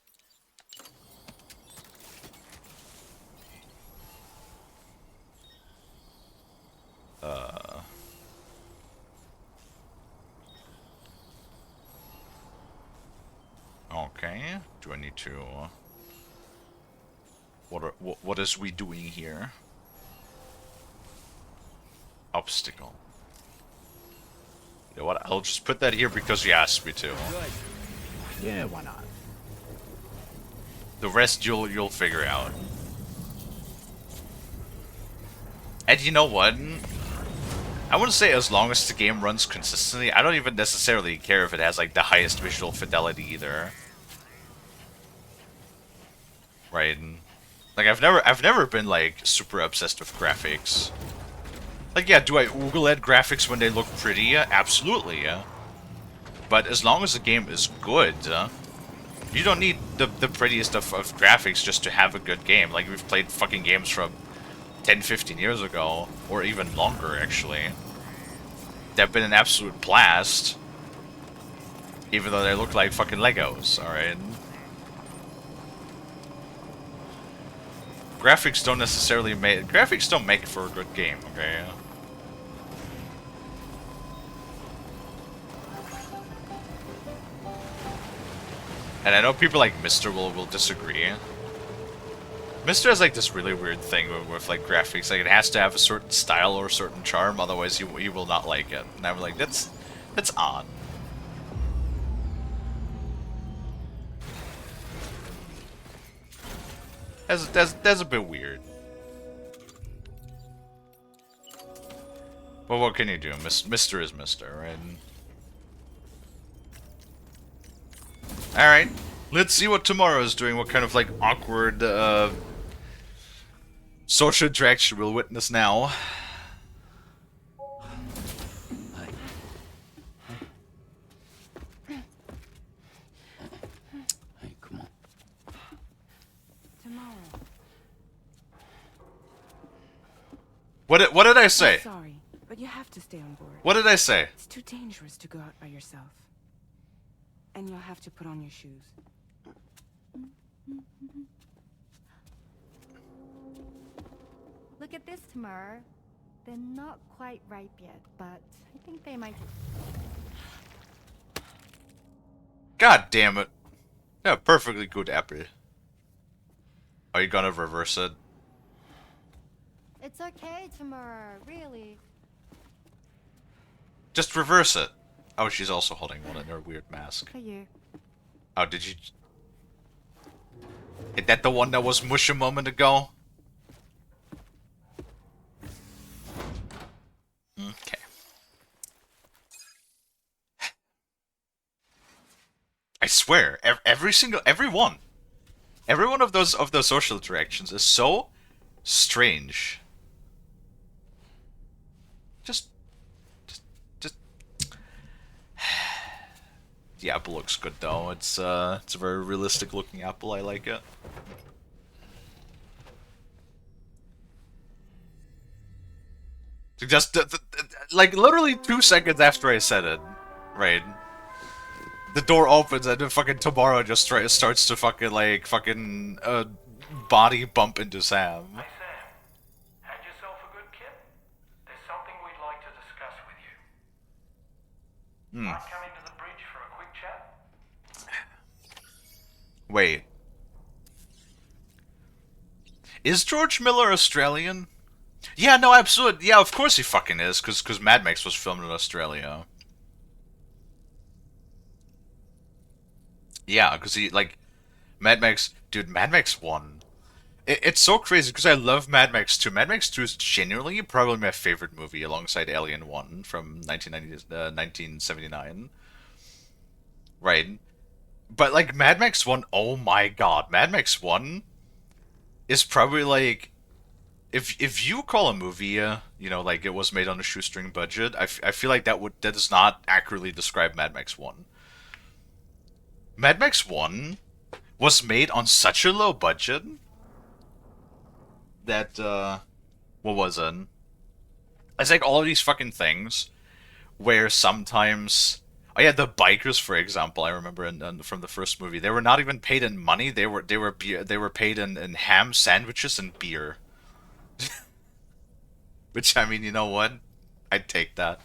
Okay. Do I need to? What is we doing here? Obstacle. You know what? I'll just put that here because you asked me to. Yeah, why not? The rest you'll figure out. And you know what? I wouldn't say as long as the game runs consistently. I don't even necessarily care if it has like the highest visual fidelity either. Right? Like I've never been like super obsessed with graphics. Like yeah, do I oogle at graphics when they look pretty? Yeah, absolutely, yeah. But as long as the game is good, you don't need the prettiest of graphics just to have a good game. Like we've played fucking games from 10, 15 years ago, or even longer actually. They've been an absolute blast. Even though they look like fucking Legos, alright? Graphics don't necessarily make... Graphics don't make for a good game, okay? And I know people like Mr. will disagree. Mr. has like this really weird thing with like graphics. Like it has to have a certain style or a certain charm, otherwise you will not like it. And I'm like, that's odd. That's a bit weird. Well, what can you do? Mr. is Mr., right? Alright. Let's see what tomorrow is doing. What kind of, like, awkward, social interaction we'll witness now. Hey, come on. Tomorrow. What did I say? I'm sorry, but you have to stay on board. What did I say? It's too dangerous to go out by yourself. And you'll have to put on your shoes. Look at this, Tamara. They're not quite ripe yet, but I think they might. God damn it. Yeah, perfectly good apple. Are you gonna reverse it? It's okay, Tamara. Really. Just reverse it. Oh, she's also holding one in her weird mask. For you. Oh, did you... Is that the one that was mush a moment ago? Okay. I swear, every one of those social interactions is so strange. Just the apple looks good though. It's a very realistic looking apple. I like it. Just like literally 2 seconds after I said it, right? The door opens and then fucking Tomorrow just starts to fucking like body bump into Sam. Hey Sam, had yourself a good kip? There's something we'd like to discuss with you. Mind coming to the bridge for a quick chat? Wait. Is George Miller Australian? Yeah, no, absolutely. Yeah, of course he fucking is, because Mad Max was filmed in Australia. Yeah, because he, like, Mad Max... Dude, Mad Max 1. It's so crazy, because I love Mad Max 2. Mad Max 2 is genuinely probably my favorite movie, alongside Alien 1 from 1979. Right? But, like, Mad Max 1, oh my god. Mad Max 1 is probably, like... if you call a movie, like it was made on a shoestring budget, I feel like that does not accurately describe Mad Max One. Mad Max One was made on such a low budget that what was it? It's like all of these fucking things where sometimes, oh yeah, the bikers, for example, I remember from the first movie, they were not even paid in money. They were paid in ham sandwiches and beer. Which, I mean, you know what? I'd take that.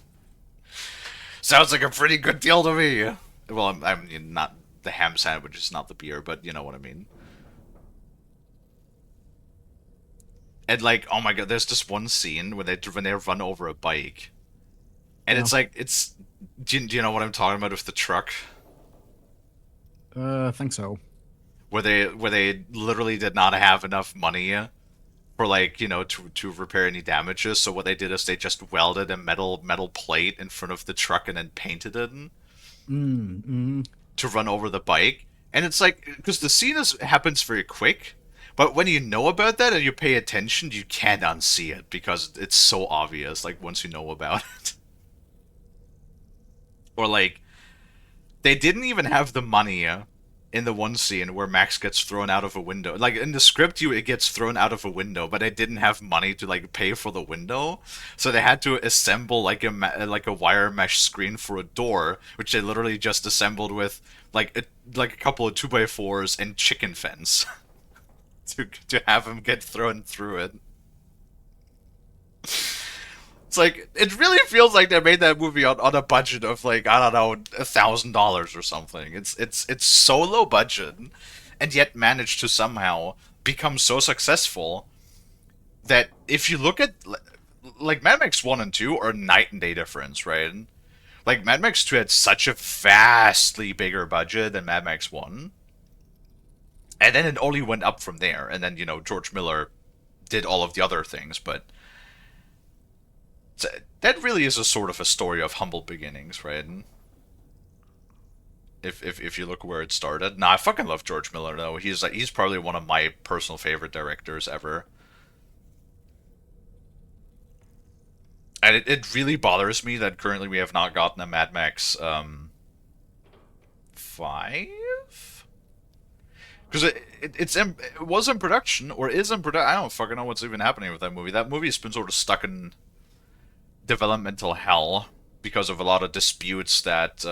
Sounds like a pretty good deal to me. Well, I mean, not the ham sandwiches, not the beer, but you know what I mean. And like, oh my god, there's this one scene when they run over a bike, and Yeah. it's like do you know what I'm talking about with the truck? I think so. Where they literally did not have enough money for like, to repair any damages. So what they did is they just welded a metal plate in front of the truck and then painted it to run over the bike. And it's like, because the scene happens very quick, but when you know about that and you pay attention, you can't unsee it because it's so obvious. Like once you know about it, or like they didn't even have the money in the one scene where Max gets thrown out of a window. Like in the script, it gets thrown out of a window, but they didn't have money to like pay for the window, so they had to assemble like a wire mesh screen for a door, which they literally just assembled with like a couple of 2x4s and chicken fence to have him get thrown through it. It's like, it really feels like they made that movie on a budget of like, I don't know, $1,000 or something. It's so low budget, and yet managed to somehow become so successful that if you look at like Mad Max 1 and 2 are night and day difference, right? Like Mad Max 2 had such a vastly bigger budget than Mad Max 1. And then it only went up from there. And then, George Miller did all of the other things, but that really is a sort of a story of humble beginnings, right? If you look where it started. Nah, I fucking love George Miller though. He's probably one of my personal favorite directors ever. And it really bothers me that currently we have not gotten a Mad Max 5? Because it was in production, or is in production. I don't fucking know what's even happening with that movie. That movie's been sort of stuck in developmental hell because of a lot of disputes that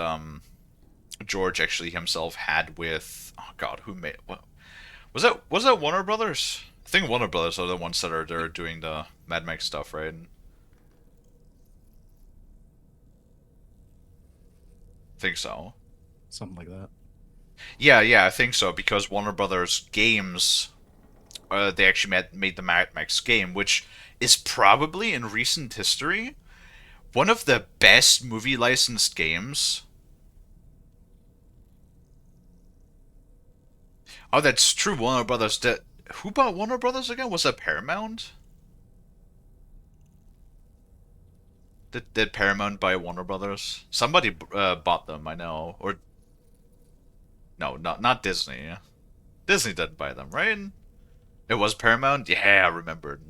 George actually himself had with, oh god, who made what was that Warner Brothers? I think Warner Brothers are the ones that are doing the Mad Max stuff, right? I think so. Something like that. Yeah, I think so, because Warner Brothers games, they actually made the Mad Max game, which is probably in recent history one of the best movie licensed games. Oh, that's true. Warner Brothers did. Who bought Warner Brothers again? Was that Paramount? Did Paramount buy Warner Brothers? Somebody bought them, I know. Or no, not Disney. Disney didn't buy them, right? It was Paramount. Yeah, I remembered.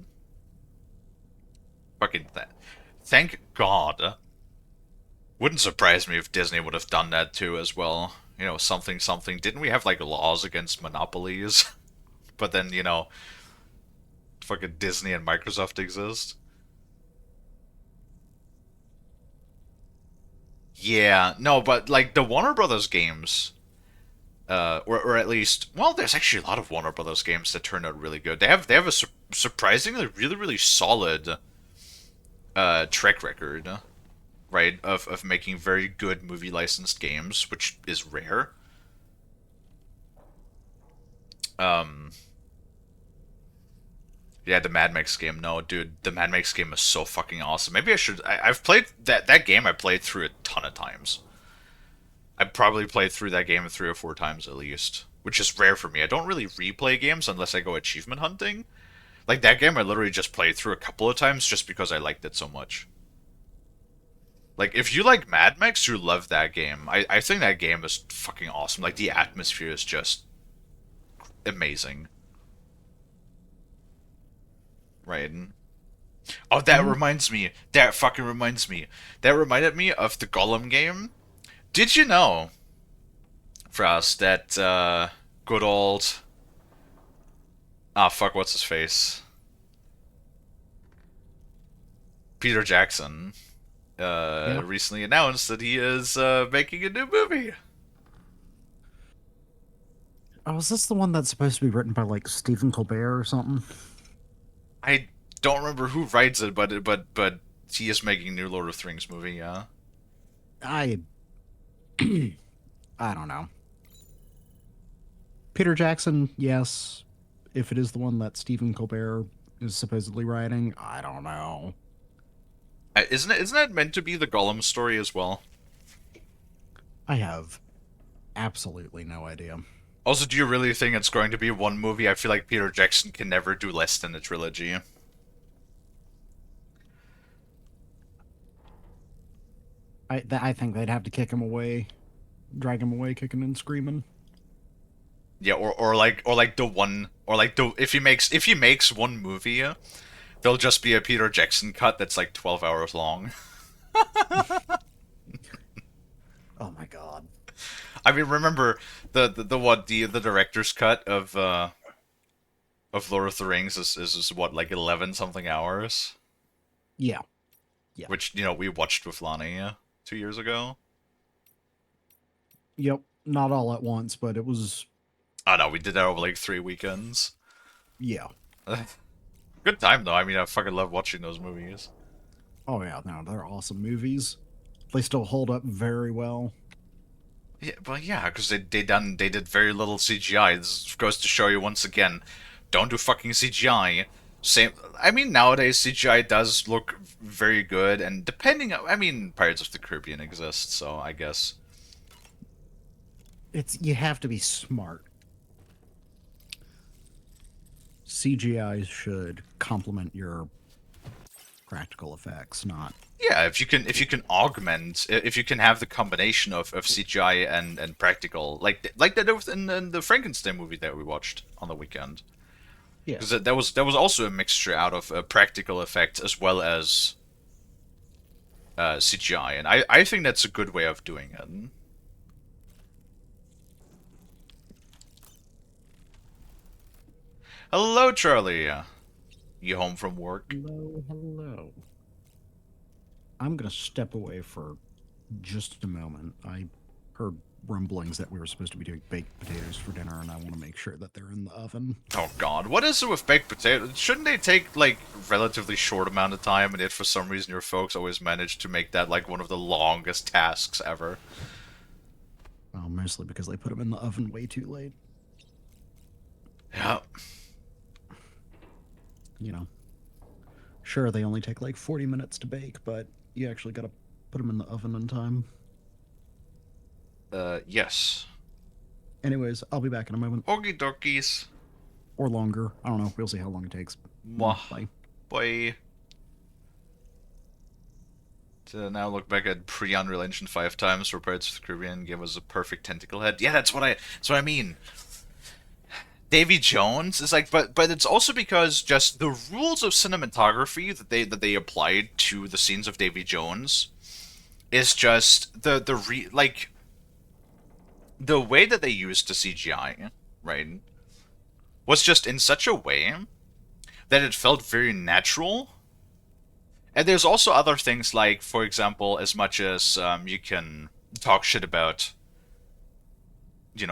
Fucking thank God. Wouldn't surprise me if Disney would have done that too as well. Something. Didn't we have like laws against monopolies? But then, fucking Disney and Microsoft exist. Yeah, no, but like the Warner Brothers games, or at least, well, there's actually a lot of Warner Brothers games that turn out really good. They have a surprisingly really solid track record, right, of making very good movie licensed games, which is rare. Yeah, the Mad Max game. No, dude, the Mad Max game is so fucking awesome. Maybe I should. I've played that game. I played through a ton of times. I probably played through that game 3 or 4 times at least, which is rare for me. I don't really replay games unless I go achievement hunting. Like that game, I literally just played through a couple of times just because I liked it so much. Like, if you like Mad Max, you love that game. I think that game is fucking awesome. Like, the atmosphere is just amazing. right? Oh, that reminds me. That fucking reminds me. That reminded me of the Gollum game. Did you know, Frost, that good old... Ah, fuck, what's his face? Peter Jackson Yeah. recently announced that he is making a new movie. Oh, is this the one that's supposed to be written by like Stephen Colbert or something? I don't remember who writes it, but he is making a new Lord of the Rings movie, yeah. I I don't know. Peter Jackson, yes. If it is the one that Stephen Colbert is supposedly writing, I don't know. Isn't it meant to be the Gollum story as well? I have absolutely no idea. Also, do you really think it's going to be one movie? I feel like Peter Jackson can never do less than a trilogy. I think they'd have to kick him away, drag him away, kicking and screaming. Yeah, or like the one, or like the if he makes one movie, there'll just be a Peter Jackson cut that's like 12 hours long. Oh my god. I mean, remember the director's cut of Lord of the Rings is what, like 11 something hours? Yeah. Yeah. Which, we watched with Lonnie 2 years ago. Yep. Not all at once, but it was... Oh no, we did that over like 3 weekends. Yeah. Good time though. I mean, I fucking love watching those movies. Oh yeah, no, they're awesome movies. They still hold up very well. Yeah, but yeah, because they did very little CGI. This goes to show you once again, don't do fucking CGI. Same. I mean, nowadays CGI does look very good, and depending, I mean, Pirates of the Caribbean exists, so I guess You have to be smart. CGI should complement your practical effects, not... Yeah, if you can augment, if you can have the combination of CGI and practical, like they did in the Frankenstein movie that we watched on the weekend. Yeah, because that was also a mixture out of practical effects as well as CGI, and I think that's a good way of doing it. Hello, Charlie. You home from work? Hello, hello. I'm gonna step away for just a moment. I heard rumblings that we were supposed to be doing baked potatoes for dinner, and I want to make sure that they're in the oven. Oh god, what is it with baked potatoes? Shouldn't they take, like, relatively short amount of time, and yet for some reason your folks always manage to make that, like, one of the longest tasks ever? Well, mostly because they put them in the oven way too late. Yeah. You know. Sure, they only take like 40 minutes to bake, but you actually gotta put them in the oven in time. Yes. Anyways, I'll be back in a moment. Okie dokies. Or longer. I don't know. We'll see how long it takes. Mwah. Bye. Bye. To now look back at pre-Unreal Engine 5 times for Pirates of the Caribbean gave us a perfect tentacle head. Yeah, that's what I mean. Davy Jones is like, but it's also because just the rules of cinematography that they applied to the scenes of Davy Jones is just the way that they used the CGI, right, was just in such a way that it felt very natural. And there's also other things like, for example, as much as you can talk shit about,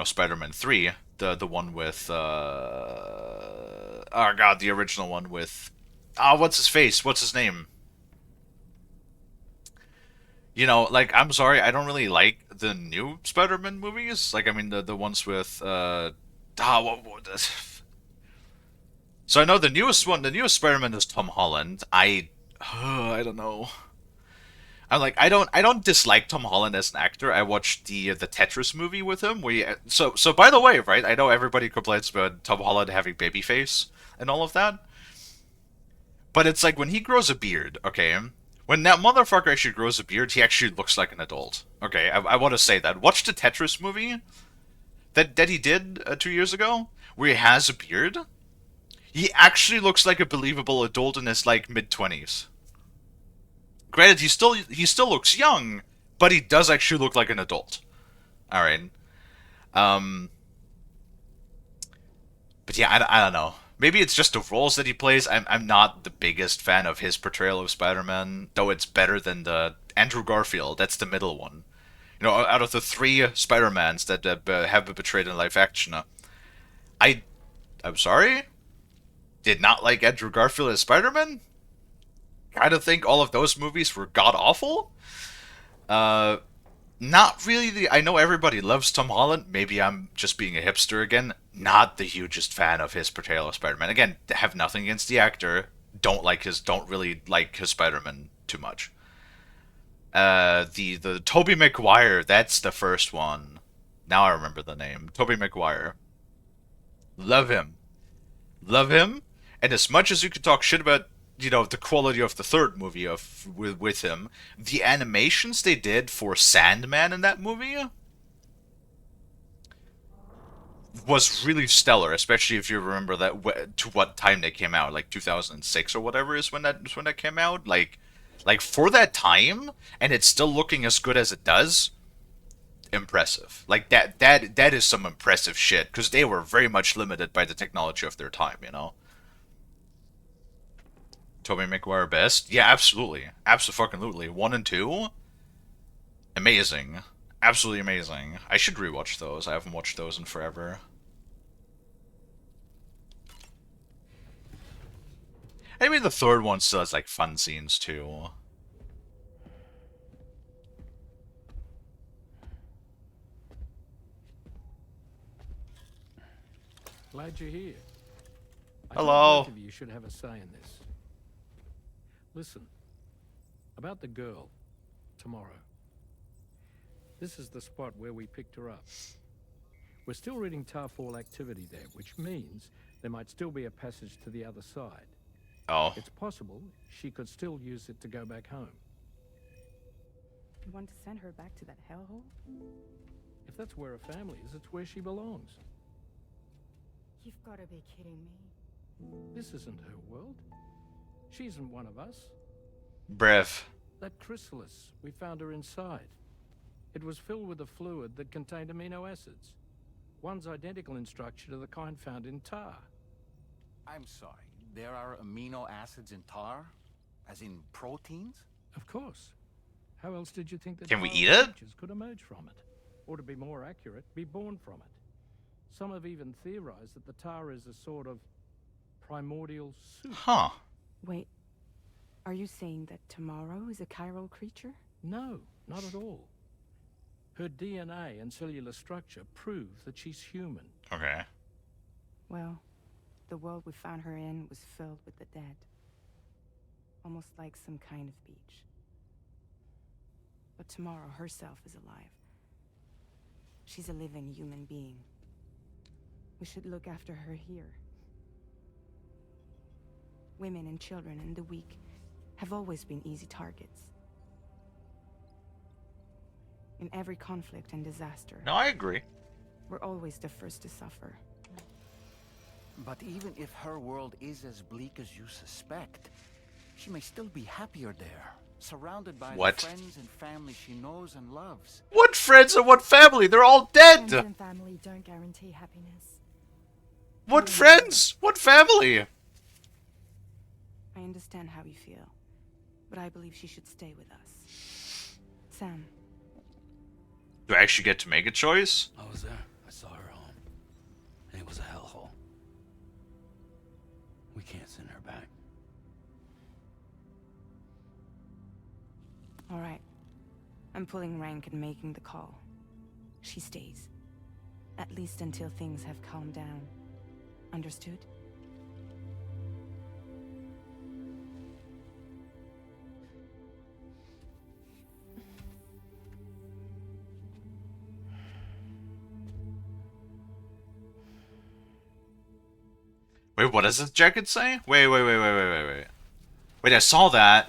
Spider-Man 3, the one with, oh god, the original one with, what's his face? What's his name? Like, I'm sorry, I don't really like the new Spider-Man movies. Like, I mean, the ones with, So I know the newest Spider-Man is Tom Holland. I don't know. I'm like, I don't dislike Tom Holland as an actor. I watched the Tetris movie with him. So by the way, right? I know everybody complains about Tom Holland having baby face and all of that, but it's like when he grows a beard, okay? When that motherfucker actually grows a beard, he actually looks like an adult. Okay, I want to say that. Watch the Tetris movie that he did 2 years ago, where he has a beard. He actually looks like a believable adult in his like mid-20s. Granted, he still looks young, but he does actually look like an adult. All right. Um, but yeah, I don't know. Maybe it's just the roles that he plays. I'm not the biggest fan of his portrayal of Spider-Man, though it's better than the Andrew Garfield. That's the middle one. You know, out of the three Spider-Mans that have been portrayed in live action, I, I'm sorry, did not like Andrew Garfield as Spider-Man. Kind of think all of those movies were god awful. Uh, Not really I know everybody loves Tom Holland. Maybe I'm just being a hipster again. Not the hugest fan of his portrayal of Spider-Man. Again, have nothing against the actor. Don't really like his Spider-Man too much. The Tobey Maguire, that's the first one. Now I remember the name. Tobey Maguire. Love him. Love him. And as much as you could talk shit about, you know, the quality of the third movie with him, the animations they did for Sandman in that movie was really stellar, especially if you remember that to what time they came out, like 2006 or whatever is when that came out. Like for that time, and it's still looking as good as it does. Impressive. Like that is some impressive shit because they were very much limited by the technology of their time, you know. Tobey Maguire best? Yeah, absolutely. Absolutely. 1 and 2? Amazing. Absolutely amazing. I should rewatch those. I haven't watched those in forever. I mean, the third one still has, like, fun scenes, too. Glad you're here. Hello. Both of you should have a say in this. Listen, about the girl, tomorrow. This is the spot where we picked her up. We're still reading Tarfall activity there, which means there might still be a passage to the other side. Oh. It's possible she could still use it to go back home. You want to send her back to that hellhole? If that's where her family is, it's where she belongs. You've got to be kidding me. This isn't her world. She isn't one of us. Brev. That chrysalis, we found her inside. It was filled with a fluid that contained amino acids. One's identical in structure to the kind found in tar. I'm sorry, there are amino acids in tar? As in proteins? Of course. How else did you think that Can we tar eat it? creatures could emerge from it? Or to be more accurate, be born from it? Some have even theorized that the tar is a sort of primordial soup. Huh. Wait, are you saying that tomorrow is a chiral creature? No, not at all. Her DNA and cellular structure prove that she's human. Okay. Well, the world we found her in was filled with the dead. Almost like some kind of beach. But tomorrow herself is alive. She's a living human being. We should look after her here. Women and children and the weak have always been easy targets. In every conflict and disaster. No, I agree. We're always the first to suffer. But even if her world is as bleak as you suspect, she may still be happier there, surrounded by What? the friends and family she knows and loves. What friends and what family? They're all dead! Friends and family don't guarantee happiness. What friends? What family? I understand how you feel, but I believe she should stay with us. Sam. Do I actually get to make a choice? I was there. I saw her home. And it was a hellhole. We can't send her back. All right. I'm pulling rank and making the call. She stays. At least until things have calmed down. Understood? Wait, what does his jacket say? Wait. Wait, I saw that.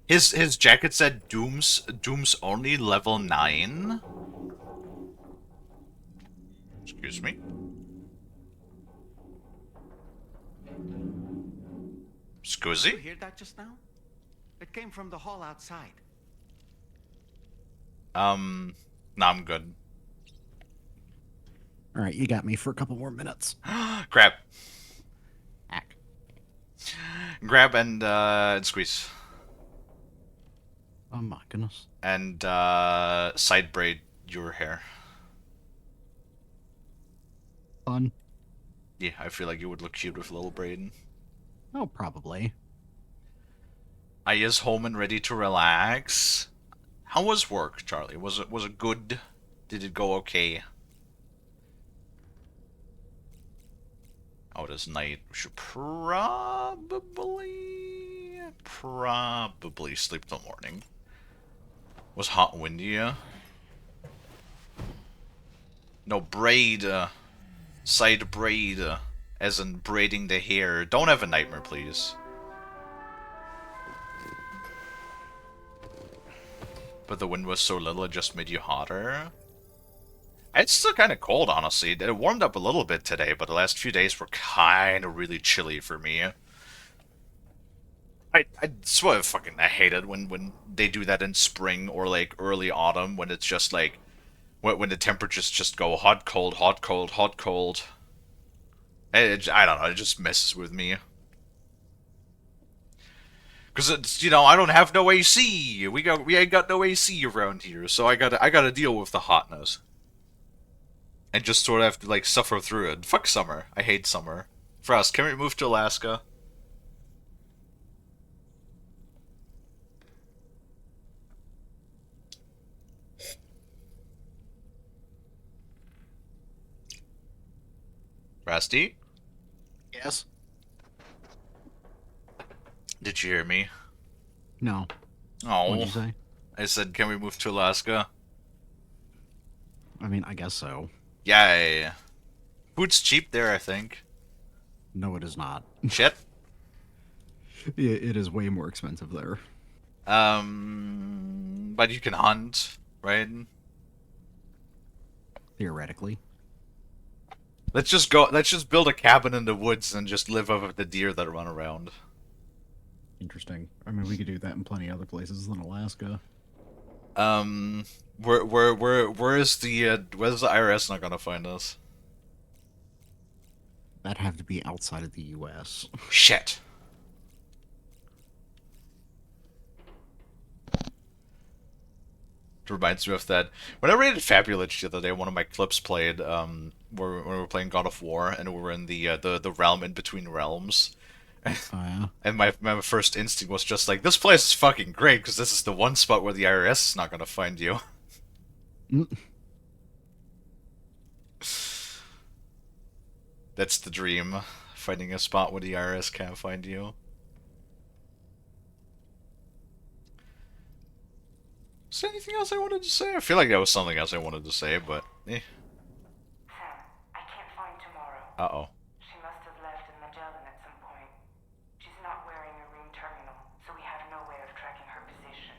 His jacket said Doom's only level 9. Excuse me. Did Scusi? you hear that just now? It came from the hall outside. No, I'm good. All right, you got me for a couple more minutes. Grab. Grab and squeeze. Oh my goodness. And side braid your hair. Fun. Yeah, I feel like you would look cute with a little braid. Oh, probably. I is home and ready to relax. How was work, Charlie? Was it good? Did it go okay? Oh, it is night. We should probably sleep till morning. Was hot and windy, yeah? No, braid, side braid, as in braiding the hair. Don't have a nightmare, please. But the wind was so little it just made you hotter. It's still kind of cold, honestly. It warmed up a little bit today, but the last few days were kind of really chilly for me. I swear I hate it when they do that in spring or like early autumn when it's just like when the temperatures just go hot, cold, hot, cold, hot, cold. I don't know, it just messes with me. Cause it's, you know, I don't have no AC. We ain't got no AC around here, so I gotta deal with the hotness. And just sort of have to like suffer through it. Fuck summer. I hate summer. Frost, can we move to Alaska? Frosty? Yes. Did you hear me? No. Oh. What'd you say? I said, can we move to Alaska? I mean, I guess so. Yeah. Food's cheap there, I think. No, it is not. Shit. It is way more expensive there. But you can hunt, right? Theoretically. Let's just build a cabin in the woods and just live off of the deer that run around. Interesting. I mean, we could do that in plenty of other places than Alaska. Where's the IRS not gonna find us? That'd have to be outside of the U.S. Shit. It reminds me of that. When I raided Fabulous the other day, one of my clips played, when we were playing God of War, and we were in the realm in between realms. Oh, yeah? And my first instinct was just like, this place is fucking great, because this is the one spot where the IRS is not gonna find you. That's the dream. Finding a spot where the IRS can't find you. Is there anything else I wanted to say? I feel like that was something else I wanted to say, but eh. Sam, I can't find tomorrow. Uh-oh. She must have left in Magellan at some point. She's not wearing a room terminal, so we have no way of tracking her position.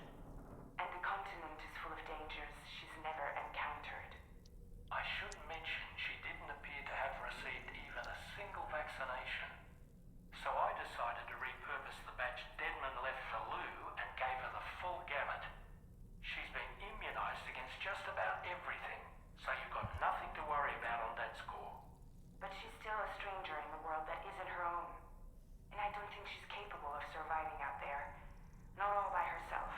And the continent is full of dangers she's never encountered. I should mention she didn't appear to have received even a single vaccination. So I decided to repurpose the batch Deadman left for Lou and gave her the full gamut. She's been immunized against just about everything, so you've got nothing to worry about on that score. But she's still a stranger in the world that isn't her own. And I don't think she's capable of surviving out there. Not all by herself.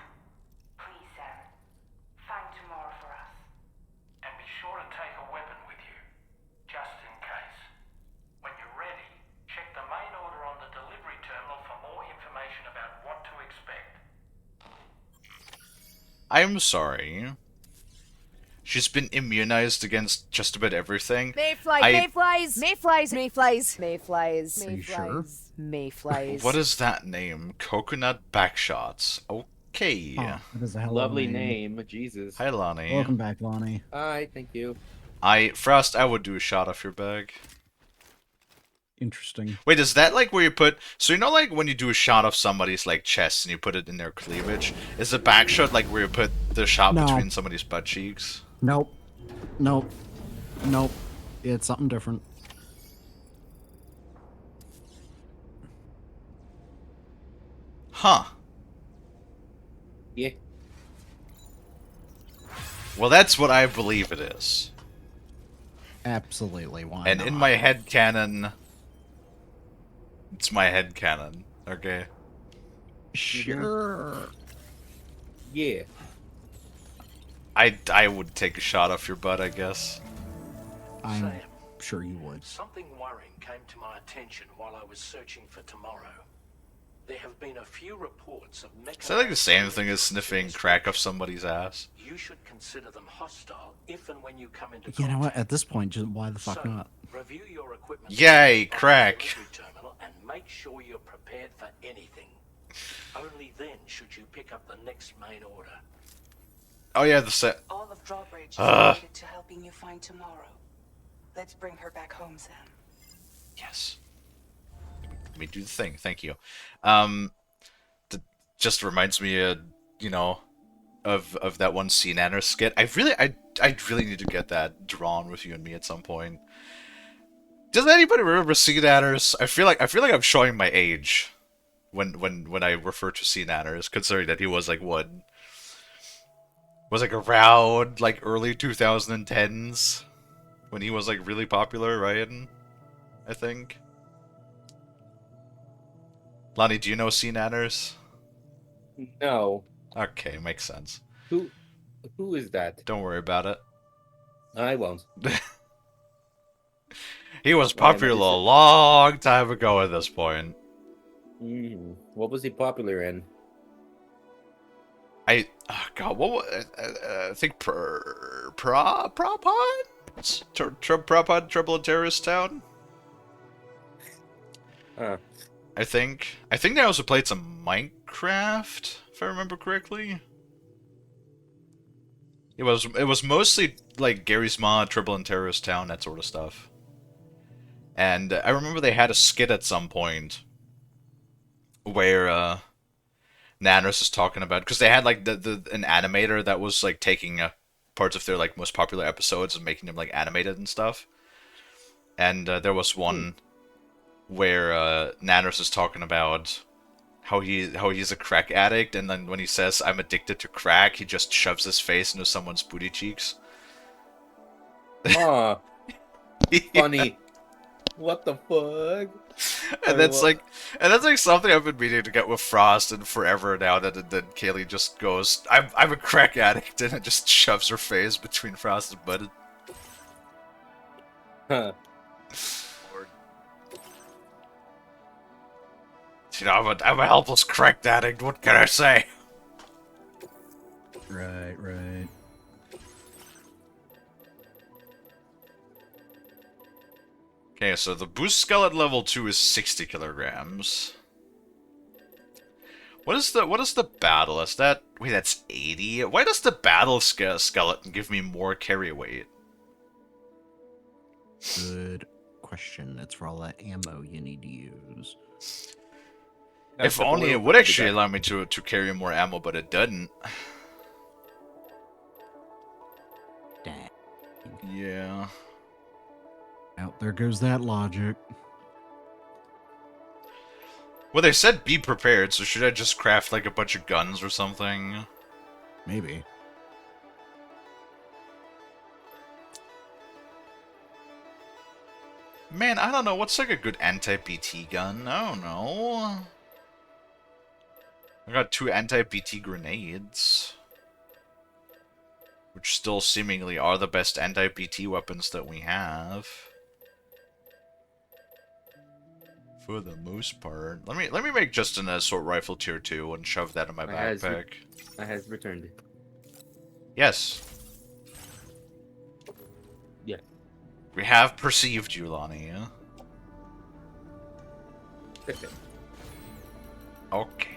Please, Sam. Find tomorrow for us. And be sure to take a weapon with you, just in case. When you're ready, check the main order on the delivery terminal for more information about what to expect. I'm sorry. She's been immunized against just about everything. Mayflies, mayflies, mayflies, mayflies, Are you sure? mayflies. What is that name? Coconut Backshots. Okay. Oh, that is a hell of a Lovely name. Jesus. Hi, Lonnie. Welcome back, Lonnie. Hi, thank you. Frost, I would do a shot off your bag. Interesting. Wait, is that like where you put... So you know like when you do a shot of somebody's like chest and you put it in their cleavage? Is the back shot like where you put the shot No. between somebody's butt cheeks? Nope. Nope. Nope. It's something different. Huh. Yeah. Well, that's what I believe it is. Absolutely, why And not? in my head canon, it's my head canon. Okay. Sure. Yeah. I would take a shot off your butt, I guess. I'm Sam, sure you would. something worrying came to my attention while I was searching for tomorrow. There have been a few reports of Is that like the same mechanized thing as sniffing crack off somebody's ass? You should consider them hostile if and when you come into You know what? contact. At this point, just why the fuck So, not? review your equipment. Yay, on the crack. delivery terminal and make sure you're prepared for anything. Only then should you pick up the next main order. Oh yeah, the set. All of Drawbridge is Ugh. committed to helping you find tomorrow. Let's bring her back home, Sam. Yes. Let me do the thing. Thank you. Just reminds me, you know, of that one Sea Nanner skit. I really need to get that drawn with you and me at some point. Does anybody remember Sea Nanners? I feel like I'm showing my age when I refer to Sea Nanners, considering that he was like what was like around like early 2010s when he was like really popular, right? I think. Lonnie, do you know Sea Nanners? No. Okay, makes sense. Who is that? Don't worry about it. I won't. He was Why am I popular a just- long time ago at this point. What was he popular in? God, what was, I think Propod? Propod Trouble in Terrorist Town? I think they also played some Minecraft, if I remember correctly. It was mostly like Gary's Mod, Trouble in Terrorist Town, that sort of stuff. And I remember they had a skit at some point where Nanros is talking about, because they had like an animator that was like taking parts of their like most popular episodes and making them like animated and stuff. And there was one where Nanros is talking about how he's a crack addict, and then when he says I'm addicted to crack, he just shoves his face into someone's booty cheeks. Aw. Funny. What the fuck? And that's like something I've been meaning to get with Frost and forever now. That Kalie just goes, I'm a crack addict, and it just shoves her face between Frost and Bud. Huh. You know, I'm a helpless crack addict. What can I say? Right. Okay, so the boost skeleton level 2 is 60 kilograms. What is the battle? Is that... Wait, that's 80? Why does the battle skeleton give me more carry weight? Good question. It's for all that ammo you need to use. If only it would actually allow me to carry more ammo, but it doesn't. Dang. Yeah. Out there goes that logic. Well, they said be prepared, so should I just craft like a bunch of guns or something? Maybe. Man, I don't know. What's like a good anti-BT gun? I don't know. I got 2 anti-BT grenades. Which still seemingly are the best anti-BT weapons that we have. For the most part. Let me make just an assault rifle tier 2 and shove that in my backpack. I has returned. Yes. Yeah. We have perceived you, Lonnie. Okay.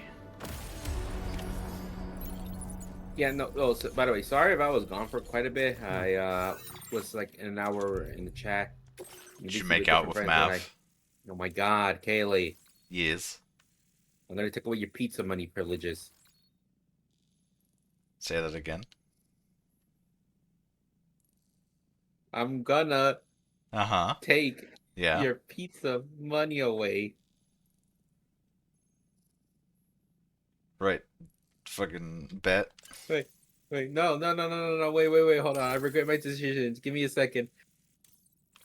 Yeah, no, so, by the way, sorry if I was gone for quite a bit. I was like an hour in the chat. Did you make out with Mav? Oh my god, Kalie. Yes. I'm gonna take away your pizza money privileges. Say that again. I'm gonna take Yeah. your pizza money away. Right. Fucking bet. Wait, no, wait, hold on. I regret my decisions. Give me a second.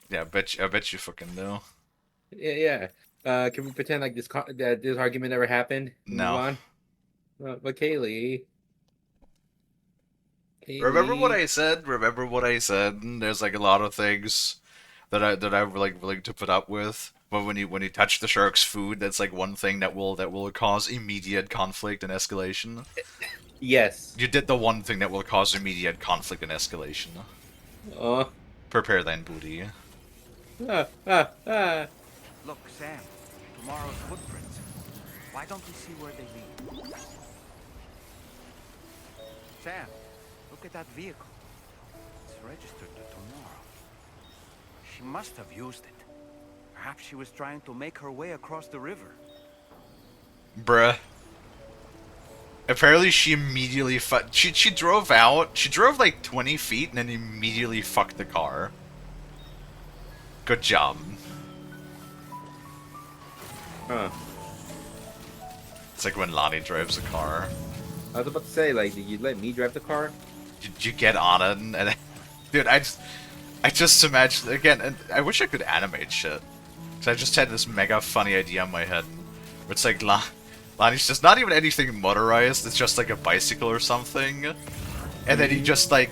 Yeah, I bet you fucking know. Yeah. Can we pretend like that this argument never happened? Move No. on. But Kalie. Remember what I said? Remember what I said? There's like a lot of things that I'm like willing to put up with. But when you touch the shark's food, that's like one thing that will cause immediate conflict and escalation. Yes. You did the one thing that will cause immediate conflict and escalation. Prepare thine booty. Look, Sam. Tomorrow's footprints. Why don't we see where they lead? Sam, look at that vehicle. It's registered to tomorrow. She must have used it. Perhaps she was trying to make her way across the river. Bruh. Apparently she immediately she drove out. She drove like 20 feet and then immediately fucked the car. Good job. Huh. It's like when Lonnie drives a car. I was about to say, like, did you let me drive the car? Did you get on it and dude, I just imagine again, and I wish I could animate shit. Cause I just had this mega funny idea in my head. Where it's like Lonnie's just not even anything motorized, it's just like a bicycle or something. And then you just like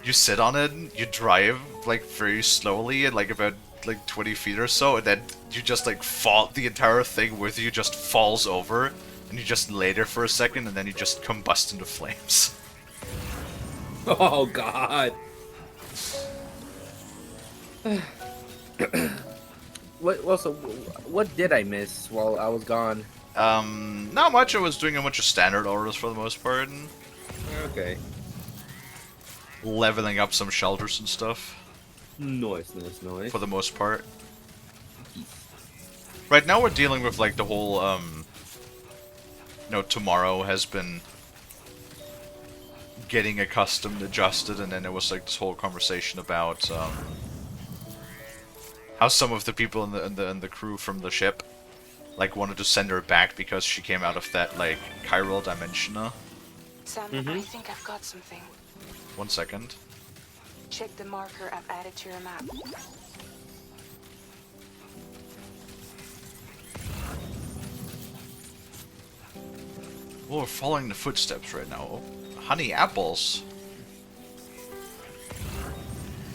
you sit on it, you drive like very slowly and like about like 20 feet or so, and then you just like fall, the entire thing with you just falls over, and you just lay there for a second, and then you just combust into flames. Oh God. What did I miss while I was gone? Not much. I was doing a bunch of standard orders for the most part. Okay. Leveling up some shelters and stuff. Nice. For the most part. Right now we're dealing with like the whole, tomorrow has been getting accustomed, adjusted, and then there was like this whole conversation about, how some of the people in the crew from the ship like wanted to send her back because she came out of that like chiral dimension. Sam, I think I've got something. 1 second. Check the marker I've added to your map. Oh, we're following the footsteps right now. Honey apples.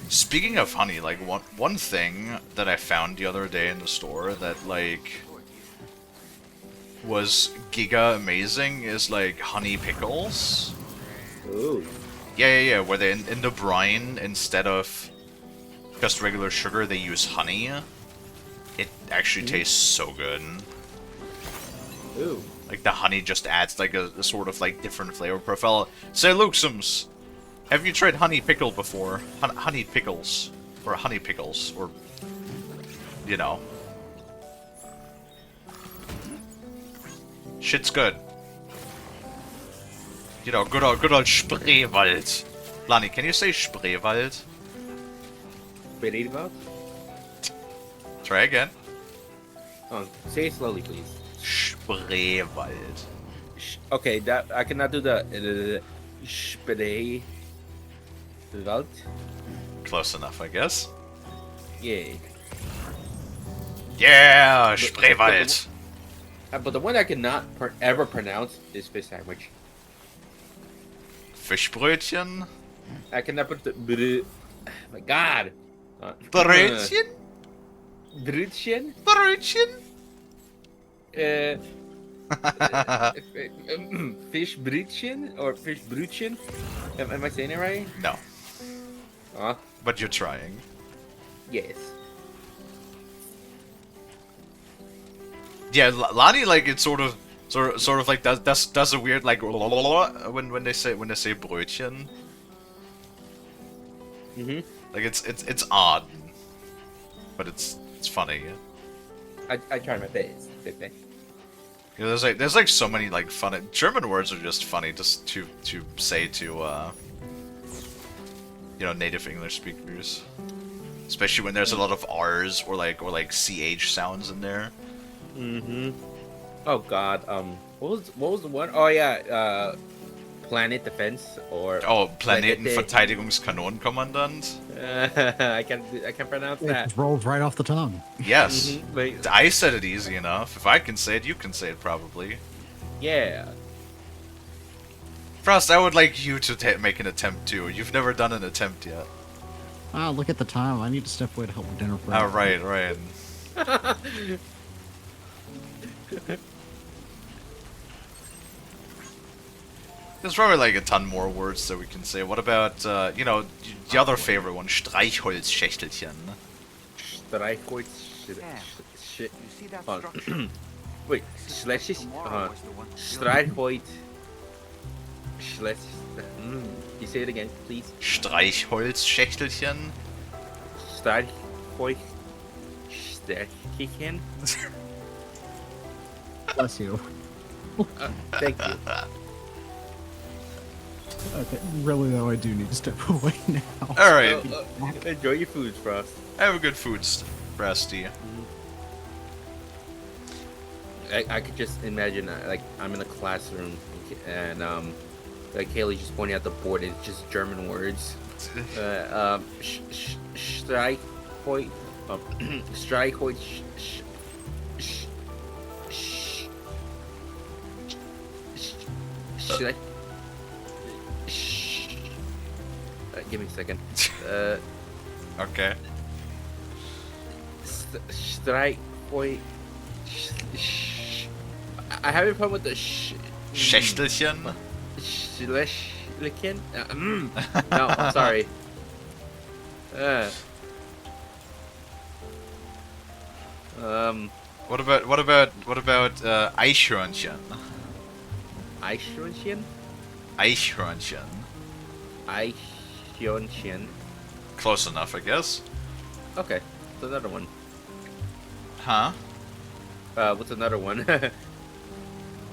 Speaking of honey, like one thing that I found the other day in the store that like was giga amazing is like honey pickles. Ooh. Yeah. Where they in the brine, instead of just regular sugar, they use honey. It actually tastes so good. Ooh. Like the honey just adds like a sort of like different flavor profile. Say, Luxums, have you tried honey pickle before? Honey pickles. Or honey pickles. Or, you know. Shit's good. You know, good old Spreewald. Lani, can you say Spreewald? Spreewald? Try again. Oh, say it slowly, please. Spreewald. Okay, that I cannot do the Spreewald. Close enough, I guess. Yeah. Yeah, Spreewald. But the one I cannot ever pronounce is fish sandwich. Fischbrötchen? I cannot put the... my God. Brötchen? Brötchen? Brötchen? Fish Brötchen? Or fish Brötchen? Am I saying it right? No. But you're trying. Yes. Yeah, Lani, like, it's sort of like does a weird like when they say Brötchen. Like it's odd, but it's funny. I try my best. Okay. You know, there's like so many like funny German words are just funny just to say to native English speakers, especially when there's a lot of R's or like CH sounds in there. Oh God, What was the one? Oh yeah, Planet Defense or Oh, Planetenverteidigungskanonenkommandant. I can't pronounce It that. just rolls right off the tongue. Yes, but I said it easy enough. If I can say it, you can say it probably. yeah. Frost, I would like you to make an attempt too. You've never done an attempt yet. Ah, look at the time. I need to step away to help with dinner. Oh, right. There's probably like a ton more words that we can say. What about, you know, the other favorite one, Streichholzschächtelchen? Streichholz. Shit. Wait, Schlecht. Streichholz. Schlecht. You say it again, please. Streichholzschächtelchen? Streichholzschächtelchen. Bless you. Thank you. Okay, really though, I do need to step away now. Alright. Enjoy your food, Frost. Have a good food, Frosty. I could just imagine, like, I'm in a classroom, and, like, Kalie just pointing out the board, it's just German words. Streichholz, Streichholz, give me a second. Okay. Streichholz. I have a problem with the Schächtelchen? Schlechtlichen? No, I'm sorry. What about Eichhörnchen? Eichhörnchen? Eichhörnchen. Eichhörnchen. Close enough, I guess. Okay, what's another one? Huh? What's another one?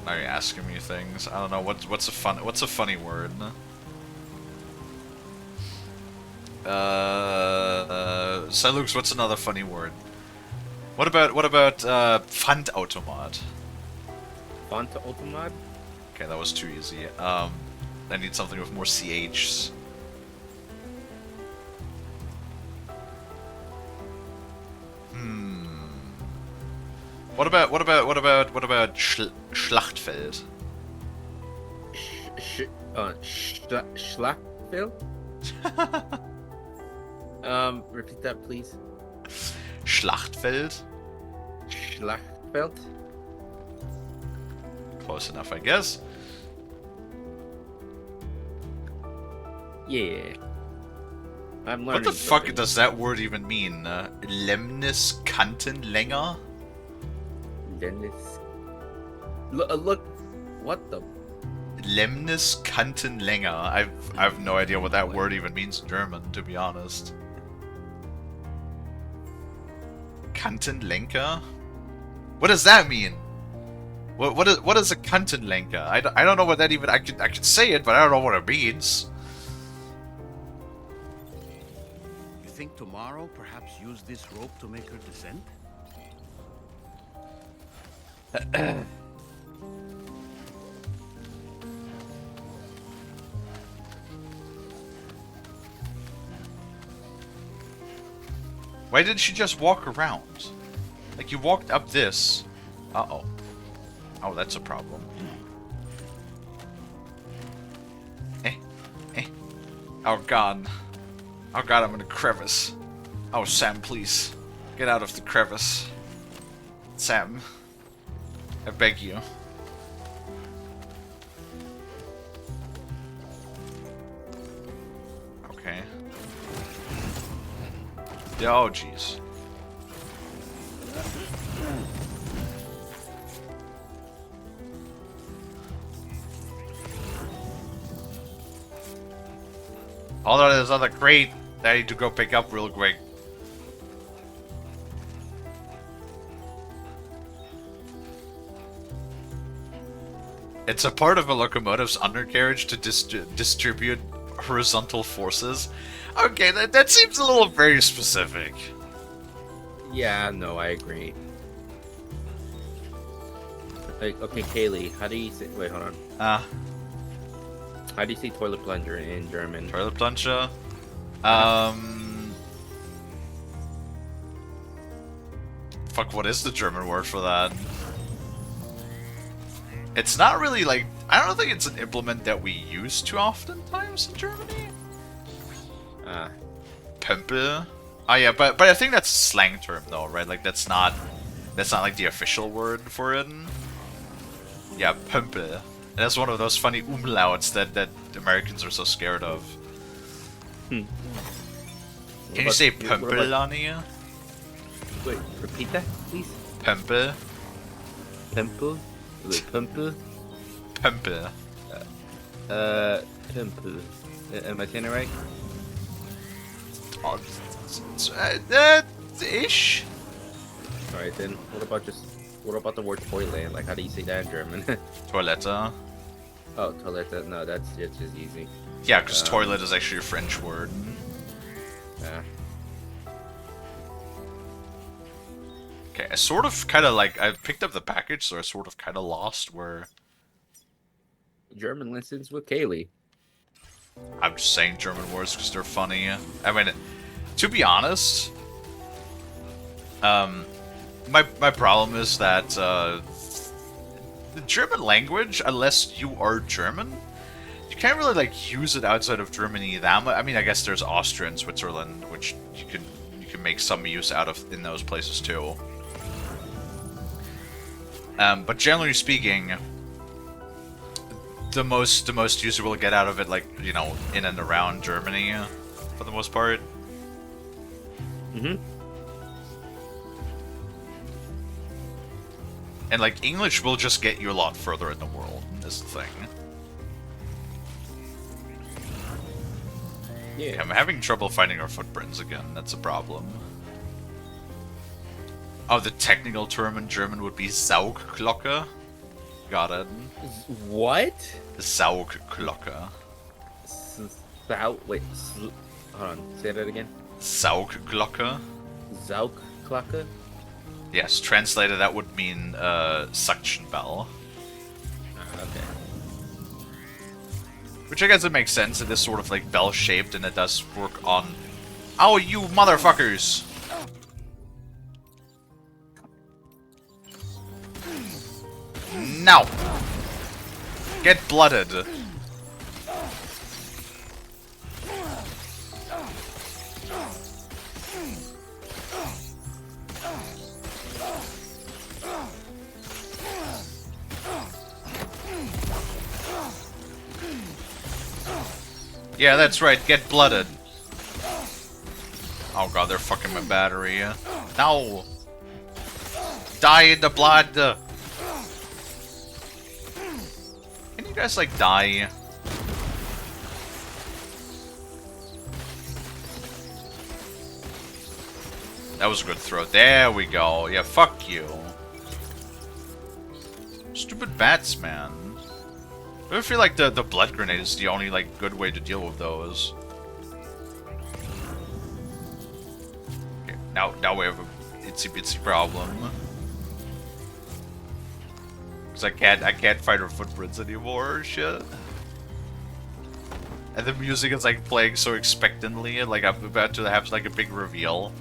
Now you're asking me things. I don't know. What's a funny word? Silux, what's another funny word? What about Pfandautomat? Pfandautomat? Okay, that was too easy. I need something with more CHs. What about Schlachtfeld? Schlachtfeld? Repeat that, please. Schlachtfeld? Schlachtfeld? Close enough, I guess. Yeah. I'm learning. What the fuck does that word even mean? Lemnis Kantenlänger? Lemnis. Look. What the? Lemnis Kantenlänger. I have no idea what that word even means in German, to be honest. Kantenlenker? What does that mean? What is a Kantenlenker? I don't know what that even. I could say it, but I don't know what it means. You think tomorrow perhaps use this rope to make her descend? Why didn't she just walk around? Like, you walked up this. Uh-oh. Oh, that's a problem. Oh, God. Oh, God, I'm in a crevice. Oh, Sam, please. Get out of the crevice. Sam. I beg you. Okay. Yeah, oh, jeez. Hold on, there's another crate that I need to go pick up real quick. It's a part of a locomotive's undercarriage to distribute horizontal forces. Okay, that seems a little very specific. Yeah, no, I agree. Like, okay, Kalie, how do you say? Wait, hold on. How do you say toilet plunger in German? Toilet plunger. Fuck, what is the German word for that? It's not really like, I don't think it's an implement that we use too often times in Germany. Pumpe. Oh yeah, but I think that's a slang term though, right? Like that's not like the official word for it. Yeah, pumpe. And that's one of those funny umlauts that Americans are so scared of. Can you say pumpe, Lonnie? Wait, repeat that, please. Pumpe. Pimple? Is it pimple? Pumpe. Pimple. Am I saying it right? Ish. Alright then, what about the word toilet? Like, how do you say that in German? Toilette. Oh, toilet. No, it's just easy. Yeah, because toilet is actually a French word. Yeah. Okay, I sort of kind of like, I picked up the package, so I sort of kind of lost where... German lessons with Kalie. I'm just saying German words because they're funny. I mean, to be honest, my problem is that the German language, unless you are German, you can't really like use it outside of Germany that much. I mean, I guess there's Austria and Switzerland, which you can make some use out of in those places too. But generally speaking, the most use we'll get out of it, like, you know, in and around Germany, for the most part. And like English will just get you a lot further in the world, is the thing. Yeah. I'm having trouble finding our footprints again, that's a problem. Oh, the technical term in German would be Saugglocke. Got it. What? Saugglocke. Wait, hold on, say that again. Saugglocke. Saugglocke? Yes, translated that would mean suction bell. Okay. Which I guess it makes sense, it is sort of like bell-shaped and it does work on... Oh, you motherfuckers! Now! Get blooded! Yeah, that's right, get blooded. Oh god, they're fucking my battery. No! Die in the blood! Can you guys, like, die? That was a good throw. There we go. Yeah, fuck you. Stupid bats, man. I feel like the blood grenade is the only, like, good way to deal with those. Okay, now we have a itsy-bitsy problem. Cause I can't find her footprints anymore, shit. And the music is like playing so expectantly, like I'm about to have like a big reveal.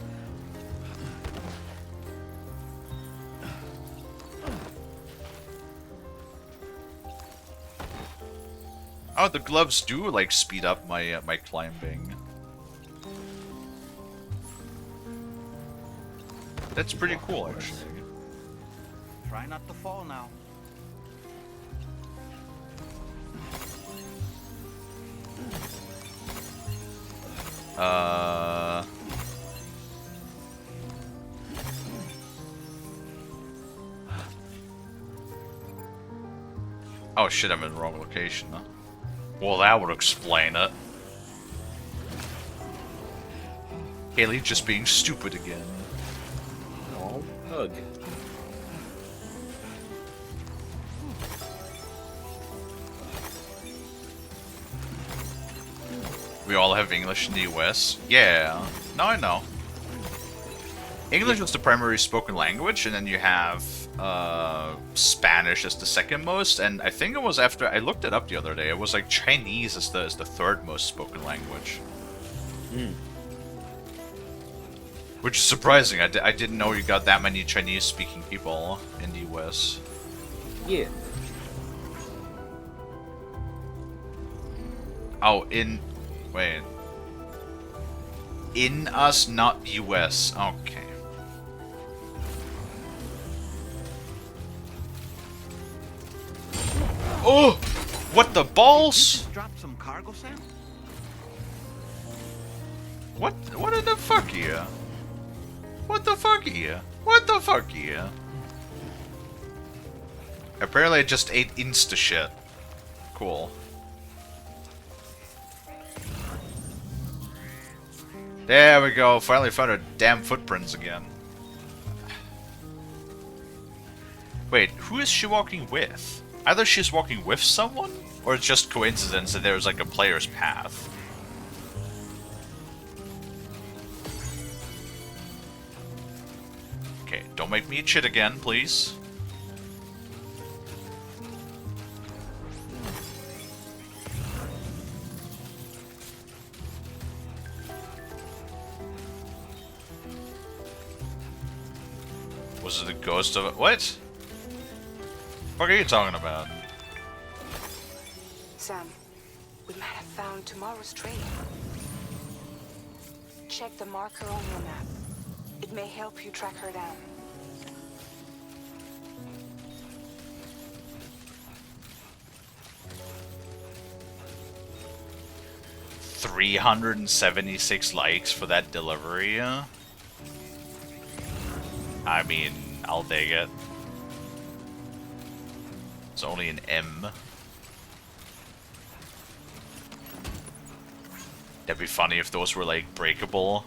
Oh, the gloves do like speed up my my climbing. That's pretty cool, actually. Try not to fall now. Oh shit, I'm in the wrong location, huh? Well, that would explain it. Kalie just being stupid again. Oh, hug. We all have English in the US? Yeah. No, I know. English is the primary spoken language, and then you have Spanish is the second most, and I think it was after I looked it up the other day. It was like Chinese is the third most spoken language. Which is surprising. I didn't know you got that many Chinese-speaking people in the US. Yeah. Oh, wait. In us, not US. Okay. Oh! What the balls? Drop some cargo, Sam? What in the fuck here? What the fuck here? What the fuck here? Apparently I just ate insta shit. Cool. There we go, finally found her damn footprints again. Wait, who is she walking with? Either she's walking with someone, or it's just coincidence that there's like a player's path. Okay, don't make me eat shit again, please. Was it the ghost of it? What? What are you talking about? Sam, we might have found tomorrow's train. Check the marker on your map. It may help you track her down. $376 likes for that delivery. I mean, I'll take it. It's only an M. That'd be funny if those were like breakable.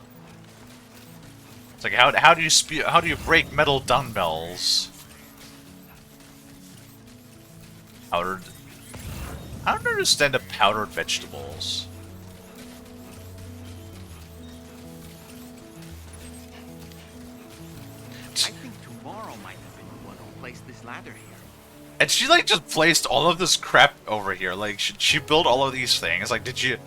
It's like how do you break metal dumbbells? Powdered. I don't understand the powdered vegetables. I think tomorrow might have been the one who placed this ladder here. And she like just placed all of this crap over here. Like she built all of these things. Like did you?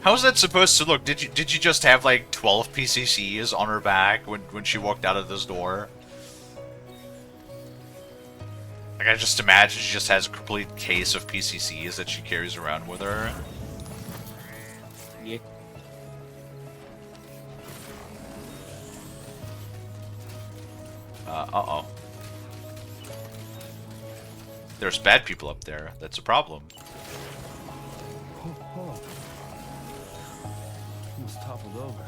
How's that supposed to look? Did you just have like 12 PCCs on her back when she walked out of this door? Like I just imagine she just has a complete case of PCCs that she carries around with her. Yeah. Uh-oh. There's bad people up there. That's a problem. Almost toppled over.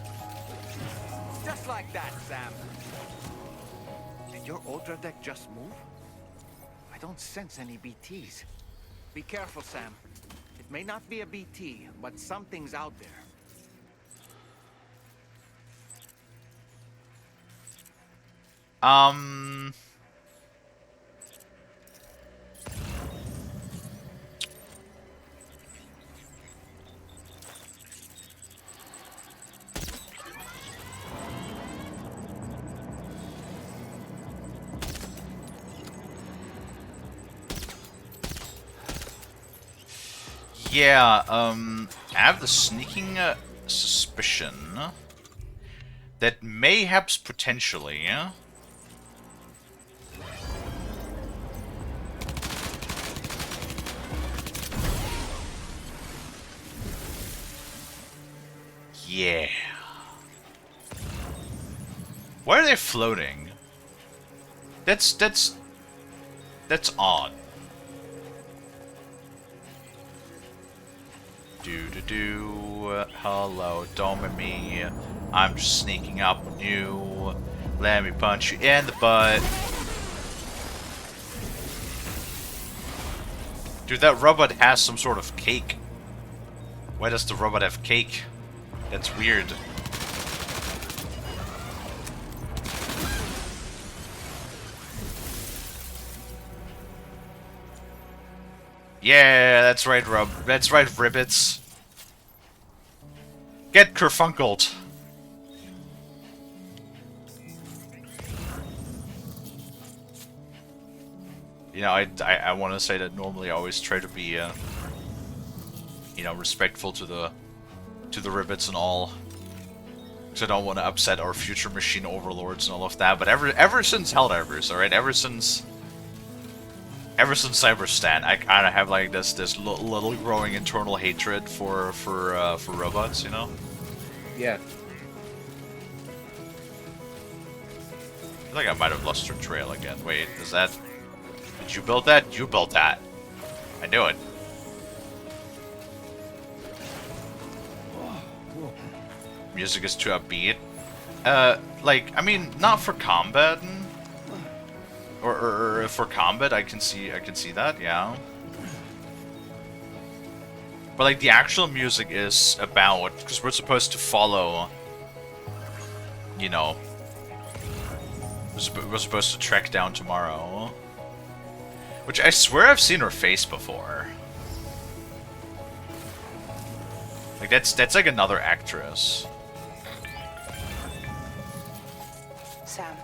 Just like that, Sam. Did your Ultra deck just move? I don't sense any BTs. Be careful, Sam. It may not be a BT, but something's out there. Yeah, I have the sneaking suspicion that mayhaps potentially yeah. Why are they floating? That's odd. Hello, don't me. I'm just sneaking up on you. Let me punch you in the butt. Dude, that robot has some sort of cake. Why does the robot have cake? That's weird. Yeah, that's right, That's right, Ribbits. Get kerfunkled. You know, I want to say that normally I always try to be, you know, respectful to the rivets and all. Because I don't want to upset our future machine overlords and all of that. But ever since Helldivers, alright, ever since Cyberstan, I kind of have like this little growing internal hatred for robots, you know? Yeah. I feel like I might have lost your trail again. Wait, is that... Did you build that? You built that. I knew it. Music is too upbeat. Like, I mean, not for combat. Or for combat, I can see that, yeah. But like, the actual music is about... Because we're supposed to follow... You know... We're supposed to trek down tomorrow. Which I swear I've seen her face before. Like, that's like another actress. Sam,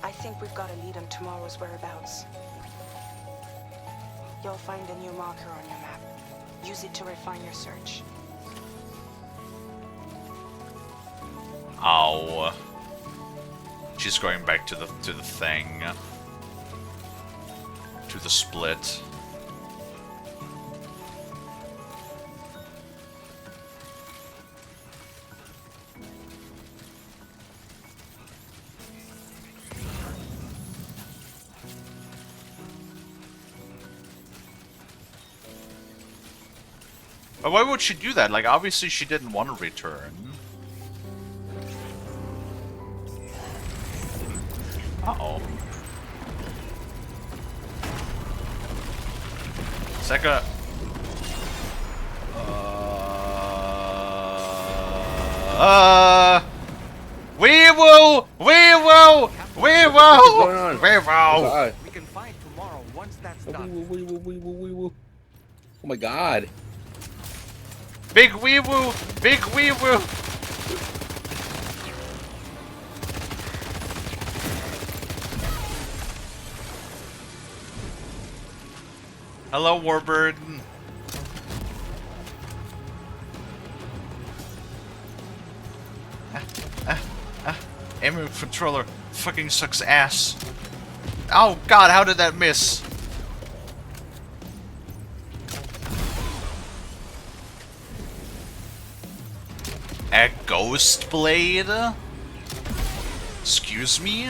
I think we've got a lead on tomorrow's whereabouts. You'll find a new marker on your map. Use it to refine your search. Ow. She's going back to the thing. To the split. But why would she do that? Like, obviously she didn't want to return. Uh-oh. Second. We will! We can fight tomorrow once that's done. Oh my god. Big wee woo! Big wee woo! Hello, Warbird. Aiming controller fucking sucks ass. Oh god, how did that miss? A ghost blade? Excuse me?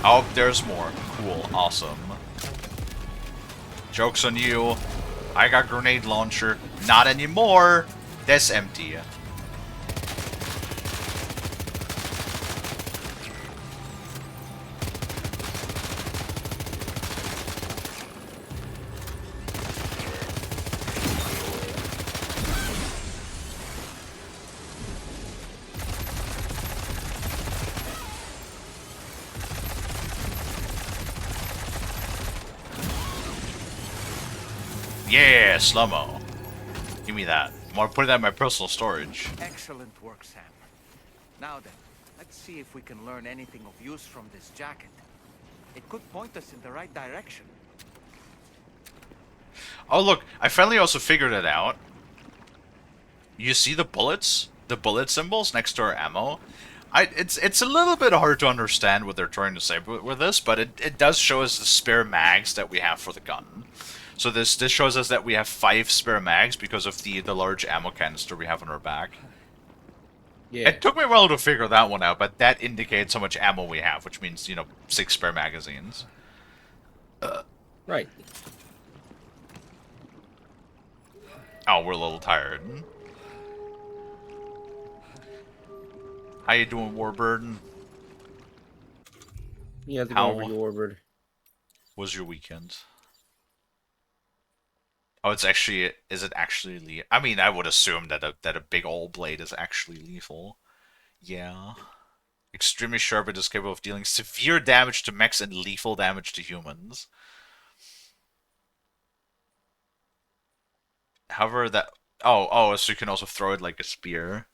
Oh, there's more. Cool, awesome. Joke's on you. I got grenade launcher. Not anymore. That's empty. Yeah, slow-mo. Give me that. I want to put that in my personal storage. Excellent work, Sam. Now then, let's see if we can learn anything of use from this jacket. It could point us in the right direction. Oh look, I finally also figured it out. You see the bullets? The bullet symbols next to our ammo? It's a little bit hard to understand what they're trying to say with this, but it does show us the spare mags that we have for the gun. So this shows us that we have 5 spare mags because of the large ammo canister we have on our back. Yeah. It took me a while to figure that one out, but that indicates how much ammo we have, which means, you know, 6 spare magazines. Right. Oh, we're a little tired. How you doing, Warbird? You have to go over your Warbird. Was your weekend? Oh, it's actually... Is it actually lethal? I mean, I would assume that a big old blade is actually lethal. Yeah. Extremely sharp, it is capable of dealing severe damage to mechs and lethal damage to humans. However, that... Oh, so you can also throw it like a spear.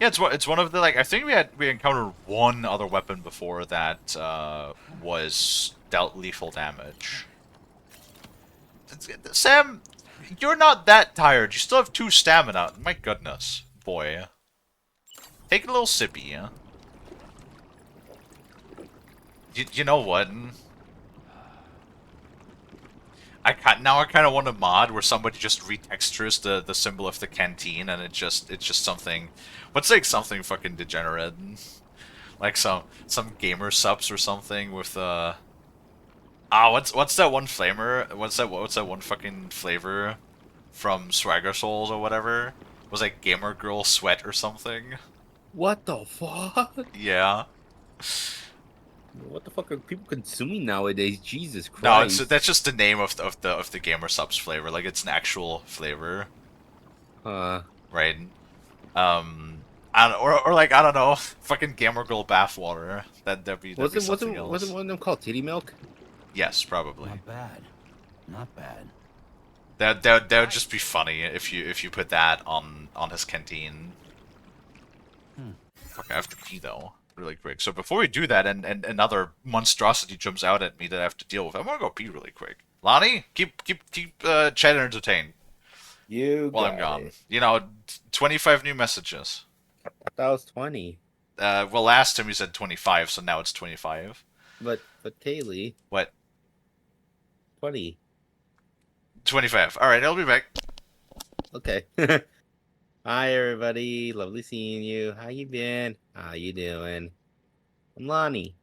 Yeah, it's one of the like I think we encountered one other weapon before that was dealt lethal damage. Sam, you're not that tired. You still have 2 stamina. My goodness, boy. Take a little sippy, yeah. You know what? Now I kind of want a mod where somebody just retextures the symbol of the canteen and it's just something. What's like something fucking degenerate, like some gamer subs or something with what's that one flamer? What's that one fucking flavor from Swagger Souls or whatever? It was like Gamer Girl Sweat or something. What the fuck? Yeah. What the fuck are people consuming nowadays? Jesus No, Christ. that's just the name of the gamer subs flavor. Like it's an actual flavor. Right. I don't, or like I don't know, fucking Gamer Girl bathwater. That'd be something else. Wasn't one of them called titty milk? Yes, probably. Not bad. Not bad. That would just be funny if you put that on his canteen. Fuck, I have to pee though, really quick. So before we do that, and another monstrosity jumps out at me that I have to deal with, I'm gonna go pee really quick. Lonnie, keep Chad entertained. While I'm gone. It. You know, 25 new messages. That was 20. Well, last time you said 25, so now it's 25. But Kalie. What? 20. 25. All right, I'll be back. Okay. Hi, everybody. Lovely seeing you. How you been? How you doing? I'm Lonnie.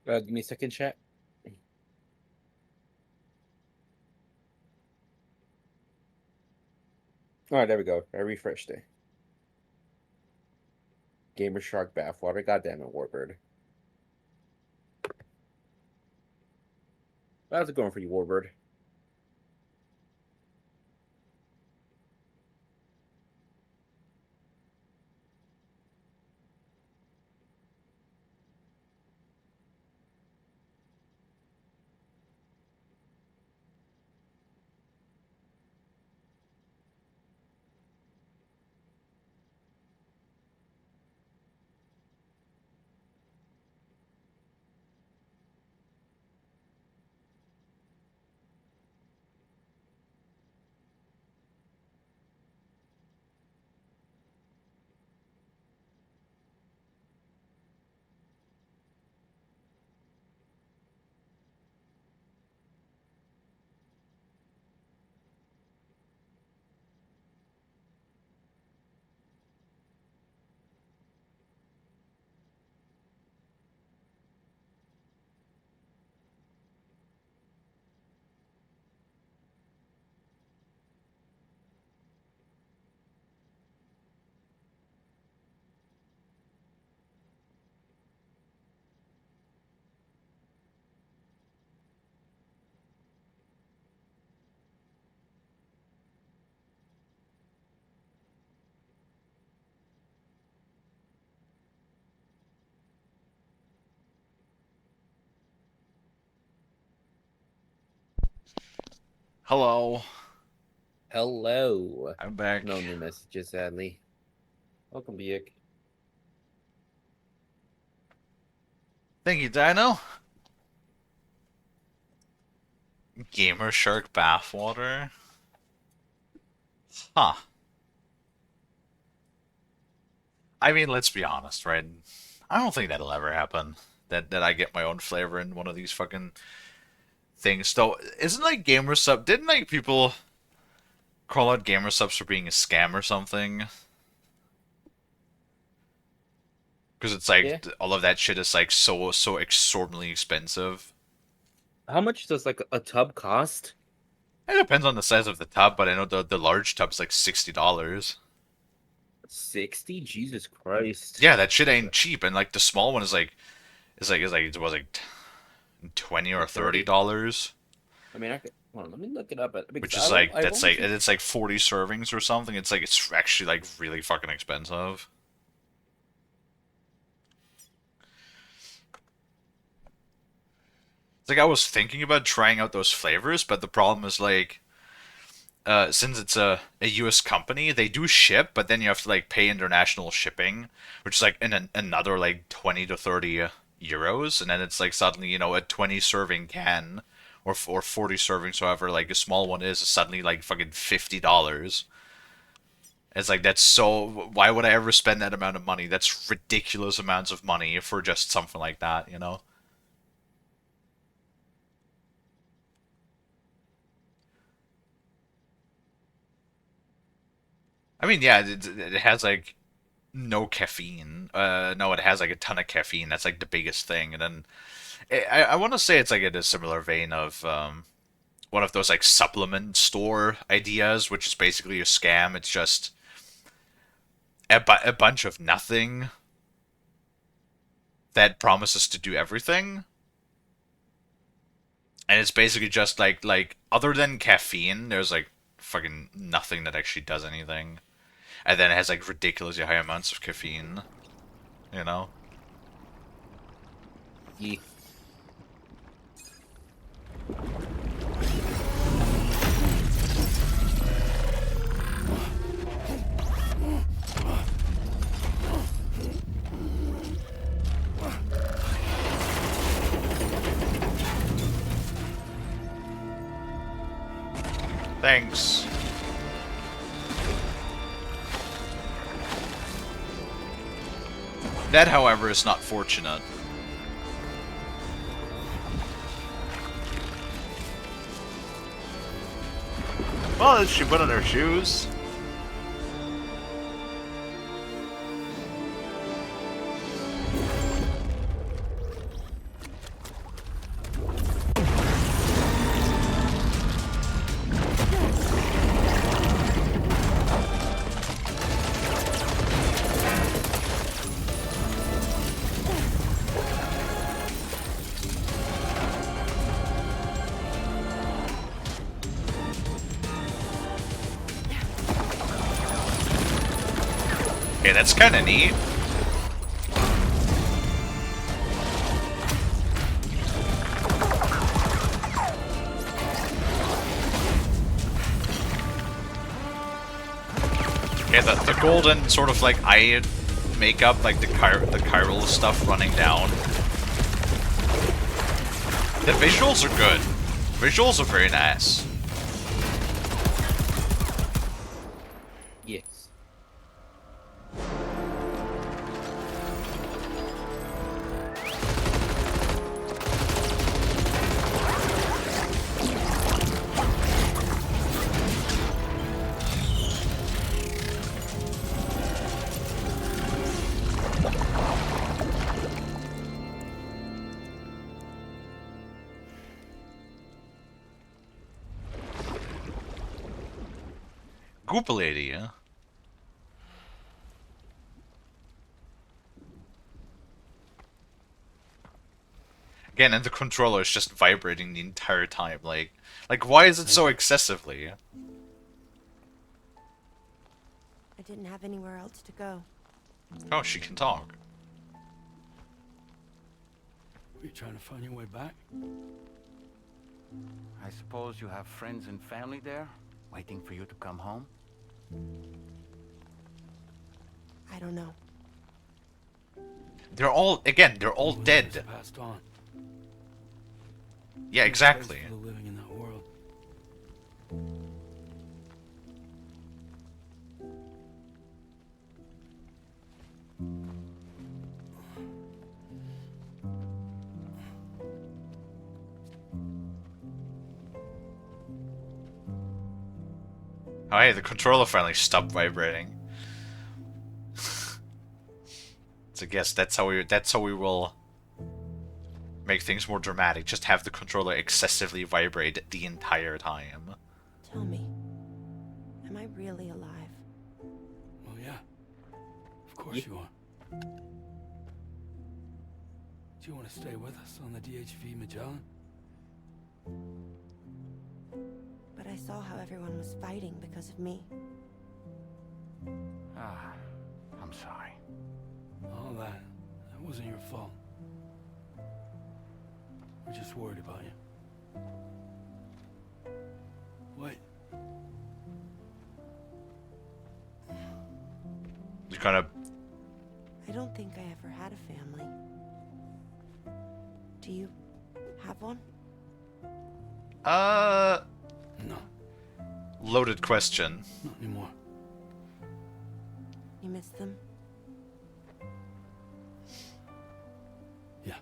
Give me a second, chat. All right, there we go. I refreshed it. Gamer Shark bathwater. God damn it, Warbird. How's it going for you, Warbird? Hello. Hello. I'm back. No new messages, sadly. Welcome, Biek. Thank you, Dino. Gamer Shark bathwater. Huh. I mean, let's be honest, right? I don't think that'll ever happen. That I get my own flavor in one of these fucking things. Though, isn't like gamer sub? Didn't like people call out gamer subs for being a scam or something? Because it's like Yeah. all of that shit is like so exorbitantly expensive. How much does like a tub cost? It depends on the size of the tub, but I know the large tub's like $60. 60? Jesus Christ. Yeah, that shit ain't cheap, and like the small one it was like 20 or $30. I mean, I could. Hold on, let me look it up. Which is like it's like 40 servings or something. It's like it's actually like really fucking expensive. It's like I was thinking about trying out those flavors, but the problem is like since it's a US company, they do ship, but then you have to like pay international shipping, which is like another like 20 to 30 euros, and then it's like suddenly, you know, a 20 serving can or 40 servings, however like a small one is suddenly like fucking $50. It's like that's so. Why would I ever spend that amount of money? That's ridiculous amounts of money for just something like that, you know? I mean, yeah, it has like no caffeine. No, it has like a ton of caffeine. That's like the biggest thing. And then I want to say it's like in a similar vein of one of those like supplement store ideas, which is basically a scam. It's just a bunch of nothing that promises to do everything. And it's basically just like other than caffeine, there's like fucking nothing that actually does anything. And then it has like ridiculously high amounts of caffeine, you know? Yeah. Thanks. That, however, is not fortunate. Well, she put on her shoes. Okay, that's kind of neat. Okay, the golden sort of like eye makeup, like the chiral stuff running down. The visuals are good. Visuals are very nice. Yes. Goop lady, yeah. Again, and the controller is just vibrating the entire time. Like why is it so excessively? I didn't have anywhere else to go. Oh, she can talk. Are you trying to find your way back? I suppose you have friends and family there, waiting for you to come home? I don't know. They're all dead. Passed on. Yeah, exactly. No place for the living in that world. Oh, hey, the controller finally stopped vibrating. So yes, that's how we will make things more dramatic. Just have the controller excessively vibrate the entire time. Tell me, am I really alive? Well, yeah. Of course you are. Do you want to stay with us on the DHV Magellan? But I saw how everyone was fighting because of me. Ah, I'm sorry. All that wasn't your fault. We're just worried about you. Wait. You kind of... I don't think I ever had a family. Do you have one? No. Loaded question. Not anymore. You miss them? Yeah.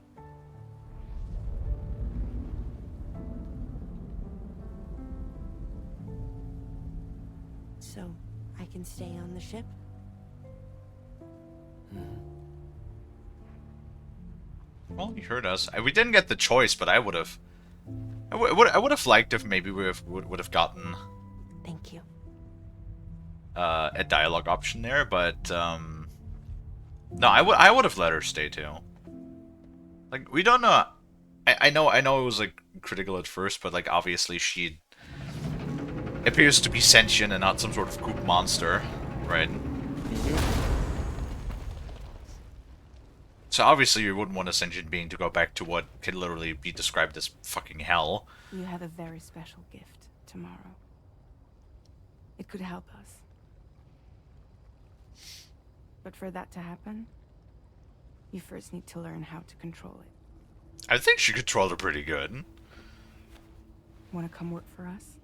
So, I can stay on the ship? Well, you heard us. We didn't get the choice, but I would have. I would have liked if maybe we would have gotten. Thank you. A dialogue option there, but no, I would have let her stay too. Like, we don't know. I know it was like critical at first, but like obviously she appears to be sentient and not some sort of goop monster, right? So obviously you wouldn't want a sentient being to go back to what can literally be described as fucking hell. You have a very special gift tomorrow. It could help us. But for that to happen, you first need to learn how to control it. I think she controlled it pretty good. Want to come work for us?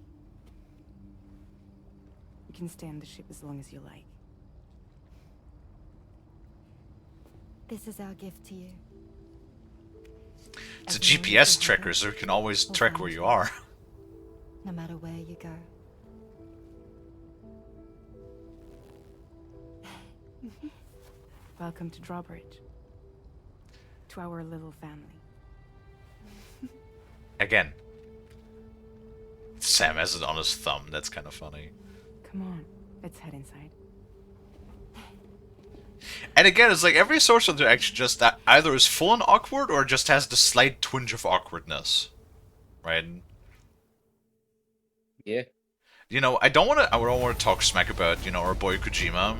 You can stay on the ship as long as you like. This is our gift to you. It's a GPS tracker, so we can always track where you are. No matter where you go. Welcome to Drawbridge. To our little family. Again. Sam has it on his thumb, that's kind of funny. Come on, let's head inside. And again, it's like every social interaction just that either is full and awkward or just has the slight twinge of awkwardness. Right? Yeah. You know, I don't want to talk smack about, you know, our boy Kojima.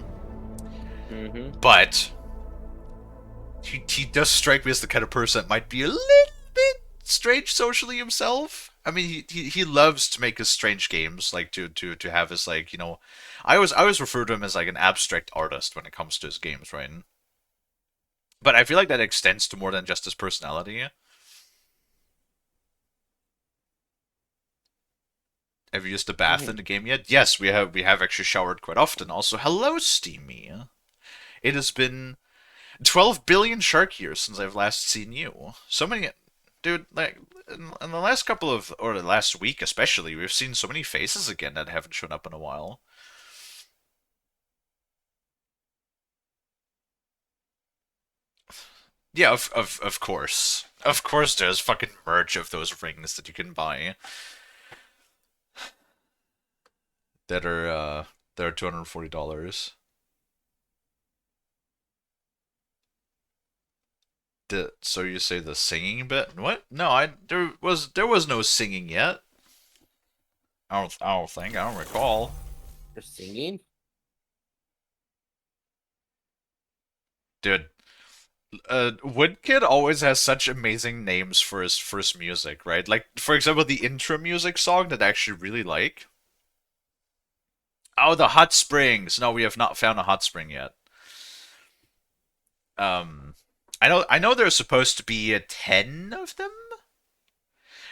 Mm-hmm. But he does strike me as the kind of person that might be a little bit strange socially himself. I mean, he loves to make his strange games, like to have his, like, you know, I always refer to him as like an abstract artist when it comes to his games, right? But I feel like that extends to more than just his personality. Have you used the bath in the game yet? Yes, we have actually showered quite often. Also, hello, Steamy. It has been 12 billion shark years since I've last seen you. So many... Dude, like, in the last couple of... Or the last week especially, we've seen so many faces again that haven't shown up in a while. Yeah, of course. Of course there's fucking merch of those rings that you can buy. That are $240. So you say the singing bit? What? No, there was no singing yet. I don't think. I don't recall. They're singing? Dude, Woodkid always has such amazing names for his first music, right? Like, for example, the intro music song that I actually really like. Oh, the hot springs. No, we have not found a hot spring yet. Um, I know there's supposed to be 10 of them,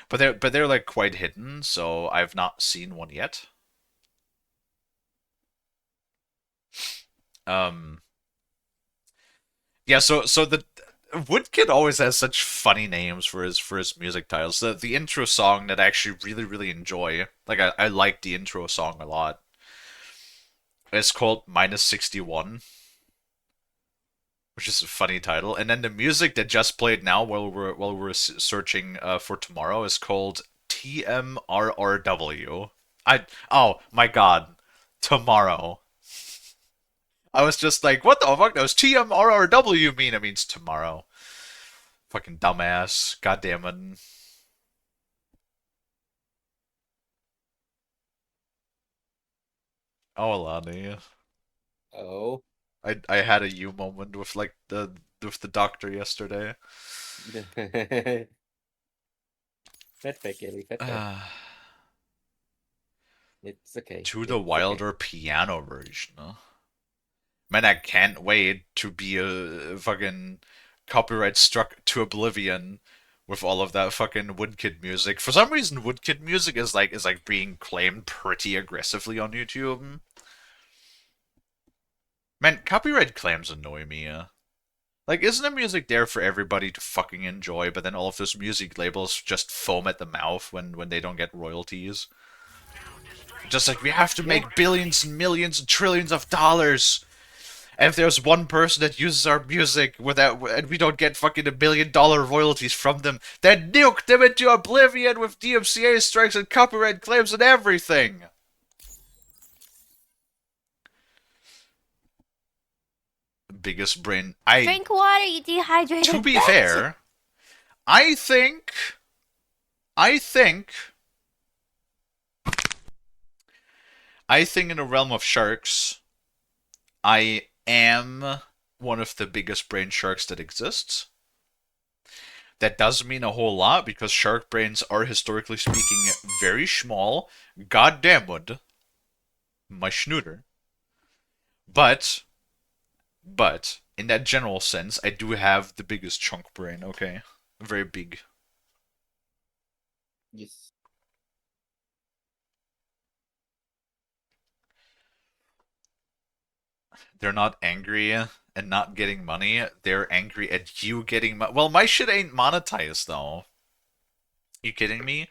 but they're like quite hidden, so I've not seen one yet. Um, yeah, so the Woodkid always has such funny names for his music titles. The intro song that I actually really enjoy, like I like the intro song a lot. It's called Minus 61, which is a funny title. And then the music that just played now while we're searching for tomorrow is called TMRRW. Oh my god, tomorrow. I was just like, what the fuck does TMRRW mean? It means tomorrow. Fucking dumbass. God damn it. Oh, Alani. Oh. I had a you moment with like the doctor yesterday. Fat fair, Kalie, fat fair. It's okay. To the It's okay. Wilder piano version. Man, I can't wait to be a fucking copyright struck to oblivion with all of that fucking Woodkid music. For some reason, Woodkid music is like being claimed pretty aggressively on YouTube. Man, copyright claims annoy me. Like, isn't the music there for everybody to fucking enjoy, but then all of those music labels just foam at the mouth when they don't get royalties? Just like, we have to make billions and millions and trillions of dollars. And if there's one person that uses our music without, and we don't get fucking $1 million royalties from them, then nuke them into oblivion with DMCA strikes and copyright claims and everything. Biggest brain. Drink water, you dehydrated. To be bitch. fair, I think, I think in the realm of sharks, I am one of the biggest brain sharks that exists. That doesn't mean a whole lot because shark brains are historically speaking very small. Goddamn wood. My schnooter. But in that general sense, I do have the biggest chunk brain, okay? Very big. Yes. They're not angry and not getting money. They're angry at you getting money. Well, my shit ain't monetized though. You kidding me?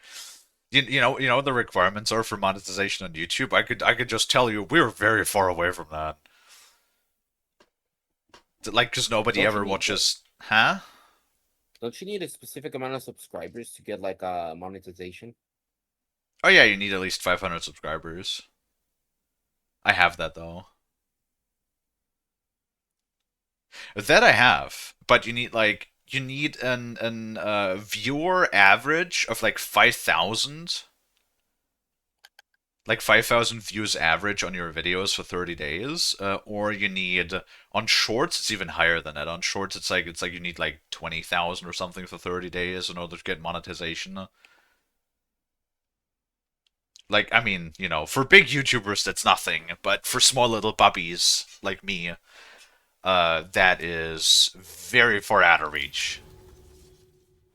You know the requirements are for monetization on YouTube. I could just tell you we're very far away from that. Like, cause nobody Don't you ever need watches, huh? Don't you need a specific amount of subscribers to get like monetization? Oh yeah, you need at least 500 subscribers. I have that though. That I have, but you need an viewer average of like 5,000, like 5,000 views average on your videos for 30 days, or you need on shorts it's even higher than that. On shorts it's like you need like 20,000 or something for 30 days in order to get monetization. Like, I mean, for big YouTubers that's nothing, but for small little bubbies like me, that is very far out of reach.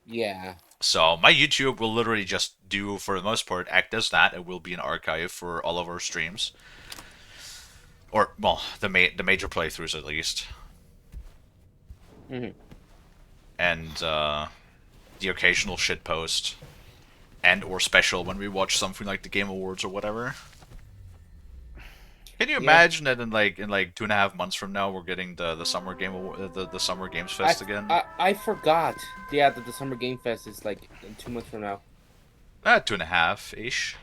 Yeah. So my YouTube will literally just do, for the most part, act as that. It will be an archive for all of our streams, or well, the major playthroughs at least, and the occasional shit post, and or special when we watch something like the Game Awards or whatever. Can you imagine that in like 2.5 months from now we're getting the summer game the Summer Games Fest again? I forgot. Yeah, that the Summer Game Fest is like in 2 months from now. 2.5 ish.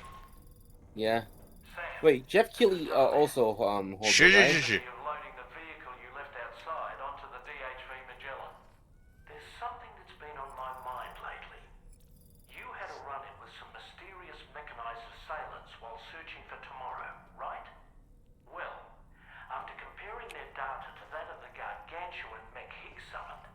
Yeah. Wait, Jeff Keighley also holds it, right? Loading the vehicle you left outside onto the DHV Magellan. There's something that's been on my mind lately. You had a run-in with some mysterious mechanized assailants while searching for tomorrow, right? Well, after comparing their data to that of the gargantuan mech Higgs summoned,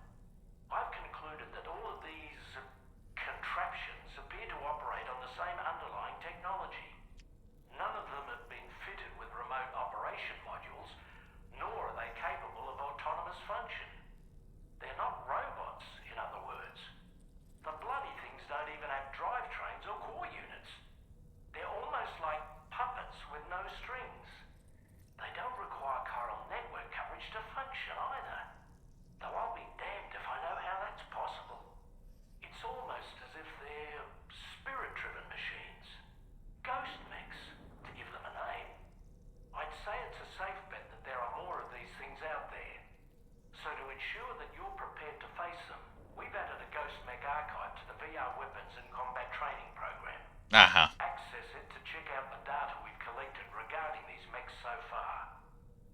ensure that you're prepared to face them, we've added a Ghost Mech archive to the VR weapons and combat training program. Uh-huh. Access it to check out the data we've collected regarding these mechs so far.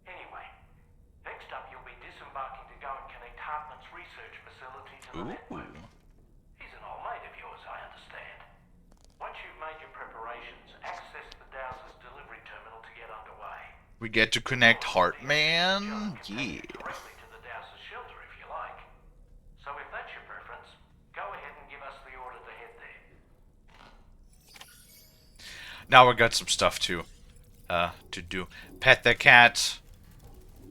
Anyway, next up you'll be disembarking to go and connect Hartman's research facility to the network. He's an old mate of yours, I understand. Once you've made your preparations, access the Dowser's delivery terminal to get underway. We get to connect Heartman? Yeah. Directly to the Dowser's shelter if you like. So if that's your preference, go ahead and give us the order to head there. Now we got some stuff to do. Pet the cat.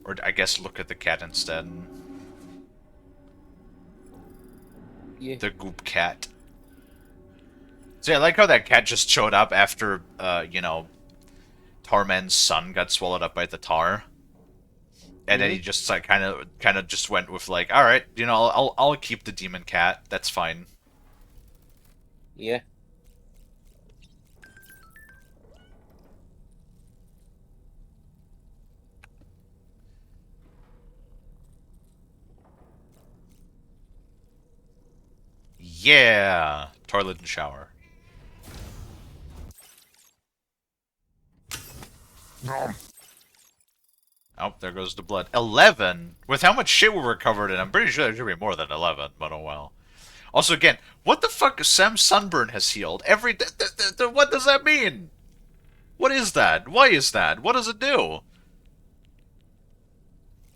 Or I guess look at the cat instead. Yeah. The goop cat. See, I like how that cat just showed up after, you know, Tarman's son got swallowed up by the tar. And then he just like kind of just went with like, all right, you know, I'll keep the demon cat. That's fine. Yeah. Yeah, toilet and shower. Oh, there goes the blood. 11? With how much shit we were covered in, I'm pretty sure there should be more than 11, but oh well. Also, again, what the fuck? Sam's sunburn has healed. What does that mean? What is that? Why is that? What does it do?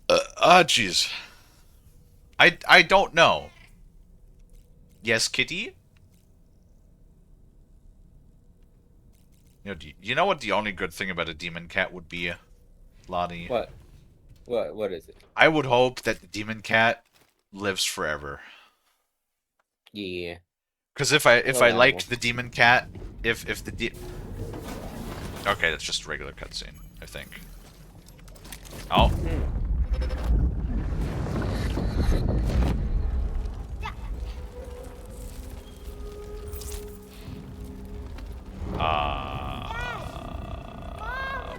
Jeez. I don't know. Yes, kitty? You know, do you know what the only good thing about a demon cat would be, Lottie? What? What is it? I would hope that the demon cat lives forever. Yeah. Because if I Well, liked the demon cat, if the okay, that's just a regular cutscene, I think. Oh.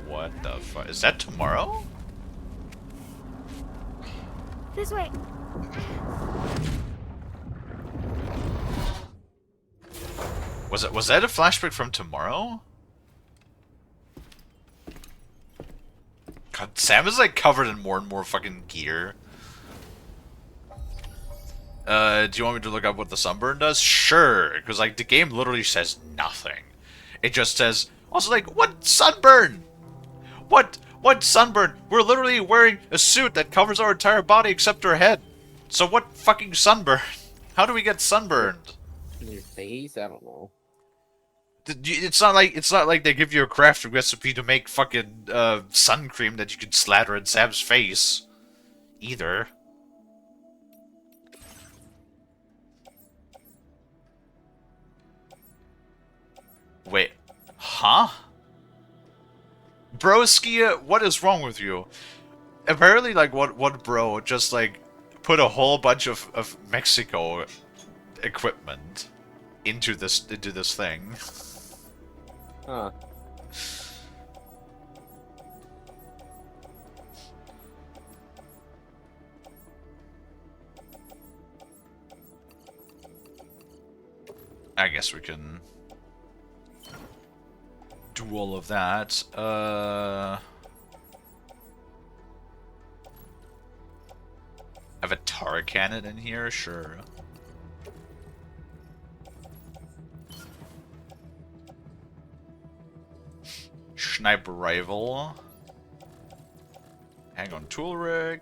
What the fuck? Is that tomorrow? This way. Was that a flashback from tomorrow? God, Sam is like covered in more and more fucking gear. Do you want me to look up what the sunburn does? Sure, because like the game literally says nothing. It just says, also like, what sunburn? What sunburn? We're literally wearing a suit that covers our entire body except our head. So what fucking sunburn? How do we get sunburned? Your face? I don't know. It's not like they give you a craft recipe to make fucking sun cream that you can slather in Sam's face, either. Wait, huh? Broski, what is wrong with you? Apparently, like, what bro just, like, put a whole bunch of Mexico equipment into this thing. Huh. I guess we can do all of that. Have a tar cannon in here? Sure. Sniper rifle. Hang on, tool rig.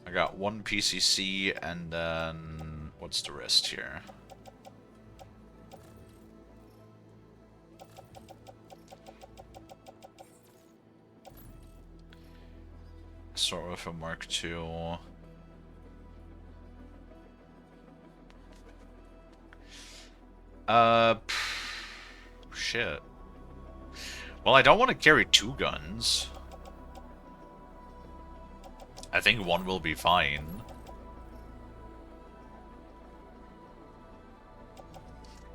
I got one PCC and then what's the rest here? Start with a Mark II. Shit. Well, I don't want to carry two guns. I think one will be fine.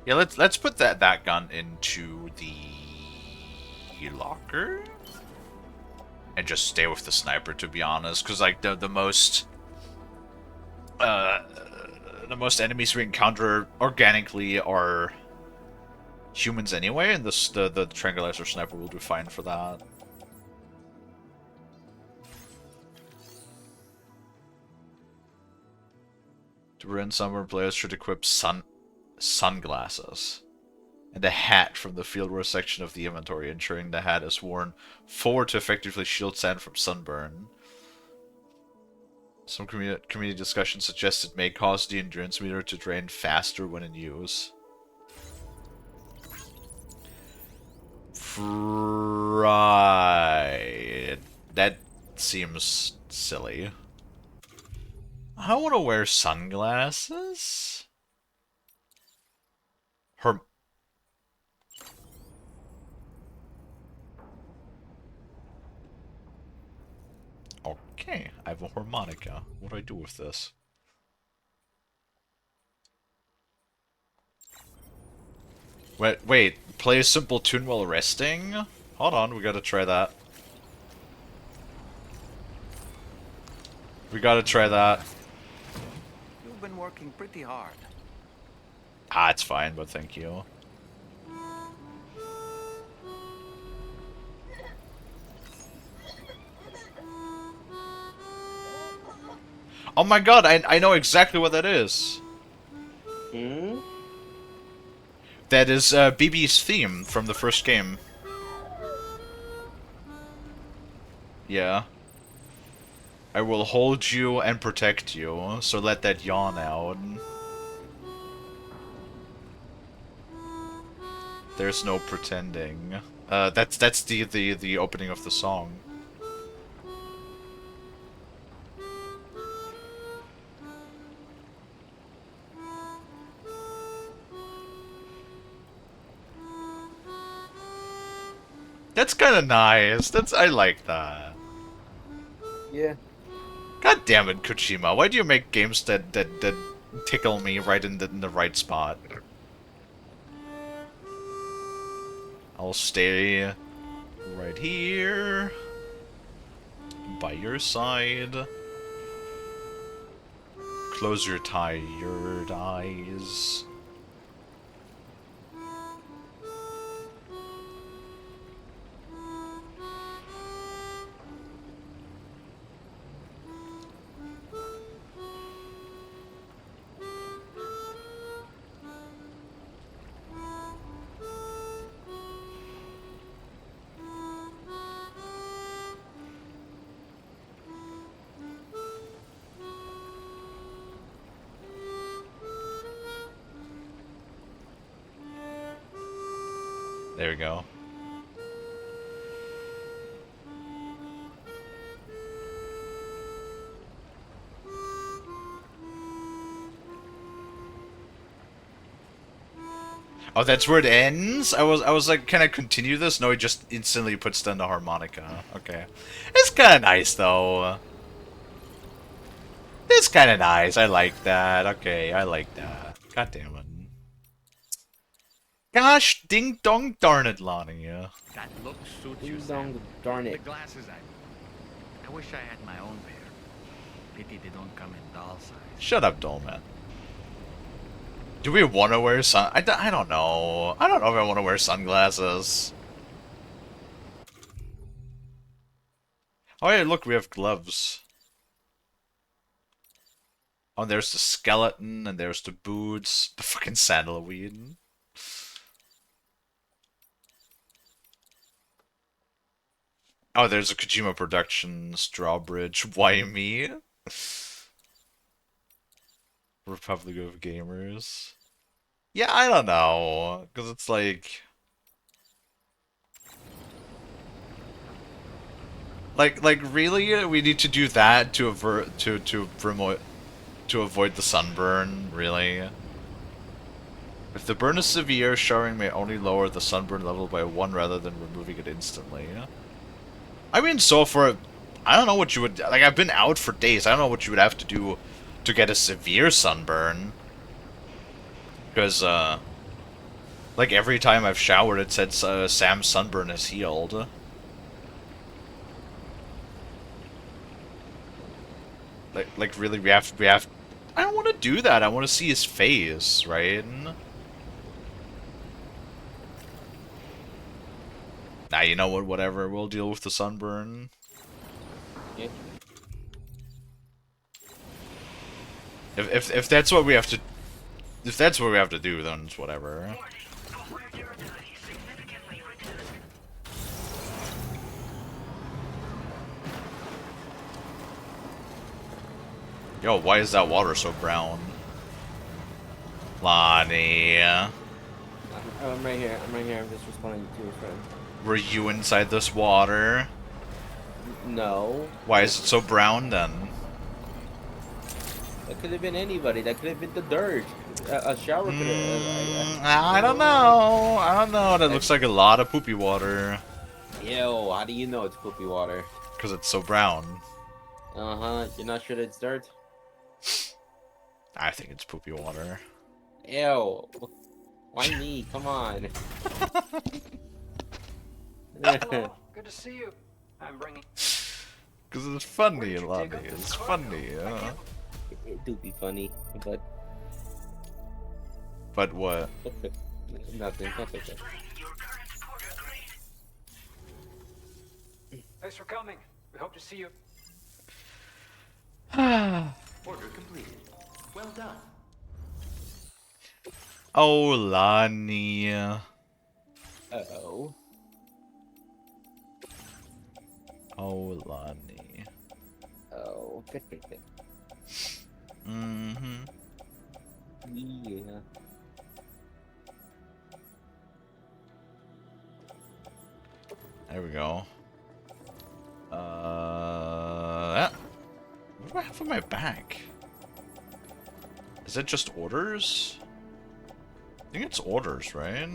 Yeah, let's put that gun into the locker. and just stay with the sniper, to be honest, because like the most enemies we encounter organically are humans anyway, and the tranquilizer sniper will do fine for that. To run summer, players should equip sunglasses and a hat from the fieldwear section of the inventory, ensuring the hat is worn forward to effectively shield sand from sunburn. Some community discussion suggests it may cause the endurance meter to drain faster when in use. Right. That seems silly. I want to wear sunglasses. Okay, I have a harmonica. What do I do with this? Wait, play a simple tune while resting? Hold on, we gotta try that. We gotta try that. You've been working pretty hard. Ah, it's fine, but thank you. Oh my god, I know exactly what that is. Hmm? That is BB's theme from the first game. Yeah. I will hold you and protect you, so let that yawn out. There's no pretending. That's the opening of the song. That's kind of nice. I like that. Yeah. God damn it, Kojima! Why do you make games that tickle me right in the right spot? I'll stay right here by your side. Close your tired eyes. There we go. Oh, that's where it ends? I was like, can I continue this? No, he just instantly puts down the harmonica. Okay. It's kinda nice though. It's kinda nice. I like that. Okay, I like that. God damn it. Gosh ding dong darn it, Lonnie. That look suits you, Ding Sam. dong darn The it. glasses I wish I had my own pair. Pity they don't come in doll size. Shut up, Dolman. Do we want to wear I don't know. I don't know if I want to wear sunglasses. Oh yeah, look, we have gloves. Oh, and there's the skeleton, and there's the boots, the fucking sandalweed. Oh, there's a Kojima Productions drawbridge. Why me? Republic of Gamers. Yeah, I don't know, because it's like really, we need to do that to avoid the sunburn. Really, if the burn is severe, showering may only lower the sunburn level by 1 rather than removing it instantly. I mean, so for I don't know what you would like. I've been out for days. I don't know what you would have to do to get a severe sunburn. Because, like, every time I've showered, it said Sam's sunburn is healed. Like really, we have. I don't want to do that. I want to see his face, right? Nah, you know what? Whatever. We'll deal with the sunburn. Yeah. If that's what we have to, if that's what we have to do, then it's whatever. Yo, why is that water so brown? Lonnie. I'm right here. I'm right here. I'm just responding to your friend. Were you inside this water? No. Why is it so brown then? That could have been anybody. That could have been the dirt. A shower could have... I don't know. I don't know. That looks like a lot of poopy water. Ew, how do you know it's poopy water? Because it's so brown. Uh-huh. You're not sure that it's dirt? I think it's poopy water. Ew. Why me? Come on. Hello. Good to see you. I'm bringing... Because it's funny, Lonnie. It's funny, yeah. It do be funny, but... But what? Nothing. That's okay. Thanks for coming. We hope to see you. Order completed. Well done. Oh, Lonnie. Uh-oh. Oh, Lonnie. Oh, good. Mm-hmm. Yeah. There we go. What do I have on my back? Is it just orders? I think it's orders, right?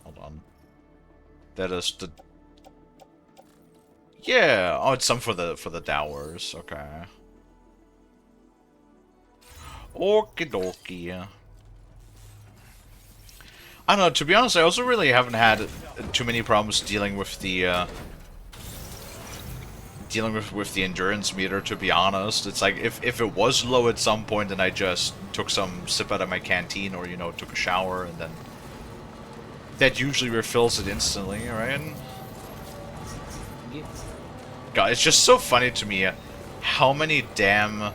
Hold on. That is the... Yeah! Oh, it's some for the dowers. Okay. Okie dokie. I don't know, to be honest, I also really haven't had too many problems dealing with the endurance meter, to be honest. It's like, if it was low at some point and I just took some sip out of my canteen or, you know, took a shower, and then that usually refills it instantly, right? God, it's just so funny to me how many damn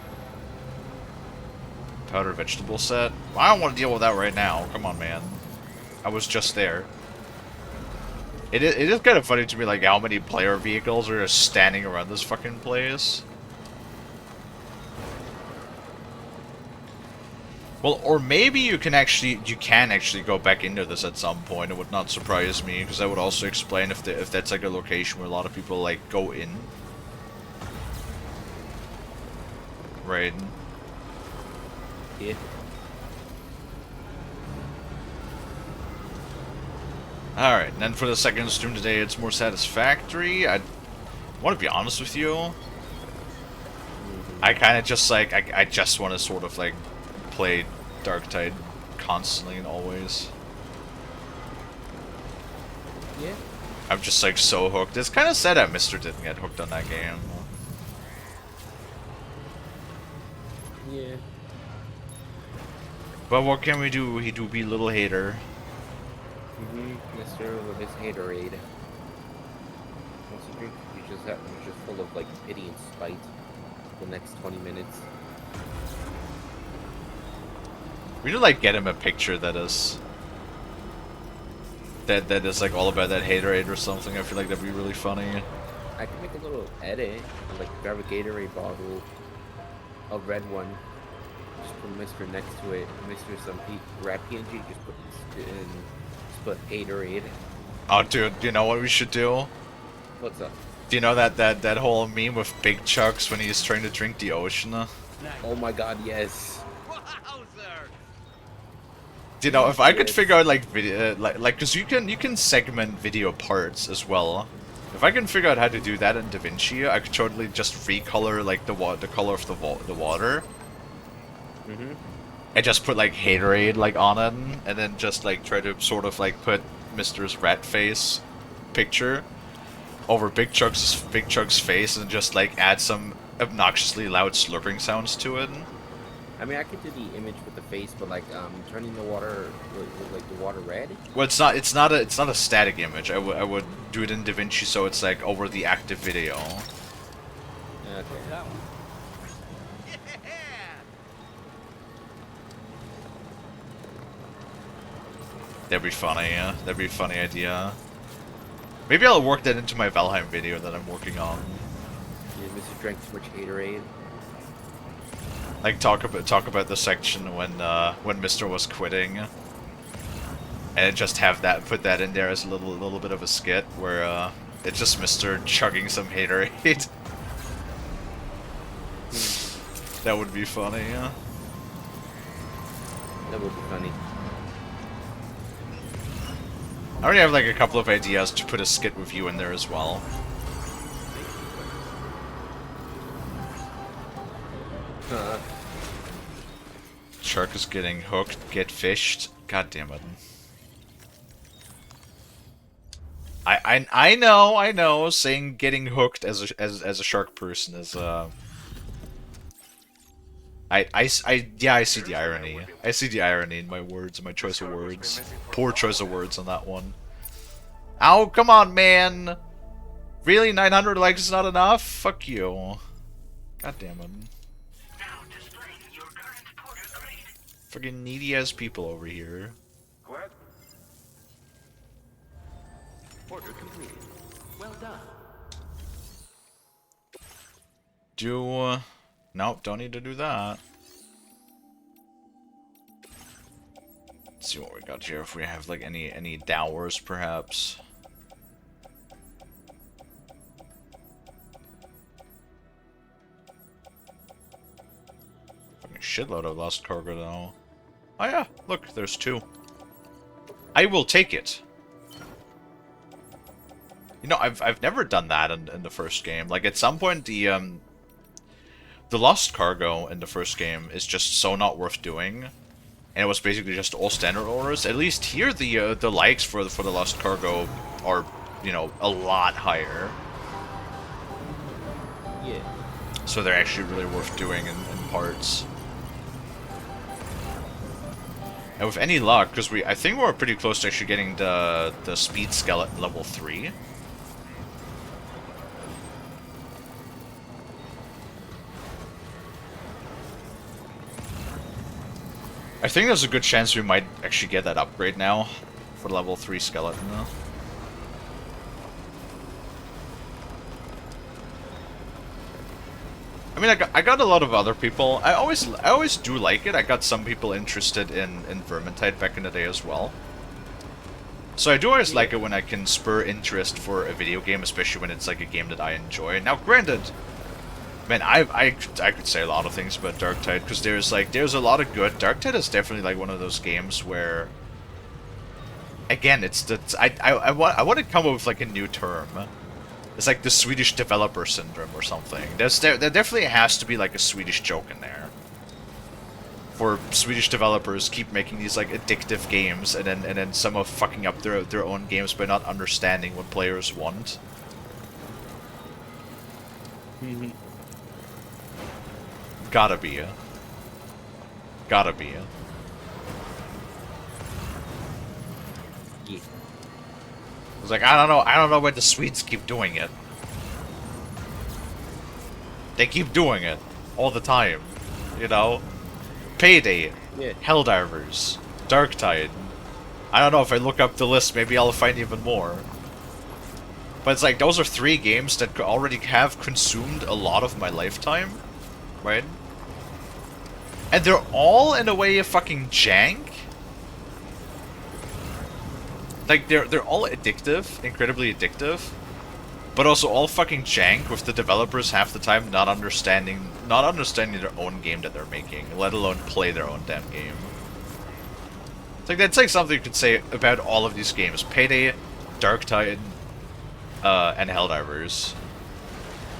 powder vegetable set. I don't want to deal with that right now. Come on, man. I was just there. It is kind of funny to me, like, how many player vehicles are just standing around this fucking place. Well, or maybe you can actually go back into this at some point. It would not surprise me, because that would also explain if that's like a location where a lot of people like go in. Right. Yeah. Alright, and then for the second stream today, it's more satisfactory. I want to be honest with you. I kind of just like, I just want to sort of like play Darktide constantly and always. Yeah. I'm just like so hooked. It's kind of sad that Mr. didn't get hooked on that game. Yeah. But what can we do? He do be little hater. Mr. with his haterade. Once you drink, you're just full of like pity and spite for the next 20 minutes. We need to like get him a picture that is like all about that haterade or something. I feel like that'd be really funny. I can make a little edit, like grab a Gatorade bottle, a red one, just put Mr. next to it, Mr. some grab PNG, just put Haterade. Oh, dude, do you know what we should do? What's up? Do you know that whole meme with Big Chucks when he's trying to drink the ocean? Oh my god, yes. Do you know, if I could figure out like video, like, cause you can segment video parts as well. If I can figure out how to do that in DaVinci, I could totally just recolor like the color of the water. And just put like Haterade like on it, and then just like try to sort of like put Mr's rat face picture over Big Chug's face and just like add some obnoxiously loud slurping sounds to it. I mean, I could do the image with the face, but like turning the water, like the water red. Well, it's not a static image. I would do it in DaVinci so it's like over the active video. Okay. That one. That'd be funny, yeah. That'd be a funny idea. Maybe I'll work that into my Valheim video that I'm working on. Yeah, Mr. drank too much haterade. Like talk about the section when Mr. was quitting, and just put that in there as a little bit of a skit where it's just Mr. chugging some haterade. That would be funny, yeah. That would be funny. I already have like a couple of ideas to put a skit with you in there as well. Shark is getting hooked, get fished. God damn it. I know, saying getting hooked as a shark person is yeah, I see the irony. I see the irony in my words, my choice of words. Poor choice of words on that one. Ow, come on, man! Really? 900 likes is not enough? Fuck you. God damn it. Friggin' needy ass people over here. What? Order completed. Well done. Nope, don't need to do that. Let's see what we got here, if we have like any dowers perhaps. Fucking shitload of lost cargo though. Oh yeah, look, there's 2. I will take it. You know, I've never done that in the first game. Like at some point the lost cargo in the first game is just so not worth doing, and it was basically just all standard orders. At least here the likes for the lost cargo are, you know, a lot higher. Yeah. So they're actually really worth doing in parts. And with any luck, because I think we're pretty close to actually getting the speed skeleton level 3. I think there's a good chance we might actually get that upgrade now for level 3 skeleton though. I mean, I got a lot of other people. I always do like it. I got some people interested in Vermintide back in the day as well. So I do always like it when I can spur interest for a video game, especially when it's like a game that I enjoy. Now, granted, man, I could say a lot of things about Darktide because there's a lot of good. Darktide is definitely like one of those games where, again, I want to come up with like a new term. It's like the Swedish developer syndrome or something. There definitely has to be like a Swedish joke in there. For Swedish developers keep making these like addictive games and then somehow fucking up their own games by not understanding what players want. Gotta be. Gotta be. Yeah. I was like, I don't know why the Swedes keep doing it. They keep doing it all the time, you know? Payday, yeah. Helldivers, Darktide. I don't know, if I look up the list, maybe I'll find even more. But it's like, those are 3 games that already have consumed a lot of my lifetime, right? And they're all, in a way, a fucking jank. Like, they're all addictive, incredibly addictive, but also all fucking jank, with the developers half the time not understanding their own game that they're making, let alone play their own damn game. It's like, that's like something you could say about all of these games. Payday, Darktide, and Helldivers.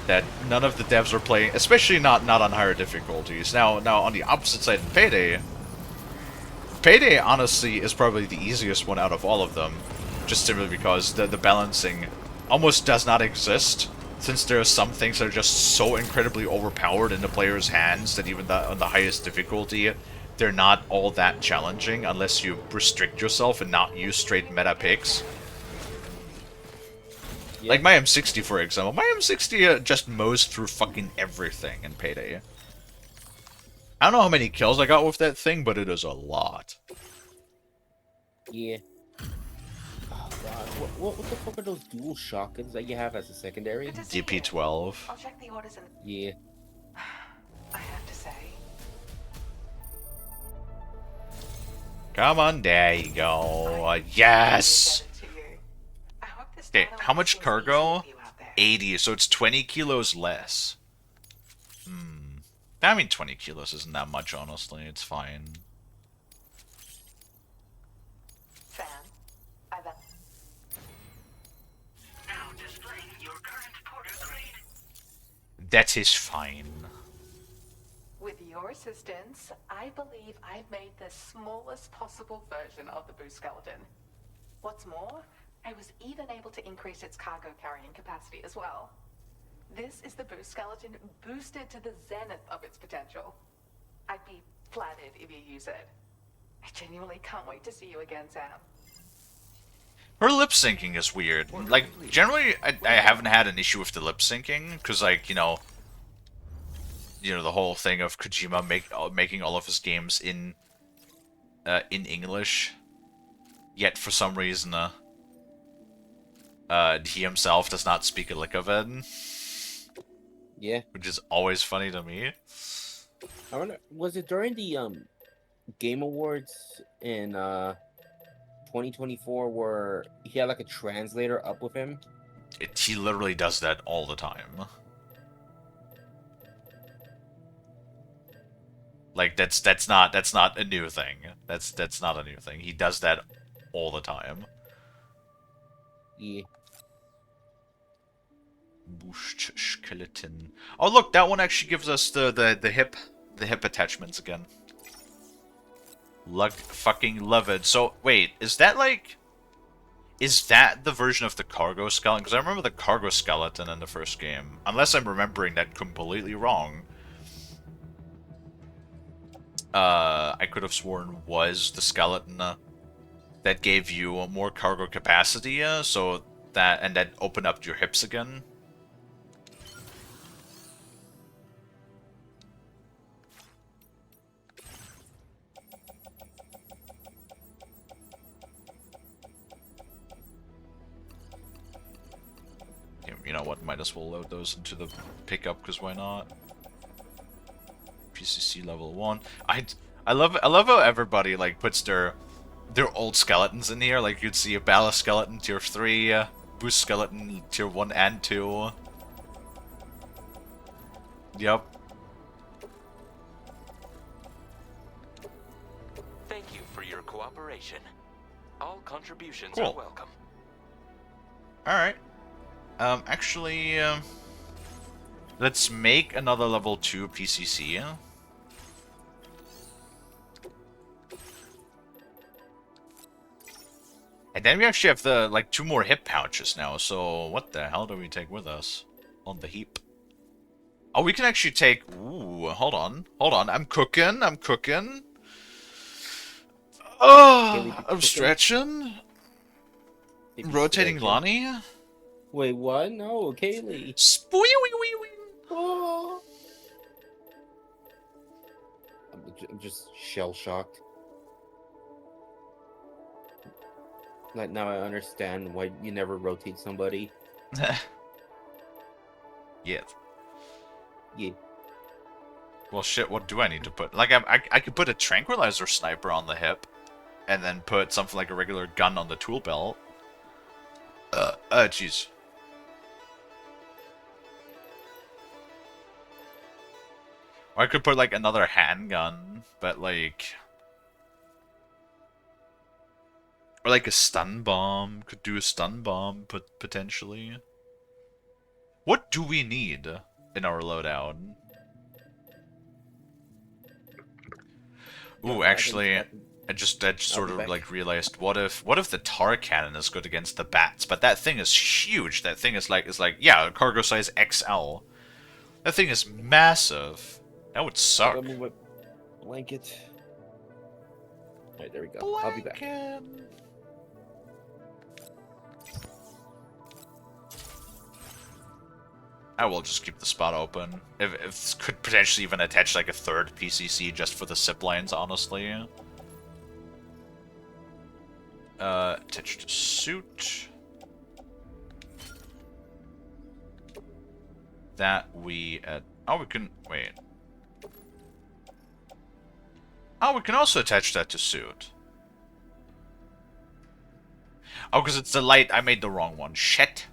That none of the devs are playing, especially not on higher difficulties. Now on the opposite side in Payday, honestly is probably the easiest one out of all of them. just simply because the balancing almost does not exist, since there are some things that are just so incredibly overpowered in the player's hands that even on the highest difficulty, they're not all that challenging unless you restrict yourself and not use straight meta picks. Yeah. Like my M60, for example. My M60 just mows through fucking everything in Payday. I don't know how many kills I got with that thing, but it is a lot. Yeah. Oh god, what the fuck are those dual shotguns that you have as a secondary? DP12. I'll check the orders and Yeah. I have to say, Come on, there you go. Yes! Okay, how much cargo? 80, so it's 20 kilos less. I mean, 20 kilos isn't that much, honestly. It's fine. Sam, I've Now displaying your current porter grade. That is fine. With your assistance, I believe I've made the smallest possible version of the boost skeleton. What's more, I was even able to increase its cargo carrying capacity as well. This is the boost skeleton boosted to the zenith of its potential. I'd be flattered if you use it. I genuinely can't wait to see you again, Sam. Her lip syncing is weird. Like, generally, I haven't had an issue with the lip syncing, because, like, you know, the whole thing of Kojima making all of his games in English. Yet, for some reason, he himself does not speak a lick of it. Yeah. Which is always funny to me. I wonder, was it during the Game Awards in 2024 where he had like a translator up with him? He literally does that all the time. Like that's not a new thing. That's not a new thing. He does that all the time. Yeah. Boost skeleton. Oh look, that one actually gives us the hip attachments again. Fucking love it. So wait, is that the version of the cargo skeleton? Because I remember the cargo skeleton in the first game. Unless I'm remembering that completely wrong. I could have sworn was the skeleton that gave you more cargo capacity, so that opened up your hips again. You know what? Might as well load those into the pickup, because why not? PCC level 1. I love how everybody like puts their old skeletons in here. Like you'd see a ballast skeleton tier 3, boost skeleton tier 1 and 2. Yep. Thank you for your cooperation. All contributions Cool. are welcome. Alright. Actually, let's make another level 2 PCC. And then we actually have the, 2 more hip pouches now, so what the hell do we take with us on the heap? Oh, we can actually take... Ooh, hold on. I'm cooking. Oh, I'm stretching. Rotating Lonnie. Wait, what? No, Kalie. Oh. I'm just shell-shocked. Like, now I understand why you never rotate somebody. Yes. Yeah. Well, shit, what do I need to put? Like, I could put a tranquilizer sniper on the hip, and then put something like a regular gun on the tool belt. Jeez. Or I could put, like, another handgun, but, like... Or, like, a stun bomb. Could do a stun bomb, potentially. What do we need in our loadout? Ooh, actually... I just sort of like realized, what if the tar cannon is good against the bats? But that thing is huge. That thing is like yeah, cargo size XL. That thing is massive. That would suck. Move my blanket. Alright, there we go. I'll be back. I will just keep the spot open. If could potentially even attach like a third PCC just for the zip lines, honestly. Attach to suit. That we oh, we can wait. Oh, we can also attach that to suit. Oh, because it's the light. I made the wrong one. Shit.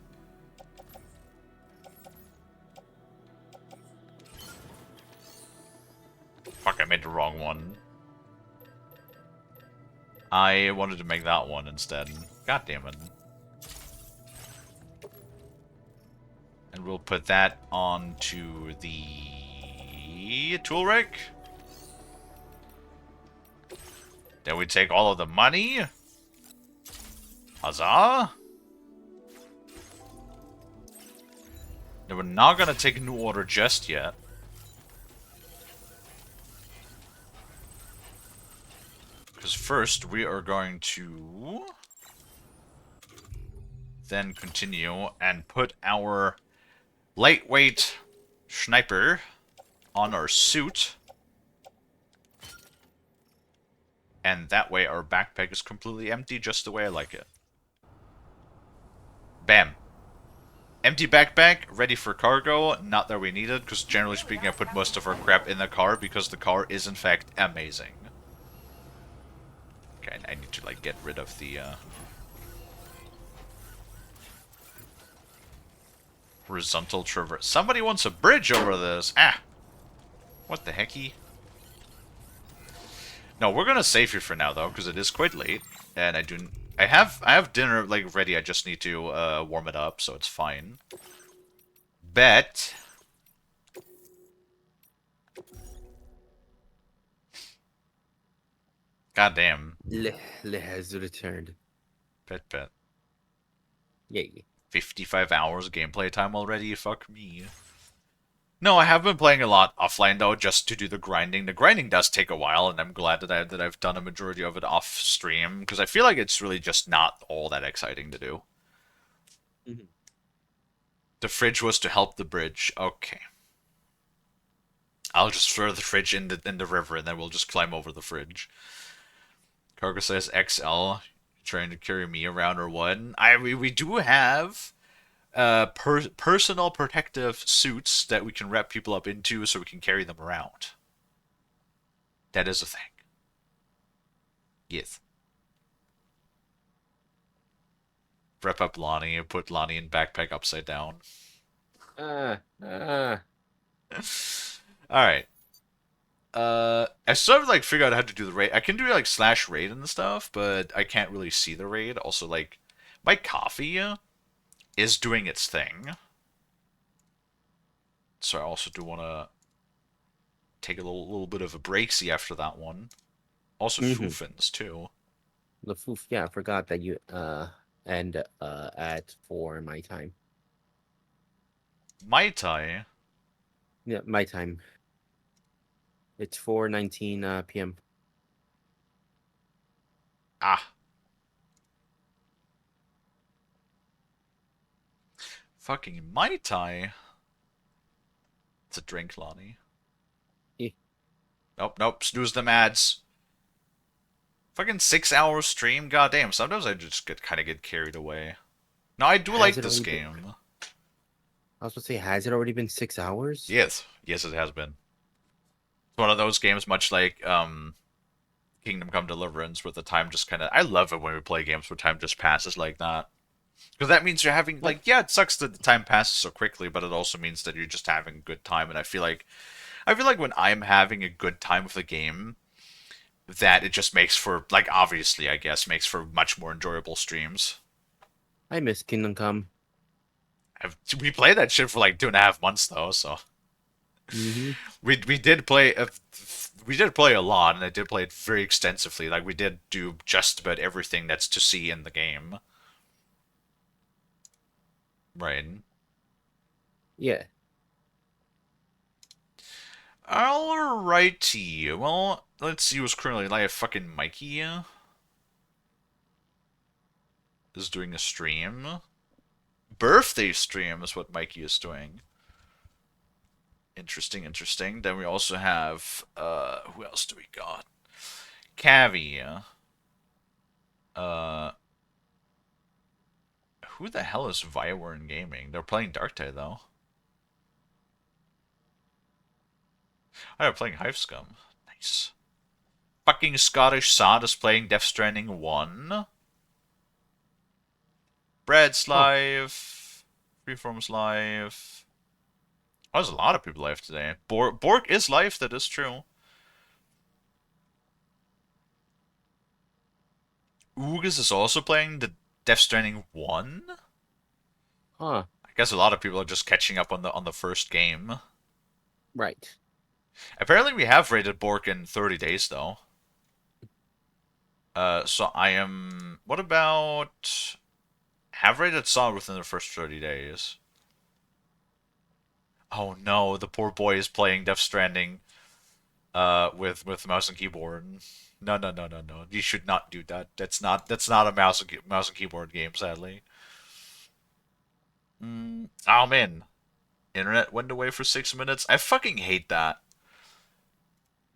Fuck, I made the wrong one. I wanted to make that one instead. God damn it. And we'll put that onto the tool rack. Then we take all of the money. Huzzah! Then we're not gonna take a new order just yet. Because first we are going to then continue and put our lightweight sniper on our suit. And that way our backpack is completely empty, just the way I like it. Bam. Empty backpack, ready for cargo. Not that we need it, because generally speaking I put most of our crap in the car, because the car is in fact amazing. Okay, I need to like get rid of the horizontal traverse. Somebody wants a bridge over this. Ah! What the hecky? No, we're gonna save here for now though, because it is quite late, and I have dinner like ready. I just need to warm it up, so it's fine. Bet. God damn. Le has returned. Bet. Yay. 55 hours gameplay time already? Fuck me. No, I have been playing a lot offline though, just to do the grinding. The grinding does take a while, and I'm glad that I've done a majority of it off stream, because I feel like it's really just not all that exciting to do. Mm-hmm. The fridge was to help the bridge. Okay. I'll just throw the fridge in the river, and then we'll just climb over the fridge. Cargo size XL. Trying to carry me around or what? We do have personal protective suits that we can wrap people up into so we can carry them around. That is a thing. Yes. Wrap up Lonnie and put Lonnie in backpack upside down. Alright. I sort of like figure out how to do the raid. I can do like /raid and stuff, but I can't really see the raid. Also, like, my coffee is doing its thing. So I also do want to take a little bit of a breaksy after that one. Also, Foofins too. The Foof, yeah, I forgot that you end at 4 my time. Mai Tai? Yeah, my time. It's 4:19 p.m. Ah. Fucking Mai Tai. It's a drink, Lonnie. Yeah. Nope. Snooze them ads. Fucking 6-hour stream. Goddamn. Sometimes I just kind of get carried away. No, I do like this game. I was supposed to say, has it already been 6 hours? Yes, it has been. It's one of those games, much like Kingdom Come Deliverance, where the time just kind of... I love it when we play games where time just passes like that. Because that means you're having... Like, yeah, it sucks that the time passes so quickly, but it also means that you're just having a good time. And I feel like when I'm having a good time with a game, that it just makes for... Like, obviously, I guess, makes for much more enjoyable streams. I miss Kingdom Come. We played that shit for like 2.5 months, though, so... We did play we did play a lot, and I did play it very extensively. Like, we did do just about everything that's to see in the game. Right. Yeah. Alrighty. Well, let's see who's currently live. Fucking Mikey is doing a stream. Birthday stream is what Mikey is doing. Interesting, interesting. Then we also have, who else do we got? Kalie. Who the hell is Viorn Gaming? They're playing Dark Tide, though. Oh, they're playing Hive Scum. Nice. Fucking Scottish Sod is playing Death Stranding 1. Brad's live. Freeform's live. Oh, there's a lot of people live today. Bork is live, that is true. Oogas is also playing the Death Stranding 1? Huh. I guess a lot of people are just catching up on the first game. Right. Apparently we have rated Bork in 30 days, though. So I am... What about... Have rated Saw within the first 30 days. Oh no, the poor boy is playing Death Stranding with mouse and keyboard. No. You should not do that. That's not a mouse and keyboard game, sadly. Oh man. Internet went away for 6 minutes. I fucking hate that.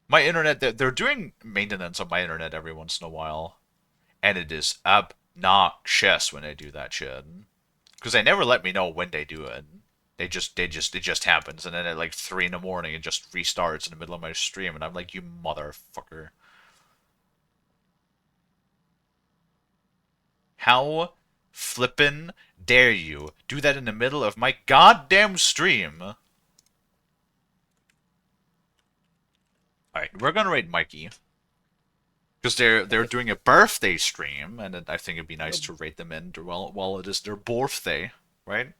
My internet, they're doing maintenance on my internet every once in a while. And it is obnoxious when they do that shit. Because they never let me know when they do it. It just happens, and then at like 3 in the morning, it just restarts in the middle of my stream, and I'm like, you motherfucker. How flippin' dare you do that in the middle of my goddamn stream? Alright, we're gonna raid Mikey. Because they're doing a birthday stream, and I think it'd be nice to rate them in while it is their birthday, right?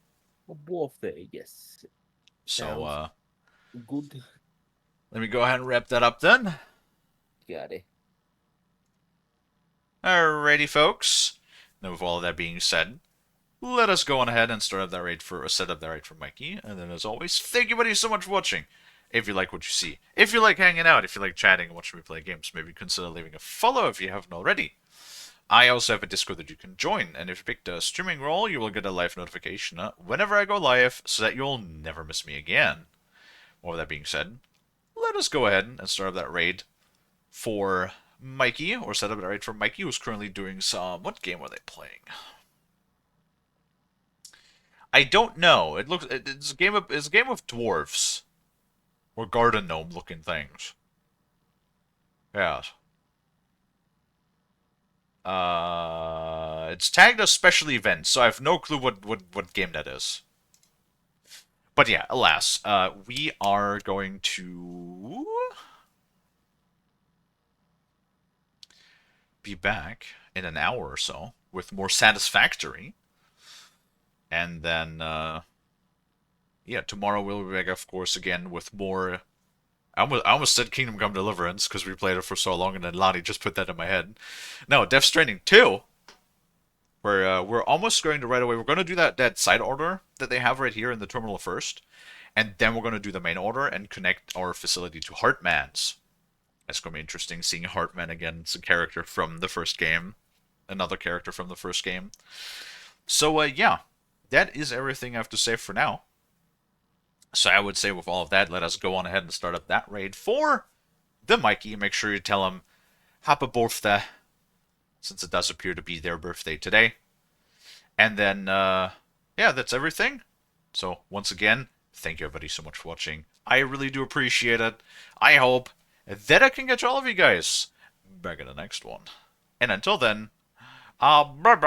Birthday, yes. So, good. Let me go ahead and wrap that up then. Got it. Alrighty, folks. Now, with all of that being said, let us go on ahead and start up that raid set up that raid for Mikey. And then, as always, thank you, buddy, so much for watching. If you like what you see, if you like hanging out, if you like chatting and watching me play games, maybe consider leaving a follow if you haven't already. I also have a Discord that you can join, and if you pick the streaming role, you will get a live notification whenever I go live, so that you'll never miss me again. Well, with that being said, let us go ahead and start up that raid for Mikey, or set up that raid for Mikey, who's currently doing some... What game are they playing? I don't know. It's a game of dwarves. Or garden gnome looking things. Yes. It's tagged as special events, so I have no clue what game that is. But yeah, alas, we are going to be back in an hour or so with more Satisfactory. And then, yeah, tomorrow we'll be back, of course, again with more... I almost said Kingdom Come Deliverance because we played it for so long, and then Lonnie just put that in my head. No, Death Stranding 2. We're almost going to right away. We're going to do that side order that they have right here in the terminal first, and then we're going to do the main order and connect our facility to Heartman's. That's going to be interesting seeing Heartman again. It's a character from the first game, another character from the first game. So yeah, that is everything I have to say for now. So I would say with all of that, let us go on ahead and start up that raid for the Mikey. Make sure you tell him happy birthday, since it does appear to be their birthday today. And then, yeah, that's everything. So once again, thank you everybody so much for watching. I really do appreciate it. I hope that I can catch all of you guys back in the next one. And until then, bye-bye!